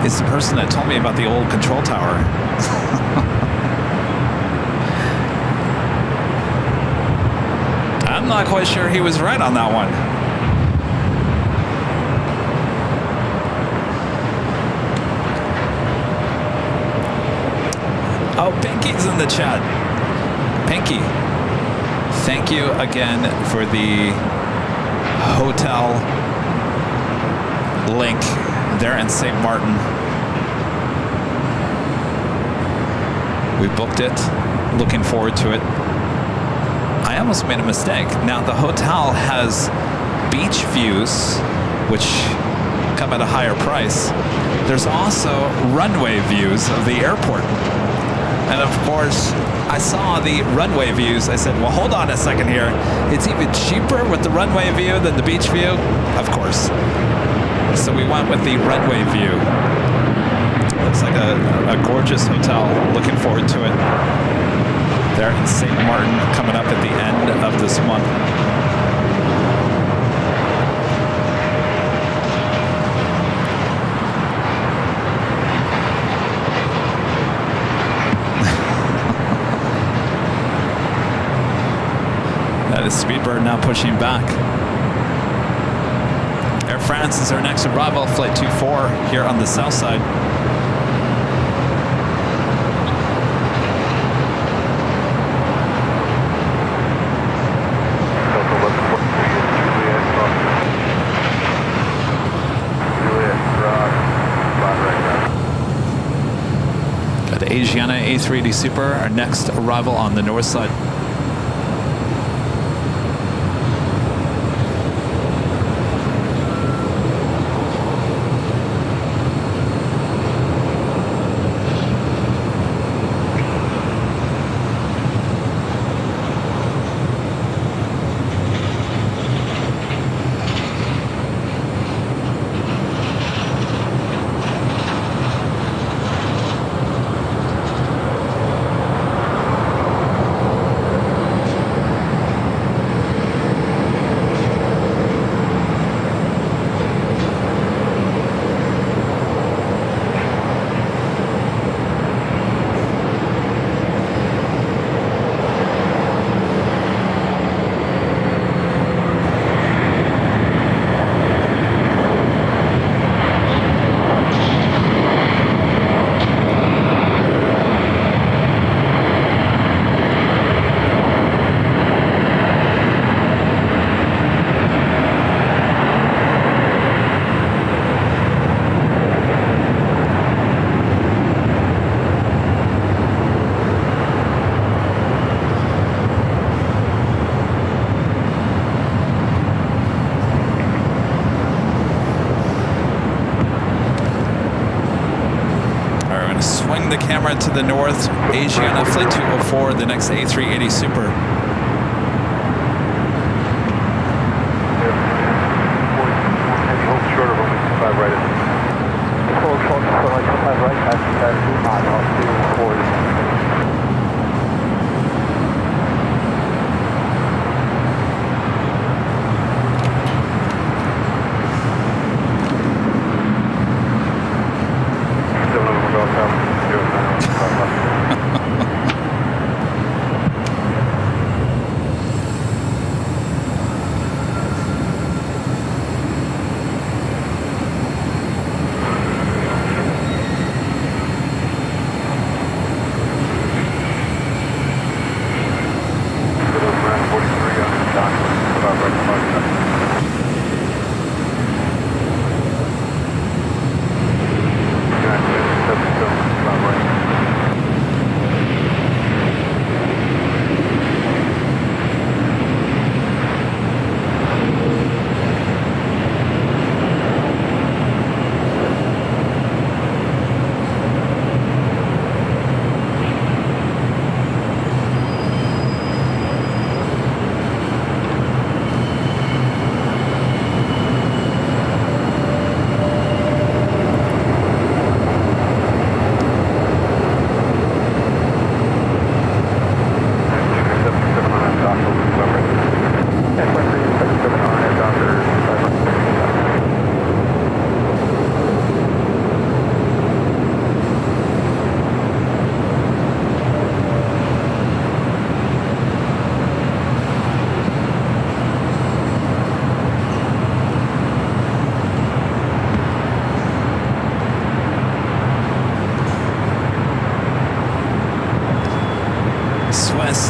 is the person that told me about the old control tower. I'm not quite sure he was right on that one. Oh, Pinky's in the chat. Pinky, thank you again for the hotel link there in St. Martin. We booked it, looking forward to it. I almost made a mistake. Now the hotel has beach views which come at a higher price. There's also runway views of the airport. And of course, I saw the runway views. I said, well, hold on a second here. It's even cheaper with the runway view than the beach view? Of course. So we went with the runway view. Looks like a gorgeous hotel. Looking forward to it. There in St. Martin, coming up at the end of this month. That is Speedbird now pushing back. Air France is our next arrival, flight 24 here on the south side. Got Asiana A380 Super, our next arrival on the north side. The camera to the north, Asiana flight 204, the next A380 Super. Hold short of runway 25 right. Hold short of runway 25 right, passing 5 off 240.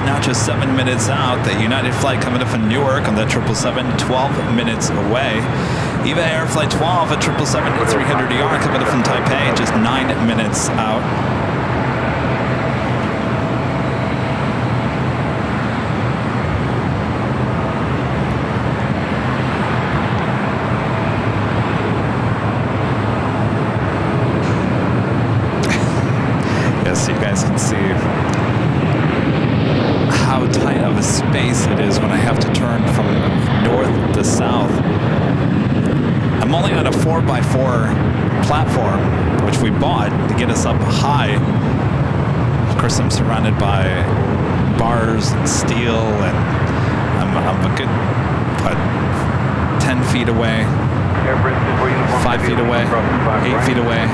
Now just 7 minutes out. The United flight coming up from Newark on that 777, 12 minutes away. EVA Air flight 12 at 777-300ER coming up from Taipei, just 9 minutes out. guys can see how tight of a space it is when I have to turn from north to south. I'm only on a 4x4 platform, which we bought to get us up high. Of course, I'm surrounded by bars and steel, and I'm a good, what, 10 feet away, 5 feet away, 8 feet away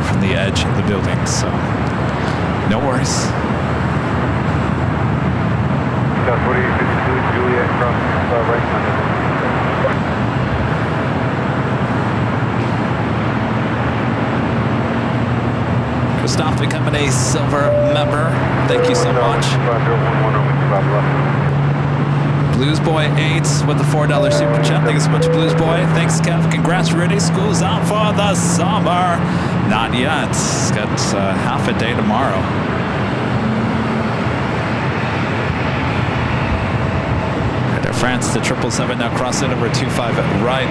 from the edge of the building, so no worries. South 4852, Juliet, cross right. Christoph becoming a silver member. Thank you so much. Blues Boy 8 with the $4 super chat. Thank you so much, Blues Boy. Thanks, Kev. Congrats, Rudy. School's out for the summer. Not yet. It's got half a day tomorrow. France to 777, now cross it over 25 right.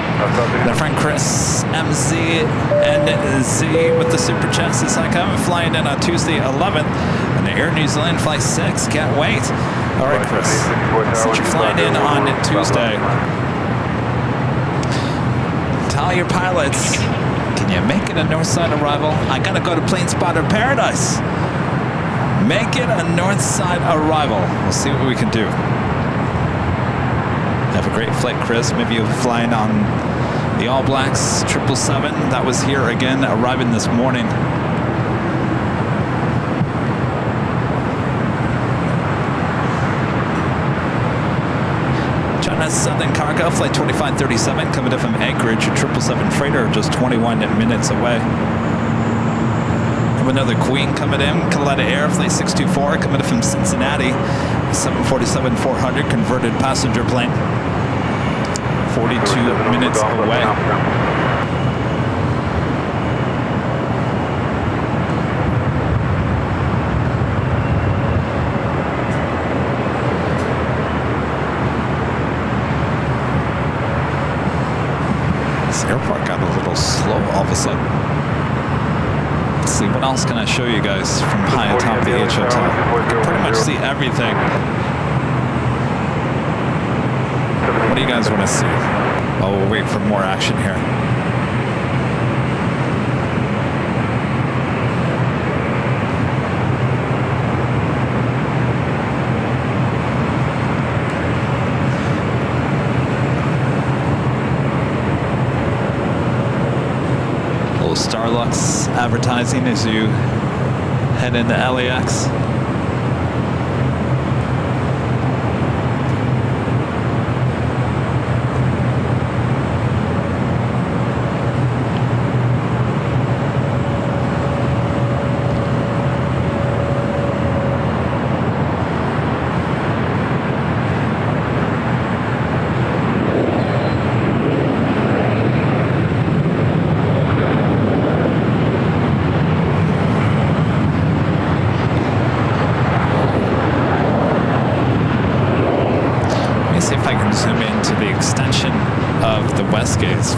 My friend Chris MZ and Z with the super chat says, like, I'm flying in on Tuesday 11th on the Air New Zealand Flight 6. Can't wait. All right, Chris. Since you're flying in on Tuesday, tell your pilots, can you make it a north side arrival? I gotta go to Plane Spotter Paradise. Make it a north side arrival. We'll see what we can do. Have a great flight, Chris. Maybe you're flying on the All Blacks 777. That was here again, arriving this morning. China Southern Cargo, flight 2537, coming in from Anchorage, 777 freighter, just 21 minutes away. Have another Queen coming in, Kaleta Air, flight 624, coming in from Cincinnati, 747-400, converted passenger plane. 42 minutes away. This airport got a little slow all of a sudden. Let's see, what else can I show you guys from high atop the H Hotel? You can pretty much see everything. What do you guys want to see? Oh, we'll wait for more action here. A little Starlux advertising as you head into LAX.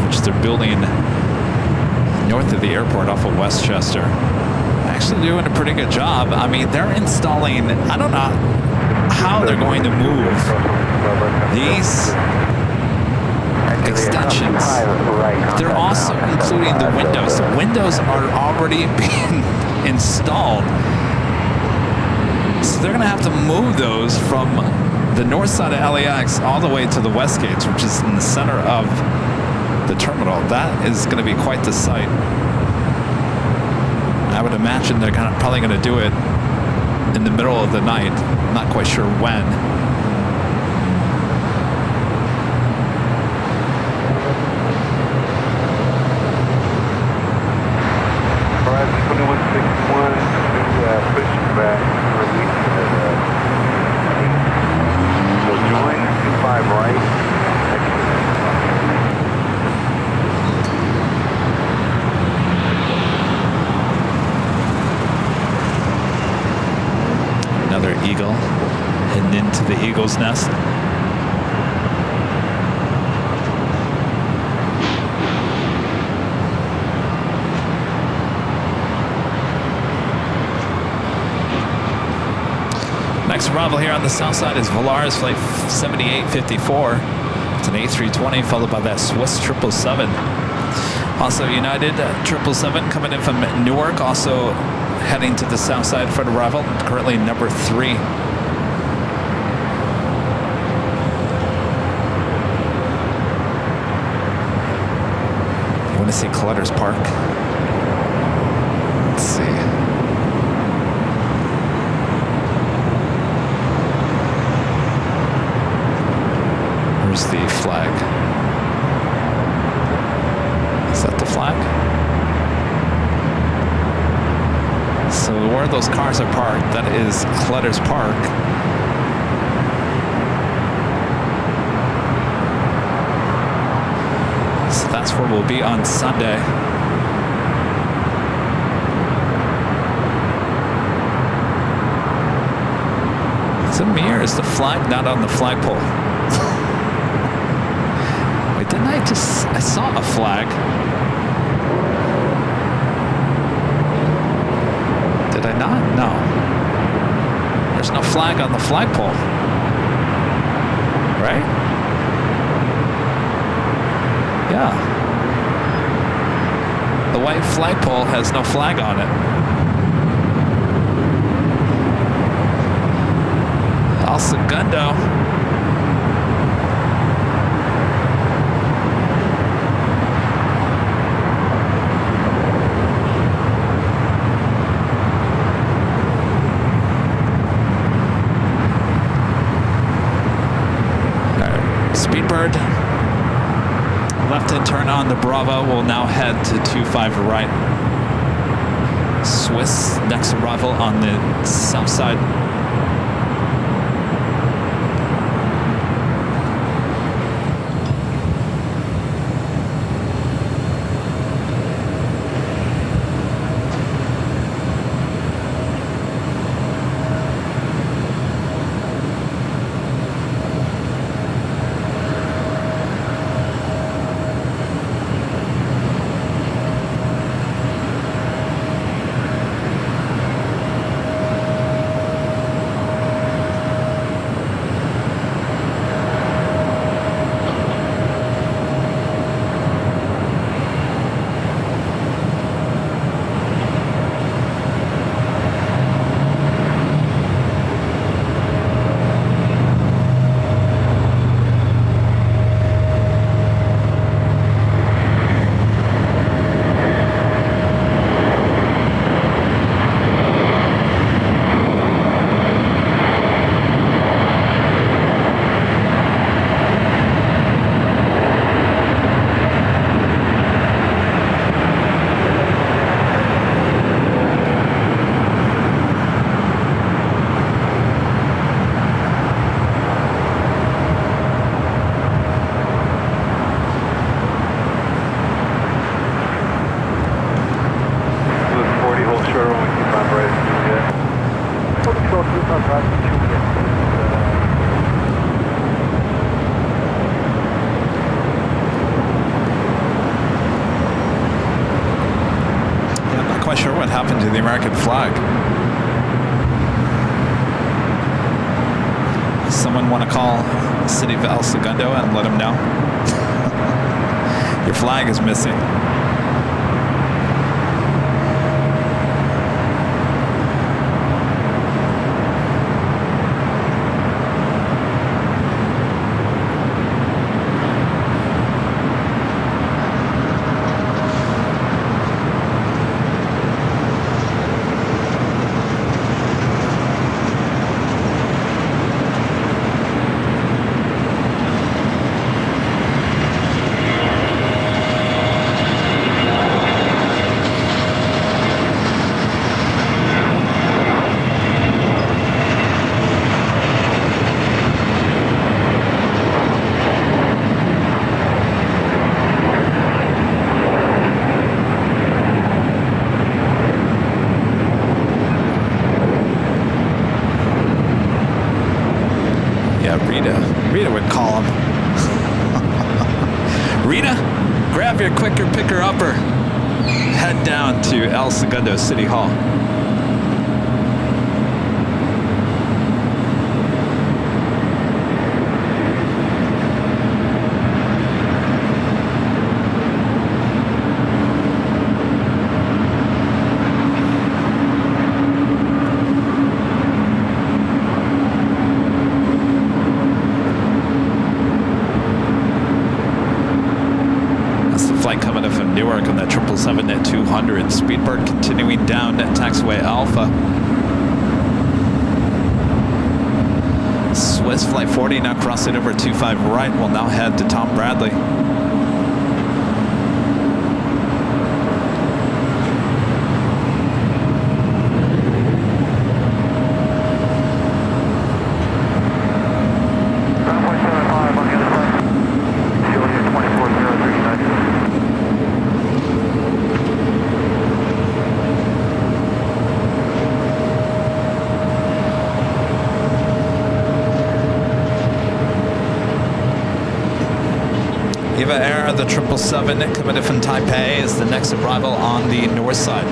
Which they're building north of the airport off of Westchester. Actually doing a pretty good job. I mean, they're installing, I don't know how they're going to move these extensions. They're also including the windows. The windows are already being installed. So they're going to have to move those from the north side of LAX all the way to the west gates, which is in the center of the terminal. That is going to be quite the sight. I would imagine they're probably going to do it in the middle of the night. I'm not quite sure when. Horizon 2161 to push back, release so join 25 right. Another eagle heading into the eagle's nest. Next arrival here on the south side is Volaris flight 7854. It's an A320 followed by that Swiss 777. Also United 777 coming in from Newark, also heading to the south side for the arrival, currently number 3. You want to see Clutter's Park? Let's see. Where's the flag? Is that the flag? So where those cars are parked, that is Clutter's Park. So that's where we'll be on Sunday. Is it me or is the flag not on the flagpole? Wait, didn't I saw a flag. Did I not? No. There's no flag on the flagpole. Right? Yeah. The white flagpole has no flag on it. El Segundo. Speedbird, left-hand turn on the Bravo. We'll now head to 25 right. Swiss, next arrival on the south side. Happened to the American flag. Someone want to call the city of El Segundo and let them know? Your flag is missing. Rita would call him. Rita, grab your quicker picker upper. Head down to El Segundo City Hall. work on that 777 at 200. Speedbird continuing down at taxiway Alpha. Swiss Flight 40 now crossing over 25 right. We'll now head to Tom Bradley. EVA Air, the 777 coming in from Taipei is the next arrival on the north side.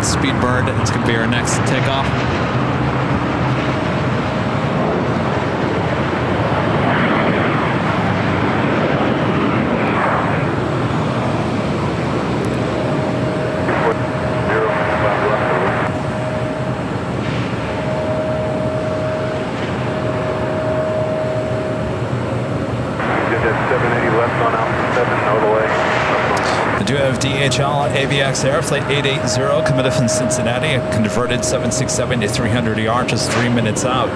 Speedbird, it's going to be our next takeoff. DHL AVX Air Flight 880 coming in from Cincinnati, a converted 767 to 300ER, just 3 minutes out.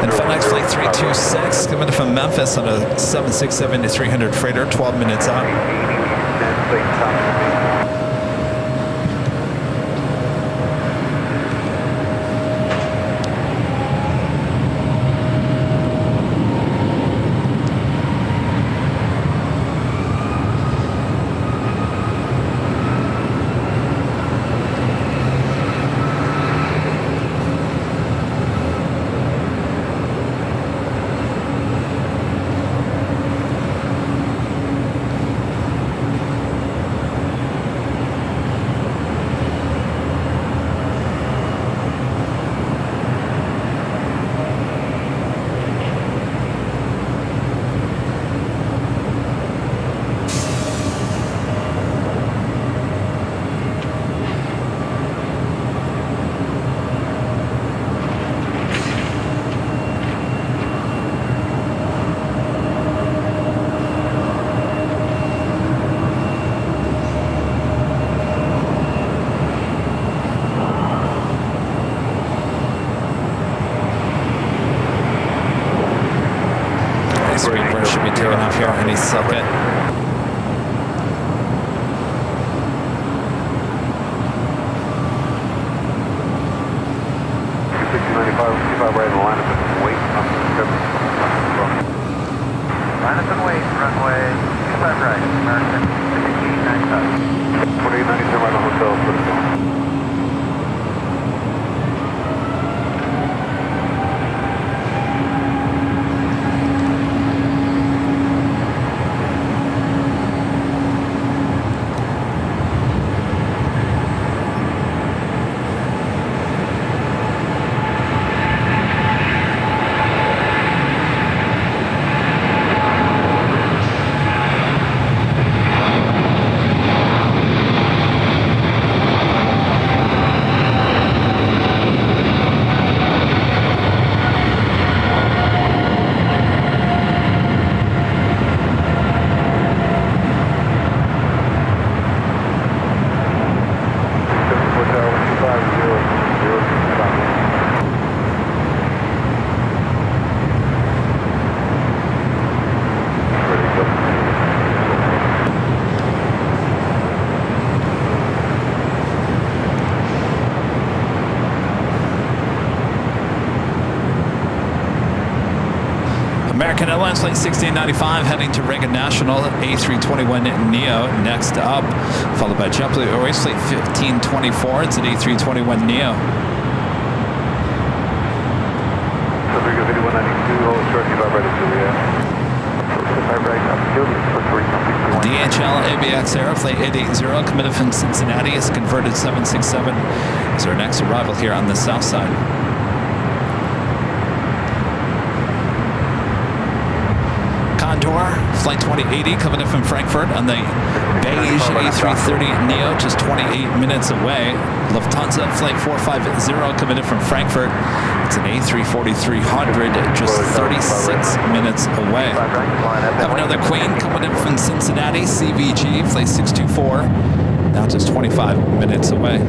And FedEx Flight 326 coming in from Memphis on a 767 to 300 freighter, 12 minutes out. Speedbird should be taking off here any second. Right in the line up and wait. Line up and wait, runway 25 right, American 5895. 4890 right on hotel. American Airlines Flight 1695 heading to Reagan National, A321neo next up, followed by JetBlue Airways Flight 1524. It's an A321neo. DHL ABX Air Flight 880 committed from Cincinnati is converted 767. Is our next arrival here on the south side. Condor Flight 2080 coming in from Frankfurt on the beige A330neo, just 28 minutes away. Lufthansa Flight 450 coming in from Frankfurt. It's an A340-300, just 36 minutes away. Have another Queen coming in from Cincinnati, CVG Flight 624, now just 25 minutes away.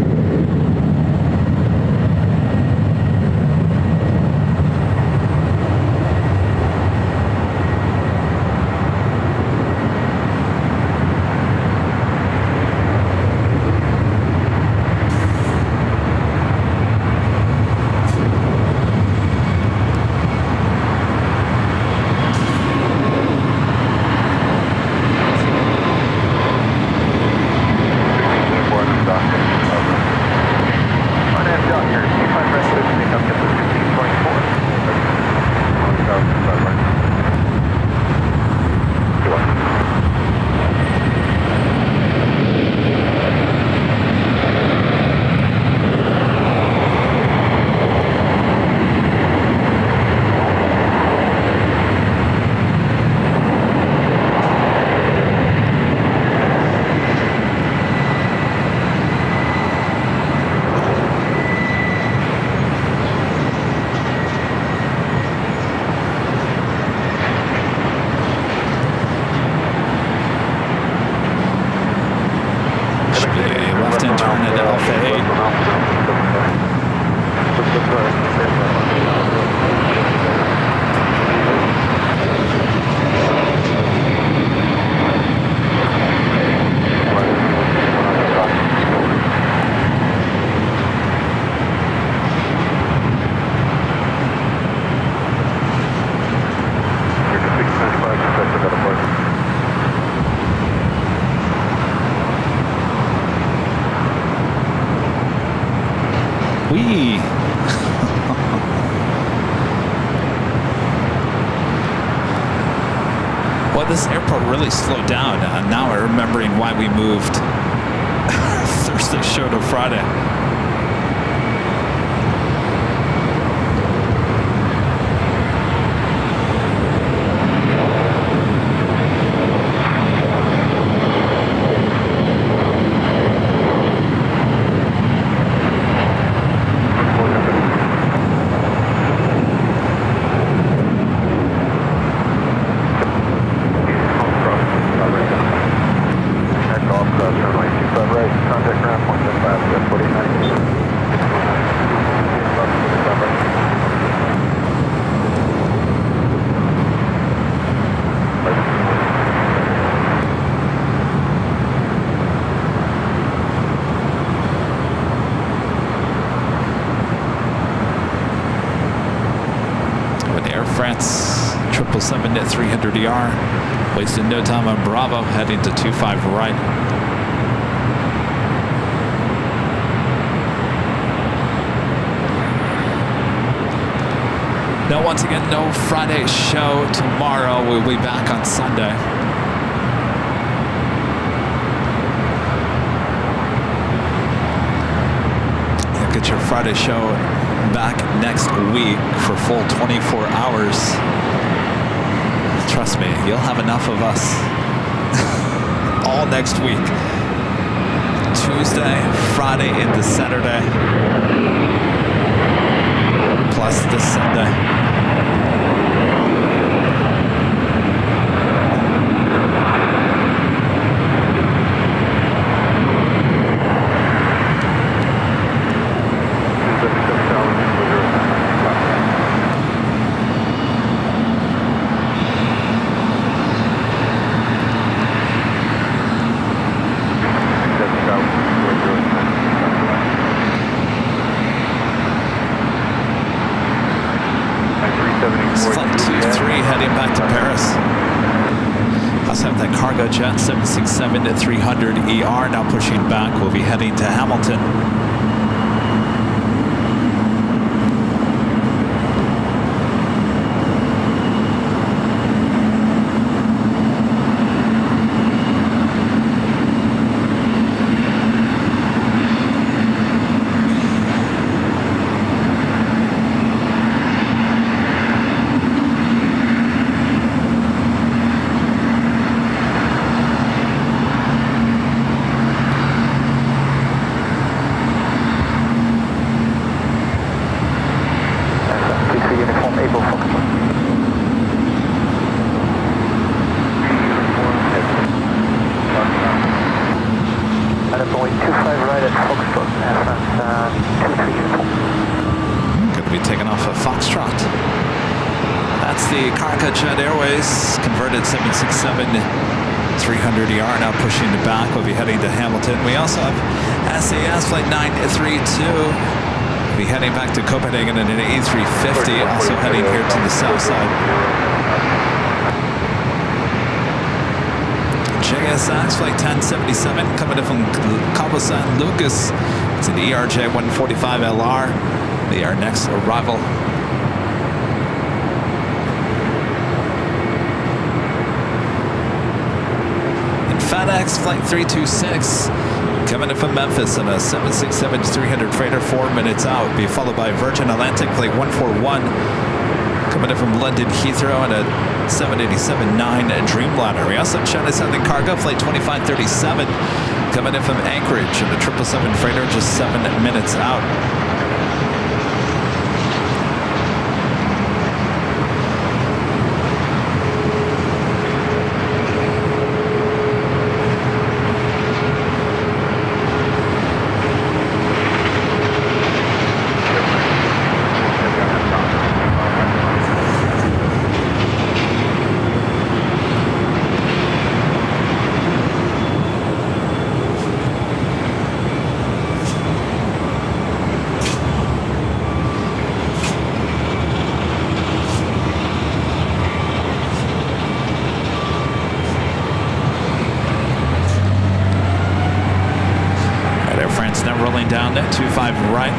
Well, this airport really slowed down. Now I'm remembering why we moved Thursday show to Friday. France 777-300ER, wasting no time on Bravo, heading to 25 right. Now, once again, no Friday show tomorrow. We'll be back on Sunday. Yeah, get your Friday show back next week for full 24 hours. Trust me, you'll have enough of us all next week. Tuesday, Friday into Saturday, plus this Sunday. heading back to Paris. Also have that cargo jet 767-300ER now pushing back. We'll be heading to Hamilton. Jet Airways converted 767-300ER now pushing it back. We'll be heading to Hamilton. We also have SAS flight 932. We'll be heading back to Copenhagen in an A350, also heading here to the south side. JSX flight 1077 coming in from Cabo San Lucas. It's an ERJ 145LR. Our next arrival. FedEx Flight 326 coming in from Memphis on a 767-300 freighter 4 minutes out. Be followed by Virgin Atlantic Flight 141 coming in from London Heathrow on a 787-9 Dreamliner. We also have China Southern Cargo Flight 2537 coming in from Anchorage on a 777 freighter just 7 minutes out. Down at 25 right.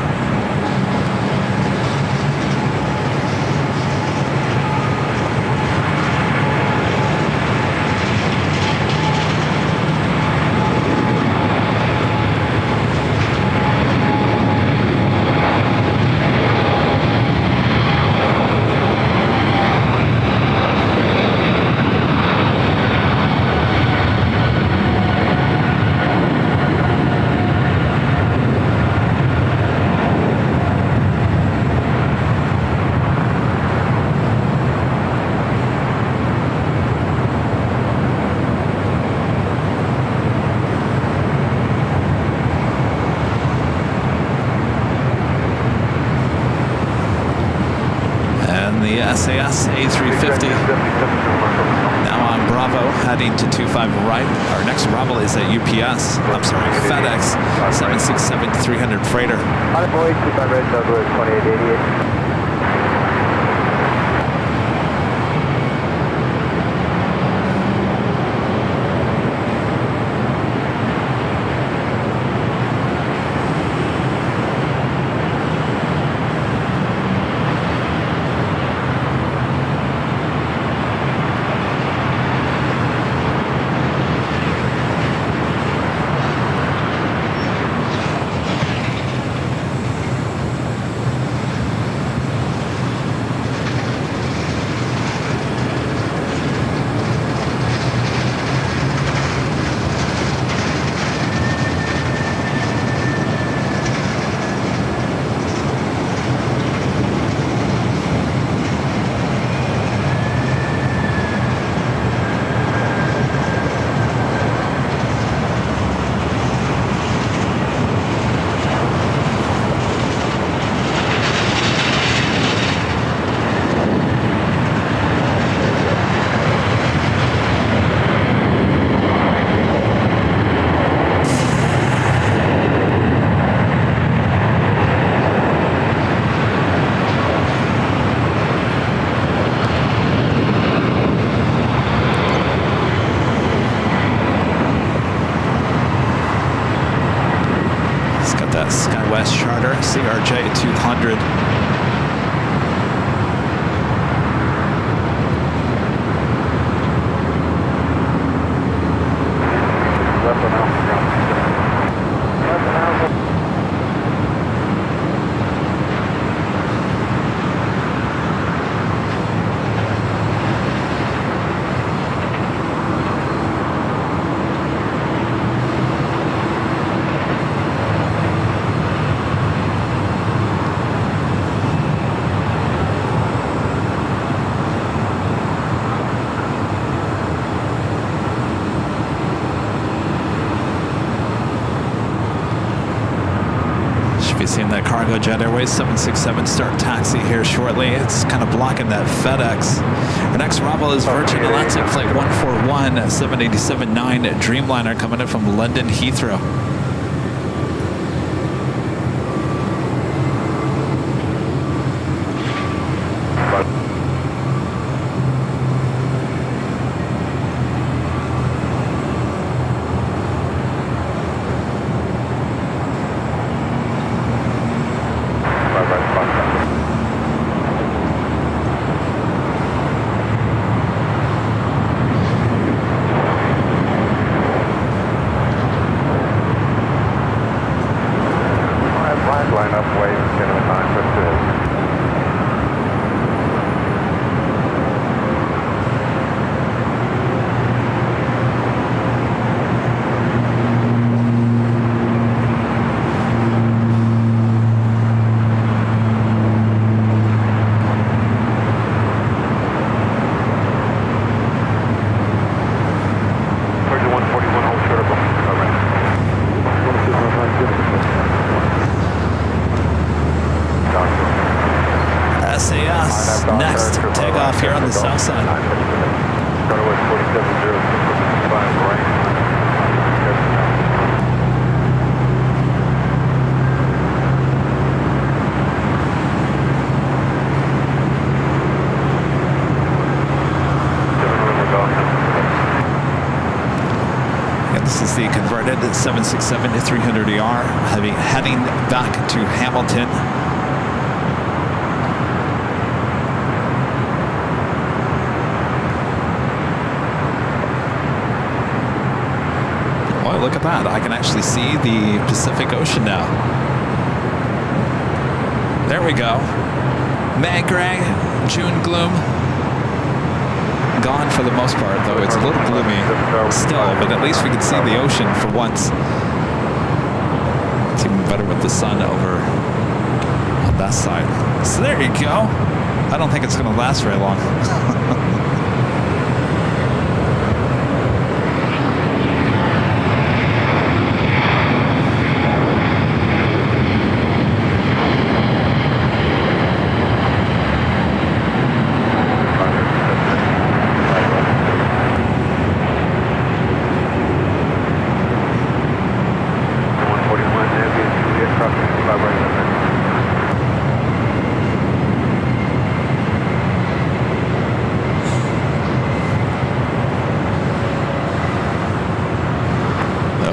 SAS A350 now on Bravo, heading to 25 right. Our next arrival is at UPS. I'm sorry, FedEx 767-300 freighter. Hi, boy, 25 right, Douglas 2888. Dreamliner CRJ 200. Seeing that Cargo Jet Airways 767 start taxi here shortly. It's kind of blocking that FedEx. Our next arrival is Virgin Atlantic Flight 141 787-9 Dreamliner coming in from London Heathrow. Next takeoff here on the south side. And this is the converted 767-300ER heading back to Hamilton. Look at that. I can actually see the Pacific Ocean now. There we go. May gray, June gloom. Gone for the most part, though. It's a little gloomy still, but at least we can see the ocean for once. It's even better with the sun over on that side. So there you go. I don't think it's going to last very long.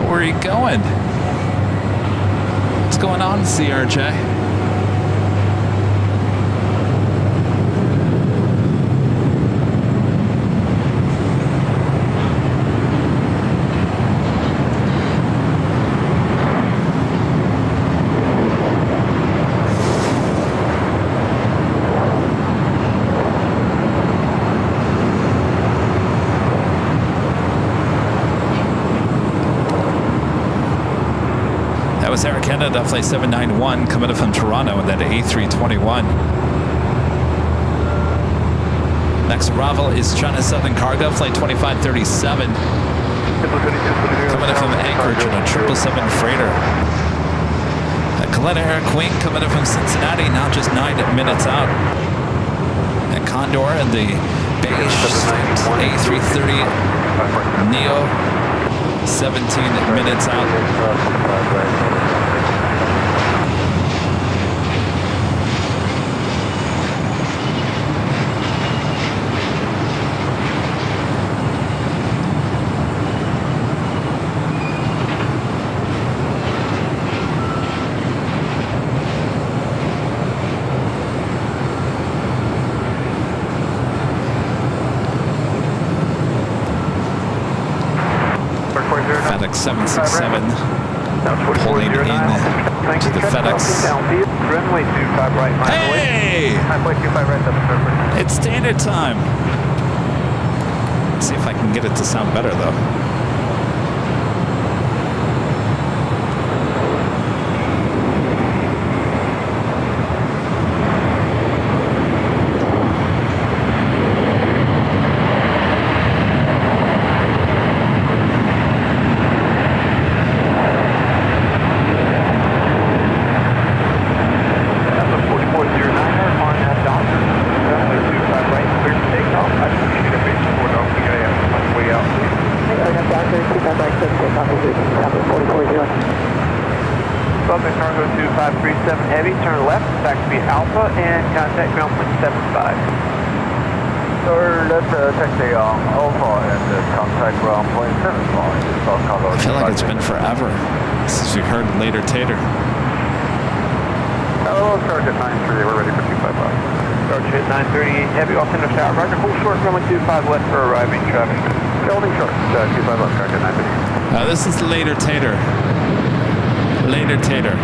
Where are you going? What's going on, CRJ? Was Air Canada Flight 791 coming in from Toronto and then A321. Next arrival is China Southern Cargo Flight 2537 coming in from Anchorage in a 777 freighter. Coletta Air Queen coming in from Cincinnati, now just 9 minutes out. And Condor and the beige A330 Neo 17 minutes out. LAX 767 pulling in to the FedEx. Runway 25 right, Hey! Runway 25 right, that's perfect. It's standard time. Let's see if I can get it to sound better though. Heavy, turn left, back to be Alpha, and contact ground point 75. Sir, let's taxi Alpha and contact ground point 75. I feel like it's been forever since we heard Later Tater. Hello, Sergeant 930, we're ready for 255. Sergeant 938 Heavy, off into tower, Roger, full short, runway 25 left for arriving traffic. Building short, 25 left, Sergeant 938. This is Later Tater. Later Tater,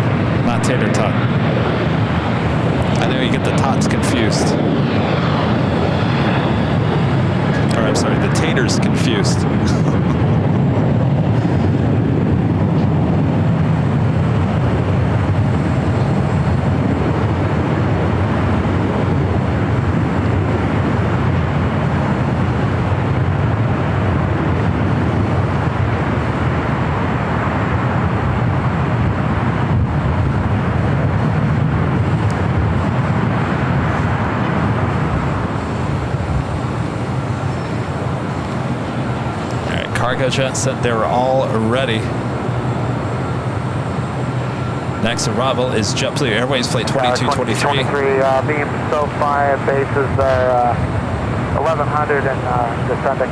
not Tater Tot. I know you get the tots confused. Or I'm sorry, the taters confused. Cargo jet said they were all ready. Next arrival is JetBlue Airways Flight 2223. Beam SO5 bases are 1100 and descending.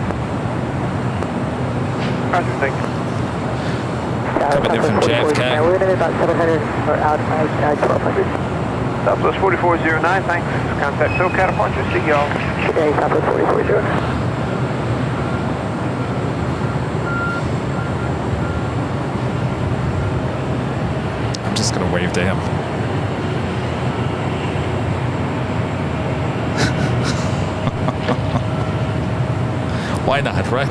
Coming in from JFK. We're going to be about 700 or out 1200. Southwest 4409, thanks. Contact SoCal, departure, see y'all. Okay, Southwest 4409. Just gonna wave to him. Why not, right?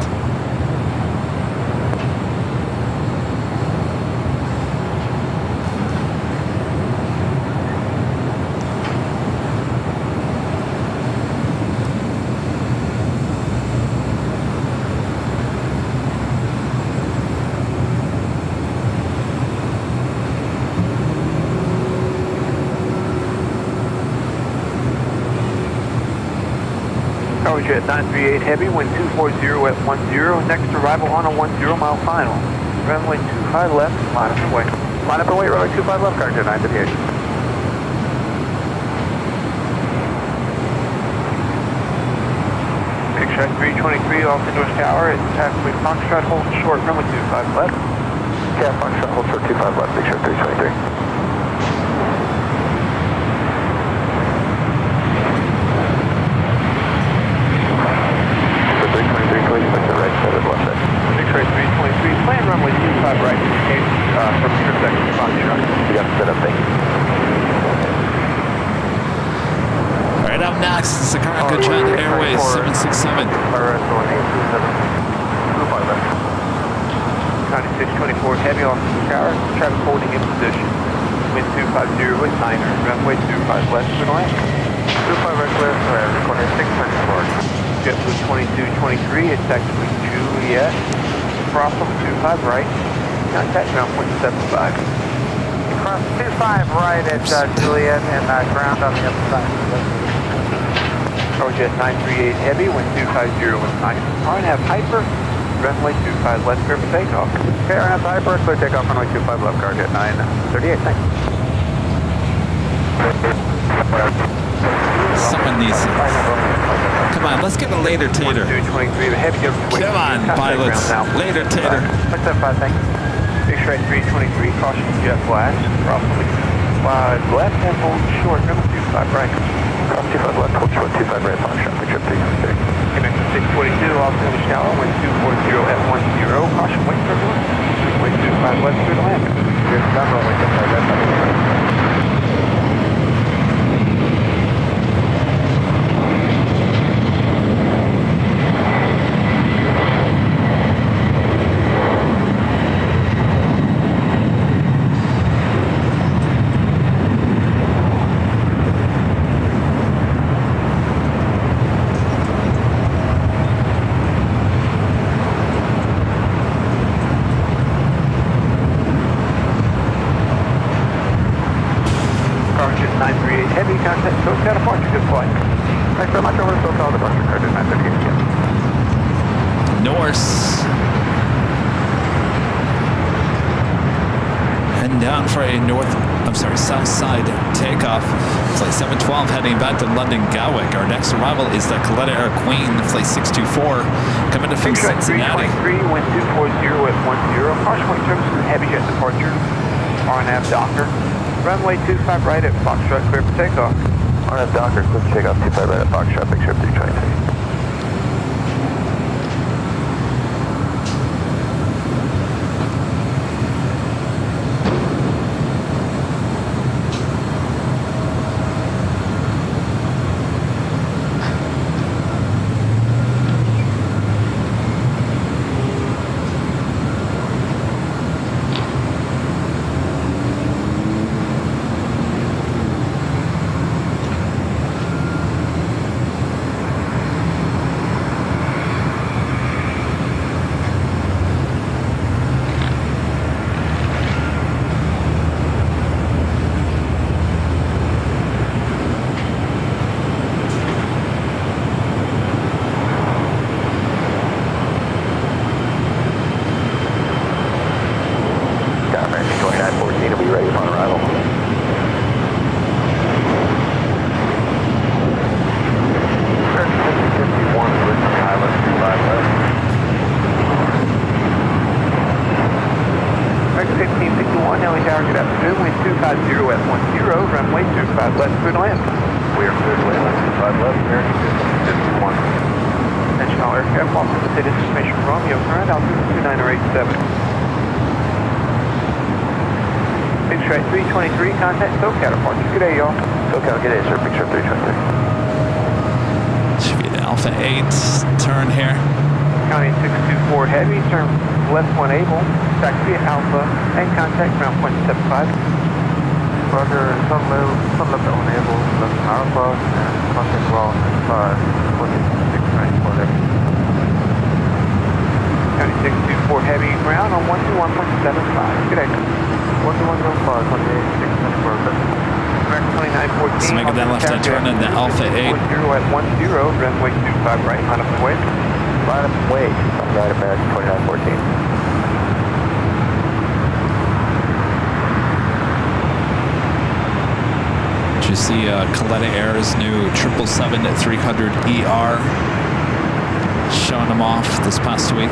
Jet 938 Heavy, wind 240 at 10. Next arrival on a 10 mile final. Runway 25 left, line up and wait. Line up and wait, runway 25 left, car jet 938. Picture 323 off the North Tower at taxiway Foxtrot, hold short, runway 25 left. Yeah, Foxtrot, hold short 25 left, picture 323. Plan runway 25 right, from intersection Foxtrot. We got set up, thank you. All right, up next is the Cargo Jet Airways 767. County 624 Heavy off the tower, traffic holding in position. Wind 250 with 9er, runway 25 left for land. 25 right left, recording 694. JetBlue 2223 at taxiway Juliet. Cross from 25 right, contact ground point 75. Cross 25 right at Juliet and ground on the other side. Jet 938 Heavy, wind 250 with 9. RNAV Hyper, runway 25 left, clear for takeoff. Okay, RNAV Hyper, clear takeoff, runway 25 left, car jet 938, thanks. Someone needs to... Come on, let's get a Later Tater. Come on, pilots. Later Tater. 675, thanks. Picture right 323, caution jet flash. Probably wide left and hold short, number 25 right. Cross 25 left, hold short, 25 right, Foxtrot, picture 323. Connection 642, off English Tower, wind 240 at 10. Caution, wait for everyone. all departure card is 938 again. Norse. Heading down for a south side takeoff. Flight 712 heading back to London Gatwick. Our next arrival is the Coletta Air Queen, flight 624, coming in from Cincinnati. 323, wind 240 at 10. Caution wing service and heavy jet departure. RNAV Docker. Runway 25 right at Foxtrot, clear for takeoff. RNAV Docker, clear for takeoff, 25 right at Foxtrot, big trip 323. Contact SoCal departure. Good day, y'all. SoCal, good day, sir. Big trip 323. Should be the Alpha 8 turn here. County 624 heavy, turn left 1 able, taxi Alpha, and contact ground point 75. Roger, some left 1 able, left Alpha, and contact ground 75, 694 heavy. County 624 heavy, ground on 121.75. Good day. 121.5, 28, 624. American 2914. Let's make that left-hand turn in the Alpha 8. 0 at 10, runway 25 right, line up and wait. Line up and wait. I'm right, American 2914. Did you see Coletta Air's new 777-300ER showing them off this past week?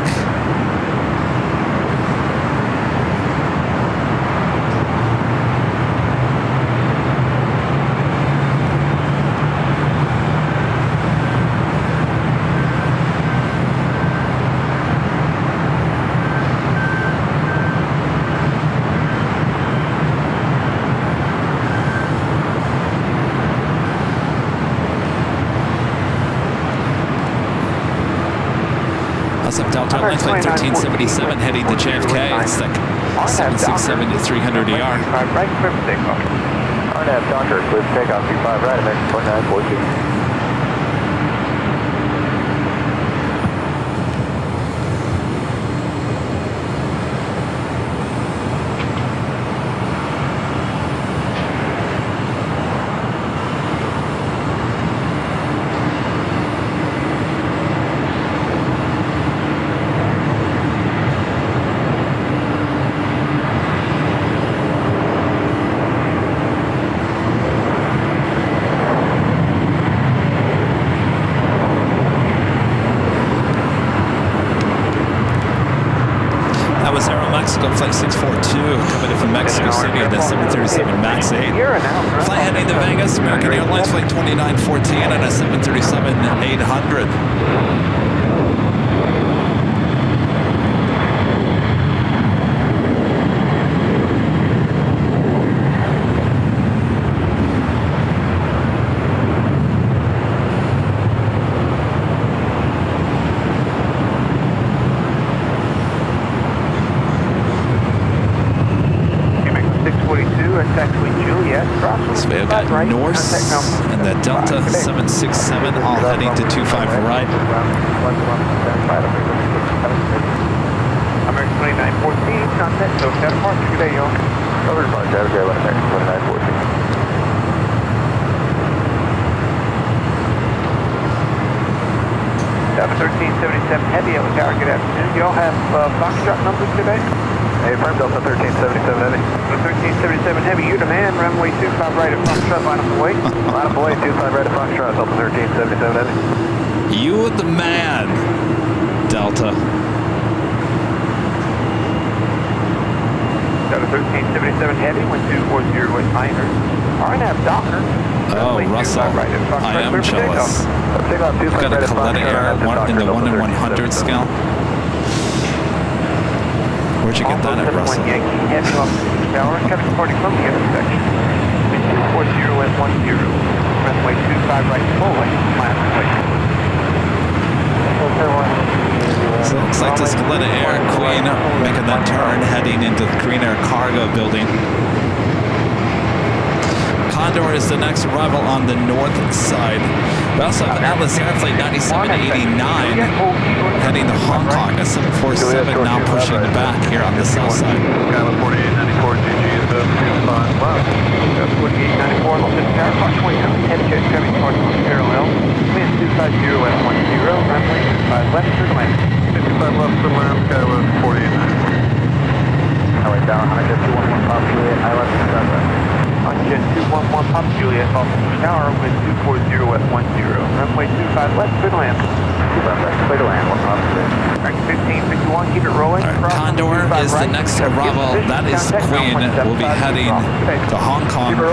Delta Airlines flight 1377 heading to JFK. It's the 767-300ER. Right, clear for takeoff. RNAV Docker, clear for takeoff, 25 right, American 2914. Flight 642 coming in from Mexico City in the 737 MAX 8. Flight heading to Vegas, American Airlines flight 2914 and a 737-800. So we've got Norse and the Delta 767 all heading to 25 right. American 2914, contact SoCal departure. Good day, y'all. Over to Montana, American 2914. Delta 1377 Heavy, LA Tower, good afternoon. Do y'all have Foxtrot numbers today? Hey, firm Delta 1377 Heavy. Delta 1377 Heavy, you demand runway 25 right at Foxtrot, line up away. Line up away, 25 right at Foxtrot, Delta 1377 Heavy. You the man, Delta. Delta 1377 Heavy, 1240 West Pioneer. RNAV Docker. Oh, Russell, I am jealous. You've got a Coletta Air in the 1 in 100 scale. Where'd you get that at, Russell? Yankee Heavy off the tower, Kevin reporting from the intersection. 240 at 10. Runway 25 right forward, plan away. So it looks like this Coletta Air Queen making that turn heading into the Green Air Cargo building. Condor is the next arrival on the north side. We also have Atlas Air Flight 9789 heading to Hong Kong, a 747 now pushing back here on the south side. Skyline 4894 GG is up 25 left. 4894 Los Angeles Tower, Fox 29, heavy jet Chevy departing on parallel. Wind 250 at 10, runway 25 left, clear to land. 55 left, clear to land, Skyline 48. LA Tower, Honda 211 Pop Juliet, ILS 25 left. Jet 211 Pop Juliet, Boston Tower, wind 240 at 10, runway 25 left, clear to land. 25 left, clear to land, 1 Pop Juliet. 1551, keep it rolling. Right, Condor is the next arrival. That is the Queen. We'll be heading to Hong Kong. The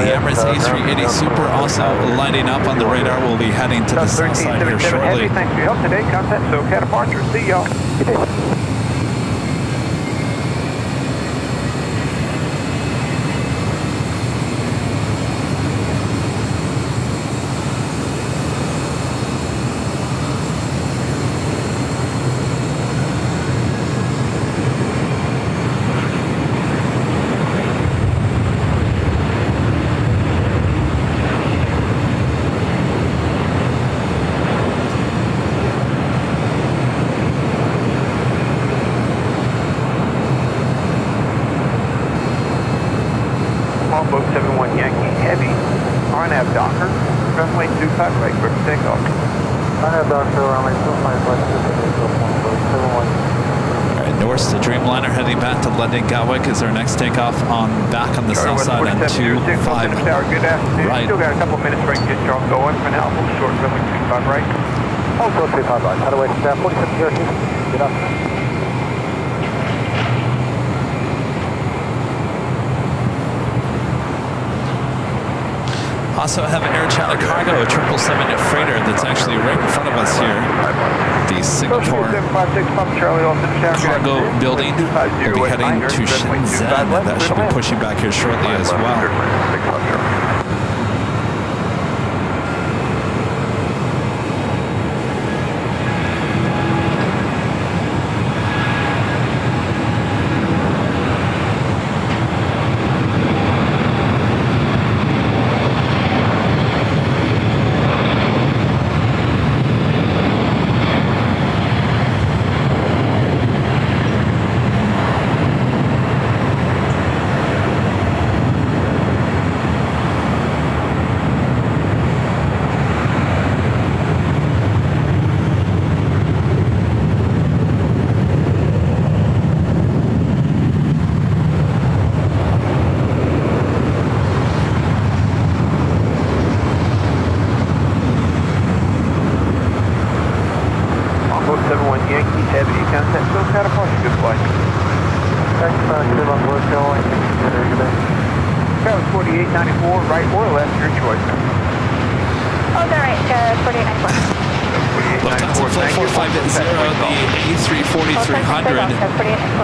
Emirates A380 Super also lighting up on the radar. We'll be heading to the south side here shortly. Thanks for your help today. Contact SoCal departure. See y'all. Boat 71 Yankee Heavy, RNAV Docker, runway 25 right, for takeoff. RNAV Docker, runway 25 right, Alright, Norse to Dreamliner heading back to London Gatwick is our next takeoff back on the south side on 25 right. Still got a couple minutes for get y'all going for now. We'll short runway 25 right. Also 25 right. How do I staff 47 here? Good afternoon. Also have Air China Cargo, a 777 freighter that's actually right in front of us here. The Singapore cargo building will be heading to Shenzhen. That should be pushing back here shortly as well.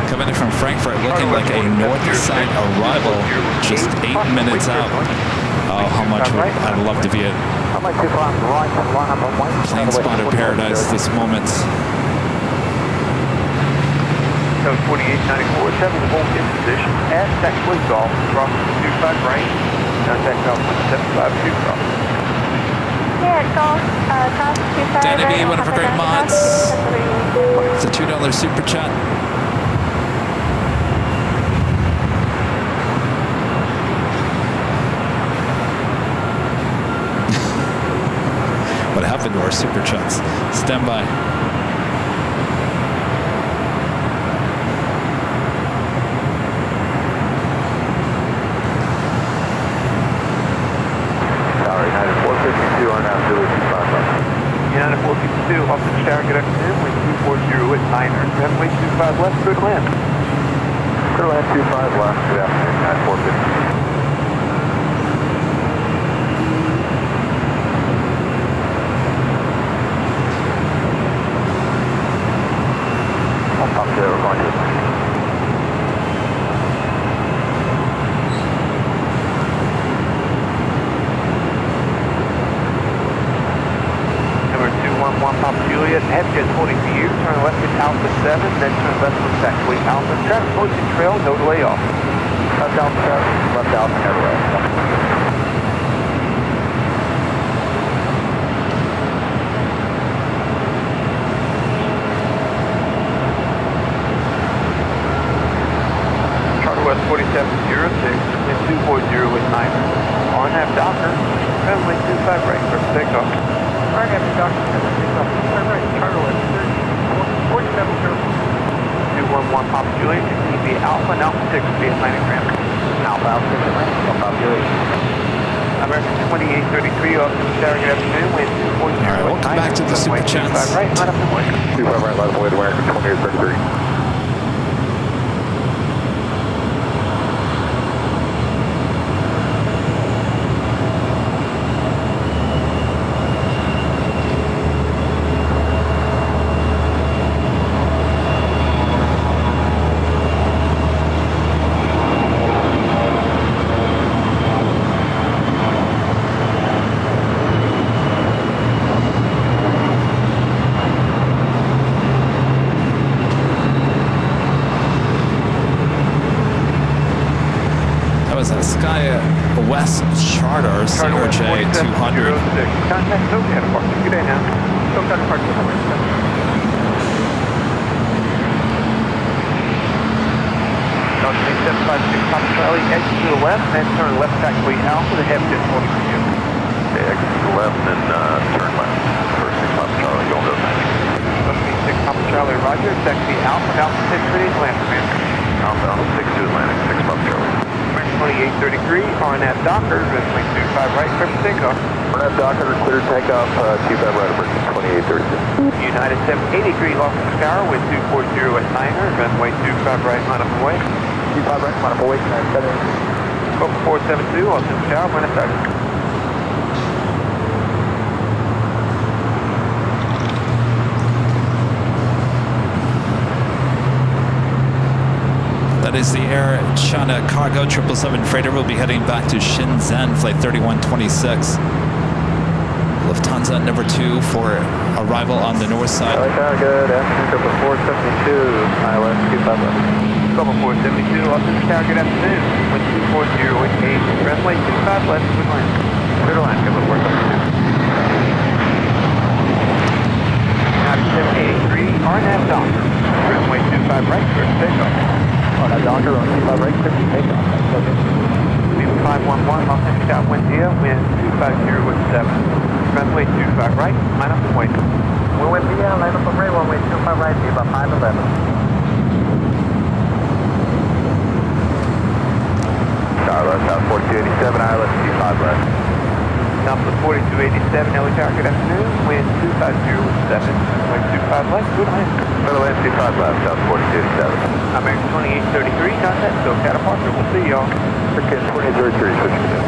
Coming in from Frankfurt, looking like a north side arrival, just 8 minutes out. Oh, how much I'd love to be at plane spotter paradise this moment. 4894, 7 volt in position, at taxiway golf, cross 25 right, contact golf 752 cross. Yeah, golf, cross 25 Danny right. B, one of our great mods. It's a $2 super chat. What happened jump into our super chats. Stand by. Tower United 452 on out to United 452, Austin Tower, good afternoon, wind 240 at 9er, runway 25 left, clear to land. Clear to land 25 left, good afternoon, United 452. Up there, we're going to Number 211 Papa Juliet, head jet holding for you, turn left at Alpha 7, then turn left with taxiway Alpha, traffic posting trail, no delay off. left Alpha 7, left Alpha, no delay. West 4706, wind 240 at 9. RNAV Docker, runway 25 right for takeoff. RNAV Docker, turn right, charter west 4702. 211 Papa Juliet, EVA Alpha and Alpha 6 via landing ramp. Alpha 6 at landing, Alpha Juliet. American 2833, Austin Tower, good afternoon, wind 240 All right, we'll come back to the super chats. 25 right, line up and way. 25 right, line up and way to American 2833. West Charter, CRJ 200. Contact SoCal Department. Good day now. SoCal Department. Dodge 756 Papa Charlie, exit to the left, then turn left taxiway Alpha to head jet 40 for you. Okay, exit to the left, then turn left. First 6 Papa Charlie, going to the 6 Papa Charlie, roger. Taxi Alpha, Alpha 6 ready, land command. Alpha 6 to Atlantic, 6 Papa Charlie. 2833, RNAV Docker, runway 25 right, clear for takeoff. RNAV Docker, clear takeoff, 25 right, approaching 2832. United 783, Austin Tower, with 240 at 9er, runway 25 right, line up and way. 25 right, line up and way, 472, Austin Tower, Buenos Aires. That is the Air China Cargo 777 freighter. We'll be heading back to Shenzhen, flight 3126. Lufthansa number 2 for arrival on the north side. LATAM, good afternoon, Cover 472, ILS 25 left. Cover 472, Austin Tower, good afternoon. Wind 240 at 8, runway 25 left, good line. Clear to land, Cover 472. United 783, RNAV Docker, runway 25 right, clear to takeoff. RNAV Docker, runway 25 right, clear to takeoff. Lima 511, Los Angeles South, wind 250 at 7. Runway 25 right, line up and wait. Wind via, line up and wait, runway 25 right, be about 511. Charlotte, South 4287, ILS 25 left. Southwest 4287, LA Tower, good afternoon. Wind 250 at 7. Runway 25 left, good line. Middle land 25 left, South 4287. American 2833, contact SoCal Departure, we'll see y'all. Okay, 2833, switching to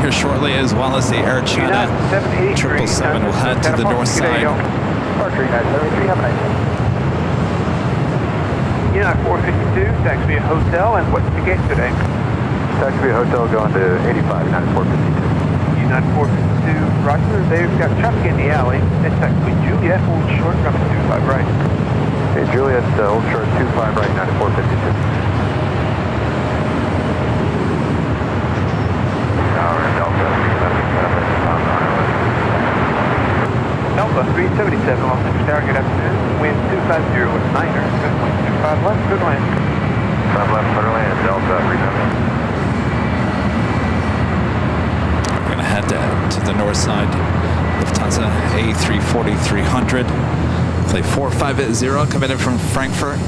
shortly, as well as the Air China 777 will head to the north side. Departure, United 73, have a nice day. United 452, taxi a hotel, and what's the gate today? Taxi Hotel going to 85, United 452. United 452, Roger, they've got traffic in the alley. It's actually Juliet, hold short, coming 25 right. Okay, Juliet, hold short 25 right, United 452. Delta 377, Los Angeles Tower, good afternoon. Wind 250 with 9er, good wind 25 left, good land. 5 left, clear land, Delta 377. We're going to head to the north side. Lufthansa A340-300. Play 450 coming in from Frankfurt.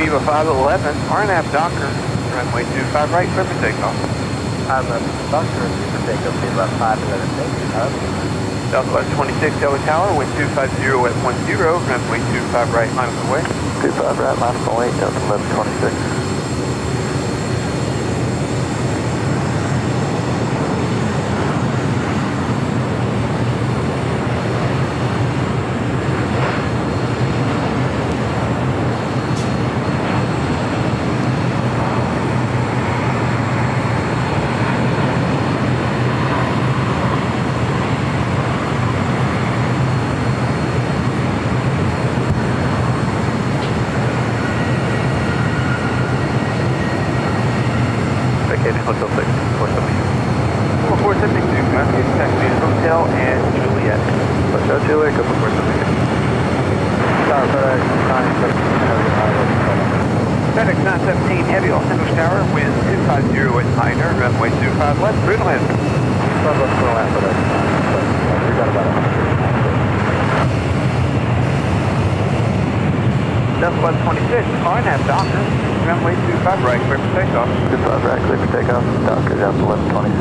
EVA 511, RNAV Docker, runway 25 right, clear for takeoff. Doctor, for takeoff, EVA 511, takeoff. Southwest 26 Delta Tower, wind 250 at 10, runway 25 right, line of the way. 25 right, line of the way, Delta 1126. Hotel 6, 472. 472, taxi to Hotel and Juliet. Hotel Juliet, go for 472. FedEx 917, heavy Los Angeles Tower, wind 250 at Niner, runway 25 left, clear to land. 5 left, clear land, FedEx. We got about 100. Southwest 26, RNAV Docker, runway 25 right, clear for takeoff. 25 right, clear for takeoff. Docker down to 1126.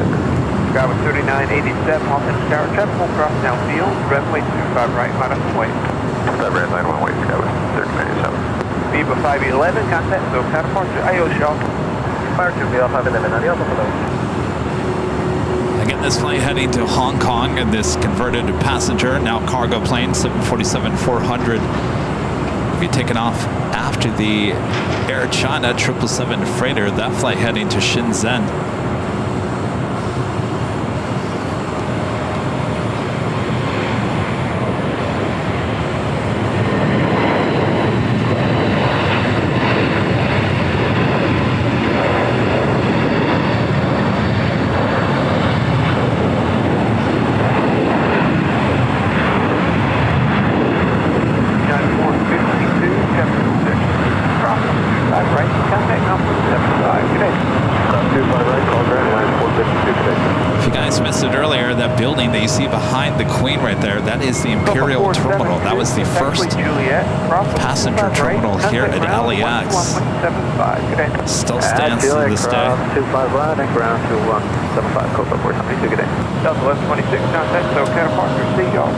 Skyway 3987, Los Angeles Tower, traffic will cross downfield, runway 25 right, line up the way. 25 right, line 1 way, Skyway 3987. EVA 511, contact, so departure, IO shell. Departure, EVA 511, adios, Again, this flight heading to Hong Kong, and this converted passenger, now cargo plane, 747-400. Be taken off after the Air China 777 freighter. That flight heading to Shenzhen. Building that you see behind the Queen right there, that is the Imperial Terminal. That was the first passenger terminal here at LAX. Still stands to this day. 25 right and ground to 175, code 472, good day. Southwest 26, contact, so departure, see y'all.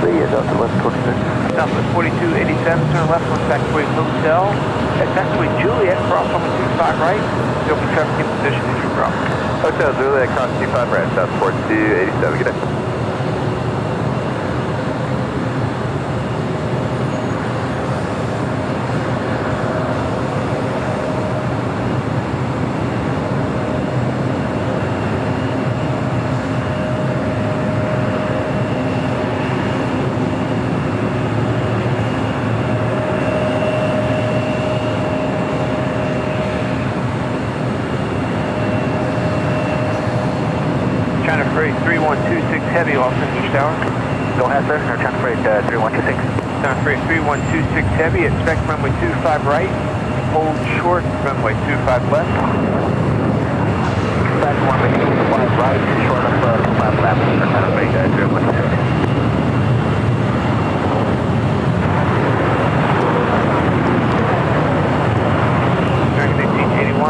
See ya, Delta 1126. Southwest 4287, turn left on taxiway Hotel. It's actually Juliet, cross on the 25 right. You'll be traffic in position as you cross. Hotel Juliet, cross 25 right, South 4287, good day. China Freight 3126 Heavy, Los Angeles Tower. Go ahead, sir. China Freight 3126. China Freight 3126 Heavy, expect runway 25 right. Hold short, runway 25 left. Expect runway 25 right, short of 25 left. China Freight 3126.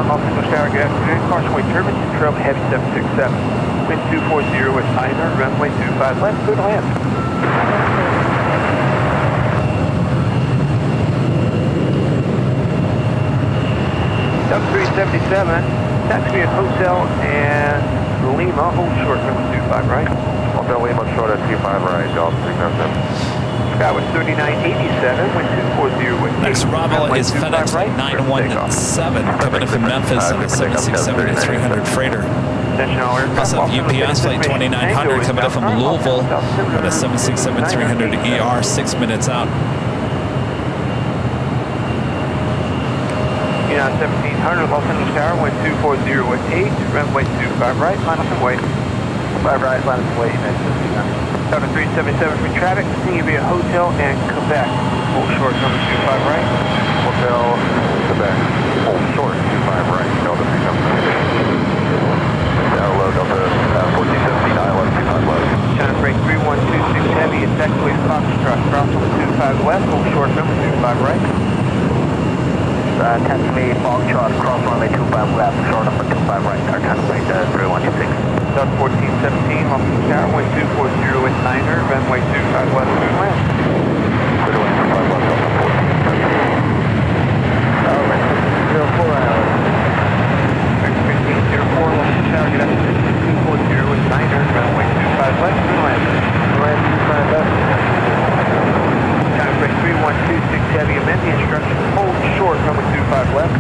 Los Angeles Tower, good afternoon. Caution way turbine control heavy 767. Wind 240 with Niner, runway 25 left, good land. Taxi at Hotel and Lima, hold short, runway 25 right. Hotel Lima, short at 25 right, Delta 307. Skyway 3987, wind 240 with Next arrival is FedEx Flight 917 coming in from Memphis on the 767-300 freighter. Also UPS Flight 2900 coming in from Louisville on the 767-300 ER 6 minutes out. 1700 Los Angeles Tower, wind 240 with 8, runway 25 right, line up and wait. 5 right, line up and wait, next 1500. Tower 377 for traffic, continue via Hotel and Quebec. Hold short, number 25 right. Hotel Quebec, hold short 25 right, Delta 307. Down low, Delta 1417, ILS 25 left. China Freight 3126 heavy, it's actually Foxtrot, cross on 25 left, hold short, number 25 right. Taxi Foxtrot, cross runway 25 left, short number 25 right, our China Freight 3126. South 1417, Los Angeles Tower, wind 240 with 9er, runway 25 left, moon land. Runway 25 left, Delta 1417. 04 hours. 1504, Los Angeles Tower, get up to 240 with 9er, runway 25 left, moon land. Land 25 left. China Freight 3126 heavy, amend the instructions, hold short, runway 25 left.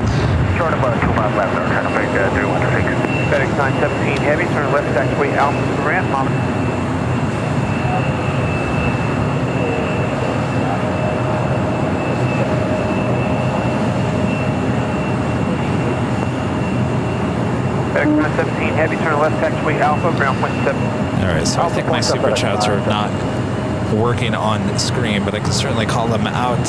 Short number 25 left, our China Freight 3126. FedEx 917 heavy, turn left, taxiway Alpha to ramp, mom. FedEx 917 heavy, turn left, taxiway Alpha, ground point 7. All right, so I think my super chats are not working on the screen, but I can certainly call them out.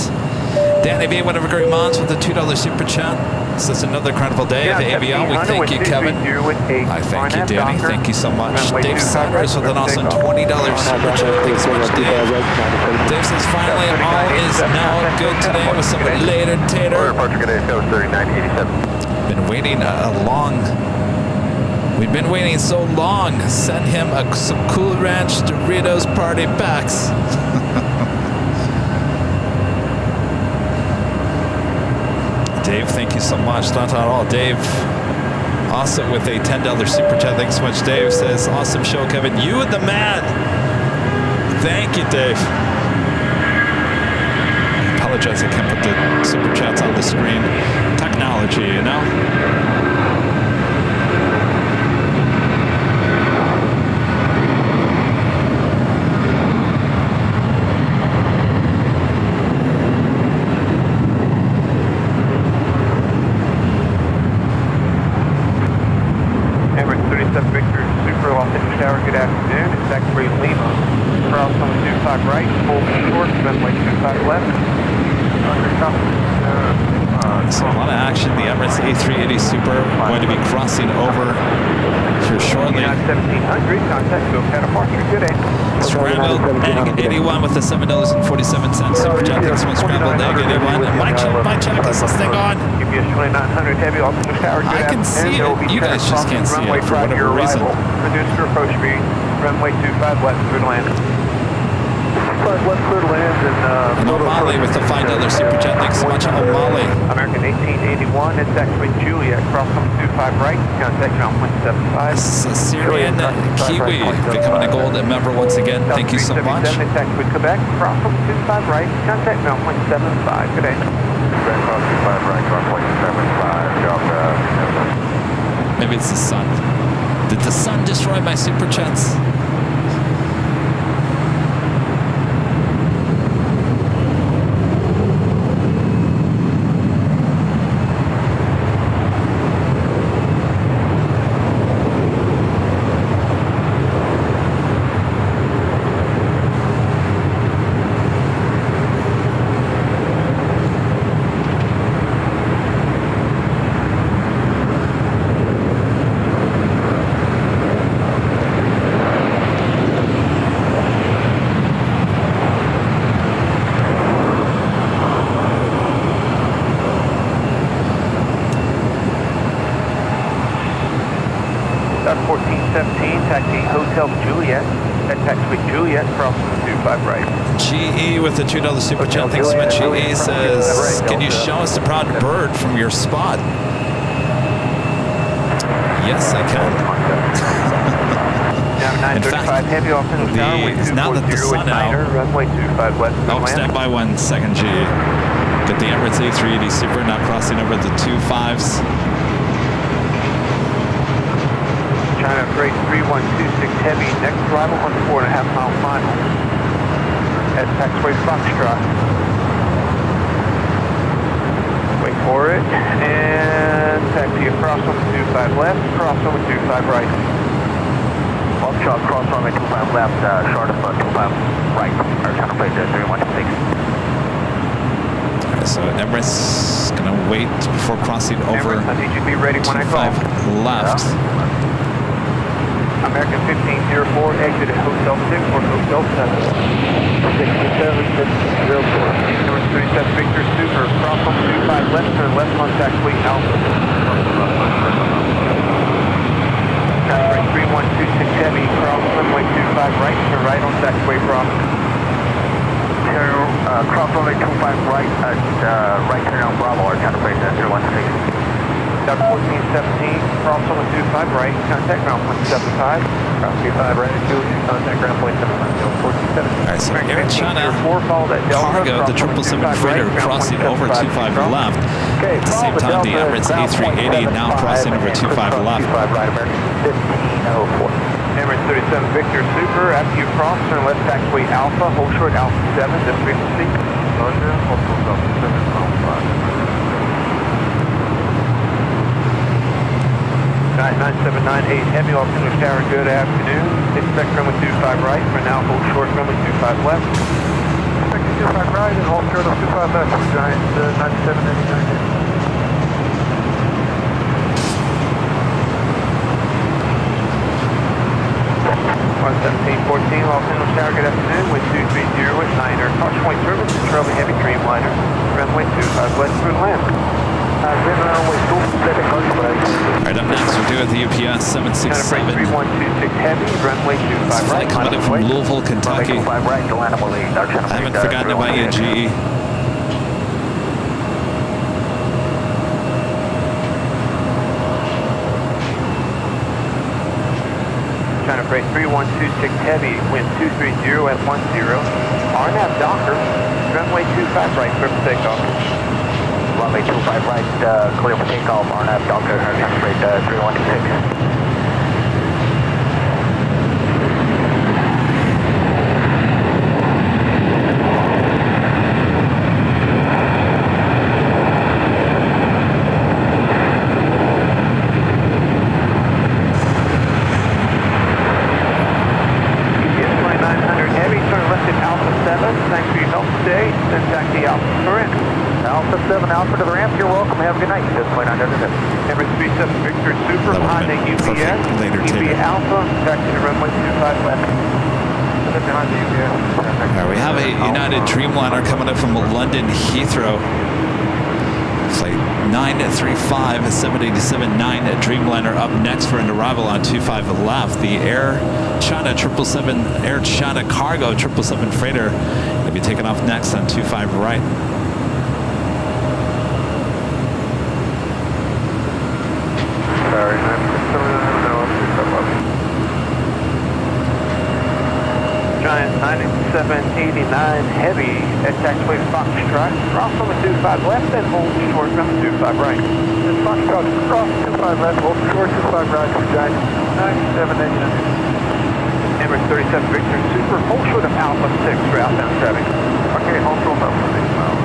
Danny B, whatever great mods with the $2 super chat. This is another incredible day of AVL. We thank you, Kevin. I thank you, Danny. Thank you so much. Dave Saunders with an awesome $20 super chat. Thanks so much, Dave. Dave says, finally, all is now good today with some later tater. Been waiting We've been waiting so long. Send him some Cool Ranch Doritos party packs. Dave, thank you so much. Not at all. Dave, also with a $10 super chat. Thanks so much, Dave. Says, awesome show, Kevin. You the man. Thank you, Dave. I apologize, I can't put the super chats on the screen. Technology, you know? With the $7.47 super chat. Thanks so much, Scrambled Egg 81. And my check is this thing on. I can see it. You guys just can't see it for whatever reason. Reduce to approach speed. Runway 25 left, clear to land. West clear to land and O'Malley with the $5 super chat. Thanks so much, O'Malley. American 1881. It's actually Juliet. Cross on 25 right. Contact ground 175. Syrian Kiwi becoming a gold member once again. Thank you so much. It's actually Quebec. Cross on 25 right. Contact ground 175. Good day. Cross 25 right. Ground 175. Delta. Maybe it's the sun. Did the sun destroy my super chats? With the $2 super chat. Thanks so much. GE says, can you show us the proud bird from your spot? Yes, I can. In fact, now that the sun out, runway 25 west. oh, stand by 1 second, G. Get the Emirates A380 Super now crossing over the 25s. China Freight 3126 Heavy, next arrival on 4.5 mile final. At taxiway Foxtrot. Wait for it, and taxi across on 25 left, cross over 25 right. Foxtrot, cross runway 25 left, short of 25 right. Our China Freight 3126. So Emirates gonna wait before crossing over Emirates, I need you to be ready when I call. 25 left. American 1504, exit at Hotel 6 or Hotel 7. 6704. Number 37 Victor Super, cross on 25 left, turn left on taxiway Alpha. Taxiway 3126 Heavy, cross runway 25 right, turn right on taxiway Bravo. Cross runway 25 right at right turn on Bravo, or China Freight 016. Down 1417, cross on 25 right, contact ground 175. Cross 25 right at 2, contact ground 175. 1417. All right, so Air China Cargo, the 777 freighter crossing over 25 left. At the same time, the Emirates A380 now crossing over 25 left. Emirates 37 Victor Super, after you cross, turn left taxiway Alpha, hold short Alpha 7, then frequency. Roger, hold short Alpha 7, Alpha 5. 9798 Heavy, Los Angeles Tower, good afternoon. Expect runway 25 right, for now hold short runway 25 left. Expect 25 right and hold short on 25 left, Giant 9799. 11714 Los Angeles Tower, good afternoon. Wind 230 with 9er. Caution point service, control the heavy Dreamliner. Runway 25 west through land. All right, up next we're doing the UPS 767. 3126 Heavy, runway 25 Flight right. coming in from Louisville, Kentucky. I haven't forgotten about you, GE. China Freight 3126 Heavy, wind 230 at 10. RNAV Docker, runway 25 right, clear for takeoff. Runway 25 right, clear for takeoff, RNAV Docker, China Freight 3126. Alpha to the ramp, you're welcome, have a good night. Emirates 37 Victor Super, Honda UPS, EVA Alpha, taxi to runway 25 left. All right, we have a United Dreamliner coming up from London Heathrow. Flight 935, 787-9 Dreamliner up next for an arrival on 25 left. The Air China 777, Air China Cargo 777 freighter will be taking off next on 25 right. Giant 9789 Heavy at taxiway Foxtrot, cross on the 25 left and hold short on the 25 right. This Foxtrot, cross 25 left, hold short 25 right, Giant 9789. Emirates 37 Victor Super, hold short of Alpha 6 for outbound traffic. Okay, hold short of Alpha 6 miles.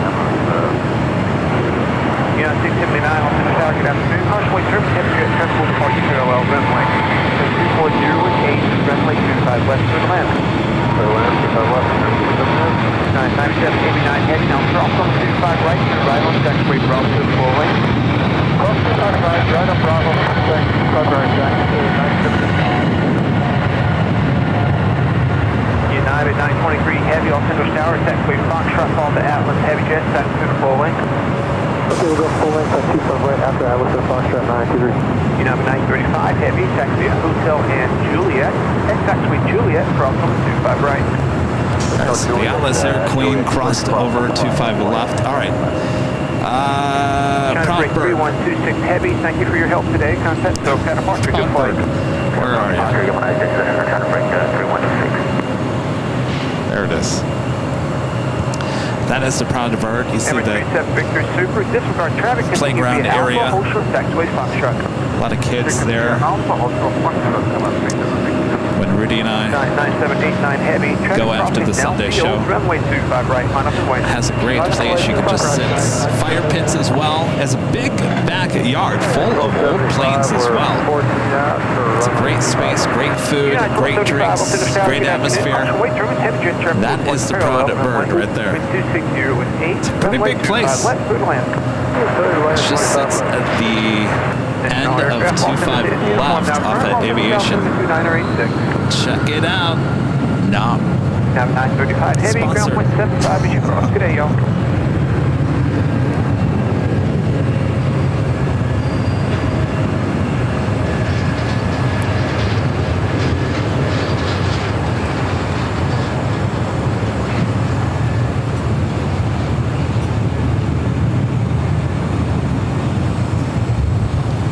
United 679 on the tower, good afternoon. Caution service, heavy at transport departure parallel runway. 240 with 8, runway 25 west for the land. 9789 heading now, cross on 25 right, turn right on taxiway Bravo to the 4 lane. Cross 25 right on Bravo, 25 right, United 923 Heavy, Los Angeles Tower, taxiway Foxtrot, fall to Atlas, Heavy Jet, taxi to the 4 lane. Okay, we'll go full length on 25 right after Atlas and Foxtrot 923. United 935 Heavy, taxi at Hotel and Juliet, and taxiway Juliet, cross on the 25 right. Right, so the Atlas Air Queen crossed over 25 left. All right. Break Proper. 3126 Heavy, thank you for your help today. Contact SoCal Departure, good flight. Where are you? There it is. That is the Proud Bird. You see the Victor Super, disregard traffic. playground area. Hold short taxiways, Foxtrot. A lot of kids there. When Rudy and I 9789 Heavy. go after the Sunday show. Runway 25 right, line up and away. Has a great place. You can just sit. Fire pits as well. Has a big backyard full of old planes as well. It's a great space, great food, great drinks, great atmosphere. That is the Proud Bird right there. It's a pretty big place. It just sits at the end of 25 left off at Aviation. Check it out. No. Have 935 Heavy, ground 175 as you cross. Good day, y'all.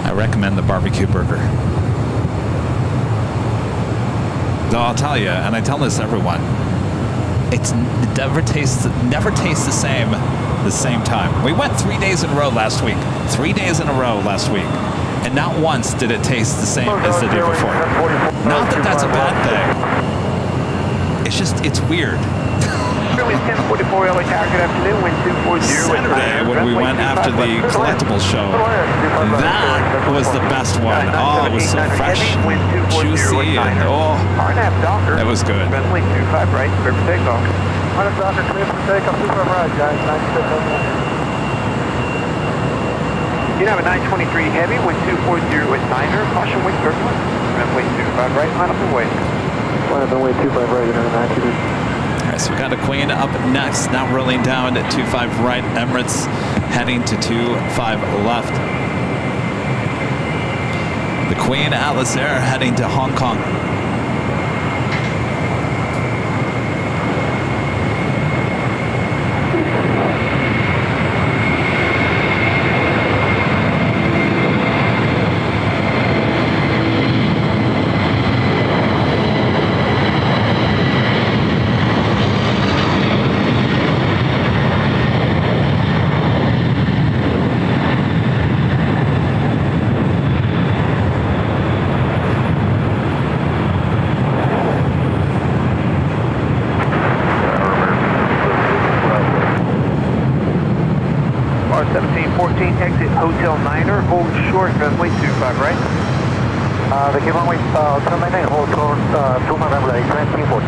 I recommend the barbecue burger. Though I'll tell you, and I tell this to everyone, it never tastes the same time. We went 3 days in a row last week. 3 days in a row last week. And not once did it taste the same as the day before. Not that that's a bad thing. It's just, it's weird. Saturday, when we went after the collectibles show, that was the best one. Oh, it was so fresh, juicy, and oh, that was good. Runway 25 right, clear for takeoff. RNAV Docker, clear for takeoff, 25 right, guys, 96. You have a 923 Heavy, wind 240 with Niner, caution wind turbulence. Runway 25 right, line up and wait. Line up and wait, 25 right, 923. All right, so we got a Queen up next, now rolling down at 25 right, Emirates heading to 25 left. The Queen Atlas Air heading to Hong Kong. Exit Hotel Niner, hold short, runway 25 right. The key runway, Hotel Niner, hold short, 25 right, 1940.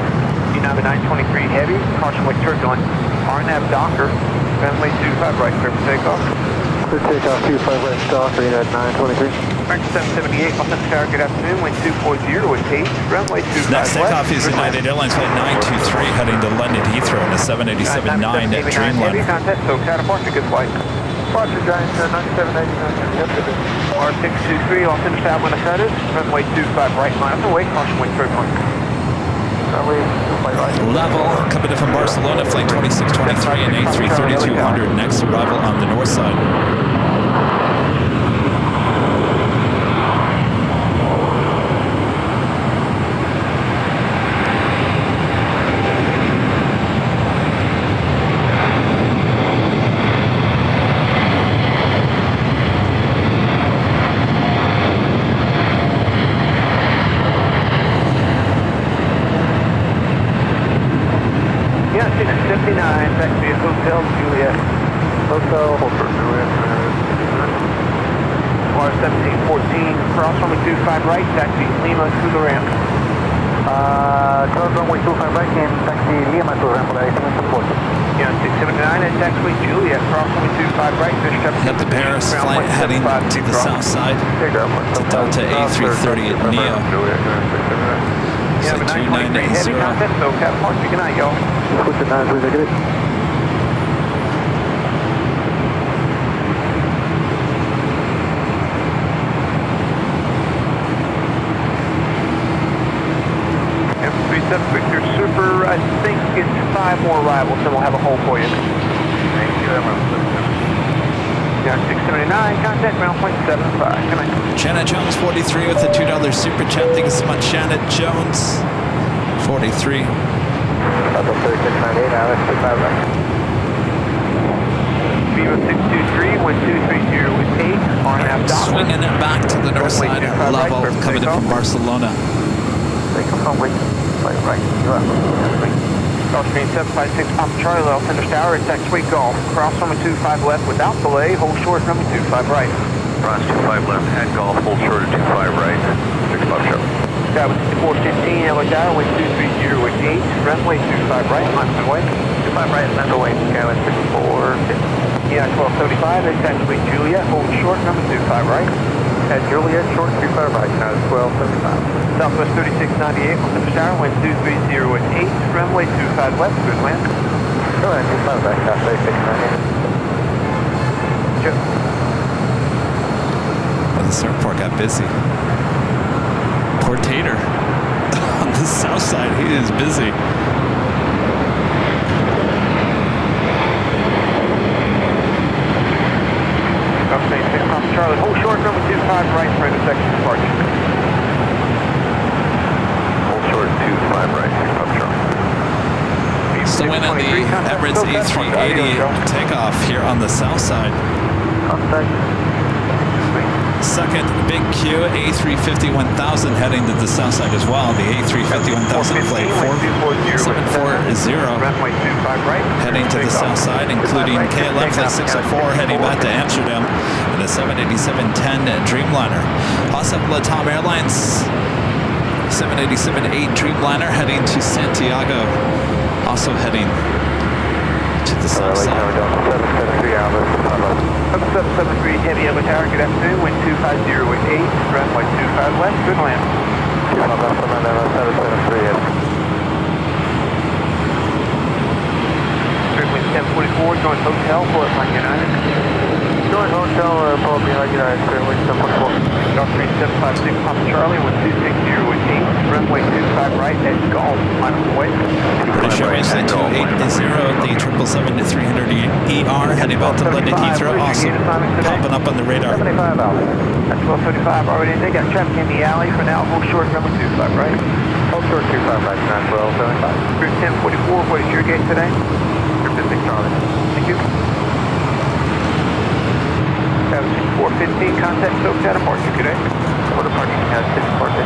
You have a 923 Heavy, caution with turbulence. RNAV Docker, runway 25 right, clear for takeoff. Clear takeoff, 25 right, Docker, you at 923. Frankfurt 778, Austin Tower, good afternoon, wind 240 with H, runway 25 Next takeoff is United Airlines flight 923 heading to London Heathrow in a 787-9 Dreamliner. Contact, so California, good flight. Departure Giant 9789. R623, Los Angeles Tower, Buenos Aires, runway 25 right, line up and wait, caution wind turbulence. Runway 25 right. Level coming in from Barcelona, flight 2623 and A330-200. Next arrival on the north side. Yeah, 659, back to your Hotel Juliet. Hotel, Holford, Juliet. R1714, cross runway 25 right, taxi Lima to the ramp. Cross runway 25 right and taxi Lima to ramp, 1840. Yeah, 679 and taxi Juliet, cross runway 25 right, fish up. Got the Paris flight heading to the south side to Delta A330 at NEO. Yeah, Flight 923 Heavy 290. contact, so California, good night, y'all. Switch to 9, please, I get it. M37 Victor Super, I think it's 5 more arrivals, and we'll have a hole for you. Thank you, Emma. 79, contact ground point 75. Good night. Janet Jones, 43 with a $2 super chat. Thank you so much, Janet Jones. 43. Level 3698, Alex 25 right. Viva 623, 1230 with 8 on atop. Swinging it back to the north side level, coming in from Barcelona. Takeoff on wing, right, you're up. Gulfstream 756, Papa Charlie, Level Center Tower, it's X-Way Golf. Cross runway 25 left without delay, hold short runway 25 right. Cross 25 left at Golf, hold short at 25 right, 65 show. That was 415, LA Tower, wind 230 with 8, runway 25 right, on the way. 25 right, on the way, Gavin 6450. Yeah, 1275, that's actually Juliet, hold short, number 25 right. At Juliet, short 25 right, now it's 1275. Southwest 3698, Center Tower, wind 230 with 8, runway 25 left, good land. Go ahead, 25 right, now 3698. Sure. Well, this airport got busy. Poor Tater. On the south side, he is busy. Charlie, hold short, number 25 right for intersection departure. Hold short 25 right, 65 Charlie. Still in on the Emirates A380 takeoff here on the south side. Second big Q, A350 1000 heading to the south side as well. The A350 1000 flight 4740 heading to the south side, including KLM flight 604 heading back to Amsterdam, and the 787-10 Dreamliner. Also LATAM Airlines 787-8 Dreamliner heading to Santiago, also heading to the south side. 773 Heavy Echo Tower, good afternoon, wind 250 with 8, runway 25 left, good land. 25 left, 773 Heavy. Wind 1044, join hotel, Fort Line United. Join hotel, Fort Line United, wind 1044. Gulfstream 756, Papa Charlie, wind 260 with 8, runway 25 right, at Golf, on the way. British Airways at 280, the 777-300ER heading back to London Heathrow, also popping up on the radar. 75 out. That's 1235 already. They got traffic in the alley for now. Hold short, number 25 right. Hold short 25 right, 1275. Group 1044, what is your gate today? Group 56 Charlie. Thank you. Have 415, contact Soap's out of parking today. What parking has 6 parking.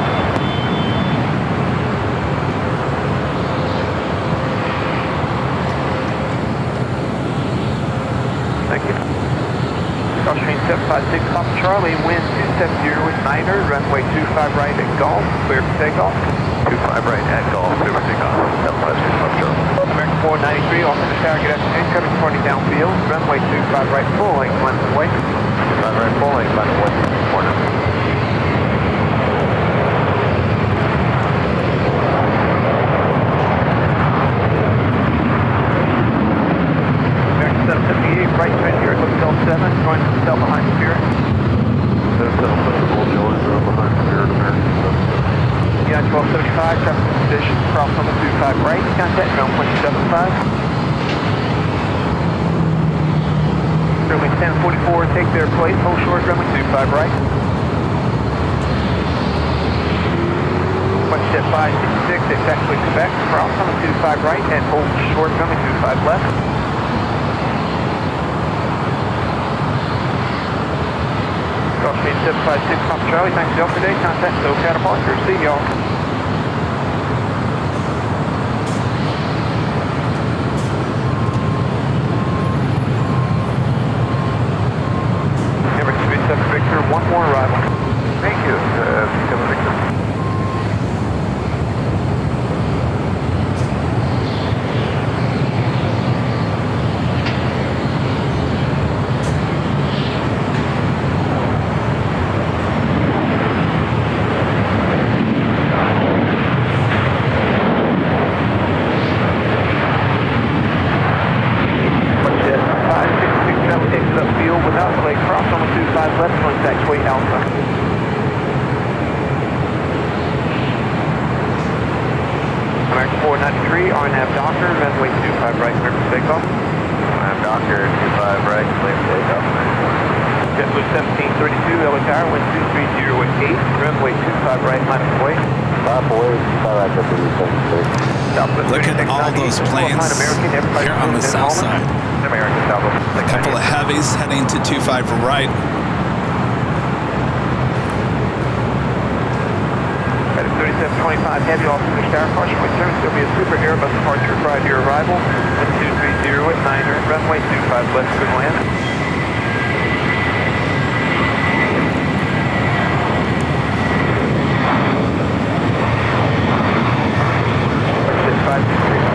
Thank you. Gulfstream 756, Papa Charlie, wind 270 with 9er, runway 25 right at Golf, clear for takeoff. 25 right at Golf, clear for takeoff. 756 Papa Charlie. American 493, off the tower, good afternoon, coming 20 downfield, runway 25 right, full length, London way. 25 right, full length, London way, corner. Right turn here at Hotel 7, join hotel behind Spirit. Hotel 7, join behind Spirit, American 7. Yeah, 1275, traffic position, cross number 25 right, contact ground point 75. Runway 1044, take their place, hold short, runway 25 right. Punch jet 566, it's actually Quebec, cross number 25 right, and hold short, runway 25 left. Gulfstream 756, Papa Charlie, thanks y'all for today. Contact SoCal departure. See y'all. Emirates 37 Victor, one more arrival. Thank you, 37 Victor. 1732, LA Tower, wind 230 at 8, runway 25 right, line of way. Look at all those planes here on the south side. A couple of heavies heading to 25 right. At 3725 heavy, also the tower, caution with service. There'll be a Super Airbus departure prior to your arrival. Wind 230 at 9, runway 25 left, good land.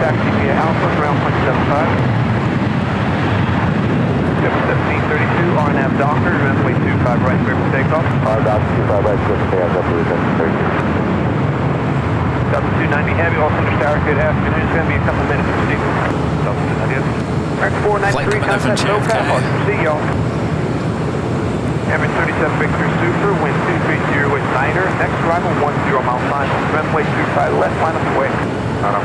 Taxi via Alpha, ground 0.75. 1732, RNAV Docker, runway 25 right, clear for takeoff. Docker 25 right, clear for takeoff, JetBlue 290 heavy, all cylinders tower, good afternoon. It's going to be a couple minutes for sequence. Flight 493, contact SoCal, see y'all. Average 37 Victor Super, wind 230 at 9er, next arrival 10 mile final, runway 25 left, line of the way. That's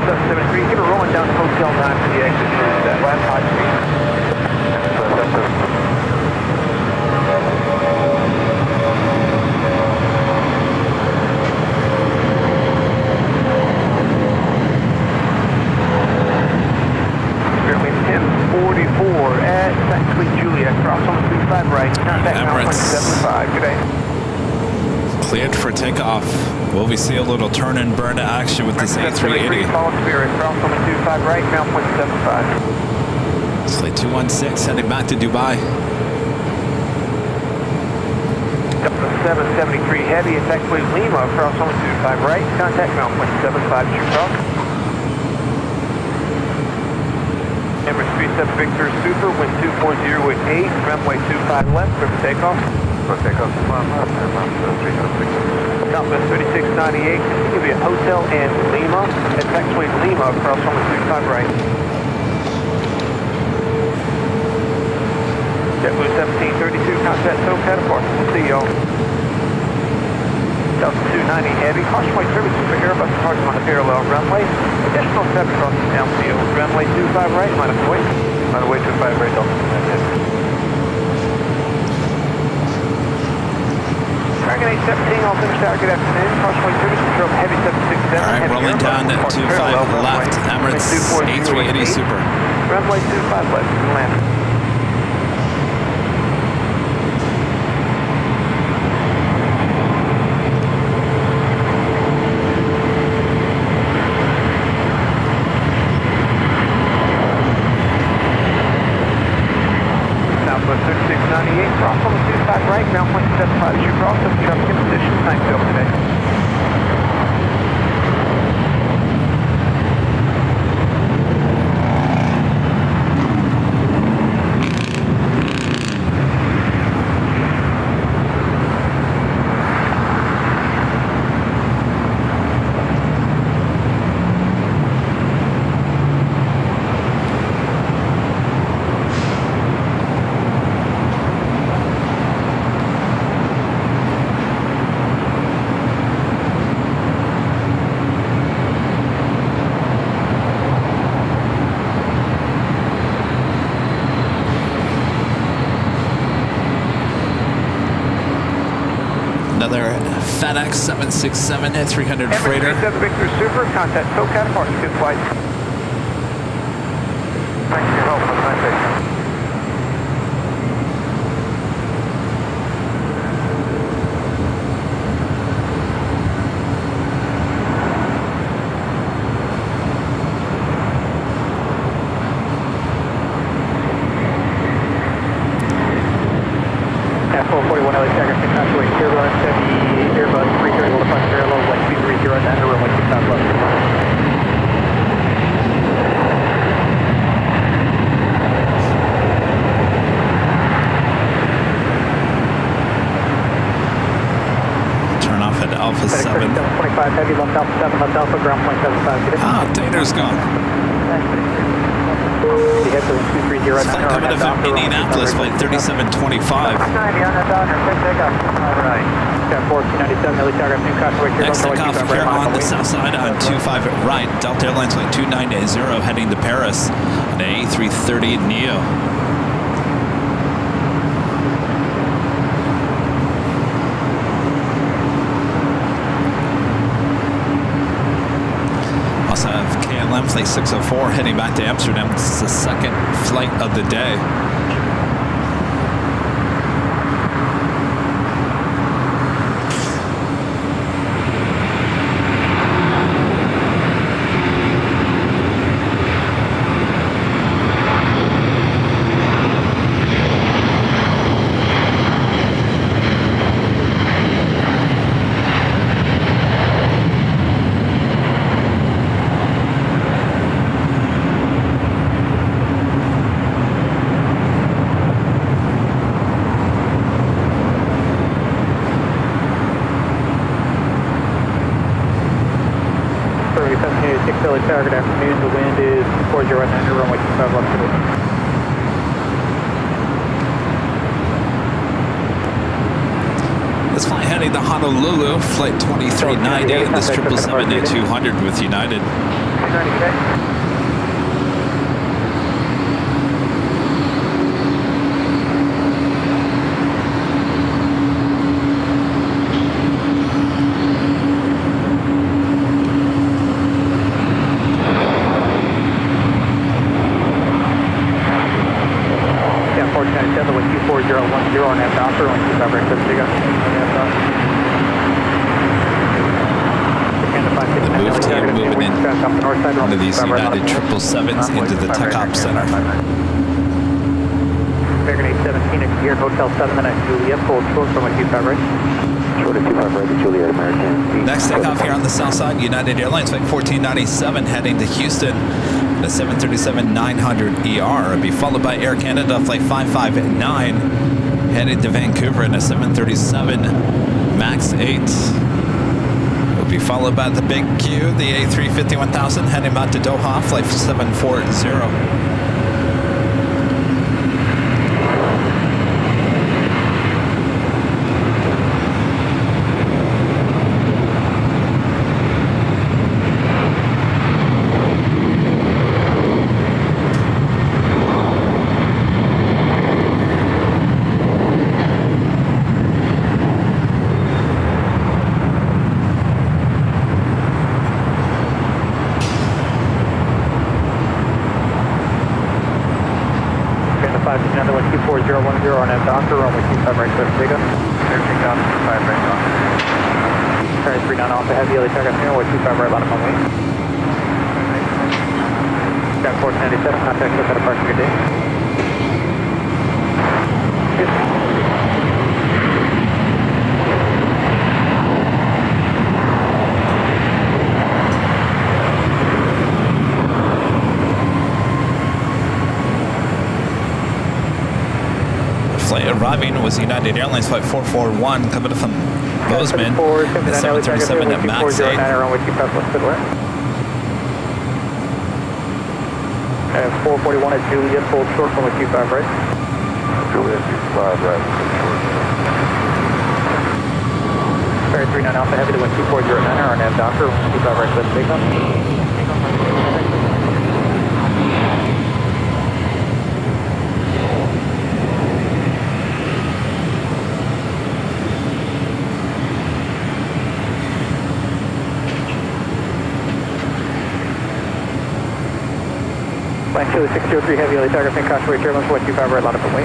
773, give a rolling down to Hotel 9 for the exit to that last high speed. Cleared for takeoff. Will we see a little turn and burn action with this A380? Slate 216 heading back to Dubai. 773 heavy, it's actually Lima, cross on 25 right, contact ground 0.75 true cross. Number 37 Victor Super, wind 240 at 8, runway 25 left, for takeoff. Southwest 3698, continue via Hotel and Lima. It's actually Lima, across on 25 right. JetBlue 1732, contact SoCal depart. We'll see y'all. Delta 290 heavy, caution white service for Airbus departing on the parallel runway. Additional 7 crosses downfield, runway 25 right, line of way. Line of way 25 right, Delta 290. Dragon 817, all finished out, good afternoon. Caution white service control heavy 767. All right, rolling down to 25 left, Emirates A380 Super. Runway 25 left, land. Southwest 3698, cross on the 25 right, ground 0.75, shoot cross, up traffic in position, thanks, Delta today. Another FedEx 767 at 300 freighter. 37 Victor Super, contact SoCal departure, good flight. Thanks for your help, have a nice day. F441 LA Tiger 6 actually Airbus Heavy Airbus 330 will depart parallel like 230 at the end of runway 25 left. Turn off at Alpha 7. 25 heavy, left Alpha 7, left Alpha, ground 0.75. Ah, Dana's gone. head to 230 Flight coming in from Indianapolis, flight 3725. 90 on that Dodger, quick takeoff. All right. 1497, Millie Tiger, new caution weight. Next takeoff here on the south side on 25 right. Delta Airlines flight 290 heading to Paris on the A330neo. Also have KLM flight 604 heading back to Amsterdam. This is the second flight of the day. Good afternoon. The wind is 40 right now, runway 25 left to the This flight heading to Honolulu, flight 2390, and this 777-200 with United. 290 one of these United 777s into the takeoff center. American 817 here, Hotel 7 minutes, Juliet, hold short from 25 right. Short of 25 right, Juliet, American. Next takeoff here on the south side, United Airlines flight 1497 heading to Houston, the 737-900ER. It'll be followed by Air Canada flight 559 headed to Vancouver in a 737 MAX 8. Be followed by the big Q, the A350-1000 heading back to Doha, flight 740. Doctor, runway 25 right, clear for takeoff. Clear takeoff, 25 right, Doctor. Turn 39 off the heavy, LA takeoff, runway 25 right, line up on wing. Got 1497, contact us at approaching good day. Flight arriving was United Airlines flight 441 coming from Bozeman, the 737 at MAX 8. 441 at Juliet, hold short from 25 right. Juliet, 25 right, Ferry 39 Alpha Heavy to 12409, our nav Doctor, 25 right, clear for takeoff. Line Chile 603 Heavy, LA Tiger, Pink Caution, Weight Turbulence, 125 right, line up and wait.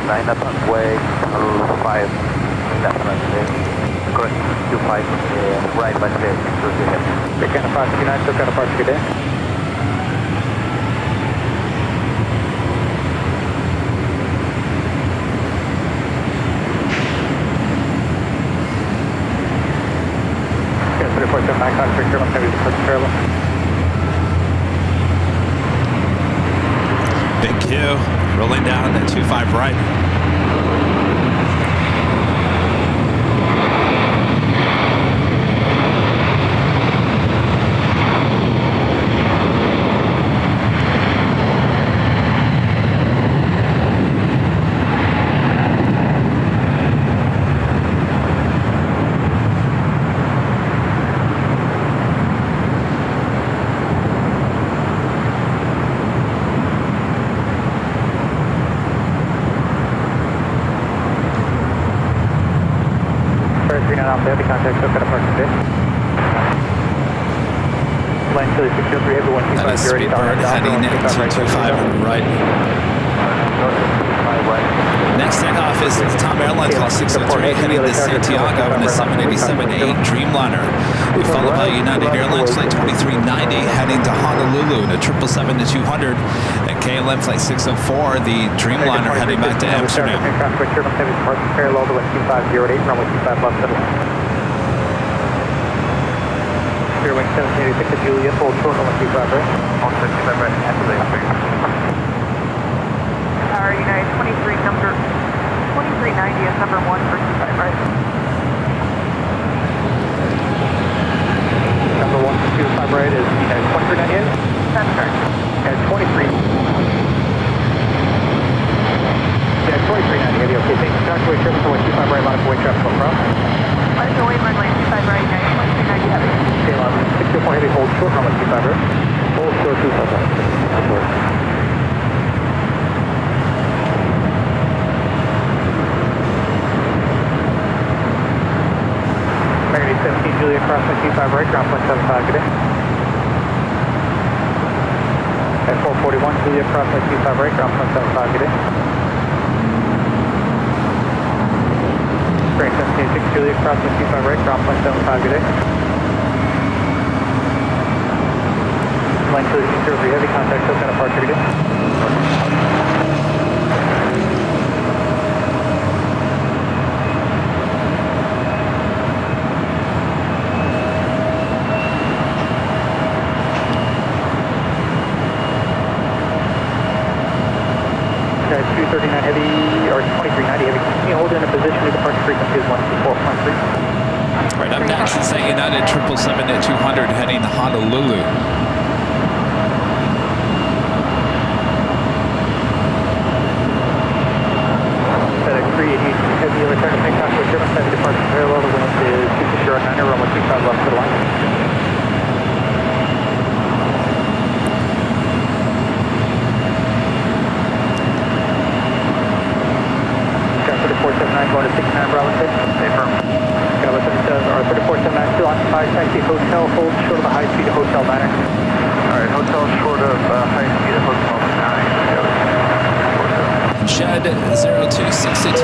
9 up on way, 5, definitely. Correct, 25, right, by the way, 603 Heavy. Big kind of 559, still kind of parts, good day. Yeah, 347 Max, Weight Turbulence, Heavy, Discretion Travel. Big Q, rolling down at 25 right. off the heavy contact, so got a parking bay. Line Chili 603, heavy 125. That is Speedbird heading 225 right. Next takeoff is LATAM Airlines Flight 603 heading to Santiago in a 787-8 Dreamliner. We follow by United Airlines Flight 2390 heading to Honolulu in a 777-200 and KLM Flight 604, the Dreamliner heading back to Amsterdam. Parallel to 2508, runway 25 left middle. Wing 1786 to Juliet, hold short on 25 right. On 65 right, activate. Tower United 2390 is number 1 for 25 right. Number 1 for 25 right is United 2398? That's correct. And 23. Yeah, 2390, heavy, okay, thank you. Taxiway traffic for 25 right, line of way traffic across. Line away, runway 25 right, United 2390 heavy. Okay, line 604 heavy, hold short, runway 25 right. Hold short, 25 right. Magnitude 17, Juliet, crossing 25 right, ground point 75, good day. At 441, Juliet, crossing 25 right, ground point 75, good day. Frank 786, Juliet, crossing 25 right, ground point 75, good day. Line Chili 603, heavy contact, so kind of departure, good day. Okay, 239 heavy, or 2390 heavy. Can you hold in a position to departure frequency is 124.3? Right up next is a United 777-200 heading to Honolulu. FedEx 388 heavy, return to takeoff with German side departure parallel. The wind is 209, runway 25 left to the line. Got 3479 going to 69 Bravo 6. Stay firm. Got 3479 still occupied. Taxi hotel, hold short of a high speed hotel liner. Alright, hotel short of high speed of hotel 9. Shed 0262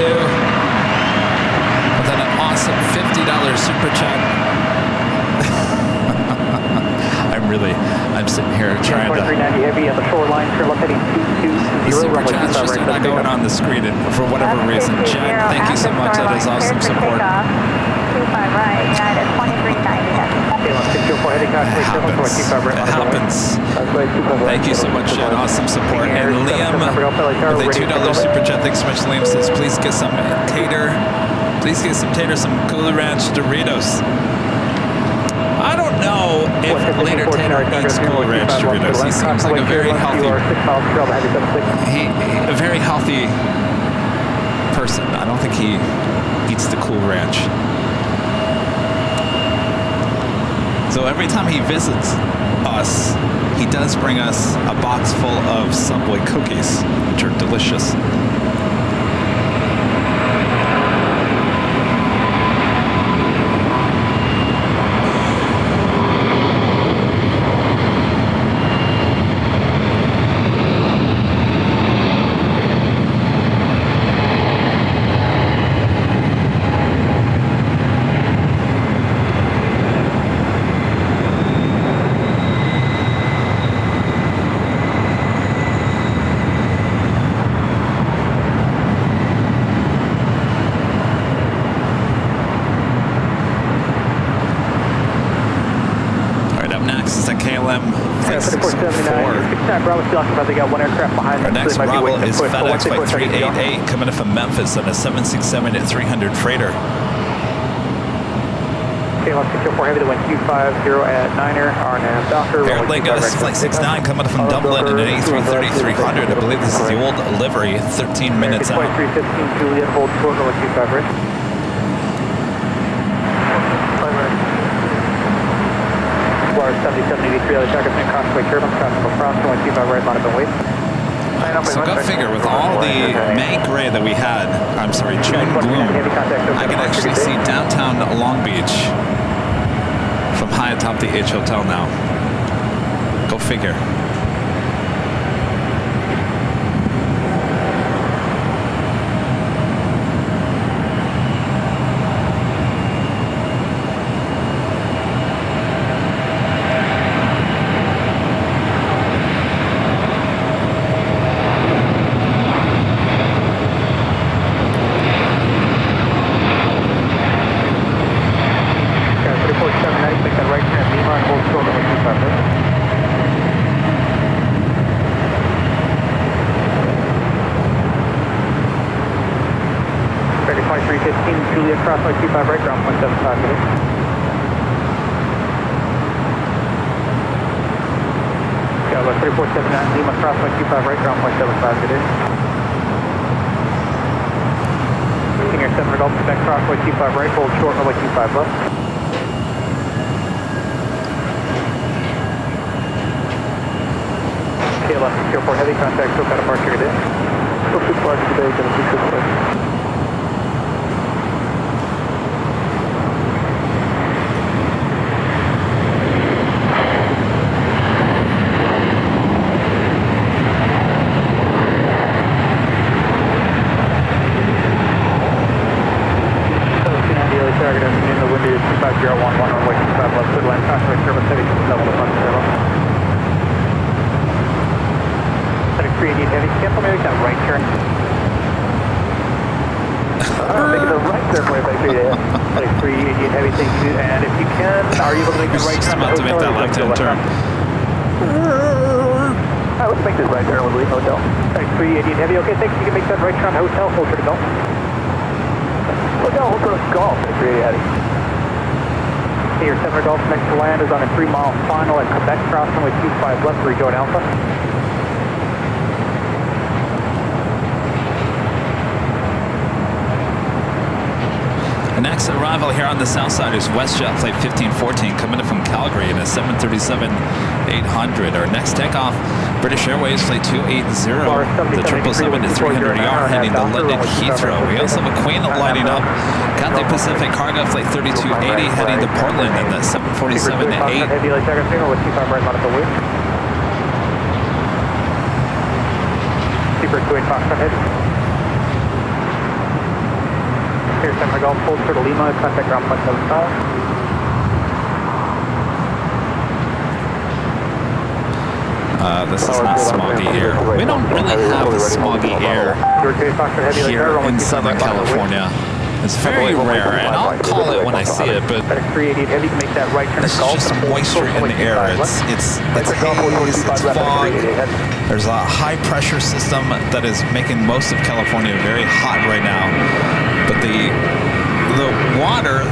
with an awesome $50 super chat. I'm sitting here trying to. 2390 heavy on the shoreline, turn left heading 220. The super chats just are not going on the screen for whatever reason. Jack, thank you so much. That is awesome support. 25 right, United 2390 heavy. It happens. Thank you so much, Jen. Awesome support. And Liam with a $2 super chat. Thanks so much, Liam. Says, please get some tater. Please get some tater, some Cool Ranch Doritos. I don't know if later Tater eats Cool Ranch Doritos. He seems like a very healthy person. I don't think he eats the Cool Ranch. So every time he visits us, he does bring us a box full of Subway cookies, which are delicious. Our next Bravo is FedEx Flight 388 coming in from Memphis on a 767-300 freighter. KLM 604 heavy to wind 250 at 9er, RNAV Doctor. Air Lingus Flight 69 coming from Dublin in an A330-300. I believe this is the old livery, 13 minutes out. 315 Juliet, hold short, over 25 right. Florida 7783, other target, crossway turbulence, crossing across, 25 right, line up and wait. So go figure, with all the May gray that we had, I'm sorry, June gloom, I can actually see downtown Long Beach from high atop the H Hotel now. Go figure. Crossway 25 right, ground 175 minutes. Got about 3479 Lima, crossway 25 right, ground 175 minutes. Senior 7 Golf, Quebec, crossway 25 right, hold short, runway 25 left. KLF, Airport Heavy, contact, still got a departure today. Still departure today, going to be 6 Heavy, okay, thanks. You can make that right turn, hotel, hold to the golf. Hotel, hold to the golf, Heavy. Your 7 Golf, next to land is on a 3-mile final at Quebec, cross runway 25 left, where you go to Alpha. The next arrival here on the south side is WestJet Flight 1514 coming in from Calgary in a 737-800. Our next takeoff, British Airways Flight 280, the 777-300ER heading to London Heathrow. We also have a Queen lighting up, Cathay Pacific Cargo Flight 3280 heading to Portland in the 747-8. Super 28 Foxtrot head. Here's San Miguel, full turtle Lima, contact ground 175. This is not smoggy air. We don't really have the smoggy air here in Southern California. It's very rare, and I'll call it when I see it, but this is just moisture in the air. It's haze, it's fog. There's a high pressure system that is making most of California very hot right now. But the water,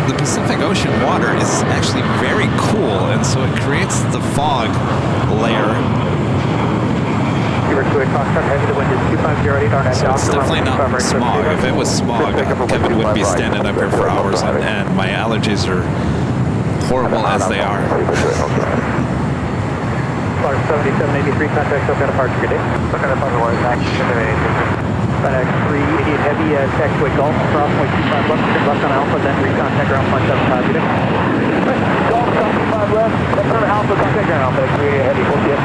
the Pacific Ocean water, is actually very cool, and so it creates the fog layer. So it's definitely not smog. If it was smog, Kevin would be standing up here for hours on end. My allergies are horrible as they are. 7783, contact SoCal departure, good day. SoCal departure, FedEx 388 Heavy, taxiway Golf, crossway 25 left, left on Alpha, then recontact ground 175, good day. Golf, 25 left, left on Alpha, contact ground Alpha, 388 Heavy, hold yes.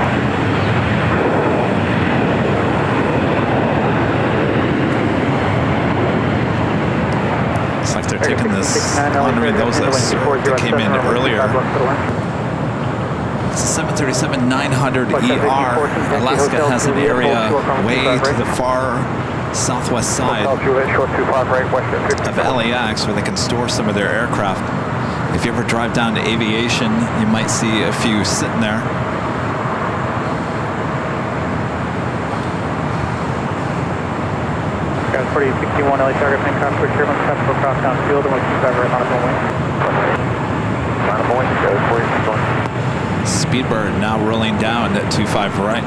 Looks like they're taking this, honoring those that came in earlier. It's a 737-900ER. Alaska has an area way to the far southwest side of LAX where they can store some of their aircraft. If you ever drive down to aviation, you might see a few sitting there. Got 4061 LA target plane Frankfurt, German, Frankfurt, cross down field, and 125 right on the wing. On the wing, go 4061. Speedbird now rolling down at 25 right.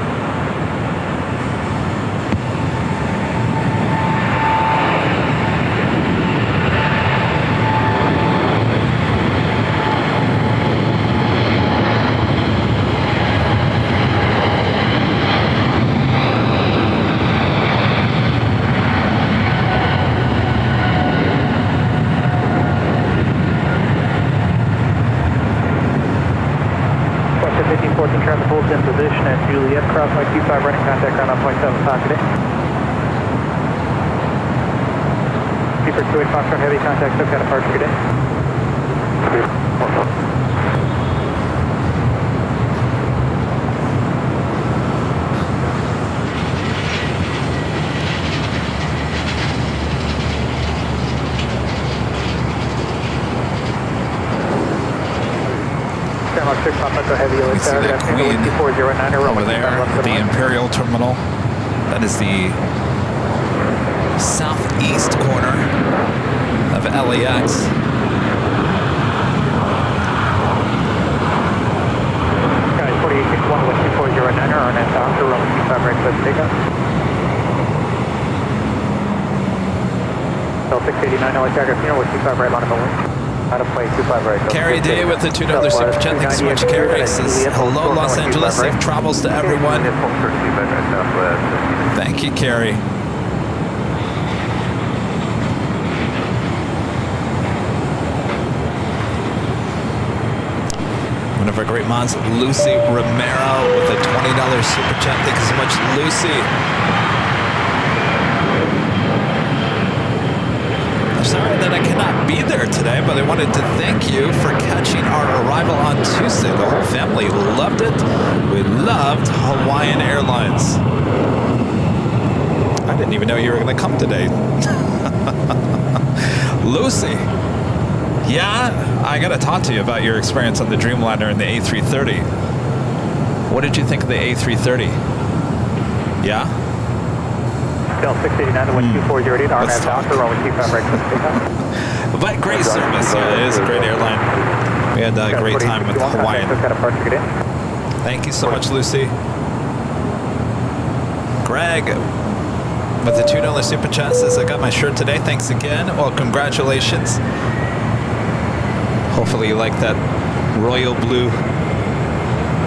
5 today. Keeper 28 Foxtrot Heavy, contact SoCal departure, good day. You can see the Queen over there at the Imperial Terminal. That is the southeast corner of LAX. Guys, 4861 with 2409 or on after runway 25 right, let's take off. Bell 689, LA Tiger, with 25 right, line of away. Out of play, 25 right. Carrie Day with the $2 super chat. Thanks so much, Carrie. Says, hello, Los Angeles. Safe travels to everyone. Thank you, Carrie. One of our great mods, Lucy Romero with a $20 super chat. Thank you so much, Lucy. Sorry that I cannot be there today, but I wanted to thank you for catching our arrival on Tuesday. The whole family loved it. We loved Hawaiian Airlines. I didn't even know you were going to come today. Lucy. Yeah, I got to talk to you about your experience on the Dreamliner and the A330. What did you think of the A330? Yeah? Bell 689 to 12408, RNAV down for runway 25 right, let's take off. But great service, yeah, it is a great airline. We had a great time with Hawaiian. Thank you so much, Lucy. Greg with the $2 super chat says, I got my shirt today. Thanks again. Well, congratulations. Hopefully you like that royal blue.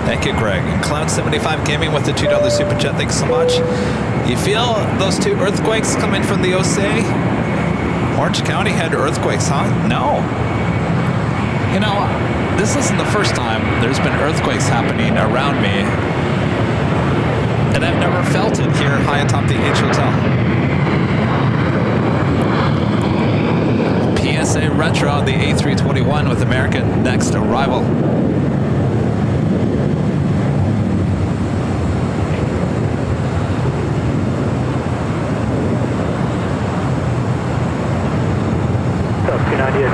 Thank you, Greg. And Cloud75 Gaming with the $2 super chat. Thanks so much. You feel those two earthquakes coming from the OCA? Orange County had earthquakes, huh? No. You know, this isn't the first time there's been earthquakes happening around me. And I've never felt it here high atop the H Hotel. PSA Retro on the A321 with American next arrival.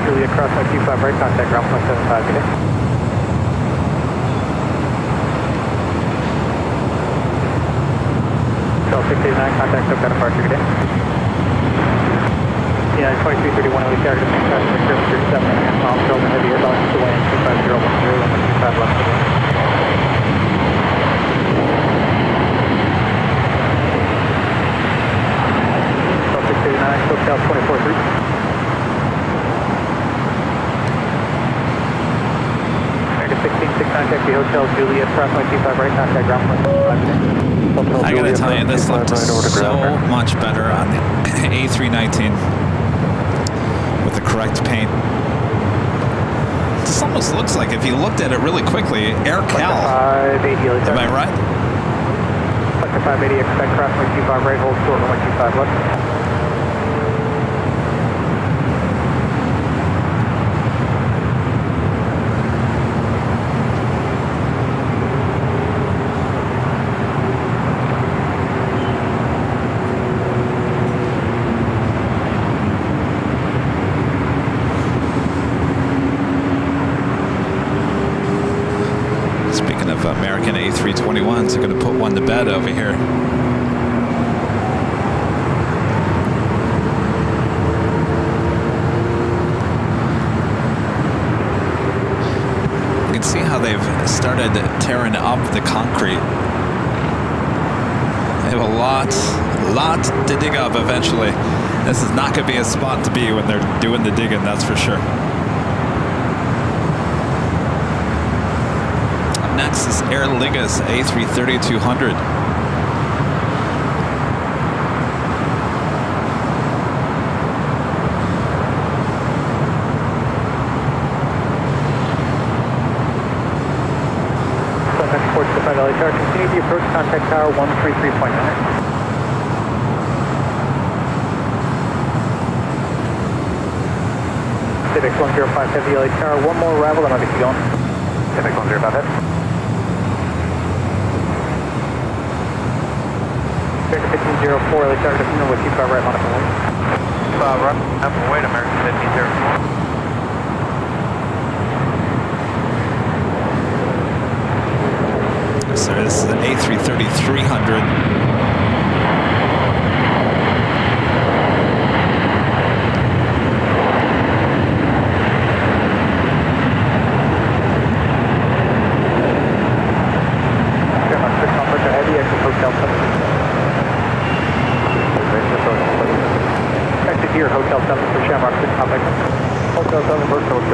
Juliet cross my 25 right, contact ground 175 today. Bell 689, contact SoCal departure today. Yeah, 2331 LA Tiger, passenger service 37.5 miles, Delta Heavy Air, Dallas to land 25010, runway 25 left to land. Bell 689, SoCal 243. Contact the Hotel Juliet, cross my 25 right, contact ground 175. I gotta tell you, this looked so much better on the A319 with the correct paint. This almost looks like, if you looked at it really quickly, AirCal. Am I right? 580, expect cross my 25 right, hold short 125 left. American A321s are going to put one to bed over here. You can see how they've started tearing up the concrete. They have a lot to dig up eventually. This is not going to be a spot to be when they're doing the digging, that's for sure. Next is Aer Lingus A330-200. Contact LA Tower, continue the approach, contact tower 133.9. 105 Heavy LA Tower, one more arrival, then I'll get you going. FX 105 head. American 1504 LA Tower, descending with 25 right, monitor wing. 25 right, up and wait, American 1504. So this is an A330-300. Exit here, Hotel 7 for Shamrock 6 topic. Hotel 7, Hotel 6.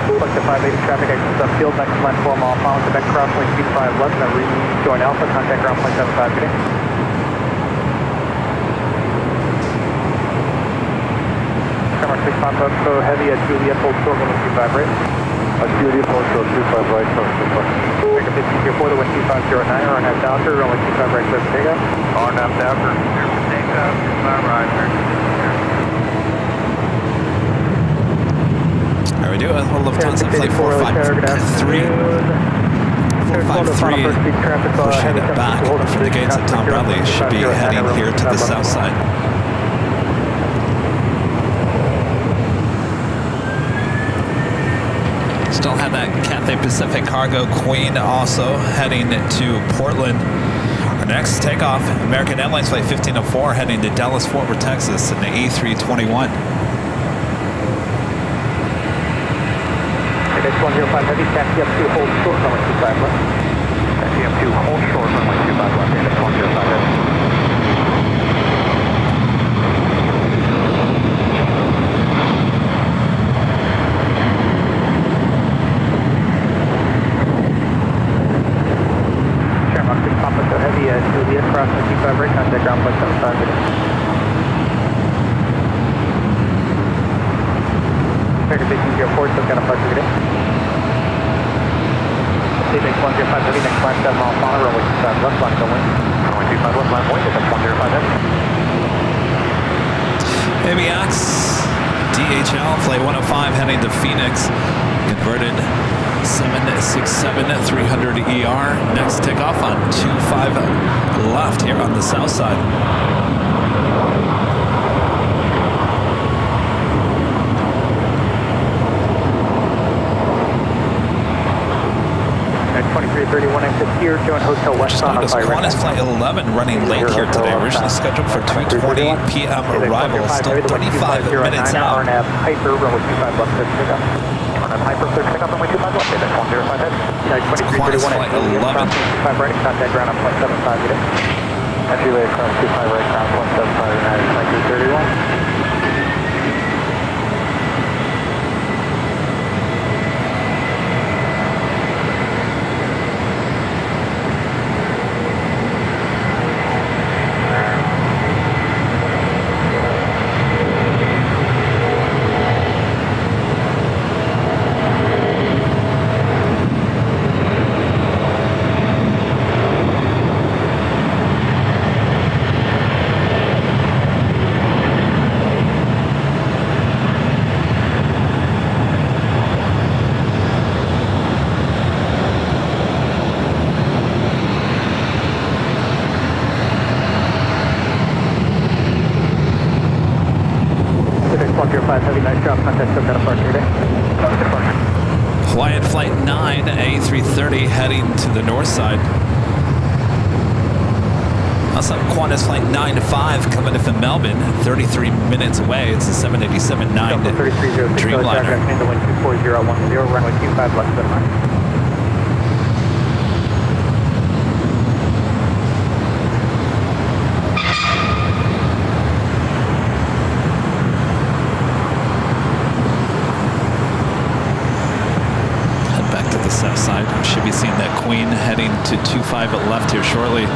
Select the 580 traffic exit subfield, next line 4 mile final, Quebec crossway speed 5 left, then rejoin Alpha, contact ground point 75 today. Shamrock 6 Papa, so heavy at Juliet, hold short, 125 right. Juliet, hold short, 25 right, American 1504, the wind 2509, RNF Docker, only 25 right, clear for takeoff. RNF Docker, clear for takeoff, 25 right, American 1504. There we do it. Lufthansa flight 453. 453. Pushing it back from the gates at Tom Bradley. Should be heading here to the south side. Still have that Cathay Pacific Cargo Queen also heading to Portland. Our next takeoff, American Airlines flight 1504 heading to Dallas, Fort Worth, Texas in the A321. X 105 heavy, taxi up to hold short, runway 25 left. Taxi up to hold short, runway 25 left, X 105 heavy. Shamrock 6 Papa, so heavy at Juliet, crossing 25 right, contact ground point 75 today. American 1504, still got a departure today. X 105 heavy, next line 7 mile final, runway 25 left, line go wing. Runway 25 left, line point, X 105 heavy. ABX, DHL, flight 105 heading to Phoenix. Converted 767-300ER. Next takeoff on 25 left here on the south side. 2331 exit here, join Hotel West on Notice Qantas flight 11 running late here today. Originally scheduled for 2:20 p.m. arrival. Still 35 minutes out. RNF Hyper, runway 25 left, clear pickup. RNF Hyper, clear pickup, runway 25 left, X 105 head. 2331 flight exit 11. 25 right, contact ground on point 75 today. FUA across 25 right, ground point 75, United 2331. Quiet flight 9, A330 heading to the north side. Also Qantas flight 95 coming in from Melbourne, 33 minutes away. It's a 787-9 Dreamliner. The wind 24010, runway 25 left, clear line. South side. Should be seeing that Queen heading to 25 left here shortly.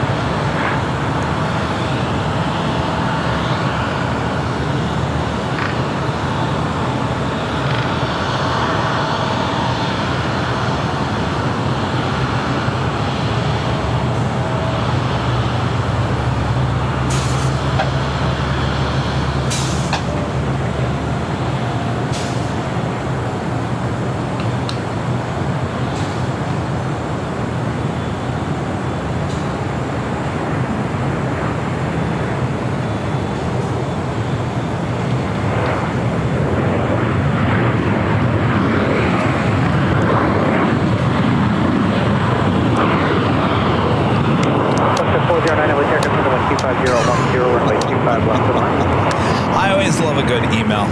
love a good email.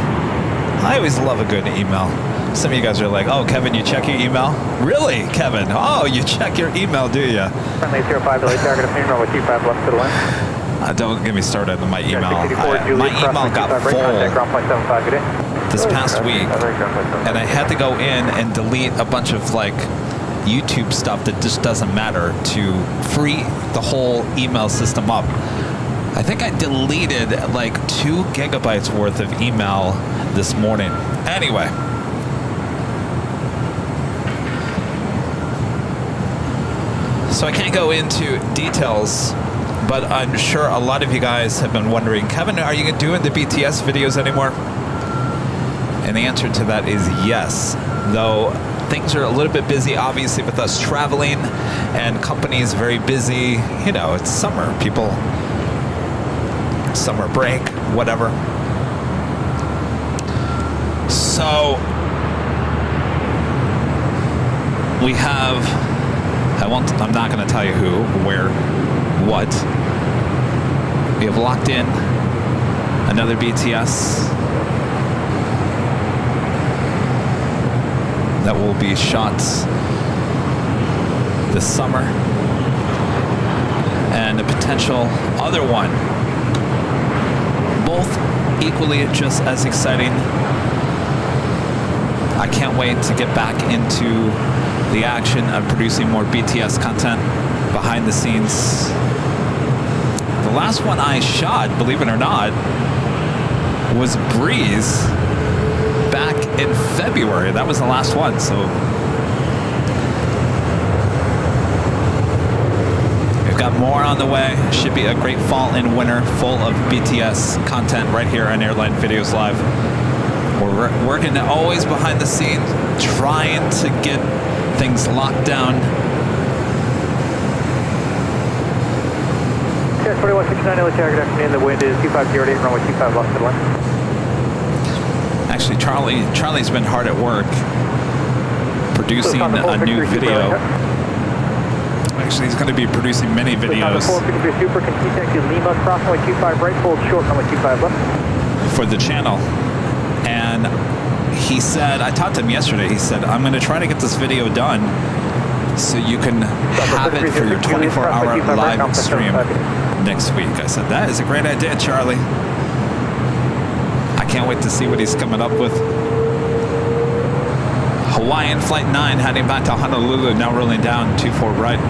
I always love a good email. Some of you guys are like, oh, Kevin, you check your email? Really, Kevin? Oh, you check your email, do you? Friendly 05 delay target of runway 25 left to the wind. Don't get me started on my email. My email got full this past week, and I had to go in and delete a bunch of like YouTube stuff that just doesn't matter to free the whole email system up. I think I deleted like 2 gigabytes worth of email this morning. Anyway. So I can't go into details, but I'm sure a lot of you guys have been wondering, Kevin, are you doing the BTS videos anymore? And the answer to that is yes, though things are a little bit busy, obviously, with us traveling, and companies very busy. You know, it's summer, people, summer break, whatever. So we have, I'm not going to tell you who, where, what. We have locked in another BTS that will be shot this summer, and a potential other one, both equally just as exciting. I can't wait to get back into the action of producing more BTS content behind the scenes. The last one I shot, believe it or not, was Breeze back in February. That was the last one, so we've got more on the way. Should be a great fall and winter full of BTS content right here on Airline Videos Live. We're working always behind the scenes, trying to get things locked down. Yes, 4169 LA target afternoon. The wind is 2508, runway 25 left to the wind. Actually, Charlie's been hard at work producing a new video. Actually, he's going to be producing many videos Super, contact Lima, cross runway 25 right, hold short, runway 25 left. for the channel. And he said, I talked to him yesterday, he said, I'm going to try to get this video done so you can have it for your 24-hour live stream next week. I said, that is a great idea, Charlie. I can't wait to see what he's coming up with. Hawaiian Flight 9 heading back to Honolulu, now rolling down 24 right.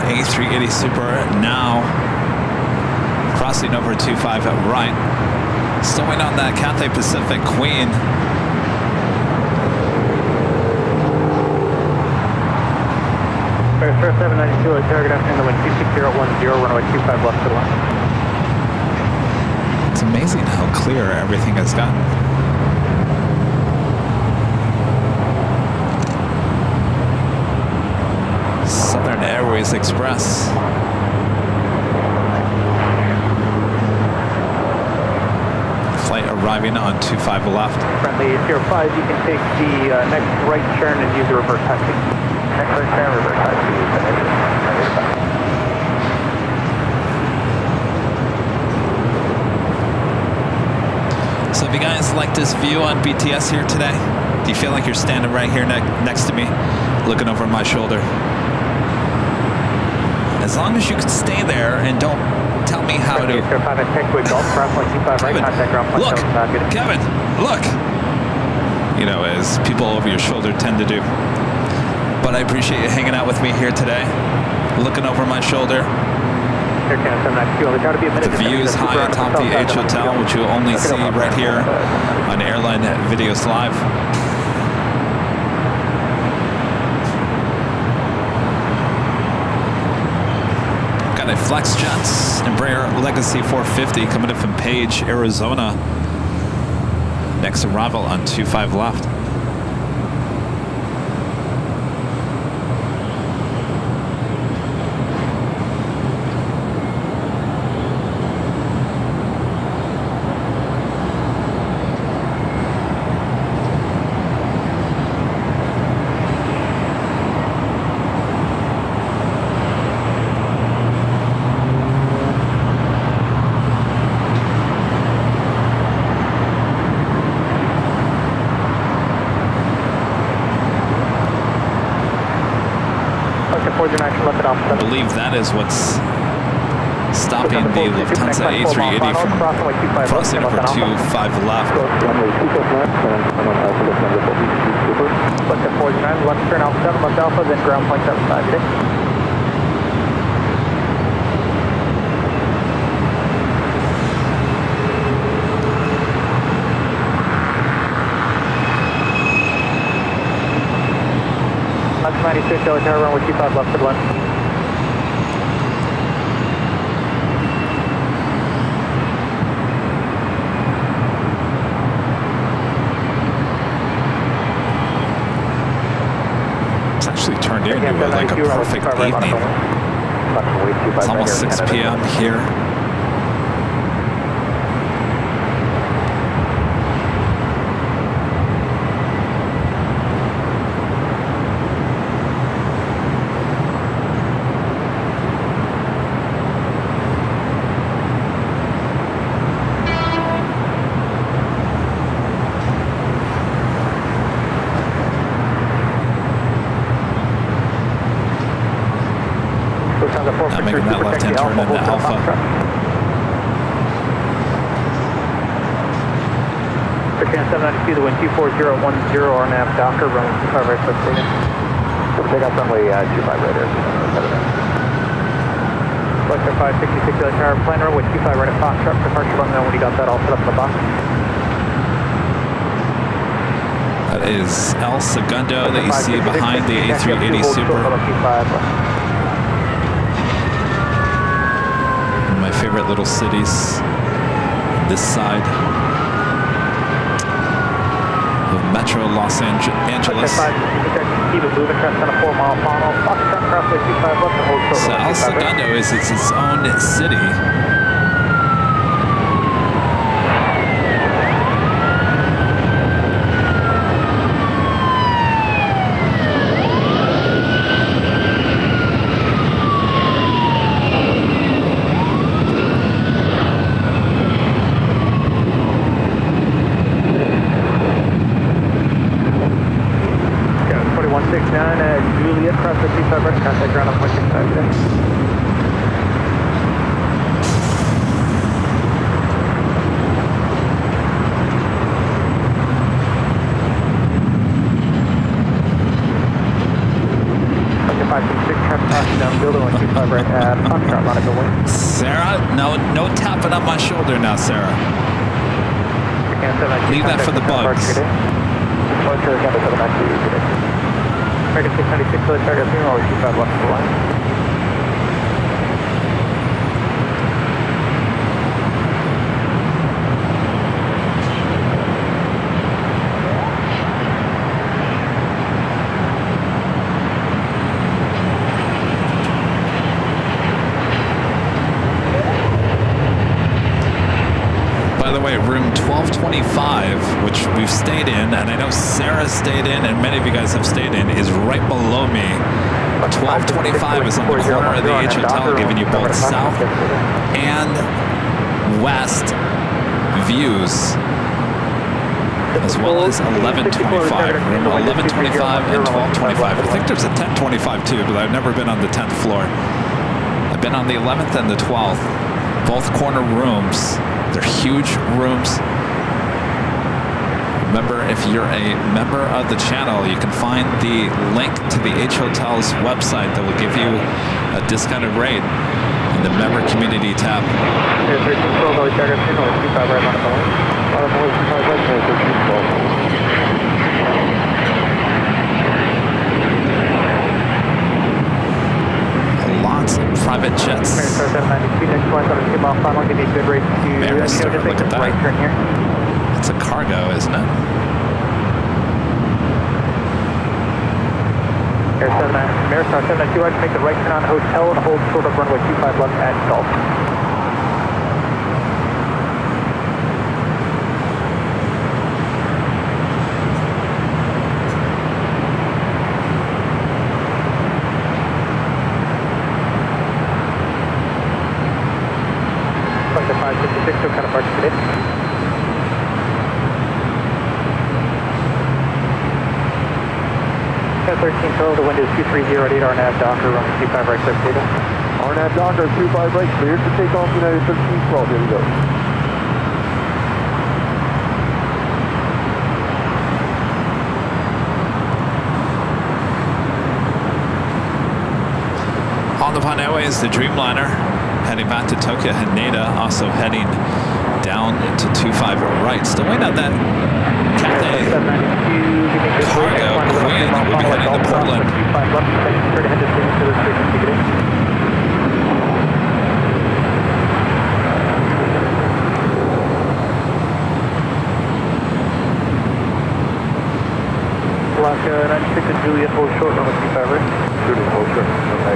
A380 Super now crossing over 25 at right. Still waiting on that Cathay Pacific Queen. Star 792, target afternoon, the wind 26010, runway 25 left to the line. It's amazing how clear everything has gotten. Southern Airways Express. Flight arriving on 25 left. Friendly 05, you can take the next right turn and use the reverse taxi. Next right turn, reverse taxi. So if you guys like this view on BTS here today, do you feel like you're standing right here next to me, looking over my shoulder? As long as you can stay there and don't tell me how to... Kevin, look! You know, as people over your shoulder tend to do. But I appreciate you hanging out with me here today, looking over my shoulder. The view is high atop the H Hotel, which you'll only see right here on Airline Videos Live. Got a FlexJet Embraer Legacy 450 coming in from Page, Arizona. Next arrival on 25 left. I believe that is what's stopping the Lufthansa A380 from crossing over 25 left. Left 49, left turn Alpha 7, left Alpha, then ground point 75 today. Left 96, Delta Tower, runway 25, left to lunch. Turned into like a perfect evening. It's almost 6 p.m. here. I'm making that left-hand turn into Alpha. Japan 792, the wind 24010, RNAV Docker, runway 25 right, let's take it. Take off runway 25 right there. Selector 566, Delta Tower, plan runway 25 right at Foxtrot, departure runway when you got that all set up in the box. That is El Segundo that you see behind the A380 Super. My favorite little cities this side of Metro Los Angeles. So El Segundo is its own city. Juliet, cross the 25 right, contact ground on 0.65 today. Sarah, no tapping on my shoulder now, Sarah. Leave that for the bugs. Target 696, target 0, always 25 left of the line. By the way, room 1225, which we've stayed in, and I know Sarah stayed in, and many of you guys have stayed in, is right below me. 1225 is on the corner of the H Hotel, giving you both south and west views, as well as 1125. Room 1125 and 1225. I think there's a 1025 too, but I've never been on the 10th floor. I've been on the 11th and the 12th, both corner rooms. They're huge rooms. Remember, if you're a member of the channel, you can find the link to the H Hotel's website that will give you a discounted rate in the member community tab. Air 1312, Delhi Tiger 2, noise 25 right on the phone. Noise 25 right, 1312. Lots of private jets. Star 792, next flight on a 2 mile final, give me a good rate to Maristar, just look make at a right that. turn here. It's a cargo, isn't it? Air 79, Maristar 792, right to make the right turn on hotel and hold short of runway 25 left at Gulf. Flight to 566, what kind of parts today? Air 1312, the wind is 230 at 8 RNAV Docker, runway 25 right, clear data. RNAV Docker 25 right, cleared to take off United 1312. Here we go. On the Japan Airways, the Dreamliner heading back to Tokyo Haneda, also heading down into 25 right. Still waiting on that Cathay cargo Queen. We'll be heading to Portland. Alaska 96 and Juliet, hold short, runway 25 right. Juliet, hold short. Okay.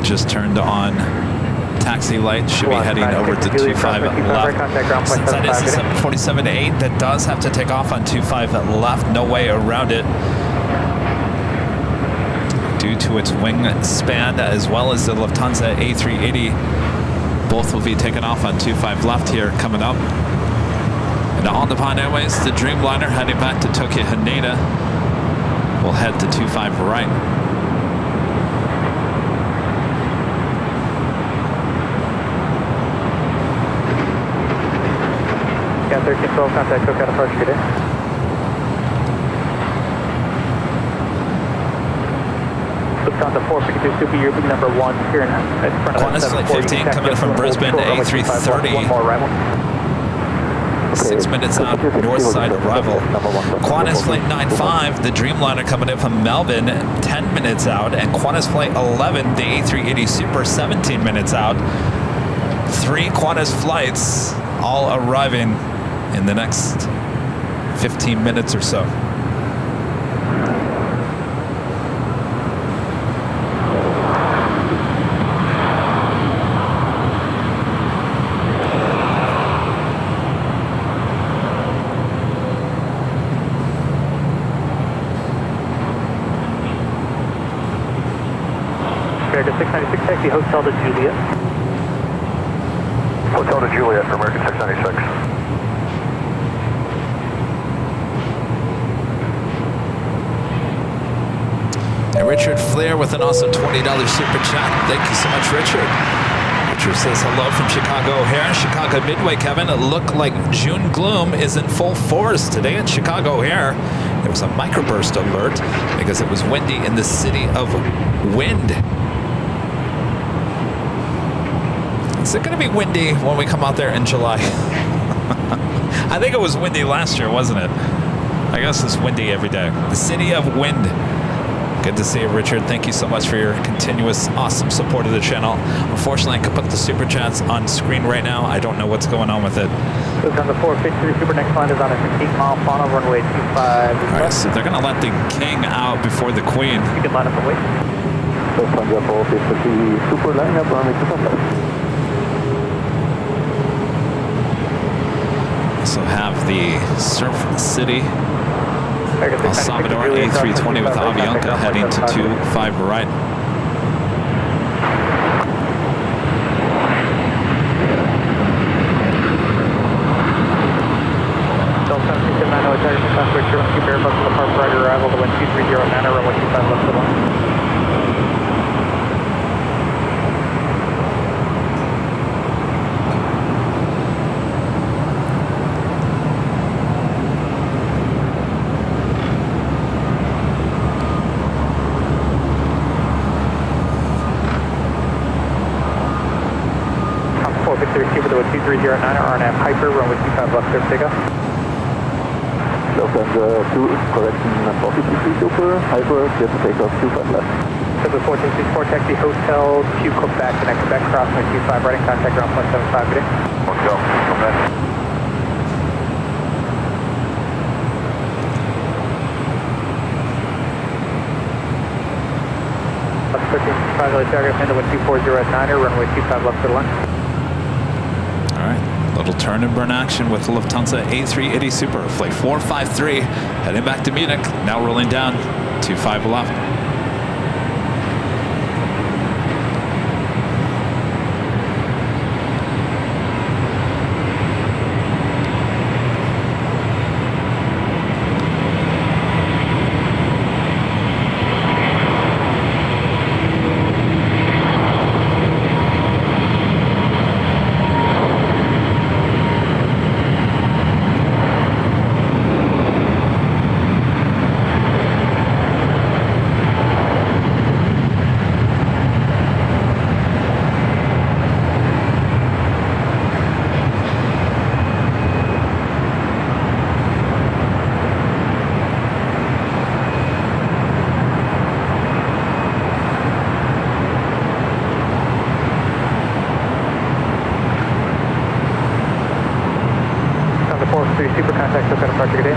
Just turned on taxi light, should be heading over to 25 left. Since that is a 747-8, that does have to take off on 25 left, no way around it. Due to its wingspan, as well as the Lufthansa A380, both will be taken off on 25 left here coming up. And on the Japan Airways, the Dreamliner heading back to Tokyo Haneda will head to 25 right. Got 1312, contact Cook out of departure, good day. Lufthansa 452 Super, you're big number 1 here in front of Qantas Flight 15 coming in from Brisbane, A330. One more arrival. 6 minutes out, north side arrival. Qantas Flight 95, the Dreamliner coming in from Melbourne, 10 minutes out. And Qantas Flight 11, the A380 Super, 17 minutes out. 3 Qantas flights all arriving in the next 15 minutes or so. Compared to 696, taxi Hotel to Juliet. Hotel to Juliet for American 696. And Richard Flair with an awesome $20 super chat. Thank you so much, Richard. Richard says hello from Chicago O'Hare. Chicago Midway, Kevin. It looked like June gloom is in full force today at Chicago O'Hare. There was a microburst alert because it was windy in the city of Wind. Is it going to be windy when we come out there in July? I think it was windy last year, wasn't it? I guess it's windy every day. The city of Wind. Good to see you, Richard. Thank you so much for your continuous awesome support of the channel. Unfortunately, I could put the super chats on screen right now. I don't know what's going on with it. So it's on the 453 Super. Next line is on a 16-mile final runway 25. All right, so they're going to let the king out before the queen. You can line up and wait. Lufthansa 453 Super, line up runway 25. Also have the Surf City El Salvador A320 with Avianca heading to 25 right. 729 LATAM, Frankfurt, German, keep Airbus to the park prior to arrival to wind 2309 or runway 25 left to 1. Receiver to a 2309 RNAV Hyper, runway 25 left, clear for takeoff. Lufthansa 2, correction, 453 Super, Hyper, clear for takeoff, 25 left. 71464, taxi hotel, Q Quebec, connect Quebec, crossing 25, right in contact ground 175, good day. Hotel, Quebec. Left 1365, LA Target, into wind 240 at 9er, runway 25 left to the line. All right, little turn and burn action with Lufthansa A380 Super, flight 453, heading back to Munich, now rolling down, 25 left. Super contact, so kind of departure, good day.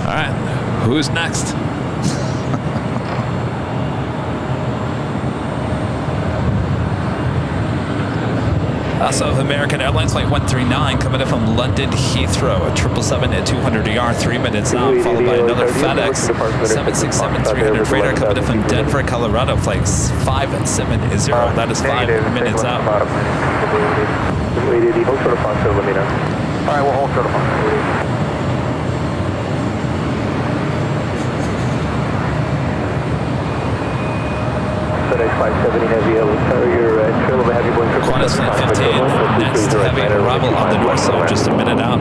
All right, who's next? Also, American Airlines Flight 139 coming in from London Heathrow, a 777-200ER, 3 minutes out, followed by another FedEx 767-300 freighter coming in from Denver, Colorado, Flight 570. That is 5 minutes out. Hold short of Foxtrot, let me know. All right, we'll hold short of Foxtrot. FedEx 570 Heavy, your trail of a heavy Boeing Qantas Flight 58, next heavy arrival on the north side, just a minute out.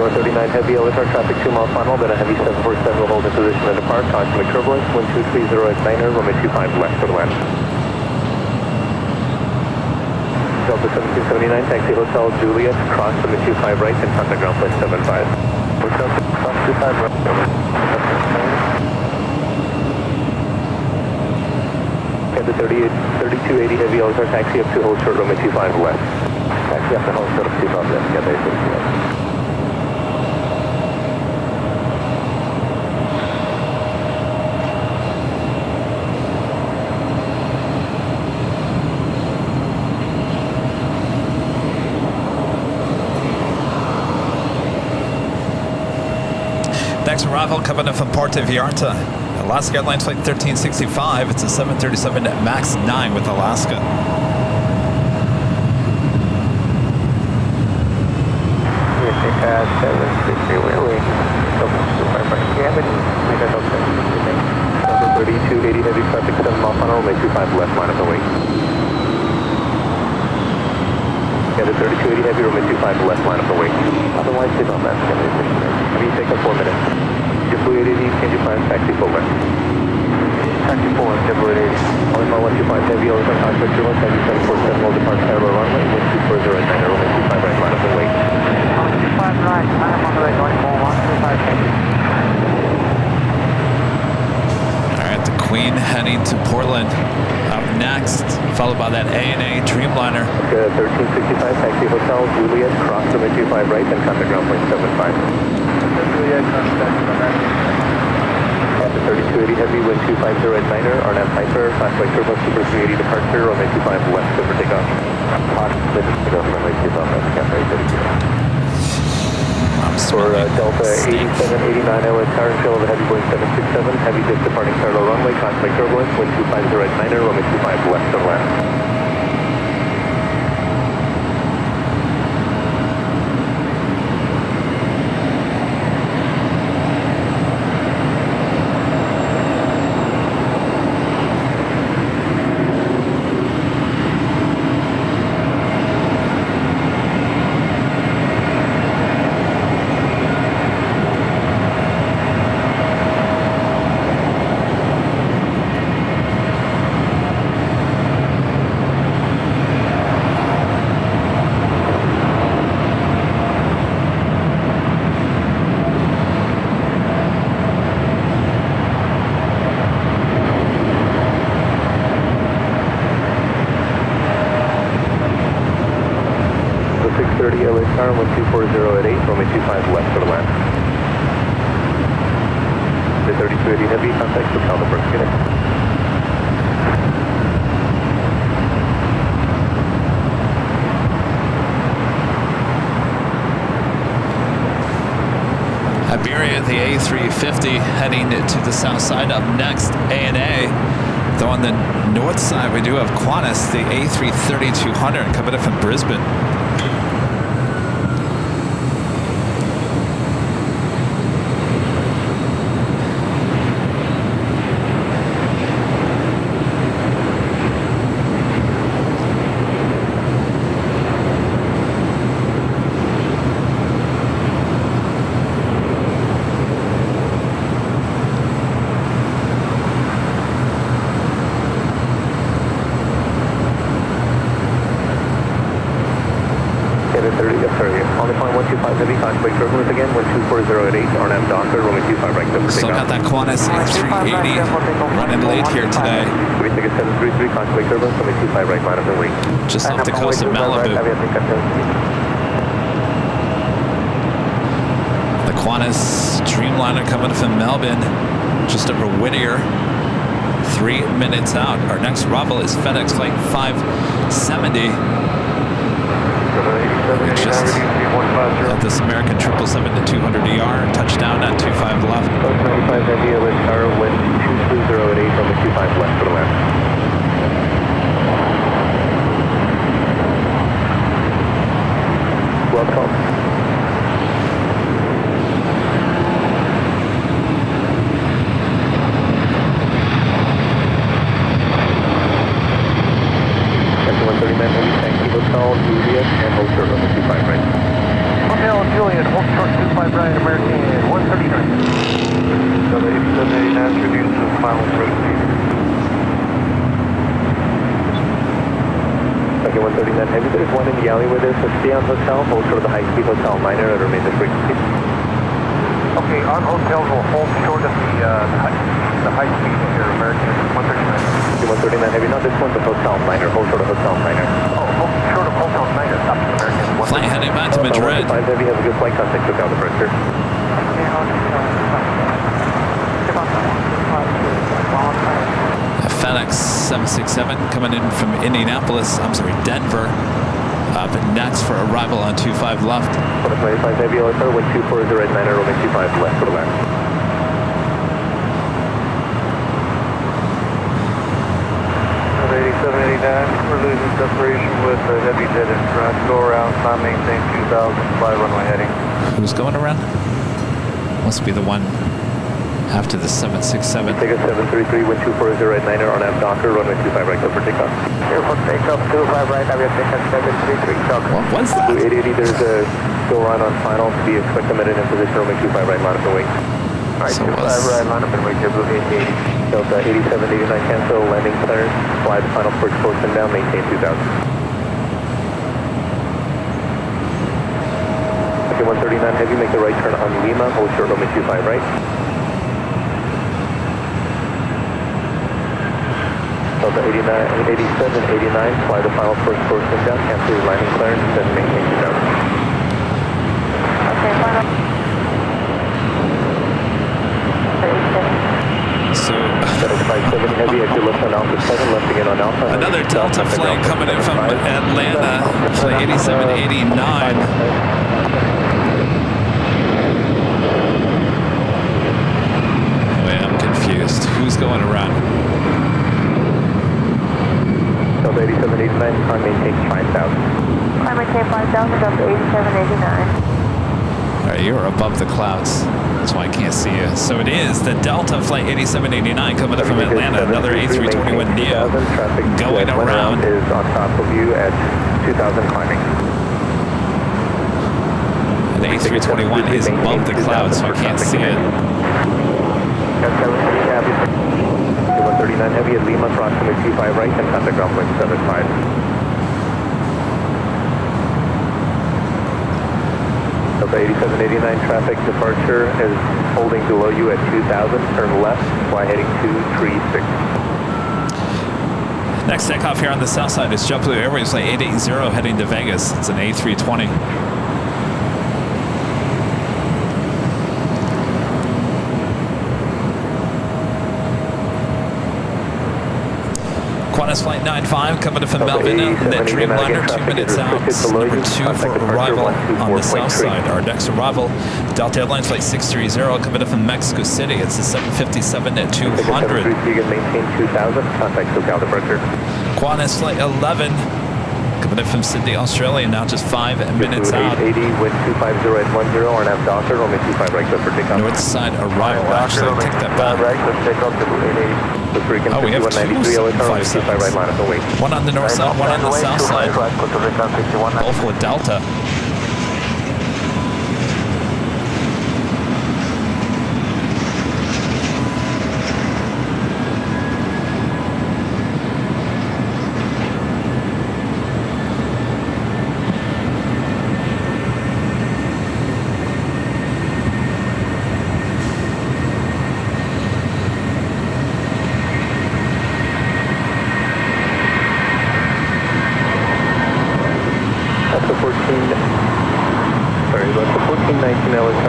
139 Heavy, LSR traffic 2 mile final, then a Heavy 747 will hold in position at depart, caution turbulence, wind 230 at 9er, runway 25 left for the land. Delta 1779, taxi Hotel Juliet, cross limit 25 right and contact ground flight 75. Hotel cross 25 right. Get the 3280 Heavy LSR taxi up to hold short runway 25 west. Taxi up to hold short of 25 left, yeah, basically. Next arrival coming in from Puerto Vallarta, Alaska Airlines Flight 1365. It's a 737 MAX 9 with Alaska. Pass 760, really? 3280 Heavy traffic 7 mile final, runway 25 left line of the wake. Yeah, the 3280 Heavy, runway 25 left line of the wake. Otherwise, sit on that. I mean, take up 4 minutes. JetBlue 880, change your plans, taxi forward. Taxi forward, JetBlue 880. Only my 125 Heavy, over on contact turbulence, taxi 747 will depart Tower runway, wind 240 at 9er, runway 25 right line of the wake. 25 right, I am on the way, going for 125, thank you. The Queen heading to Portland. Up next, followed by that ANA Dreamliner. 1365 taxi Hotel Juliet, cross limit 25 right and contact ground point 75. Juliet, contact 3080 3280 heavy, wind 250 at Niner, RNAV Piper, fastway turbulence, super 380 departure, runway 25 left, over takeoff. Positive takeoff, runway 25 left, cafe 30. For Delta 8789 LA Tower, fill of a heavy Boeing 767, heavy just departing parallel runway, fastway turbulence, wind 250 at Niner, runway 25 left, of land. Tower 1240 at 8, runway 25 left for the land. The 3280 heavy, contact for California Phoenix. Iberia, the A350, heading to the south side. Up next, ANA. Though on the north side, we do have Qantas, the A330-200, coming in from Brisbane. Still got that Qantas A380 running late here today. Just off the coast of Malibu. The Qantas Dreamliner coming from Melbourne, just over Whittier. 3 minutes out. Our next arrival is FedEx Flight 570. Just at this American 777-200ER, touchdown at 25 left. 95 India, Liz Tower, wind 220 at 8, runway 25 left for the land. Welcome. Sector 139 heavy, taxi hotel, Juliet, and hold short runway 25 right. Hotel Juliet, hold short 25 right, American 139. Delta 8789, introduce to the final approach. Second 139 heavy, there's one in the alley with us, so stay on hotel, hold short of the high-speed hotel liner at remain the frequency. Okay, on hotels will hold short of the high speed here, American 139. 139 heavy, not this one, but hotel liner, hold short of hotel liner. Oh, hold short of hotel liner, stop American. Flight heading back to Madrid. 5 heavy, have a good flight, contact took out the pressure. FedEx 767 coming in from Denver. Up next for arrival on 25 left. 25 heavy, LSR, wind 240 at 9, runway 25 left for the land. At 8789, we're losing separation with the heavy jet in front. Go around, not maintain 2000, fly runway heading. Who's going around? Must be the one after the 767. Take a 733, wind 240 at 9, RNAV Docker, runway 25 right, go for takeoff. Airport takeoff, 25 right, aviation 733, Docker. What was that? 880, there's a go run on final to be expected in position, runway 25 right, line up and wait. Alright, So 25 right, line up and wait, JetBlue 880. Delta 8789 cancel, landing clearance, fly the final port course and down, maintain 2000. Okay, 139 heavy, make the right turn on Lima, hold short, runway 25 right. Delta 87, 89, fly the final first course and down, cancel your landing clearance, then maintain 2000. Okay, final. 37. So Heavy at your left on Alpha 7, left again on Alpha. another Delta flight coming in from Atlanta, flight 8789. Wait, I'm confused. Who's going around? Delta 8789, climb maintain 5,000. Climb maintain 5,000, Delta 8789. All right, you're above the clouds. That's why I can't see you. So it is the Delta flight 8789 coming in from Atlanta. Another A321neo going around. Is on top of you at 2,000 climbing. The A321 is above the clouds, so I can't see it. 139 heavy at Lima, approximately 25 right, and contact ground point 75. Delta 8789 traffic departure is holding below you at 2,000. Turn left, fly heading 236. Next takeoff here on the south side is JetBlue Airways flight 880 heading to Vegas. It's an A320. Qantas flight 95 coming in from Melbourne. That Dreamliner 2 minutes out. Number 2 for arrival on the south side. Our next arrival, Delta Airlines flight 630 coming in from Mexico City. It's a 757 at 200. You can maintain 2,000. Contact SoCal departure. Qantas flight 11 coming in from Sydney, Australia. Now just 5 minutes out. 880, wind 250 at 10, RNAV Docker, only 25 right, clear for takeoff. North side arrival. Actually, take that back. Right, let's take off to 880. Oh, we have 2 757s. One on the north side, one on the south side. Both with Delta.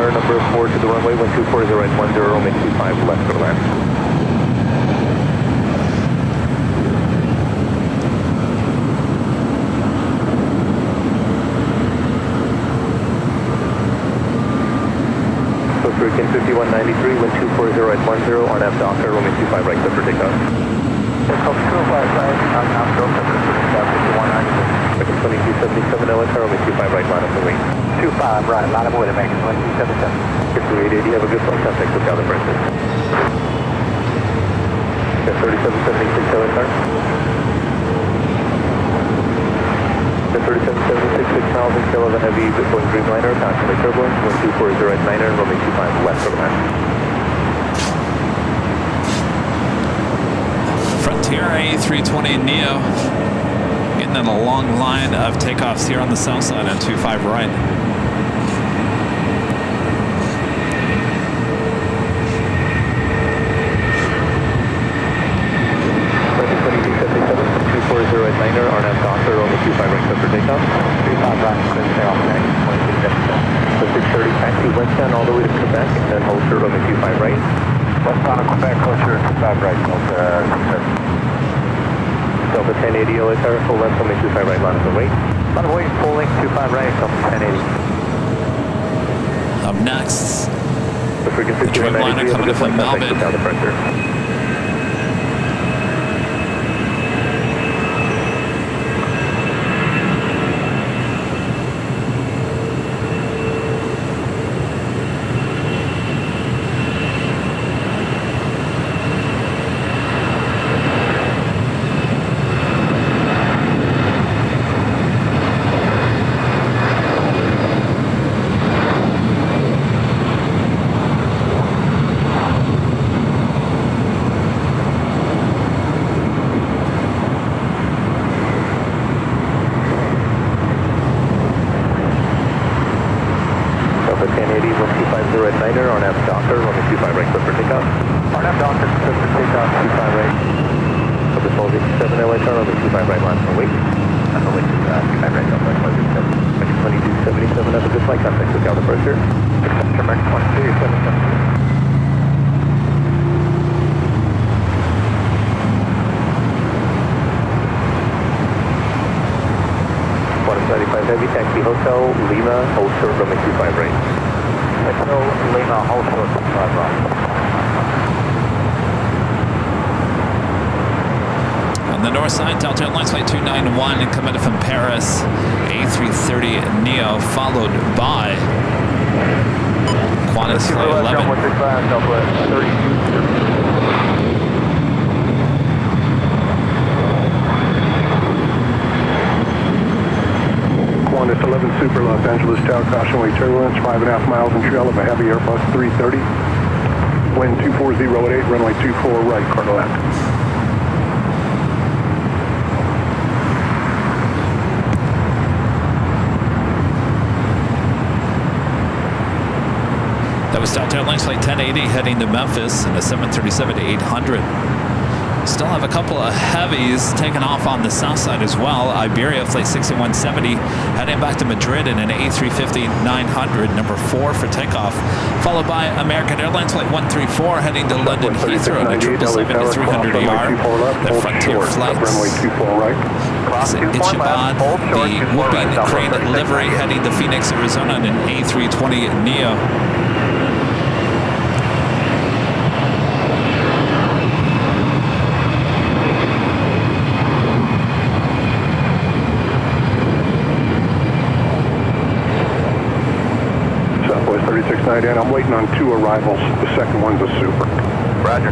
Number 4 to the runway, 1240 right, 10, Romeo 25 left for land. So frequency 5193, wind 240 right, 10, RNAV Docker, Romeo 25 right, clear for takeoff. Takeoff 205 right, RNAV Docker, clear for takeoff, 5193. Second 2277 LATAM, Romeo 25 right, line up the wing. 25 right, line up with it, making 2277. 880, have a good flight, contact SoCal departure. 3776 LATAM. 3776, 6,000 kill of a heavy Boeing Dreamliner, constantly turbulence, 1240 right, 9er, Romeo 25 left for land. Frontier A320neo getting in a long line of takeoffs here on the south side on 25 right. Right, 9er, RNAV Docker, only 25 right, clear for takeoff. 35 right, clear for takeoff, 630, taxi westbound all the way to Quebec, and then hold short, only 25 right. Westbound to Quebec, hold short, 25 right, Delta 1080, LATAR, full left, only 25 right, line of the way. Line of way, full length, 25 right, Delta 1080. Up next, The frequency the Dreamliner coming in from Melbourne. 25 heavy, taxi Hotel Lima, hold short, runway 25 right. Hotel Lima, hold short, 25 right. On the north side, Delta Airlines Flight 291 coming from Paris, A330 Neo, followed by Qantas Flight 11. Qantas 11 Super Los Angeles Tower, cautionary turbulence, 5.5 miles in trail of a heavy Airbus 330. Wind 240 at 8, runway 24 right, quarter left. That was Delta Airlines Flight 1080 heading to Memphis in a 737-800. Still have a couple of heavies taking off on the south side as well. Iberia Flight 6170 heading back to Madrid in an A350-900, number 4 for takeoff. Followed by American Airlines Flight 134 heading to London Heathrow in a 777-300ER. The Frontier flights. Ishabad, the whooping crane livery heading to Phoenix, Arizona in an A320 Neo. And I'm waiting on 2 arrivals. The second one's a Super. Roger.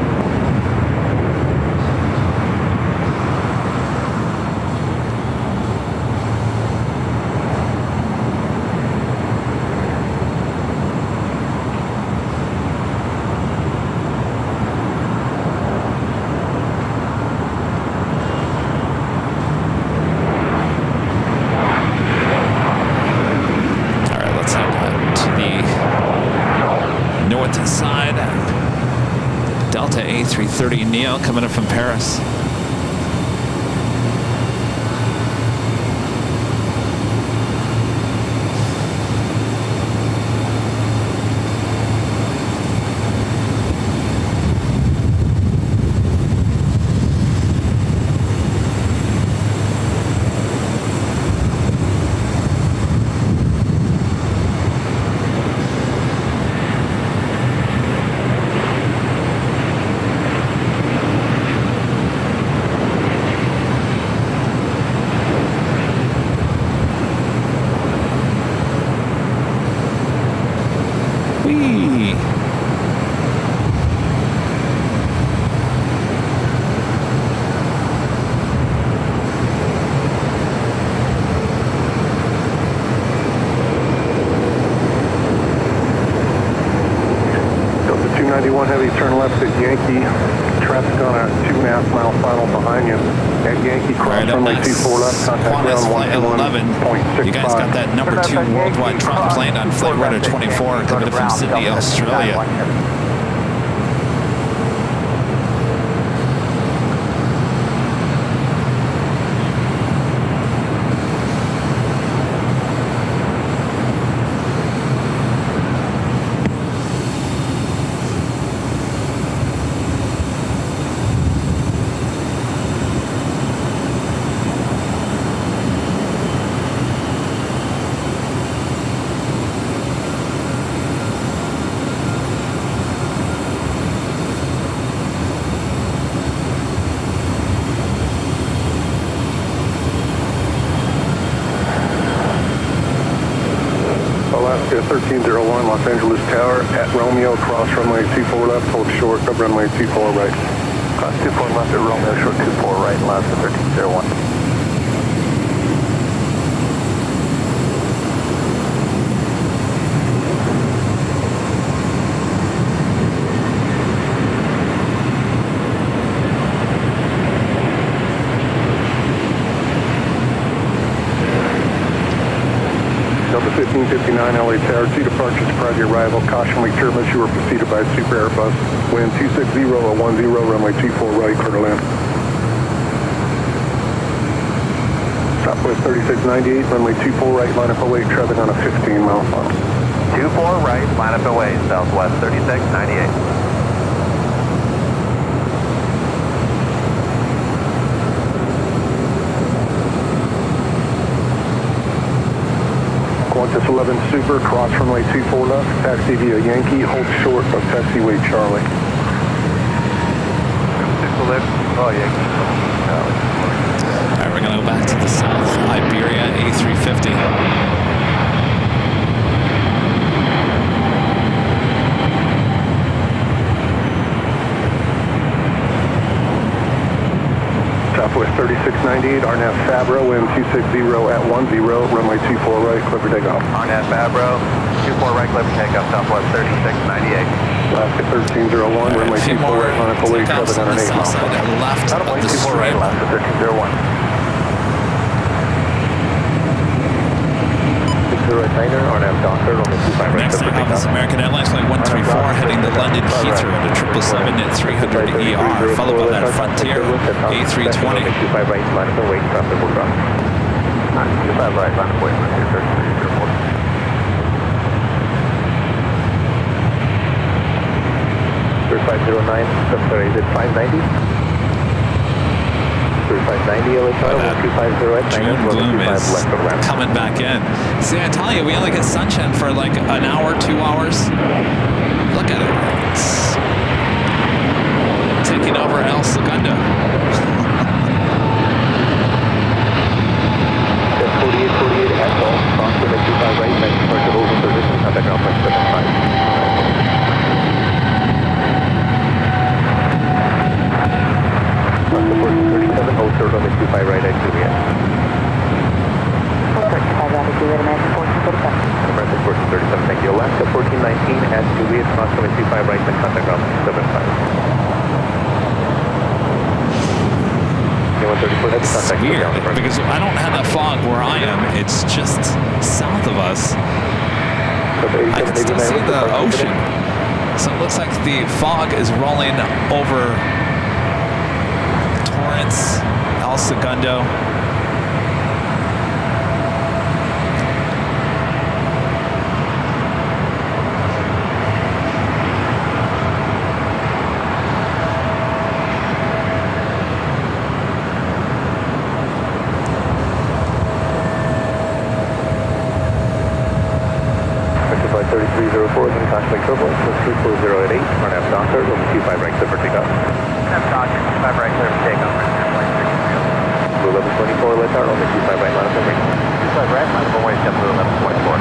Side, Delta A330 Neo coming up from Paris. Heavy, turn left at Yankee. Traffic on a 2.5 mile final behind you. At Yankee, cross runway 24 left, contact Qantas Flight 11. 111.65. You guys got that number 2 worldwide Trump plane on Flight Radar 24 coming from Sydney, Australia. Alaska 1301 Los Angeles Tower at Romeo, cross runway 24 left, hold short, up runway 24 right. Cross 24 left at Romeo, short 24 right, Alaska 1301. Delta 1559 LA Tower, 2 departures prior to your arrival. Caution weak turbulence, you were preceded by a Super Airbus. Wind 260 at 10, runway 24 right, clear to land. Southwest 3698, runway 24 right, line up away, traffic on a 15 mile final. 24 right, line up away, Southwest 3698. Qantas 11 Super, cross runway 24 left, taxi via Yankee, hold short of taxiway Charlie. Oh, Yankee. All right, we're going to go back to the south. Iberia A350. Southwest 3698, RNAV Fabro, wind 260 at 10, runway 24 right, clear for takeoff. RNAV Fabro, 24 right, clear for takeoff, Southwest 3698. Alaska 1301, runway 24 right, line up away, Takeoffs on the south side and left of the Southwest 24 right, stream. Alaska 1301. 6089er, RNAV Doctor, runway 25 right, Next clear for takeoff is takeoff. American Airlines Flight 134 heading to London Heathrow at a 777-300ER, followed by that Frontier A320. 25 right, line up away, traffic will drop. 25 right, line up away, Frontier 3304. 3509, I'm sorry, is it 590? 3590 LHR, 150 June gloom is coming back in. See, I tell you, we only get sunshine for like an hour, 2 hours. Look at it. It's taking over El Segundo. 4848 at all, cross with a 25 right, next departure over position, contact ground point 75. Support 37, hold short on the 25 right at Juliet. Contact 5 out of Juliet, American 1437. American 1437, thank you. Alaska 1419 at Juliet, cross on the 25 right, and contact ground 75. It's weird because I don't have that fog where I am. It's just south of us. I can still see the ocean. So it looks like the fog is rolling over Torrance, El Segundo. Flight 3304 is in cosmic turbulence with 240 at 8, RNAV Doctor, room 25 right, clear for takeoff. RNAV Doctor, 25 right, clear for takeoff, Blue 1124, let's start on the 25 right, line up away. 25 right, line up away, JetBlue 1124.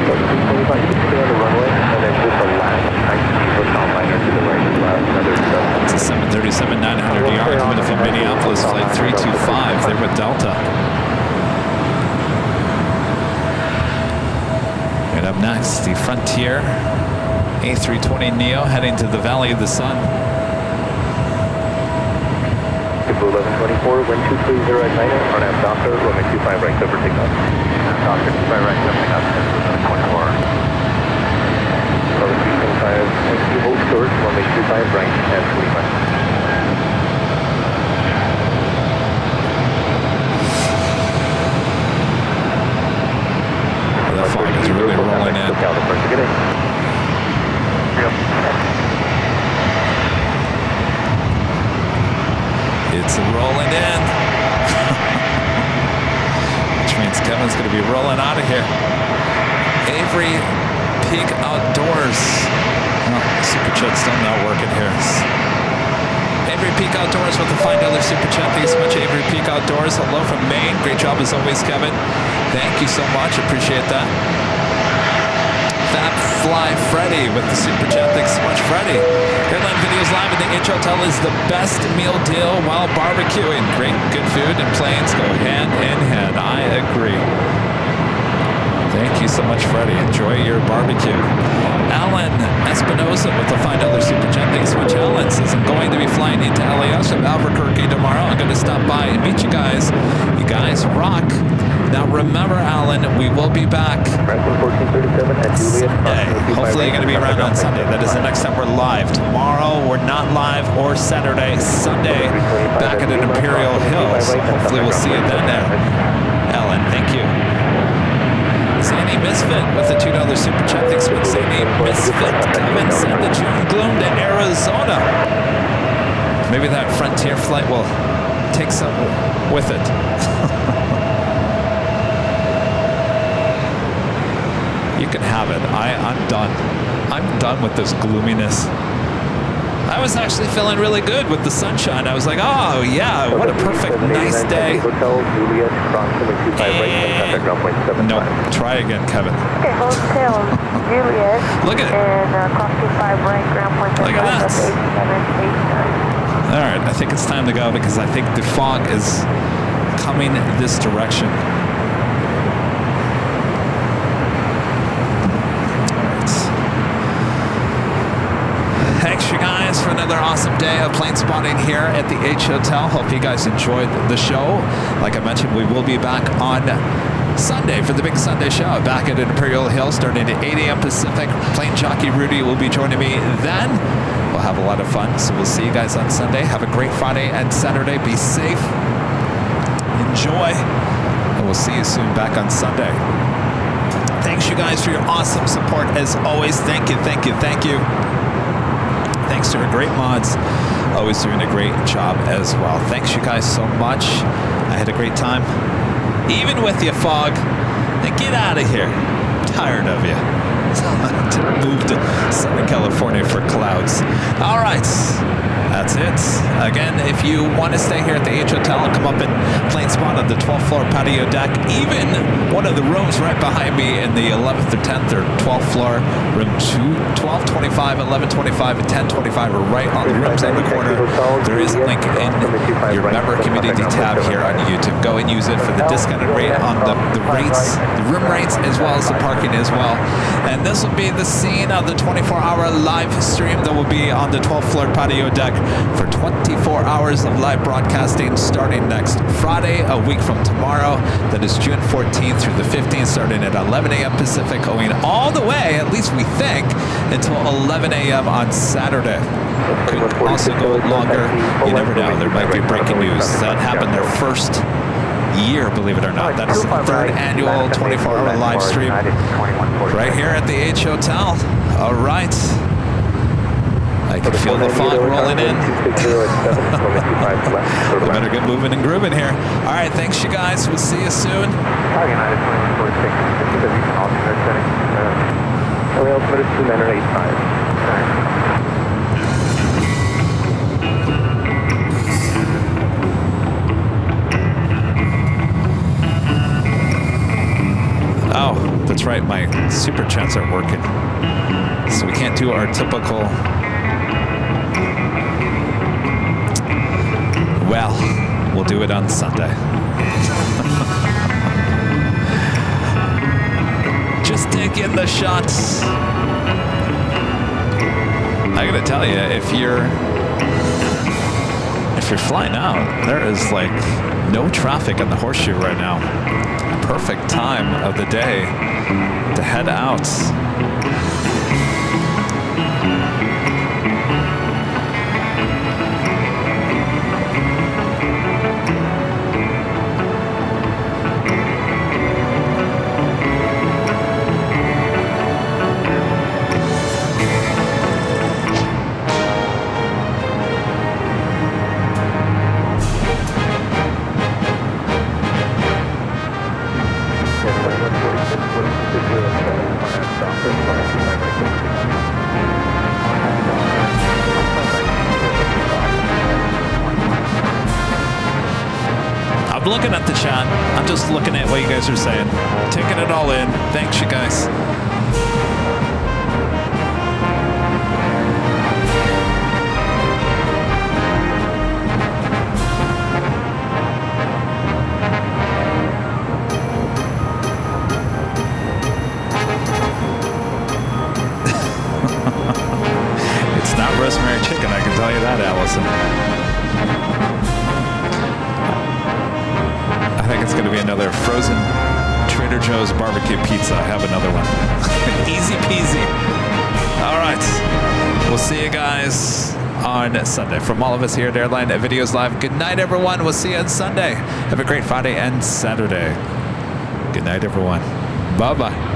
So 225, you can stay on the runway, and then just the last high-speed hotel liner to the right as well, another It's a 737-900ER coming in from Minneapolis, flight 325. They're with Delta. And up next, the Frontier A320neo heading to the Valley of the Sun. Blue 1124, wind 230 at 9, RNAV Doctor, runway 25 right, clear for takeoff. Doctor, 25 right, clear for takeoff, 1124. Level 325, hold short, runway 25 right, and 25. The fog is really rolling in. It's rolling in. Which means Kevin's going to be rolling out of here. Avery Peak Outdoors. Oh, Super Chat's still not working here. Avery Peak Outdoors with the $5 Super Chat. Thanks so much, Avery Peak Outdoors. Hello from Maine. Great job as always, Kevin. Thank you so much. Appreciate that. Fat Fly Freddy with the Super Chat. Thanks so much, Freddy. Airline Videos Live at the H Hotel is the best meal deal while barbecuing. Great, good food and planes go hand in hand. I agree. Thank you so much, Freddie. Enjoy your barbecue. Alan Espinosa with the $5 Super Chat. Thanks so much, Alan. Says I'm going to be flying into LAX from Albuquerque tomorrow. I'm going to stop by and meet you guys. You guys rock. Now remember, Alan, we will be back Sunday. Hopefully you're going to be around on Sunday. That is the next time we're live. Tomorrow we're not live, or Saturday. Sunday back at Imperial Hill. So hopefully we'll see you then there. Alan, thank you. Sandy Misfit with the $2 Super Chat. Thanks with Sandy Misfit. Kevin sent the June gloom to Arizona. Maybe that Frontier flight will take some with it. you can have it. I'm done. I'm done with this gloominess. I was actually feeling really good with the sunshine. I was like, oh yeah, what a perfect, nice day. Hotel Juliet, approximately 25 right, contact ground point 75. No, try again, Kevin. Okay, Hotel Juliet. Look at it. And cross 25 right, ground point 75. Look at that. That's 8789. All right, I think it's time to go because I think the fog is coming this direction. Thanks, you guys, for another awesome day of plane spotting here at the H Hotel. Hope you guys enjoyed the show. Like I mentioned, we will be back on Sunday for the big Sunday show back at Imperial Hill starting at 8 a.m. Pacific. Plane Jockey Rudy will be joining me then. We'll have a lot of fun. So we'll see you guys on Sunday. Have a great Friday and Saturday. Be safe. Enjoy. And we'll see you soon back on Sunday. Thanks, you guys, for your awesome support as always. Thank you, thank you, thank you. Thanks to our great mods, always doing a great job as well. Thanks, you guys, so much. I had a great time, even with the fog. Now get out of here. I'm tired of you. Moved to Southern California for clouds. All right, that's it. Again, if you want to stay here at the H Hotel and come up and plane spot on the 12th floor patio deck, even one of the rooms right behind me in the 11th or 10th or 12th floor, room 1225, 1125, and 1025 are right on the rooms in the corner. There is a link in your member community tab here on YouTube. Go and use it for the discounted rate on the rates, the room rates, as well as the parking as well. And this will be the scene of the 24-hour live stream that will be on the 12th floor patio deck for 24 hours of live broadcasting starting next Friday, a week from tomorrow. That is June 14th through the 15th, starting at 11 a.m. Pacific, going all the way, at least we think, until 11 a.m. on Saturday. Could also go longer. You never know. There might be breaking news. That happened their first year, believe it or not. That is the third annual 24-hour live stream right here at the H Hotel. All right. I can feel the fog rolling in. We better get moving and grooving here. All right, thanks, you guys. We'll see you soon. Oh, that's right. My super chats aren't working. So we can't do our typical... Well, we'll do it on Sunday. Just take in the shots. I gotta tell you, if you're flying out, there is like no traffic on the Horseshoe right now. Perfect time of the day to head out. I'm looking at the chat. I'm just looking at what you guys are saying. Taking it all in. Thanks, you guys. It's not rosemary chicken, I can tell you that, Allison. I think it's going to be another frozen Trader Joe's barbecue pizza. I have another one. Easy peasy. All right. We'll see you guys on Sunday. From all of us here at Airline Videos Live, good night, everyone. We'll see you on Sunday. Have a great Friday and Saturday. Good night, everyone. Bye-bye.